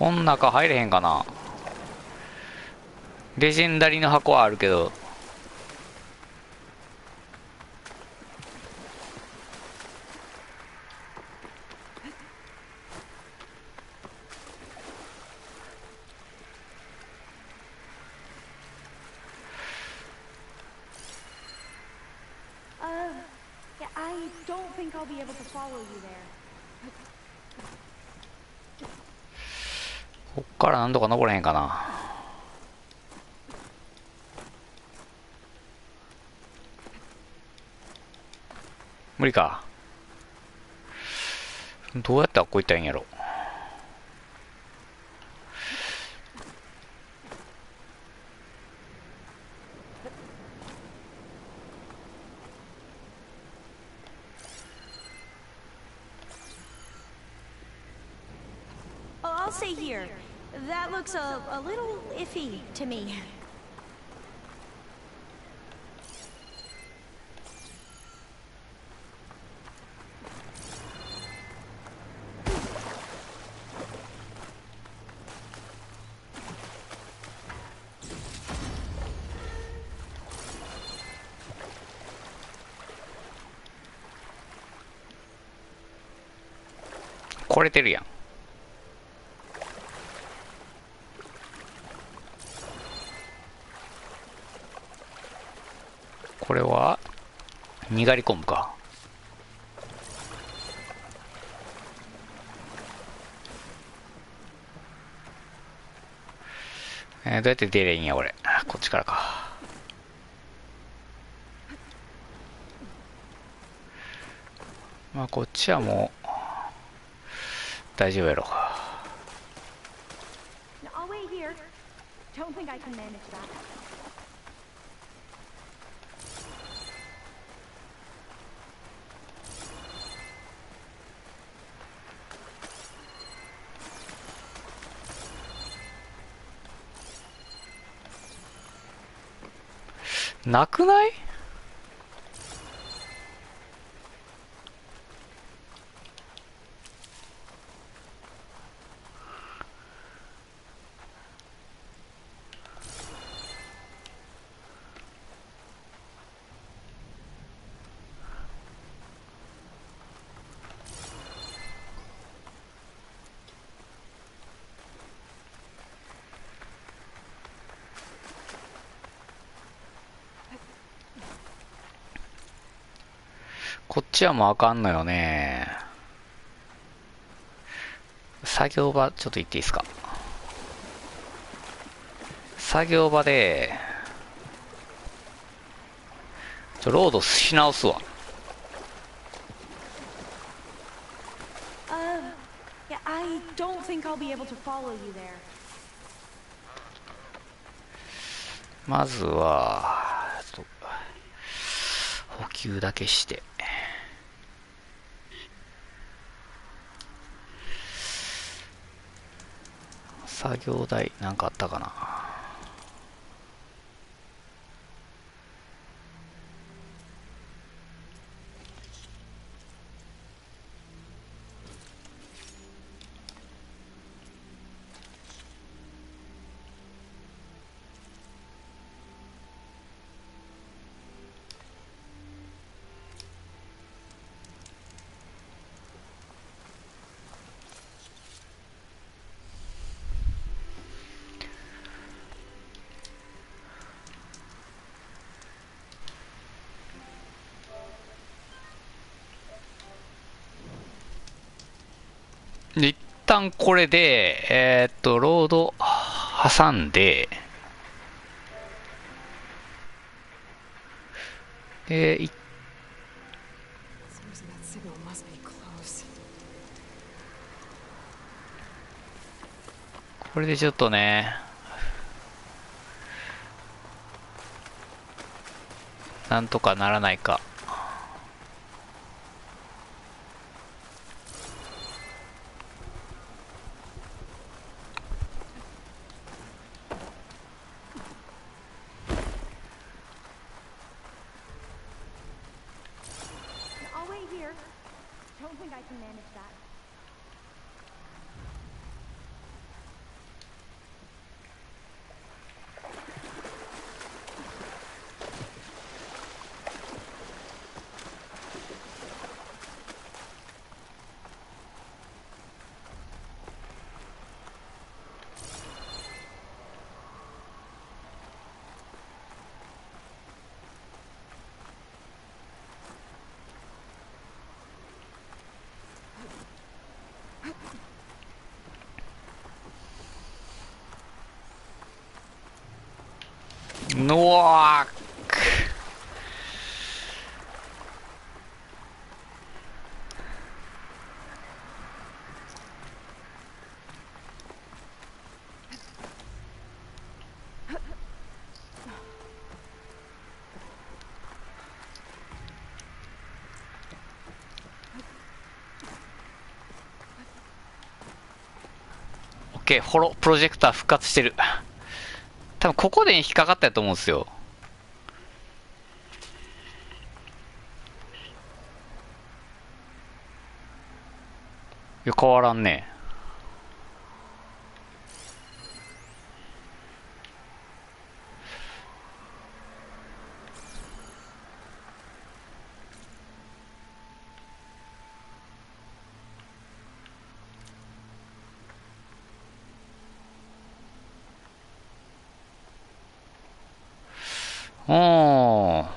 こん中入れへんかな。レジェンダリーの箱はあるけど。Yeah, I don't think I'll be able to follow you there. こっからなんとか登れへんかな。無理か。どうやってあっこ行ったらいいんやろ。Oh, I'll stay here. That looks a little iffy to me. これてるやん。これはにがり込むか。どうやって出ればいいんや、俺。こっちからか。まあ、こっちはもう、大丈夫やろ。I'll wait here. Don't think I can manage that. なくない？こっちはもうあかんのよね。作業場ちょっと行っていいですか。作業場でロードし直すわ。Yeah, I don't think I'll be able to follow you there. まずは補給だけして。作業台なんかあったかな。で一旦これで、ロード挟んで、これでちょっとね、なんとかならないか。I'll wait here. Don't think I can manage that. ーく。オッケー、ホロプロジェクター復活してる。多分ここで引っかかったやと思うんですよ。いや変わらんね。おー。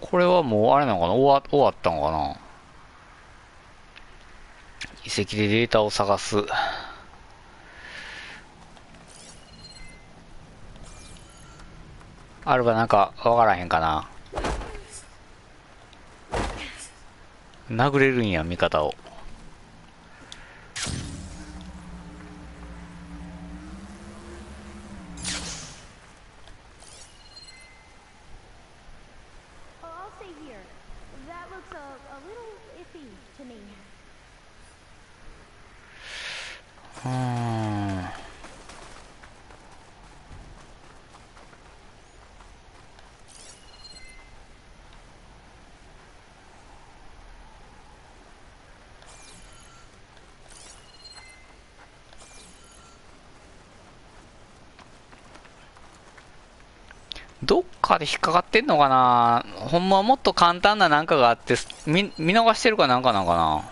これはもうあれなのかな、終わったのかな。遺跡でデータを探す。あればなんかわからへんかな。殴れるんや、味方を。どっかで引っかかってんのかな。ほんまはもっと簡単ななんかがあって見逃してるかなんかなんかな。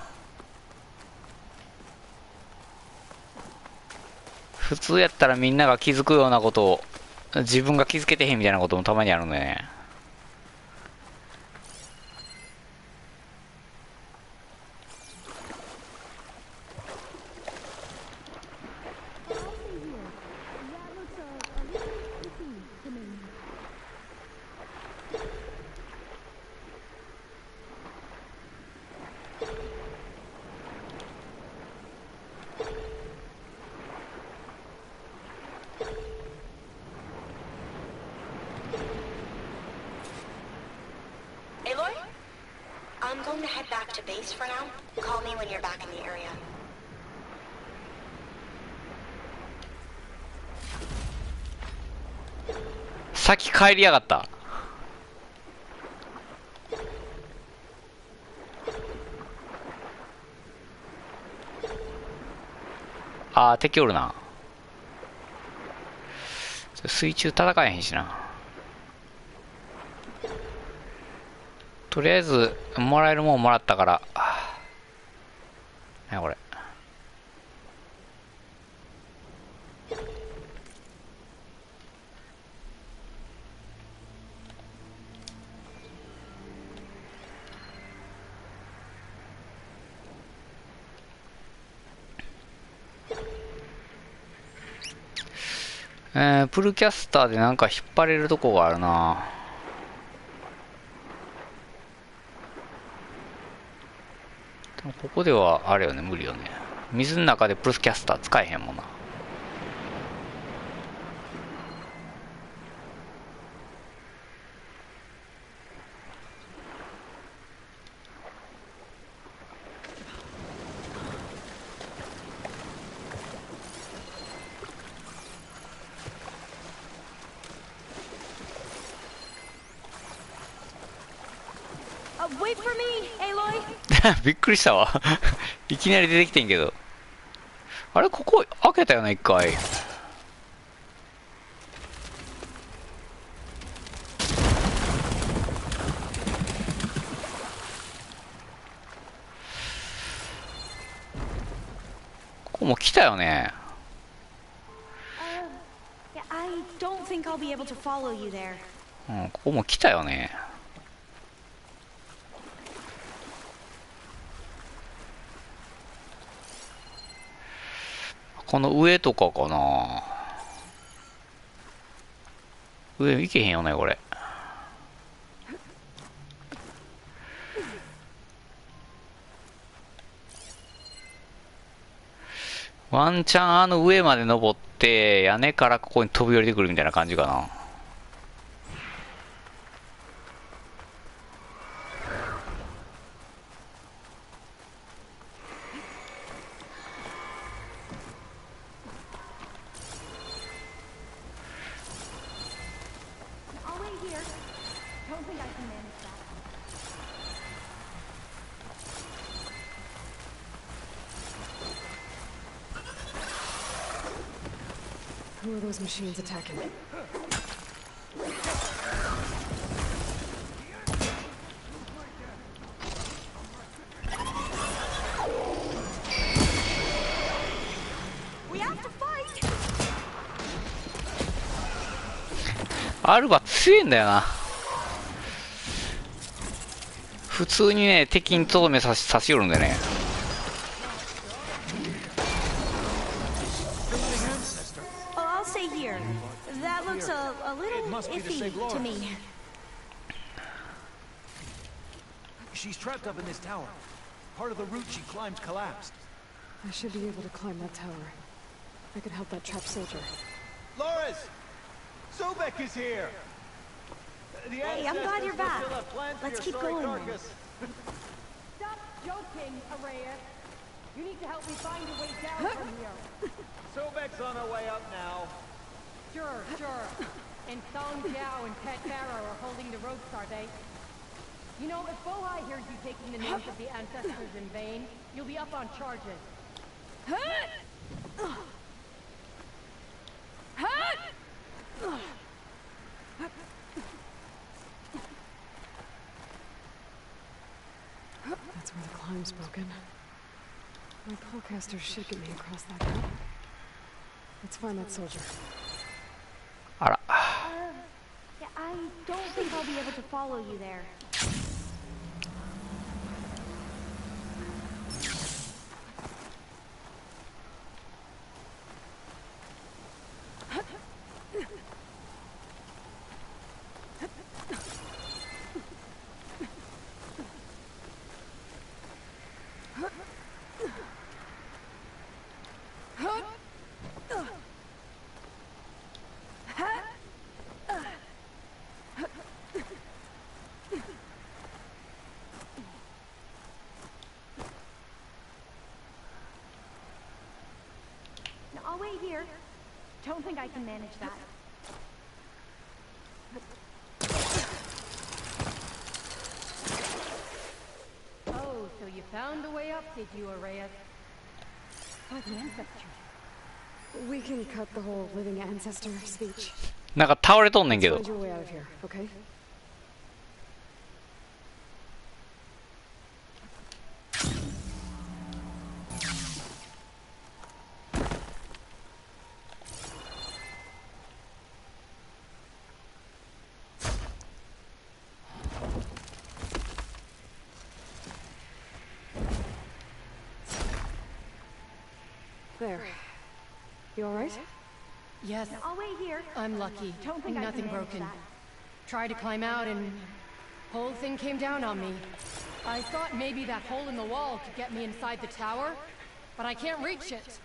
普通やったらみんなが気づくようなことを自分が気づけてへんみたいなこともたまにあるんだよね。I'm going to head back to base for now. Call me when you're back in the area. 先帰りやがった。あー、敵おるな。水中戦えへんしな。とりあえずもらえるもんもらったから。何やこれ。プルキャスターでなんか引っ張れるとこがあるな。でもここではあれよね、無理よね。水の中でプルキャスター使えへんもんな。Wait for me, Aloy. びっくりしたわ。いきなり出てきてんけど。あれここ開けたよな、一回。ここも来たよね。I don't think I'll be able to follow you there. うん、ここも来たよね。この上とかかな。上行けへんよね、これ。ワンチャンあの上まで登って、屋根からここに飛び降りてくるみたいな感じかな。Who are those machines attacking? We have to fight. アルバ強いんだよな。普通にね、敵にとどめ刺しよるんでね。Oh, I'll stay here. That looks a little iffy to me. She's trapped up in this tower. Part of the route she climbed collapsed. I should be able to climb that tower. I could help that trapped soldier. Loris! Sobek is here! Hey, I'm glad you're back. Let's keep going then. Stop joking, Araya. You need to help me find a way down from here. Sobek's on her way up now. Sure. And Song Jiao and Pet Pharaoh are holding the ropes, are they? You know, if Bohai hears you taking the names of the ancestors in vain, you'll be up on charges. That's where the climb's broken. My polecaster's shaking me across that gap. Let's find that soldier. Ara. Yeah, I don't think I'll be able to follow you there. I'll wait here. Don't think I can manage that. Oh, so you found a way up, did you, Araya? Like an ancestor. We can cut the whole living ancestor speech. なんか倒れとんねんけど。 Let's find your way out of here, okay? There. You all right? Yes. I'll wait here. I'm lucky. Don't think Nothing I can manage broken. that. Tried to climb out and whole thing came down on me. I thought maybe that hole in the wall could get me inside the tower, but I can't reach it.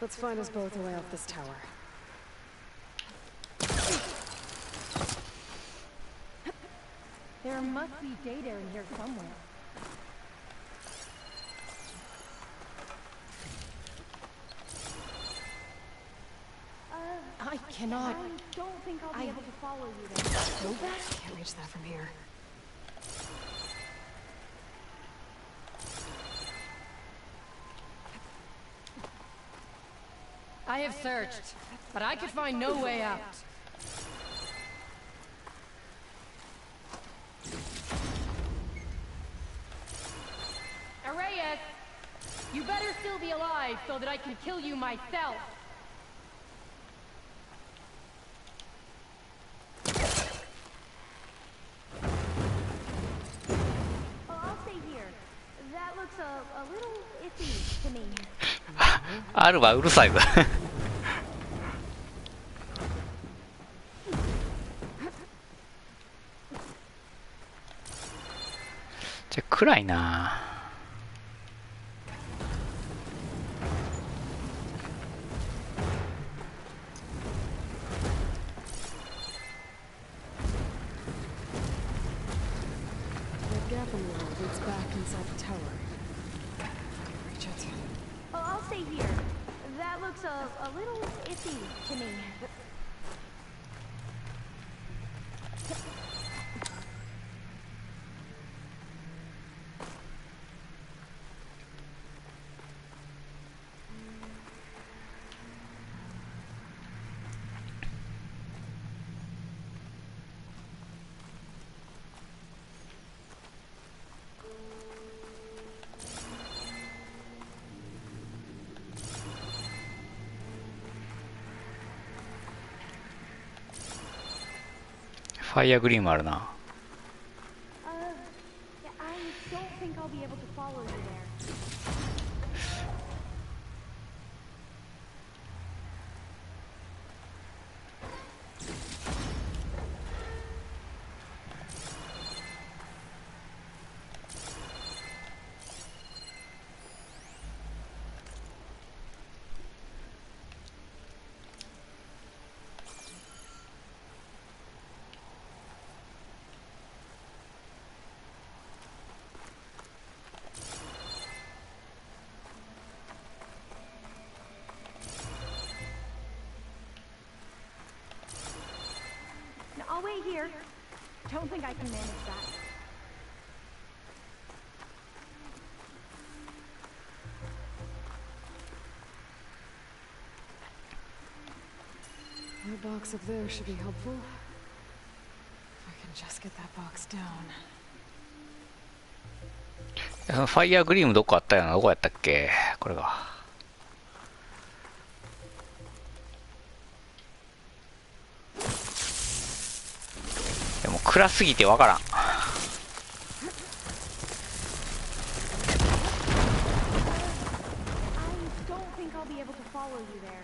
Let's find us both a way off this tower. There must be data in here somewhere. I cannot. I don't think I'll be able to follow you there. Go back. Can't reach that from here. I have searched, but I could find no way out. Araya, you better still be alive so that I can kill you myself. Oh, I'll stay here. That looks a little iffy to me. あるわ、うるさいぞ。じゃ暗いな。Oh, I'll stay here. That looks a little iffy to me.ファイアグリーンもあるな。Yeah, I don't think I'll be able to follow you there. 'll wait here. Don't think I can manage that. That box up there should be helpful. If I can just get that box down. ファイアグリーンどこあったよな。どこやったっけこれが。でも暗すぎてわからん。I don't think I'll be able to follow you there.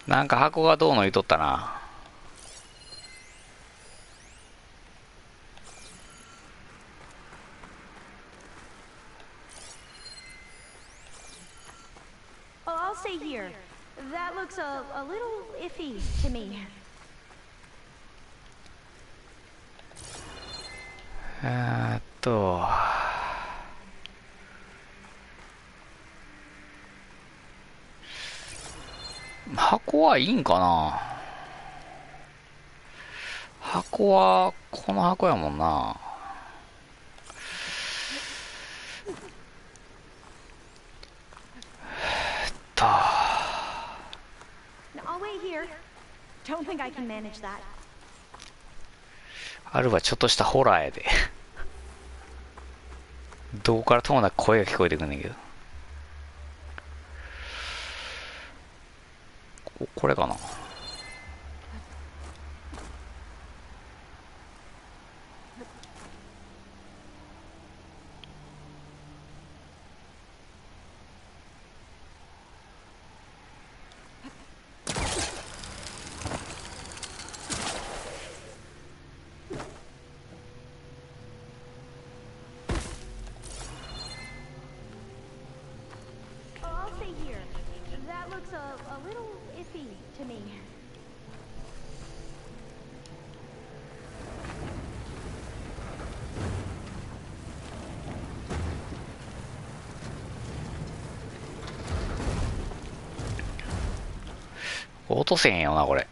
なんか箱がどうの言うとったな。Oh, I'll stay here. That looks a little iffy to me. 箱はいいんかな。箱はこの箱やもんな。I'll wait here. Don't think I can manage that. あるはちょっとしたホラーやで。どこからともなく声が聞こえてくんねんけど。これかな。Oh, I'll stay here. That looks a little iffy to me. 落とせんよなこれ。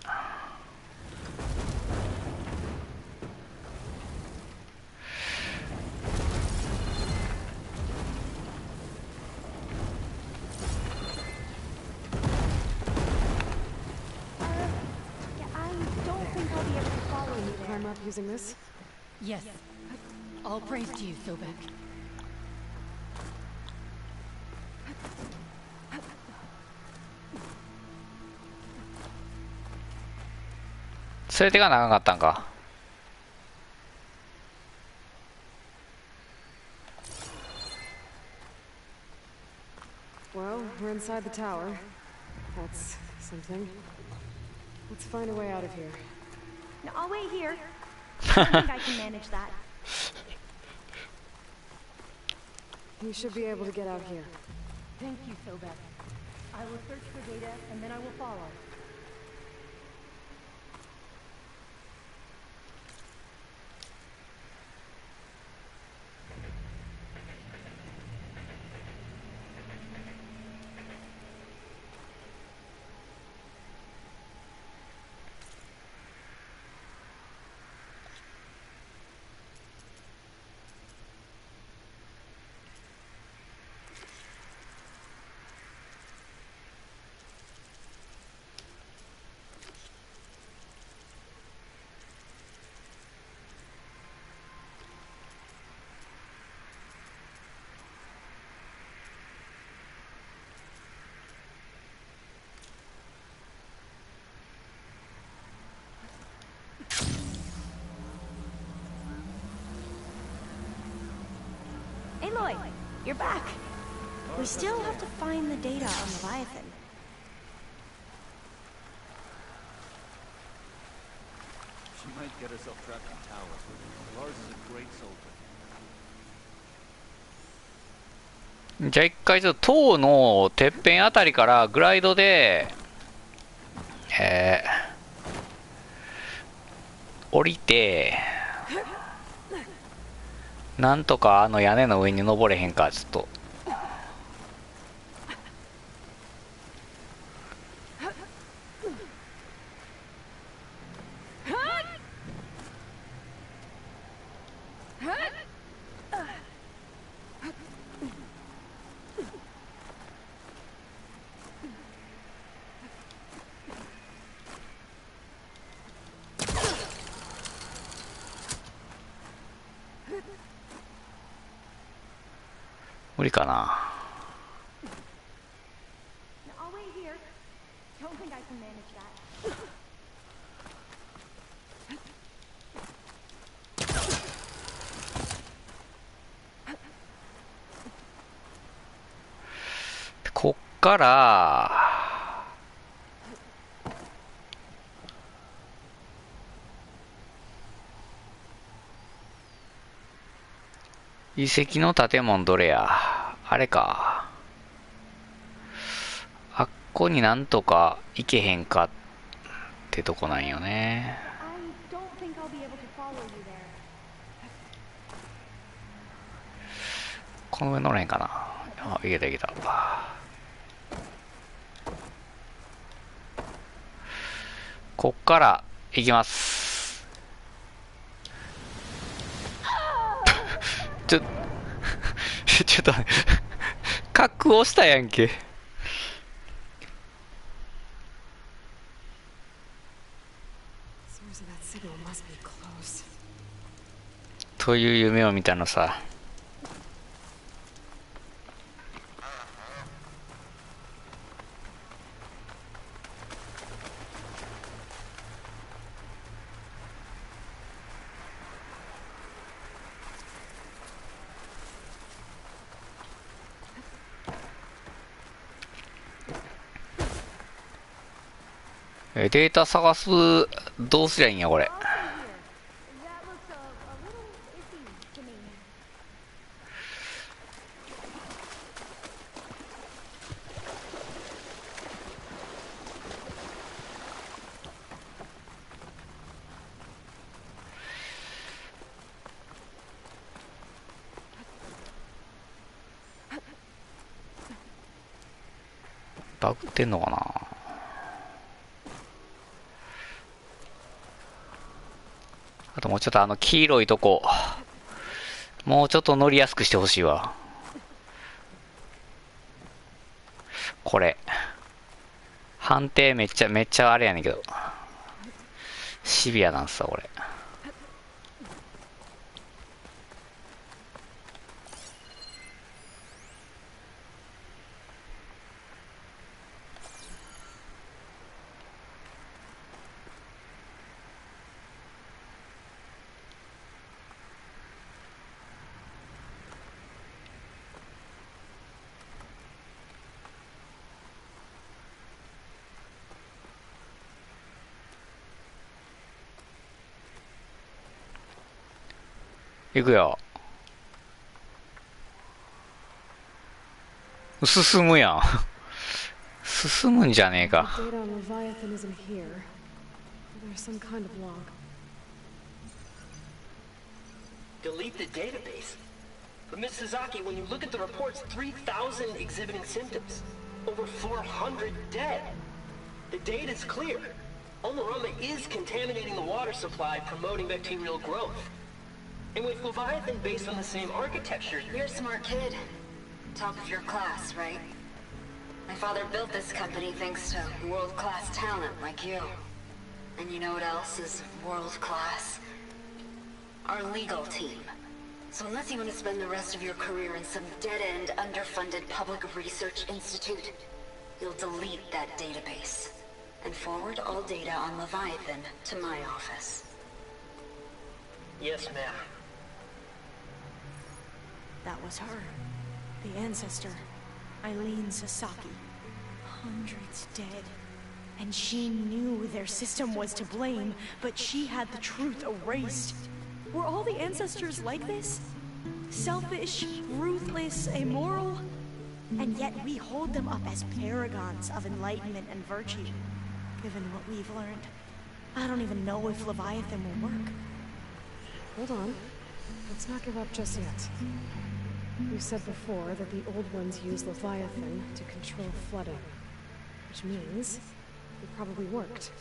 Climb up using this? Yes. All praise to you, Sobek. 連れてかなあかんかったんか。Well, we're inside the tower. That's something. Let's find a way out of here. No, I'll wait here. I think I can manage that. You should be able to get out here. Thank you, Philbeth. I will search for data, and then I will follow. Aloy, you're back. We still have to find the data on Leviathan. She might get herself trapped in towers. Lars is a great soldier. じゃあ一回ちょっと塔のてっぺんあたりからグライドで降りて、なんとかあの屋根の上に登れへんか。ちょっと無理かな。I'll wait here. Don't think I can manage that. こっから遺跡の建物どれや。あれか。あっこになんとか行けへんかってとこなんよね。I don't think I'll be able to follow you there. この上乗れへんかな。あ、いけたいけた。こっから行きます。ちょっと格好したやんけ。という夢を見たのさ。データ探す、どうすりゃいいんやこれ。バグってんのかな。あともうちょっと黄色いとこ、もうちょっと乗りやすくしてほしいわ。これ。判定めっちゃあれやねんけど。シビアなんすわ、これ。行くよ。進むやん。進むんじゃねえか。 The data on Leviathan isn't here. There's some kind of log. Delete the database? But Miss Sasaki, when you look at the reports, 3,000 exhibiting symptoms. Over 400 dead. The data's clear. Omarama is contaminating the water supply, promoting bacterial growth. And with Leviathan based on the same architecture... You're a smart kid. Top of your class, right? My father built this company thanks to world-class talent like you. And you know what else is world-class? Our legal team. So unless you want to spend the rest of your career in some dead-end, underfunded public research institute, you'll delete that database and forward all data on Leviathan to my office. Yes, ma'am. That was her. The ancestor. Eileen Sasaki. Hundreds dead. And she knew their system was to blame, but she had the truth erased. Were all the ancestors like this? Selfish, ruthless, immoral? And yet we hold them up as paragons of enlightenment and virtue. Given what we've learned, I don't even know if Leviathan will work. Hold on. Let's not give up just yet. You said before that the old ones used Leviathan to control flooding. Which means it probably worked.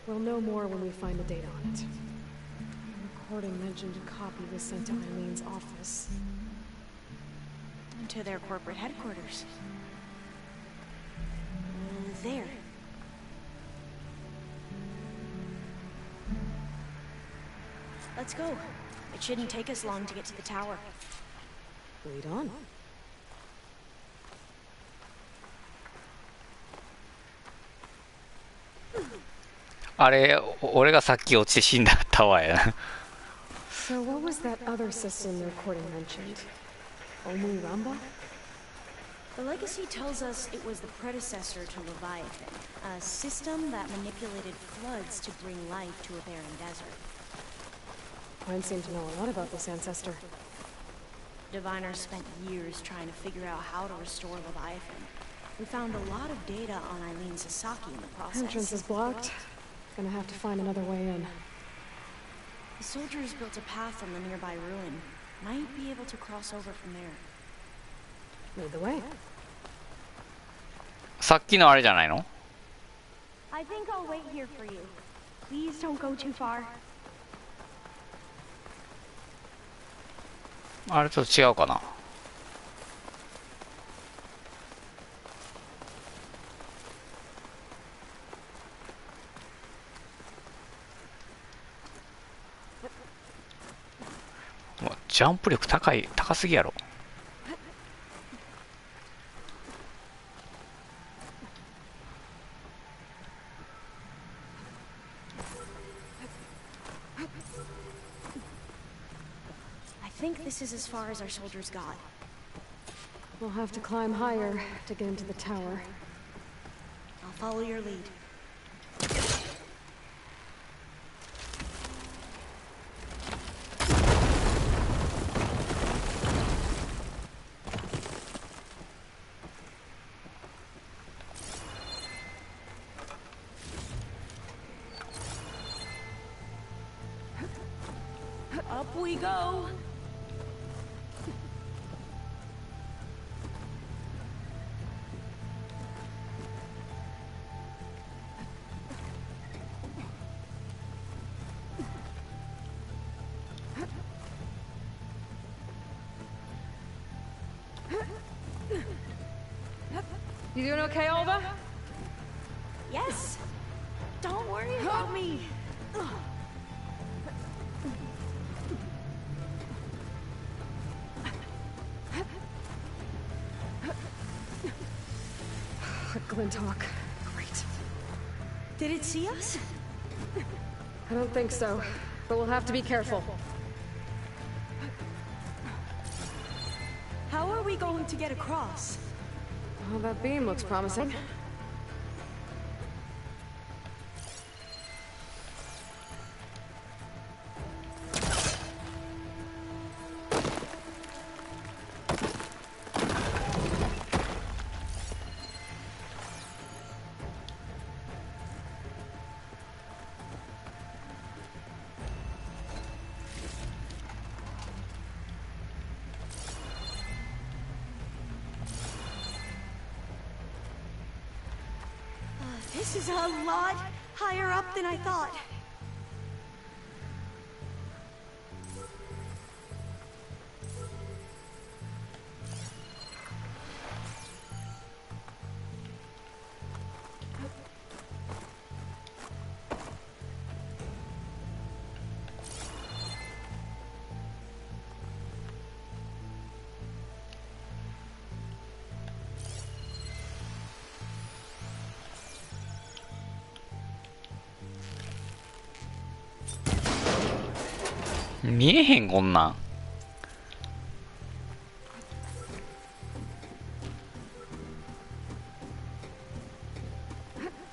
We'll know more when we find the data on it. The recording mentioned a copy was sent to Eileen's office. To their corporate headquarters. There. Let's go. It shouldn't take us long to get to the tower. Lead on.俺がさっき落ちて死んだタワーやな。 So what was that other system the recording mentioned? Omuramba? The legacy tells us it was the predecessor to Leviathan, a system that manipulated floods to bring life to a barren desert. Mine seem to know a lot about this ancestor. Diviners spent years trying to figure out how to restore Leviathan. We found a lot of data on Eileen Sasaki in the process. Entrance is blocked. Gonna have to find another way in. The soldiers built a path from the nearby ruin. Might be able to cross over from there. Lead the way. さっきのあれじゃないの？ I think I'll wait here for you. Please don't go too far. あれと違うかな。もうジャンプ力高すぎやろ。I think this is as far as our soldiers got. We'll have to climb higher to get into the tower. I'll follow your lead. Up we go! You doing okay, Olva? Yes! Don't worry about me! Glinthawk. Great. Did it see us? I don't think so, but we'll have to be careful. How are we going to get across? Oh, that beam looks promising. This is a lot higher up than I thought.見えへんこんなん。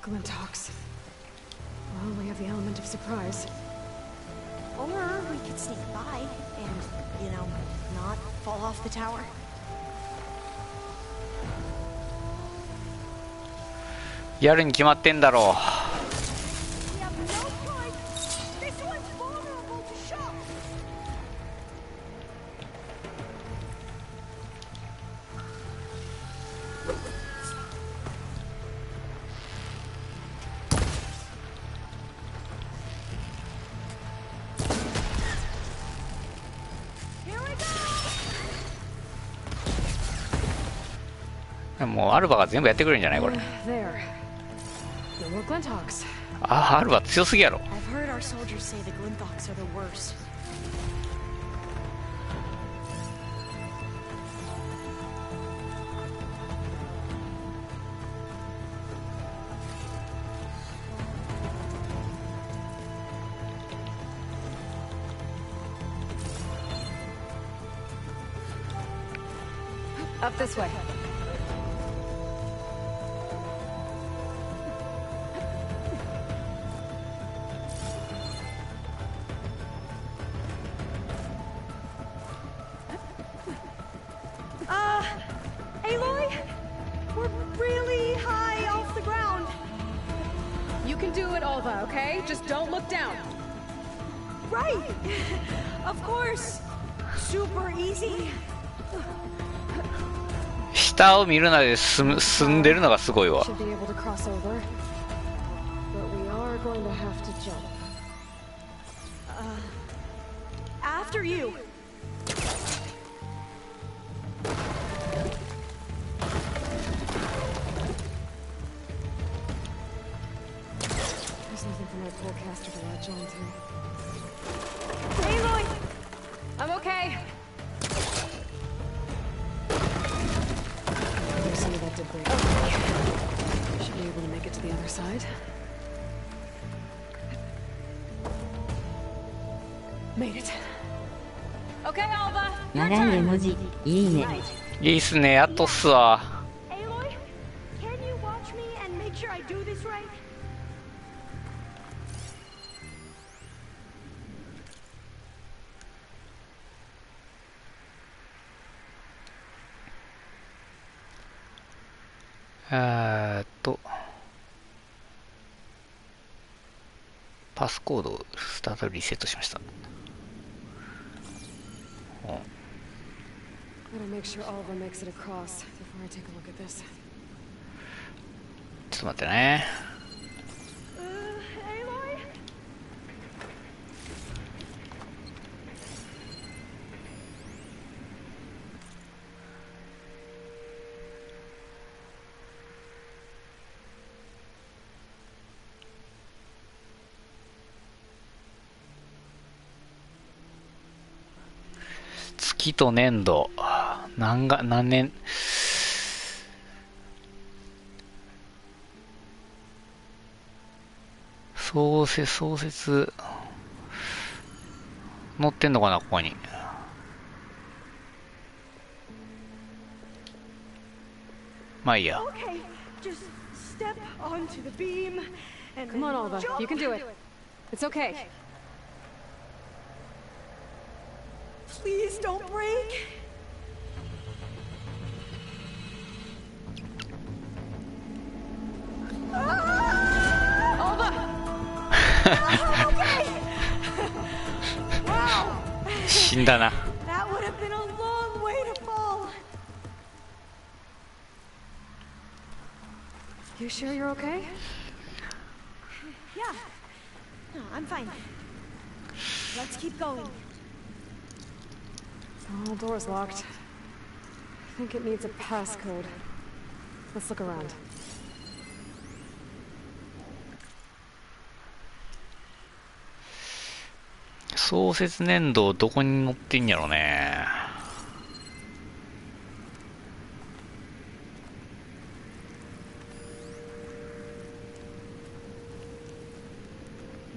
Glintox. Well, we have the element of surprise. Or we could sneak by and, you know, not fall off the tower. やるに決まってんだろう。もうアルバが全部やってくれるんじゃないこれ。あ、アルバ強すぎやろ。Up this way. Aloy, we're really high off the ground. You can do it, Alva, okay? Just don't look down. Right. Of course. Super easy. 下を見るなで進んでるのがすごいわ。Should be able to cross over, but we are going to have to jump. After you. There's nothing for my forecaster to latch onto. Aloy! I'm okay. There's some of that debris. Okay. Should be able to make it to the other side. Made it. Okay, Alva. 長い絵文字いいね。いいっすね。あとっすわ。Aloy, can you watch me and make sure I do this right? パスコードをスタートリセットしました。Gotta make sure Alva makes it across before I take a look at this. ちょっと待ってね。Aloy? 月と年度何年創設載ってんのかなここに。まあいいや。 Okay, just step onto the beam and Come on, Alva. jump. You can do it. It's okay. Please don't break. Alva! Okay. Wow. 死んだな。 That would have been a long way to fall. You sure you're okay? Yeah. No, I'm fine. Let's keep going. The door's locked. I think it needs a passcode. Let's look around. 創設年度どこに載ってんやろね。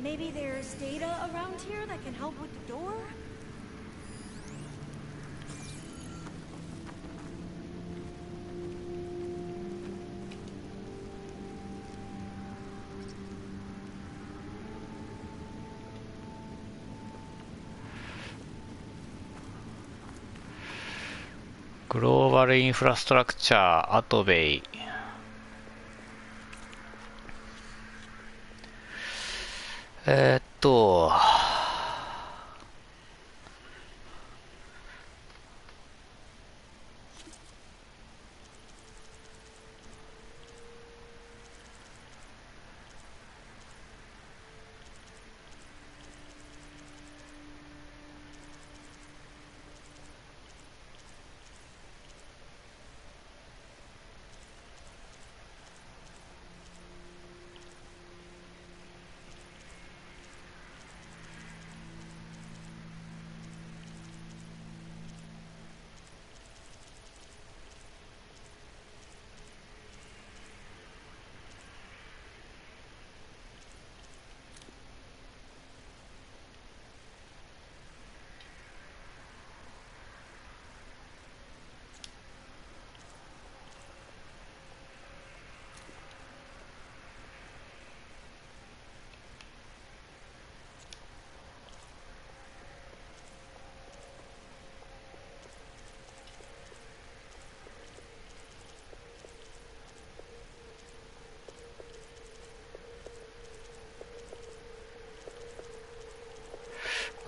Maybe there's data around here that can help with the door? Global Infrastructure Atobey。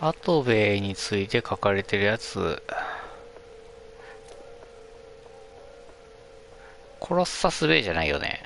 アトベイについて書かれてるやつ。コロッサスベイじゃないよね。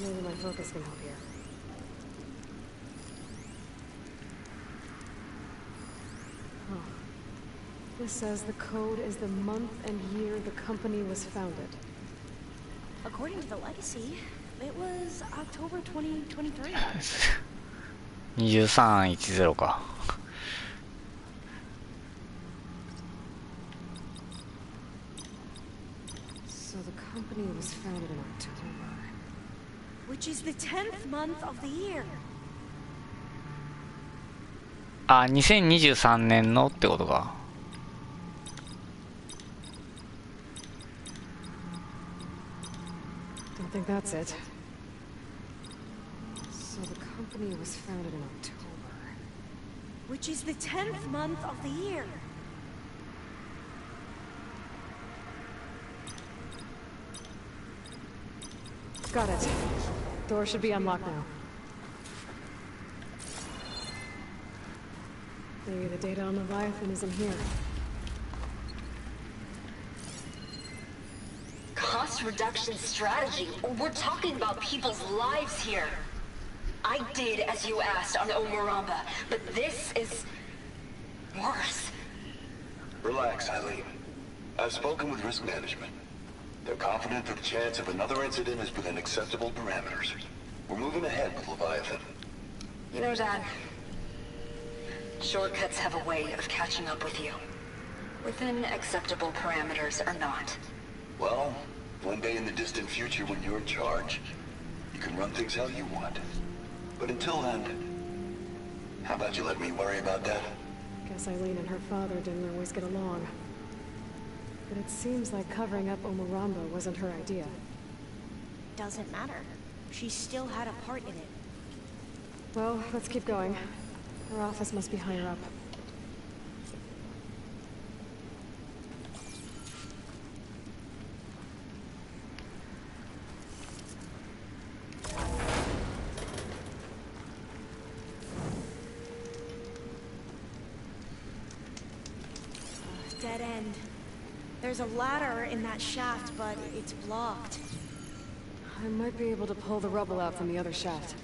Maybe my focus can help here. Oh. This says the code is the month and year the company was founded. According to the legacy, it was October 2023. 2310か。So the company was founded in October. Which is the 10th month of the year. あ、2023年のってことか。Don't think that's it. So the company was founded in October. Which is the 10th month of the year. Got it. Door should be unlocked now. Maybe the data on Leviathan is in here. Cost reduction strategy? We're talking about people's lives here. I did as you asked on Omuramba, but this is worse. Relax, Eileen. I've spoken with risk management. They're confident that the chance of another incident is within acceptable parameters. We're moving ahead with Leviathan. You know, Dad, shortcuts have a way of catching up with you. Within acceptable parameters or not. Well, one day in the distant future when you're in charge, you can run things how you want. But until then, how about you let me worry about that? Guess Eileen and her father didn't always get along. But it seems like covering up Omuramba wasn't her idea. Doesn't matter. She still had a part in it. Well, let's keep going. Her office must be higher up. Dead end. There's a ladder in that shaft, but it's blocked. I might be able to pull the rubble out from the other shaft.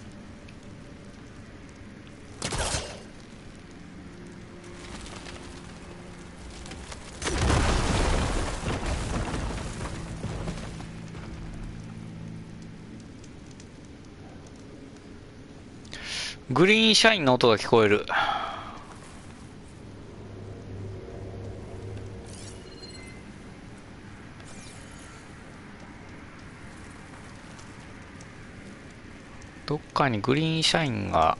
グリーンシャインの音が聞こえる。どっかにグリーンシャインが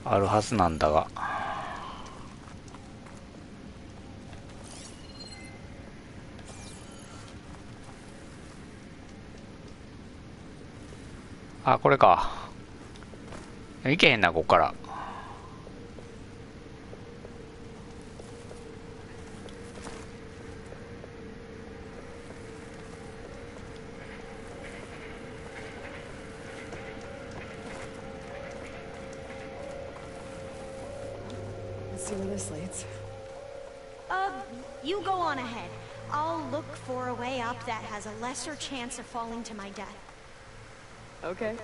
あるはずなんだが。あ、これか。いけへんな、ここから。Let's see where this leads. You go on ahead. I'll look for a way up that has a lesser chance of falling to my death. Okay.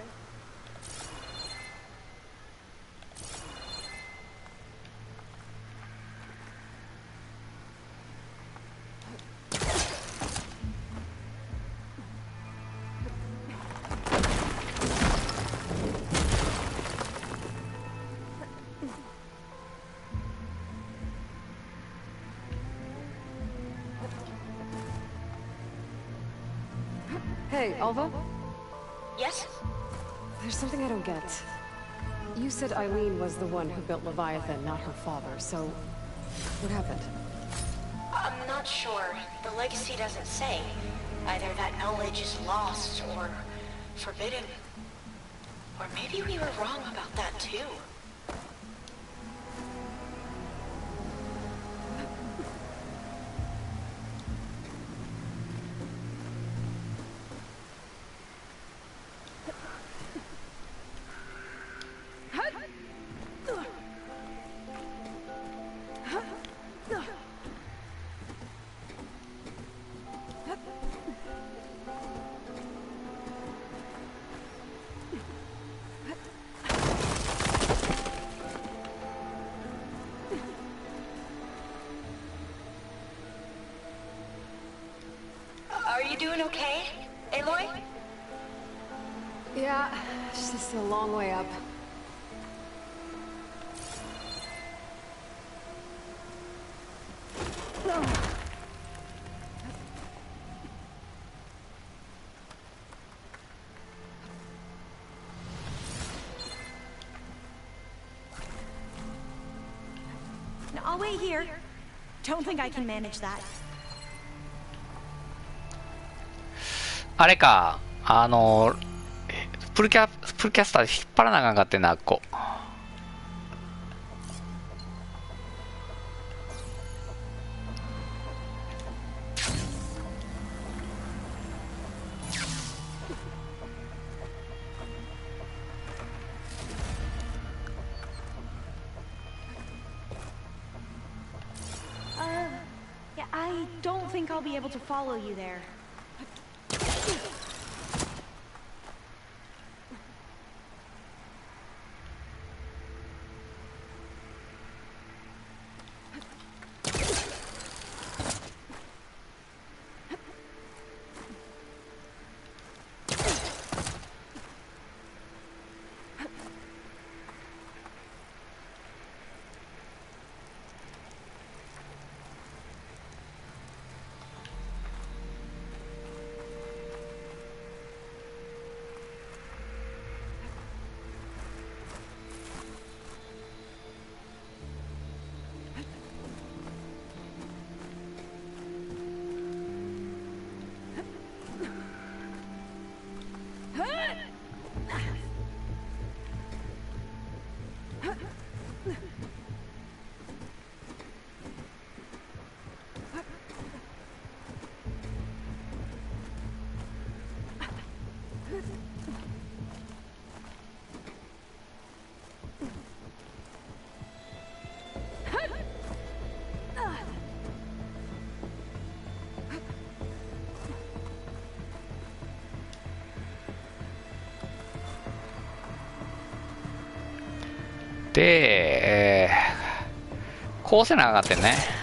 Hey, Alva? Yes? There's something I don't get. You said Eileen was the one who built Leviathan, not her father, so what happened? I'm not sure. The legacy doesn't say. Either that knowledge is lost or forbidden. Or maybe we were wrong about that too. Are you doing okay, Aloy? Yeah, it's just a long way up. No, I'll wait here. Don't think I can manage that. あれか、プルキャスターで引っ張らなあかんかってんな、こう。think I'll be able to follow you there.で、こうせなあかんってんね。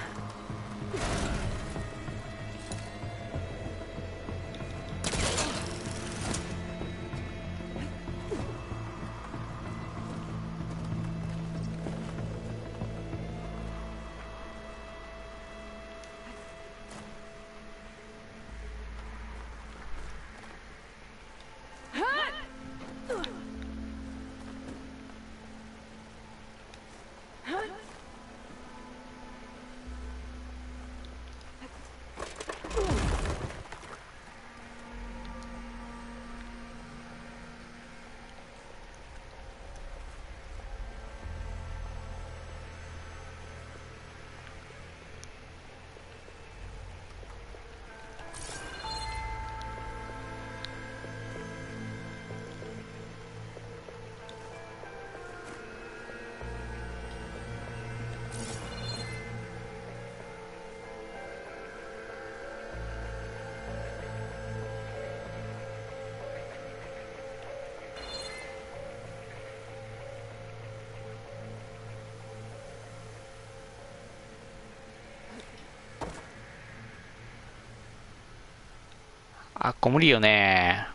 あっこ無理よね。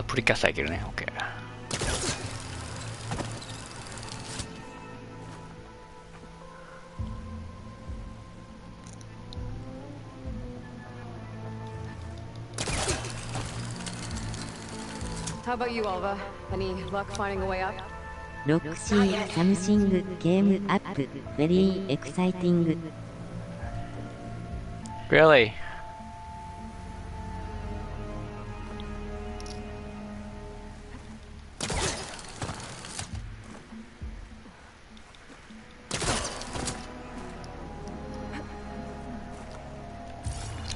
プリキャスターいけるね。 OK。 How about you, Alva? Any luck finding a way up? ロックシーサムシングゲームアップベリーエクサイティング。 Really?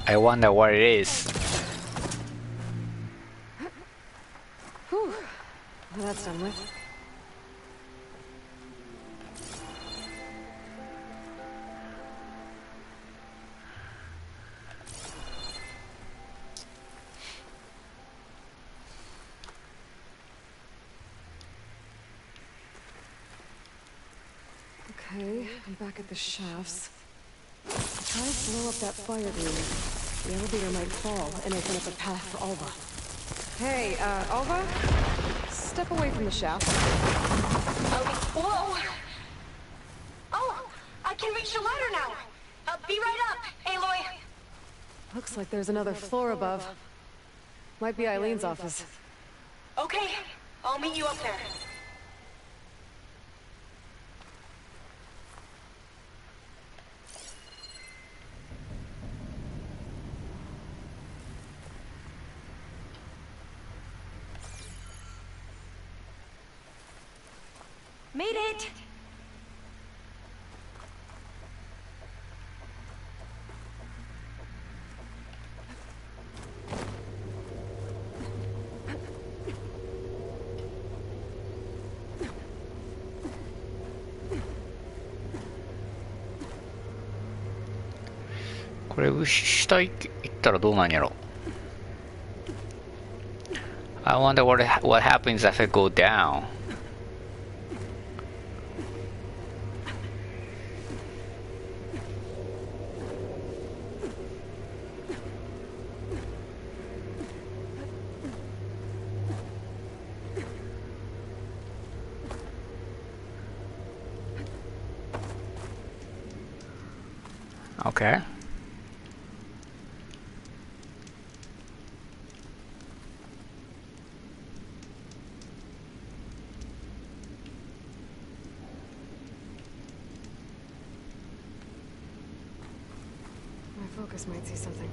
I wonder what it is. Whew. Well, that's done with. Okay, I'm back at the shafts. Try to blow up that fire room. The elevator might fall and open up a path for Alva. Hey, Alva? Step away from the shaft. Whoa! Oh, I can reach the ladder now. Be right up, Aloy. Looks like there's another floor above. Might be Eileen's office. Okay, I'll meet you up there. Made it! これ下行ったらどうなんやろ。 I wonder what happens if I go down. Okay. My focus might see something.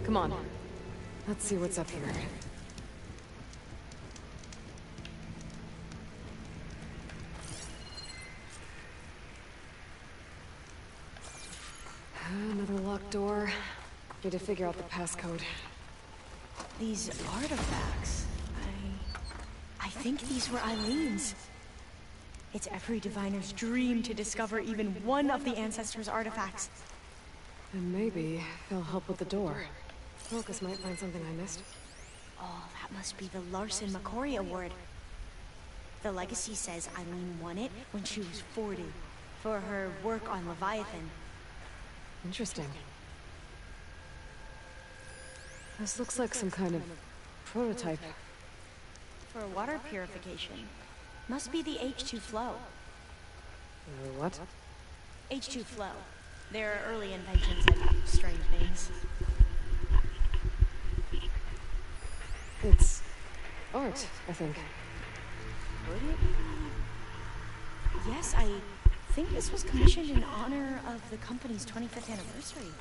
Come on. Let's see what's up here. Another locked door. Need to figure out the passcode. These artifacts... I think these were Eileen's. It's every diviner's dream to discover even one of the ancestors' artifacts. And maybe they'll help with the door. Focus might find something I missed. Oh, that must be the Larson McCory Award. The legacy says Eileen won it when she was 40 for her work on Leviathan. Interesting. This looks like some kind of prototype. For water purification. Must be the H2 flow. What? H2 flow. Their early inventions had strange names. It's art, I think. Would it be? Yes, I think this was commissioned in honor of the company's 25th anniversary.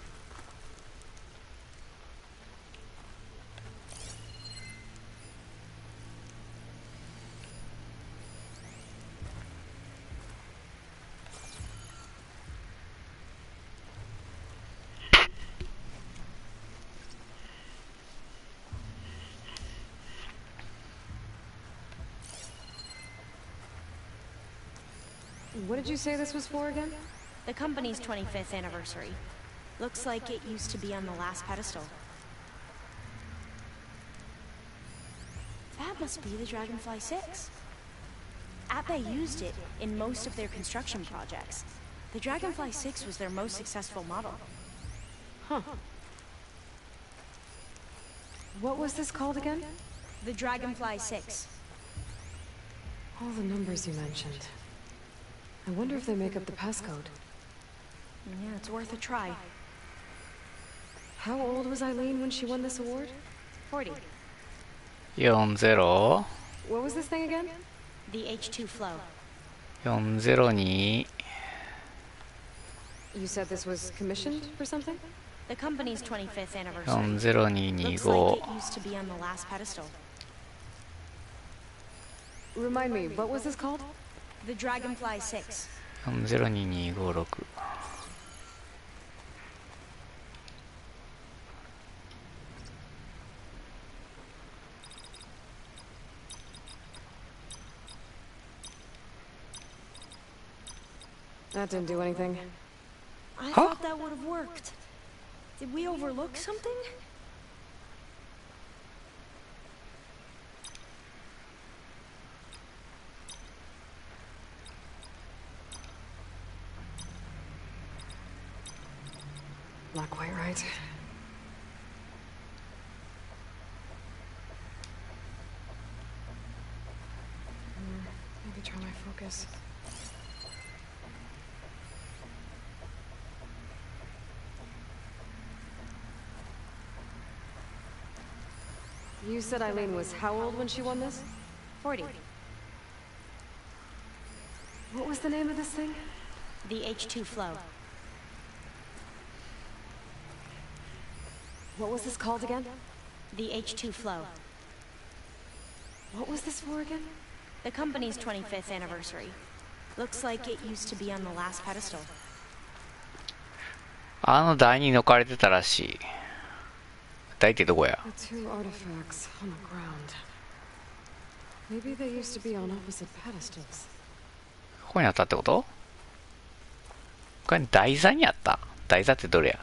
What did you say this was for again? The company's 25th anniversary. Looks like it used to be on the last pedestal. That must be the Dragonfly 6. Ape used it in most of their construction projects. The Dragonfly 6 was their most successful model. Huh. What was this called again? The Dragonfly 6. All the numbers you mentioned. I wonder if they make up the passcode. Yeah, it's worth a try. How old was Eileen when she won this award? 40. 40 What was this thing again? The H2 flow. 402 You said this was commissioned for something? The company's 25th anniversary. 40225 Looks like it used to be on the last pedestal. Remind me, what was this called? The Dragonfly 6. 402256 That didn't do anything. I thought that would have worked. Did we overlook something? Not quite right. Maybe try my focus. You said Eileen was how old when she won this? 40. What was the name of this thing? The H2 flow. What was this called again? The H2 flow. What was this for again? The company's 25th anniversary. Looks like it used to be on the last pedestal. あの台に抜かれてたらしい。台ってどこや？ The two artifacts on the ground. Maybe they used to be on opposite pedestals. ここにあったってこと？これ台座にあった？台座ってどれや？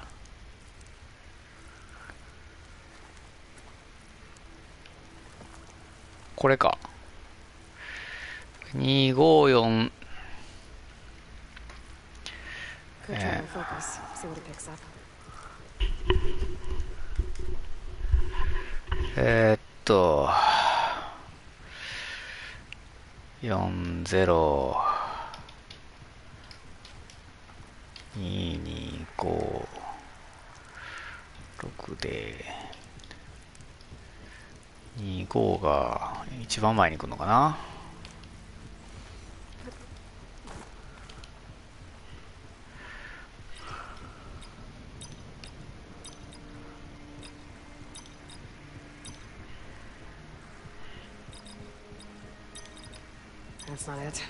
これか。254。Go try and focus. See what it picks up. 40 225 6で25が一番前に来るのかな。That's not it.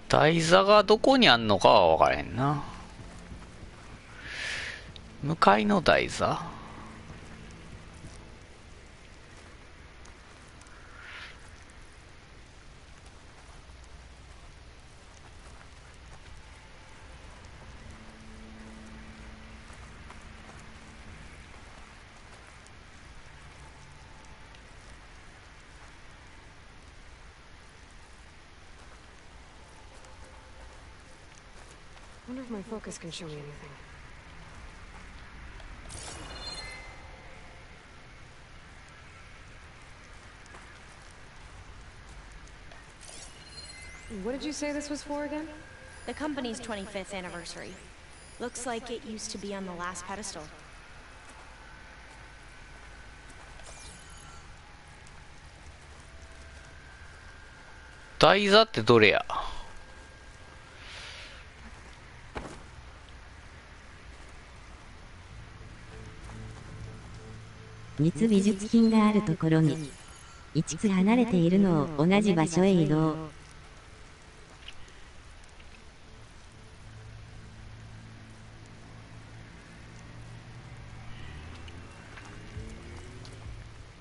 台座がどこにあんのかは分からへんな。向かいの台座？I wonder if my focus can show me anything. What did you say this was for again? The company's 25th anniversary. Looks like it used to be on the last pedestal. 台座ってどれや？密美術品があるところに5つ離れているのを同じ場所へ移動。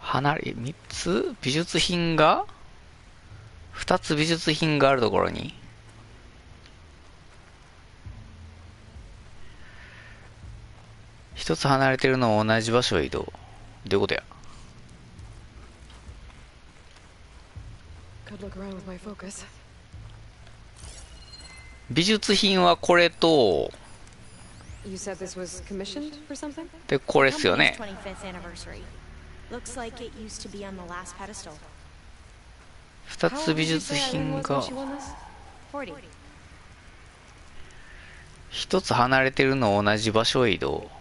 3つ美術品が2つ美術品があるところに1つ離れているのを同じ場所へ移動。どういうことや？ Could look around with my focus. 美術品はこれと You said this was commissioned for something? でこれっすよね。 Looks like it used to be on the last pedestal. 2つ美術品が1つ離れてるのを同じ場所へ移動。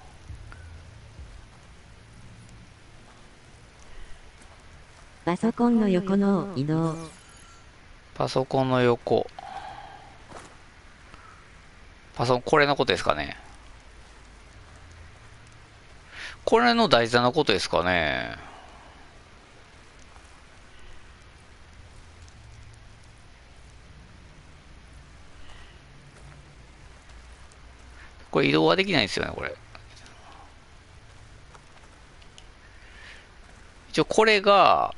パソコンの横の移動。パソコンの横。パソコン、これのことですかね。これの台座のことですかね。これ移動はできないんですよね、これ。一応これが、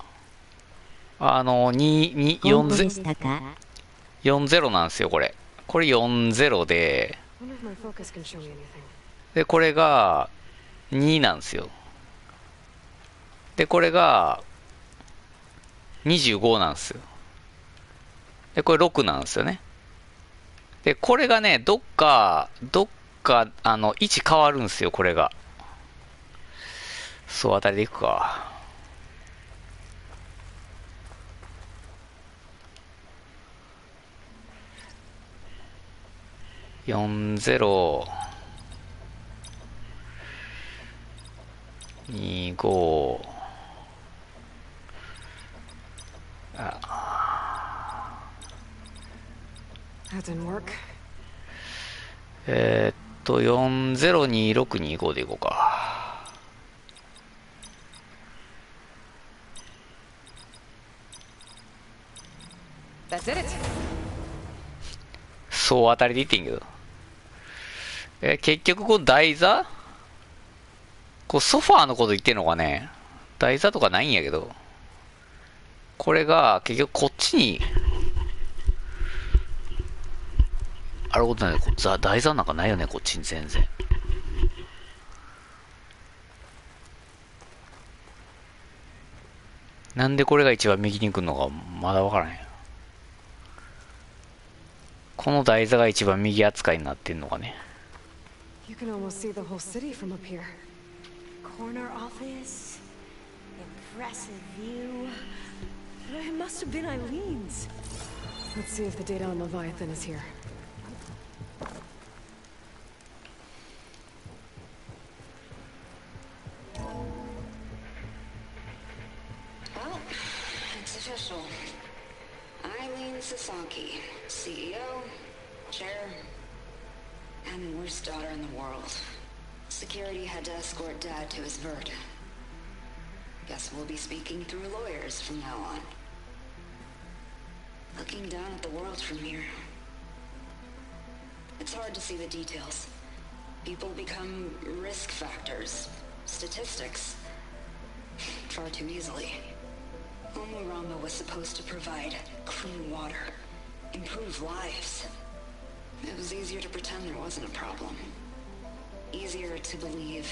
40なんですよ、これ。これ40で、で、これが2なんですよ。で、これが25なんですよ。で、これ6なんですよね。で、これがね、どっか、位置変わるんですよ、これが。そう、当たりでいくか。40 25 402625でいこうか。そう当たりで言ってんけど。結局こう台座こうソファーのこと言ってんのかね。台座とかないんやけど。これが結局こっちにあることない。台座なんかないよね、こっちに全然。なんでこれが一番右に来るのかまだわからへん。この台座が一番右扱いになってんのかね。You can almost see the whole city from up here. Corner office, impressive view. It must have been Eileen's. Let's see if the data on Leviathan is here. Well, it's official. Eileen Sasaki, CEO, chair, and worst daughter in the world. Security had to escort Dad to his vert. Guess we'll be speaking through lawyers from now on. Looking down at the world from here. It's hard to see the details. People become risk factors, statistics, far too easily. Omuramba was supposed to provide clean water, improve lives. It was easier to pretend there wasn't a problem. Easier to believe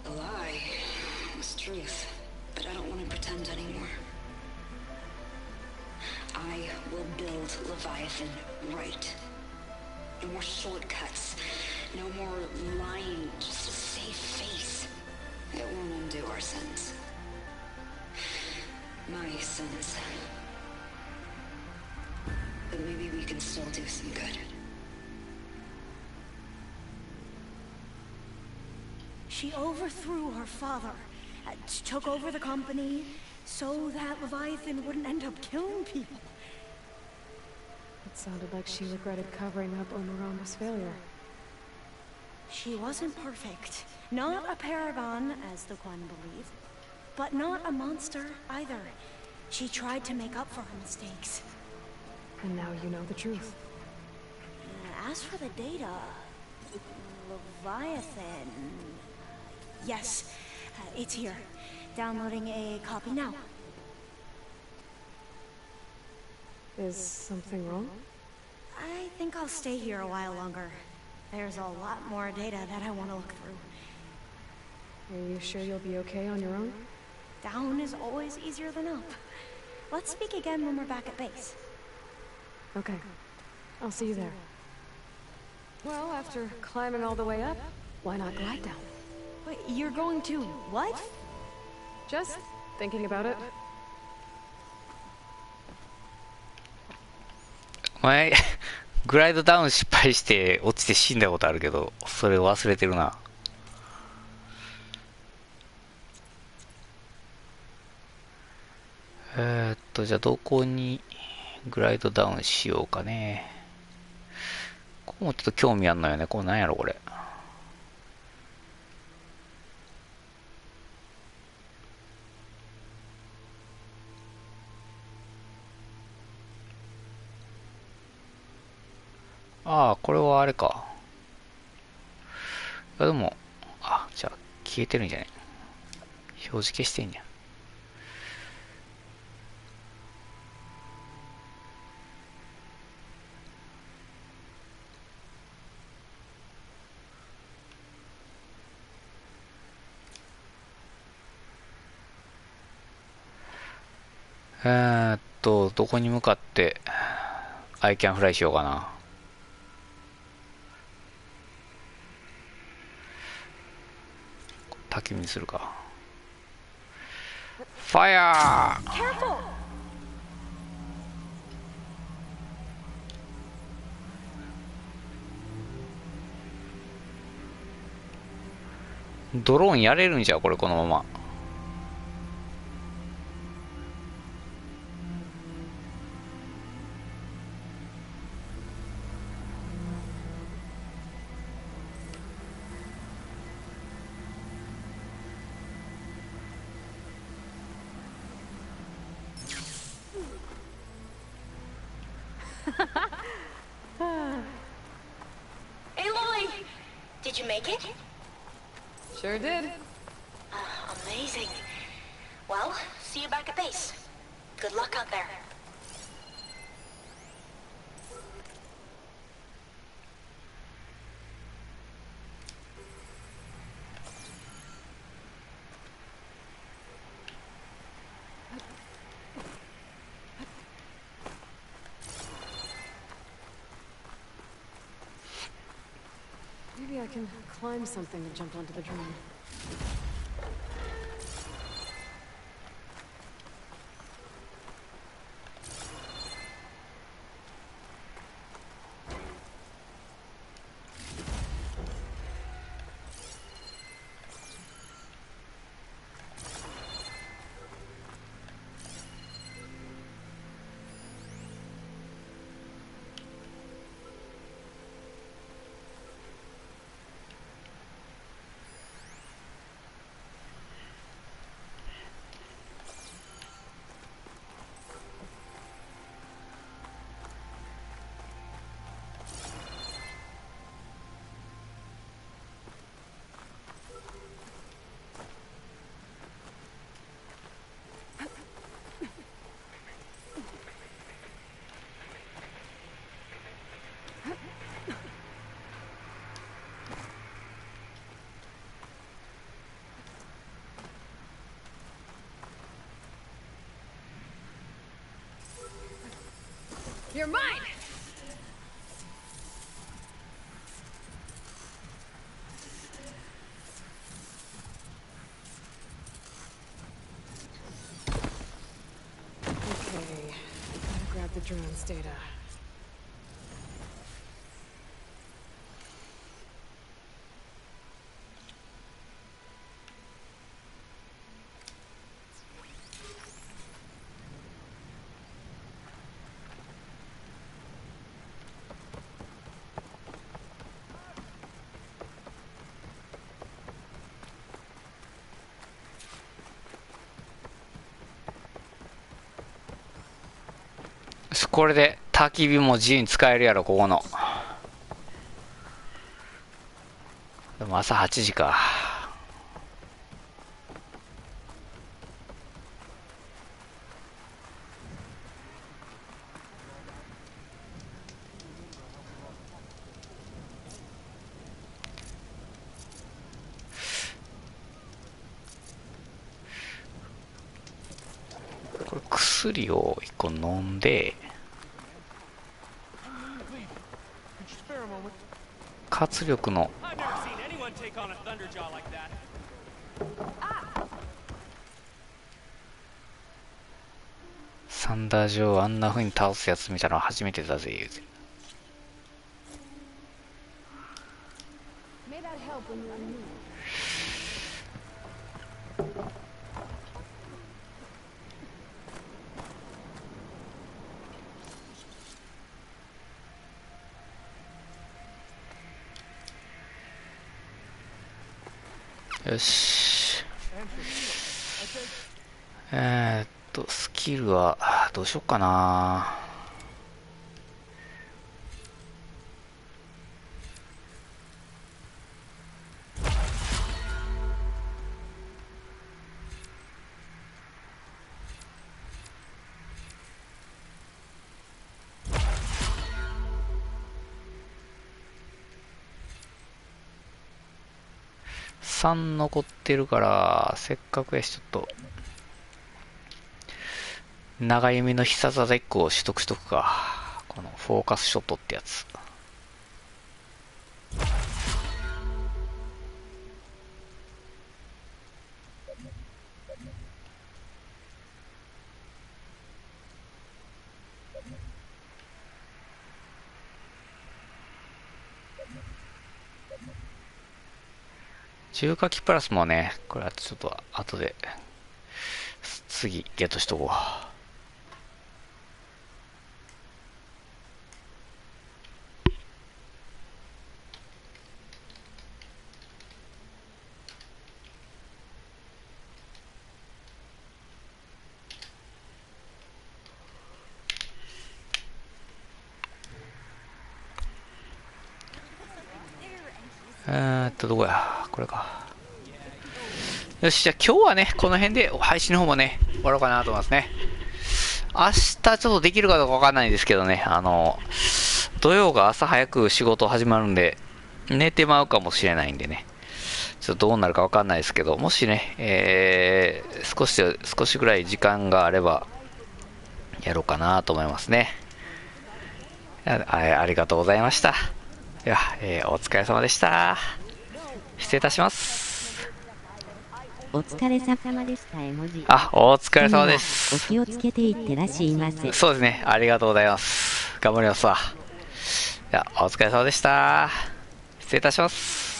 the lie was truth, but I don't want to pretend anymore. I will build Leviathan right. No more shortcuts, no more lying, just a safe face. It won't undo our sins. My sins. But maybe we can still do some good. She overthrew her father, took over the company, so that Leviathan wouldn't end up killing people. It sounded like she regretted covering up Omuramba's failure. She wasn't perfect. Not a paragon, as the Quan believed, but not a monster either. She tried to make up for her mistakes. And now you know the truth. As for the data, Leviathan... Yes, it's here. Downloading a copy now. Is something wrong? I think I'll stay here a while longer. There's a lot more data that I want to look through. Are you sure you'll be okay on your own? Down is always easier than up. Let's speak again when we're back at base. Okay. I'll see you there. Well, after climbing all the way up, why not glide down? Wait, you're going to what? Just thinking about it. 前グライドダウン失敗して落ちて死んだことあるけど、それ忘れてるな。じゃあどこにグライドダウンしようかね。ここもちょっと興味あんのよね。これなんやろこれ。ああ、これはあれか。いやでも、あ、じゃあ消えてるんじゃない。表示消してんじゃん。どこに向かってアイキャンフライしようかな。焚き火にするか。ファイヤー！ドローンやれるんじゃこれこのまま。Did you make it? Sure did. Amazing. Well, see you back at base. Good luck out there. Maybe I can climb something to jump onto the drone. You're mine! Okay, gotta grab the drone's data.これで焚き火も自由に使えるやろ、ここの。でも朝8時か。これ薬を1個飲んで、活力のサンダージョーあんな風に倒すやつ見たのは初めてだぜ言うて。よし。スキルはどうしよっかな。3残ってるから、せっかくやしちょっと長弓の必殺技1個を取得しとくか。このフォーカスショットってやつ。重火器プラスもね、これはちょっと後で次ゲットしとこう。どこや、これか。よし、じゃあ今日はね、この辺で配信の方もね、終わろうかなと思いますね。明日ちょっとできるかどうかわかんないですけどね、土曜が朝早く仕事始まるんで、寝てまうかもしれないんでね、ちょっとどうなるかわかんないですけど、もしね、少しぐらい時間があれば、やろうかなと思いますね。ありがとうございました。では、お疲れ様でした。失礼いたします。お疲れ様でした、絵文字。お疲れ様です。お気をつけていってらっしゃいませ。そうですね、ありがとうございます。頑張りますわ。では、お疲れ様でした。失礼いたします。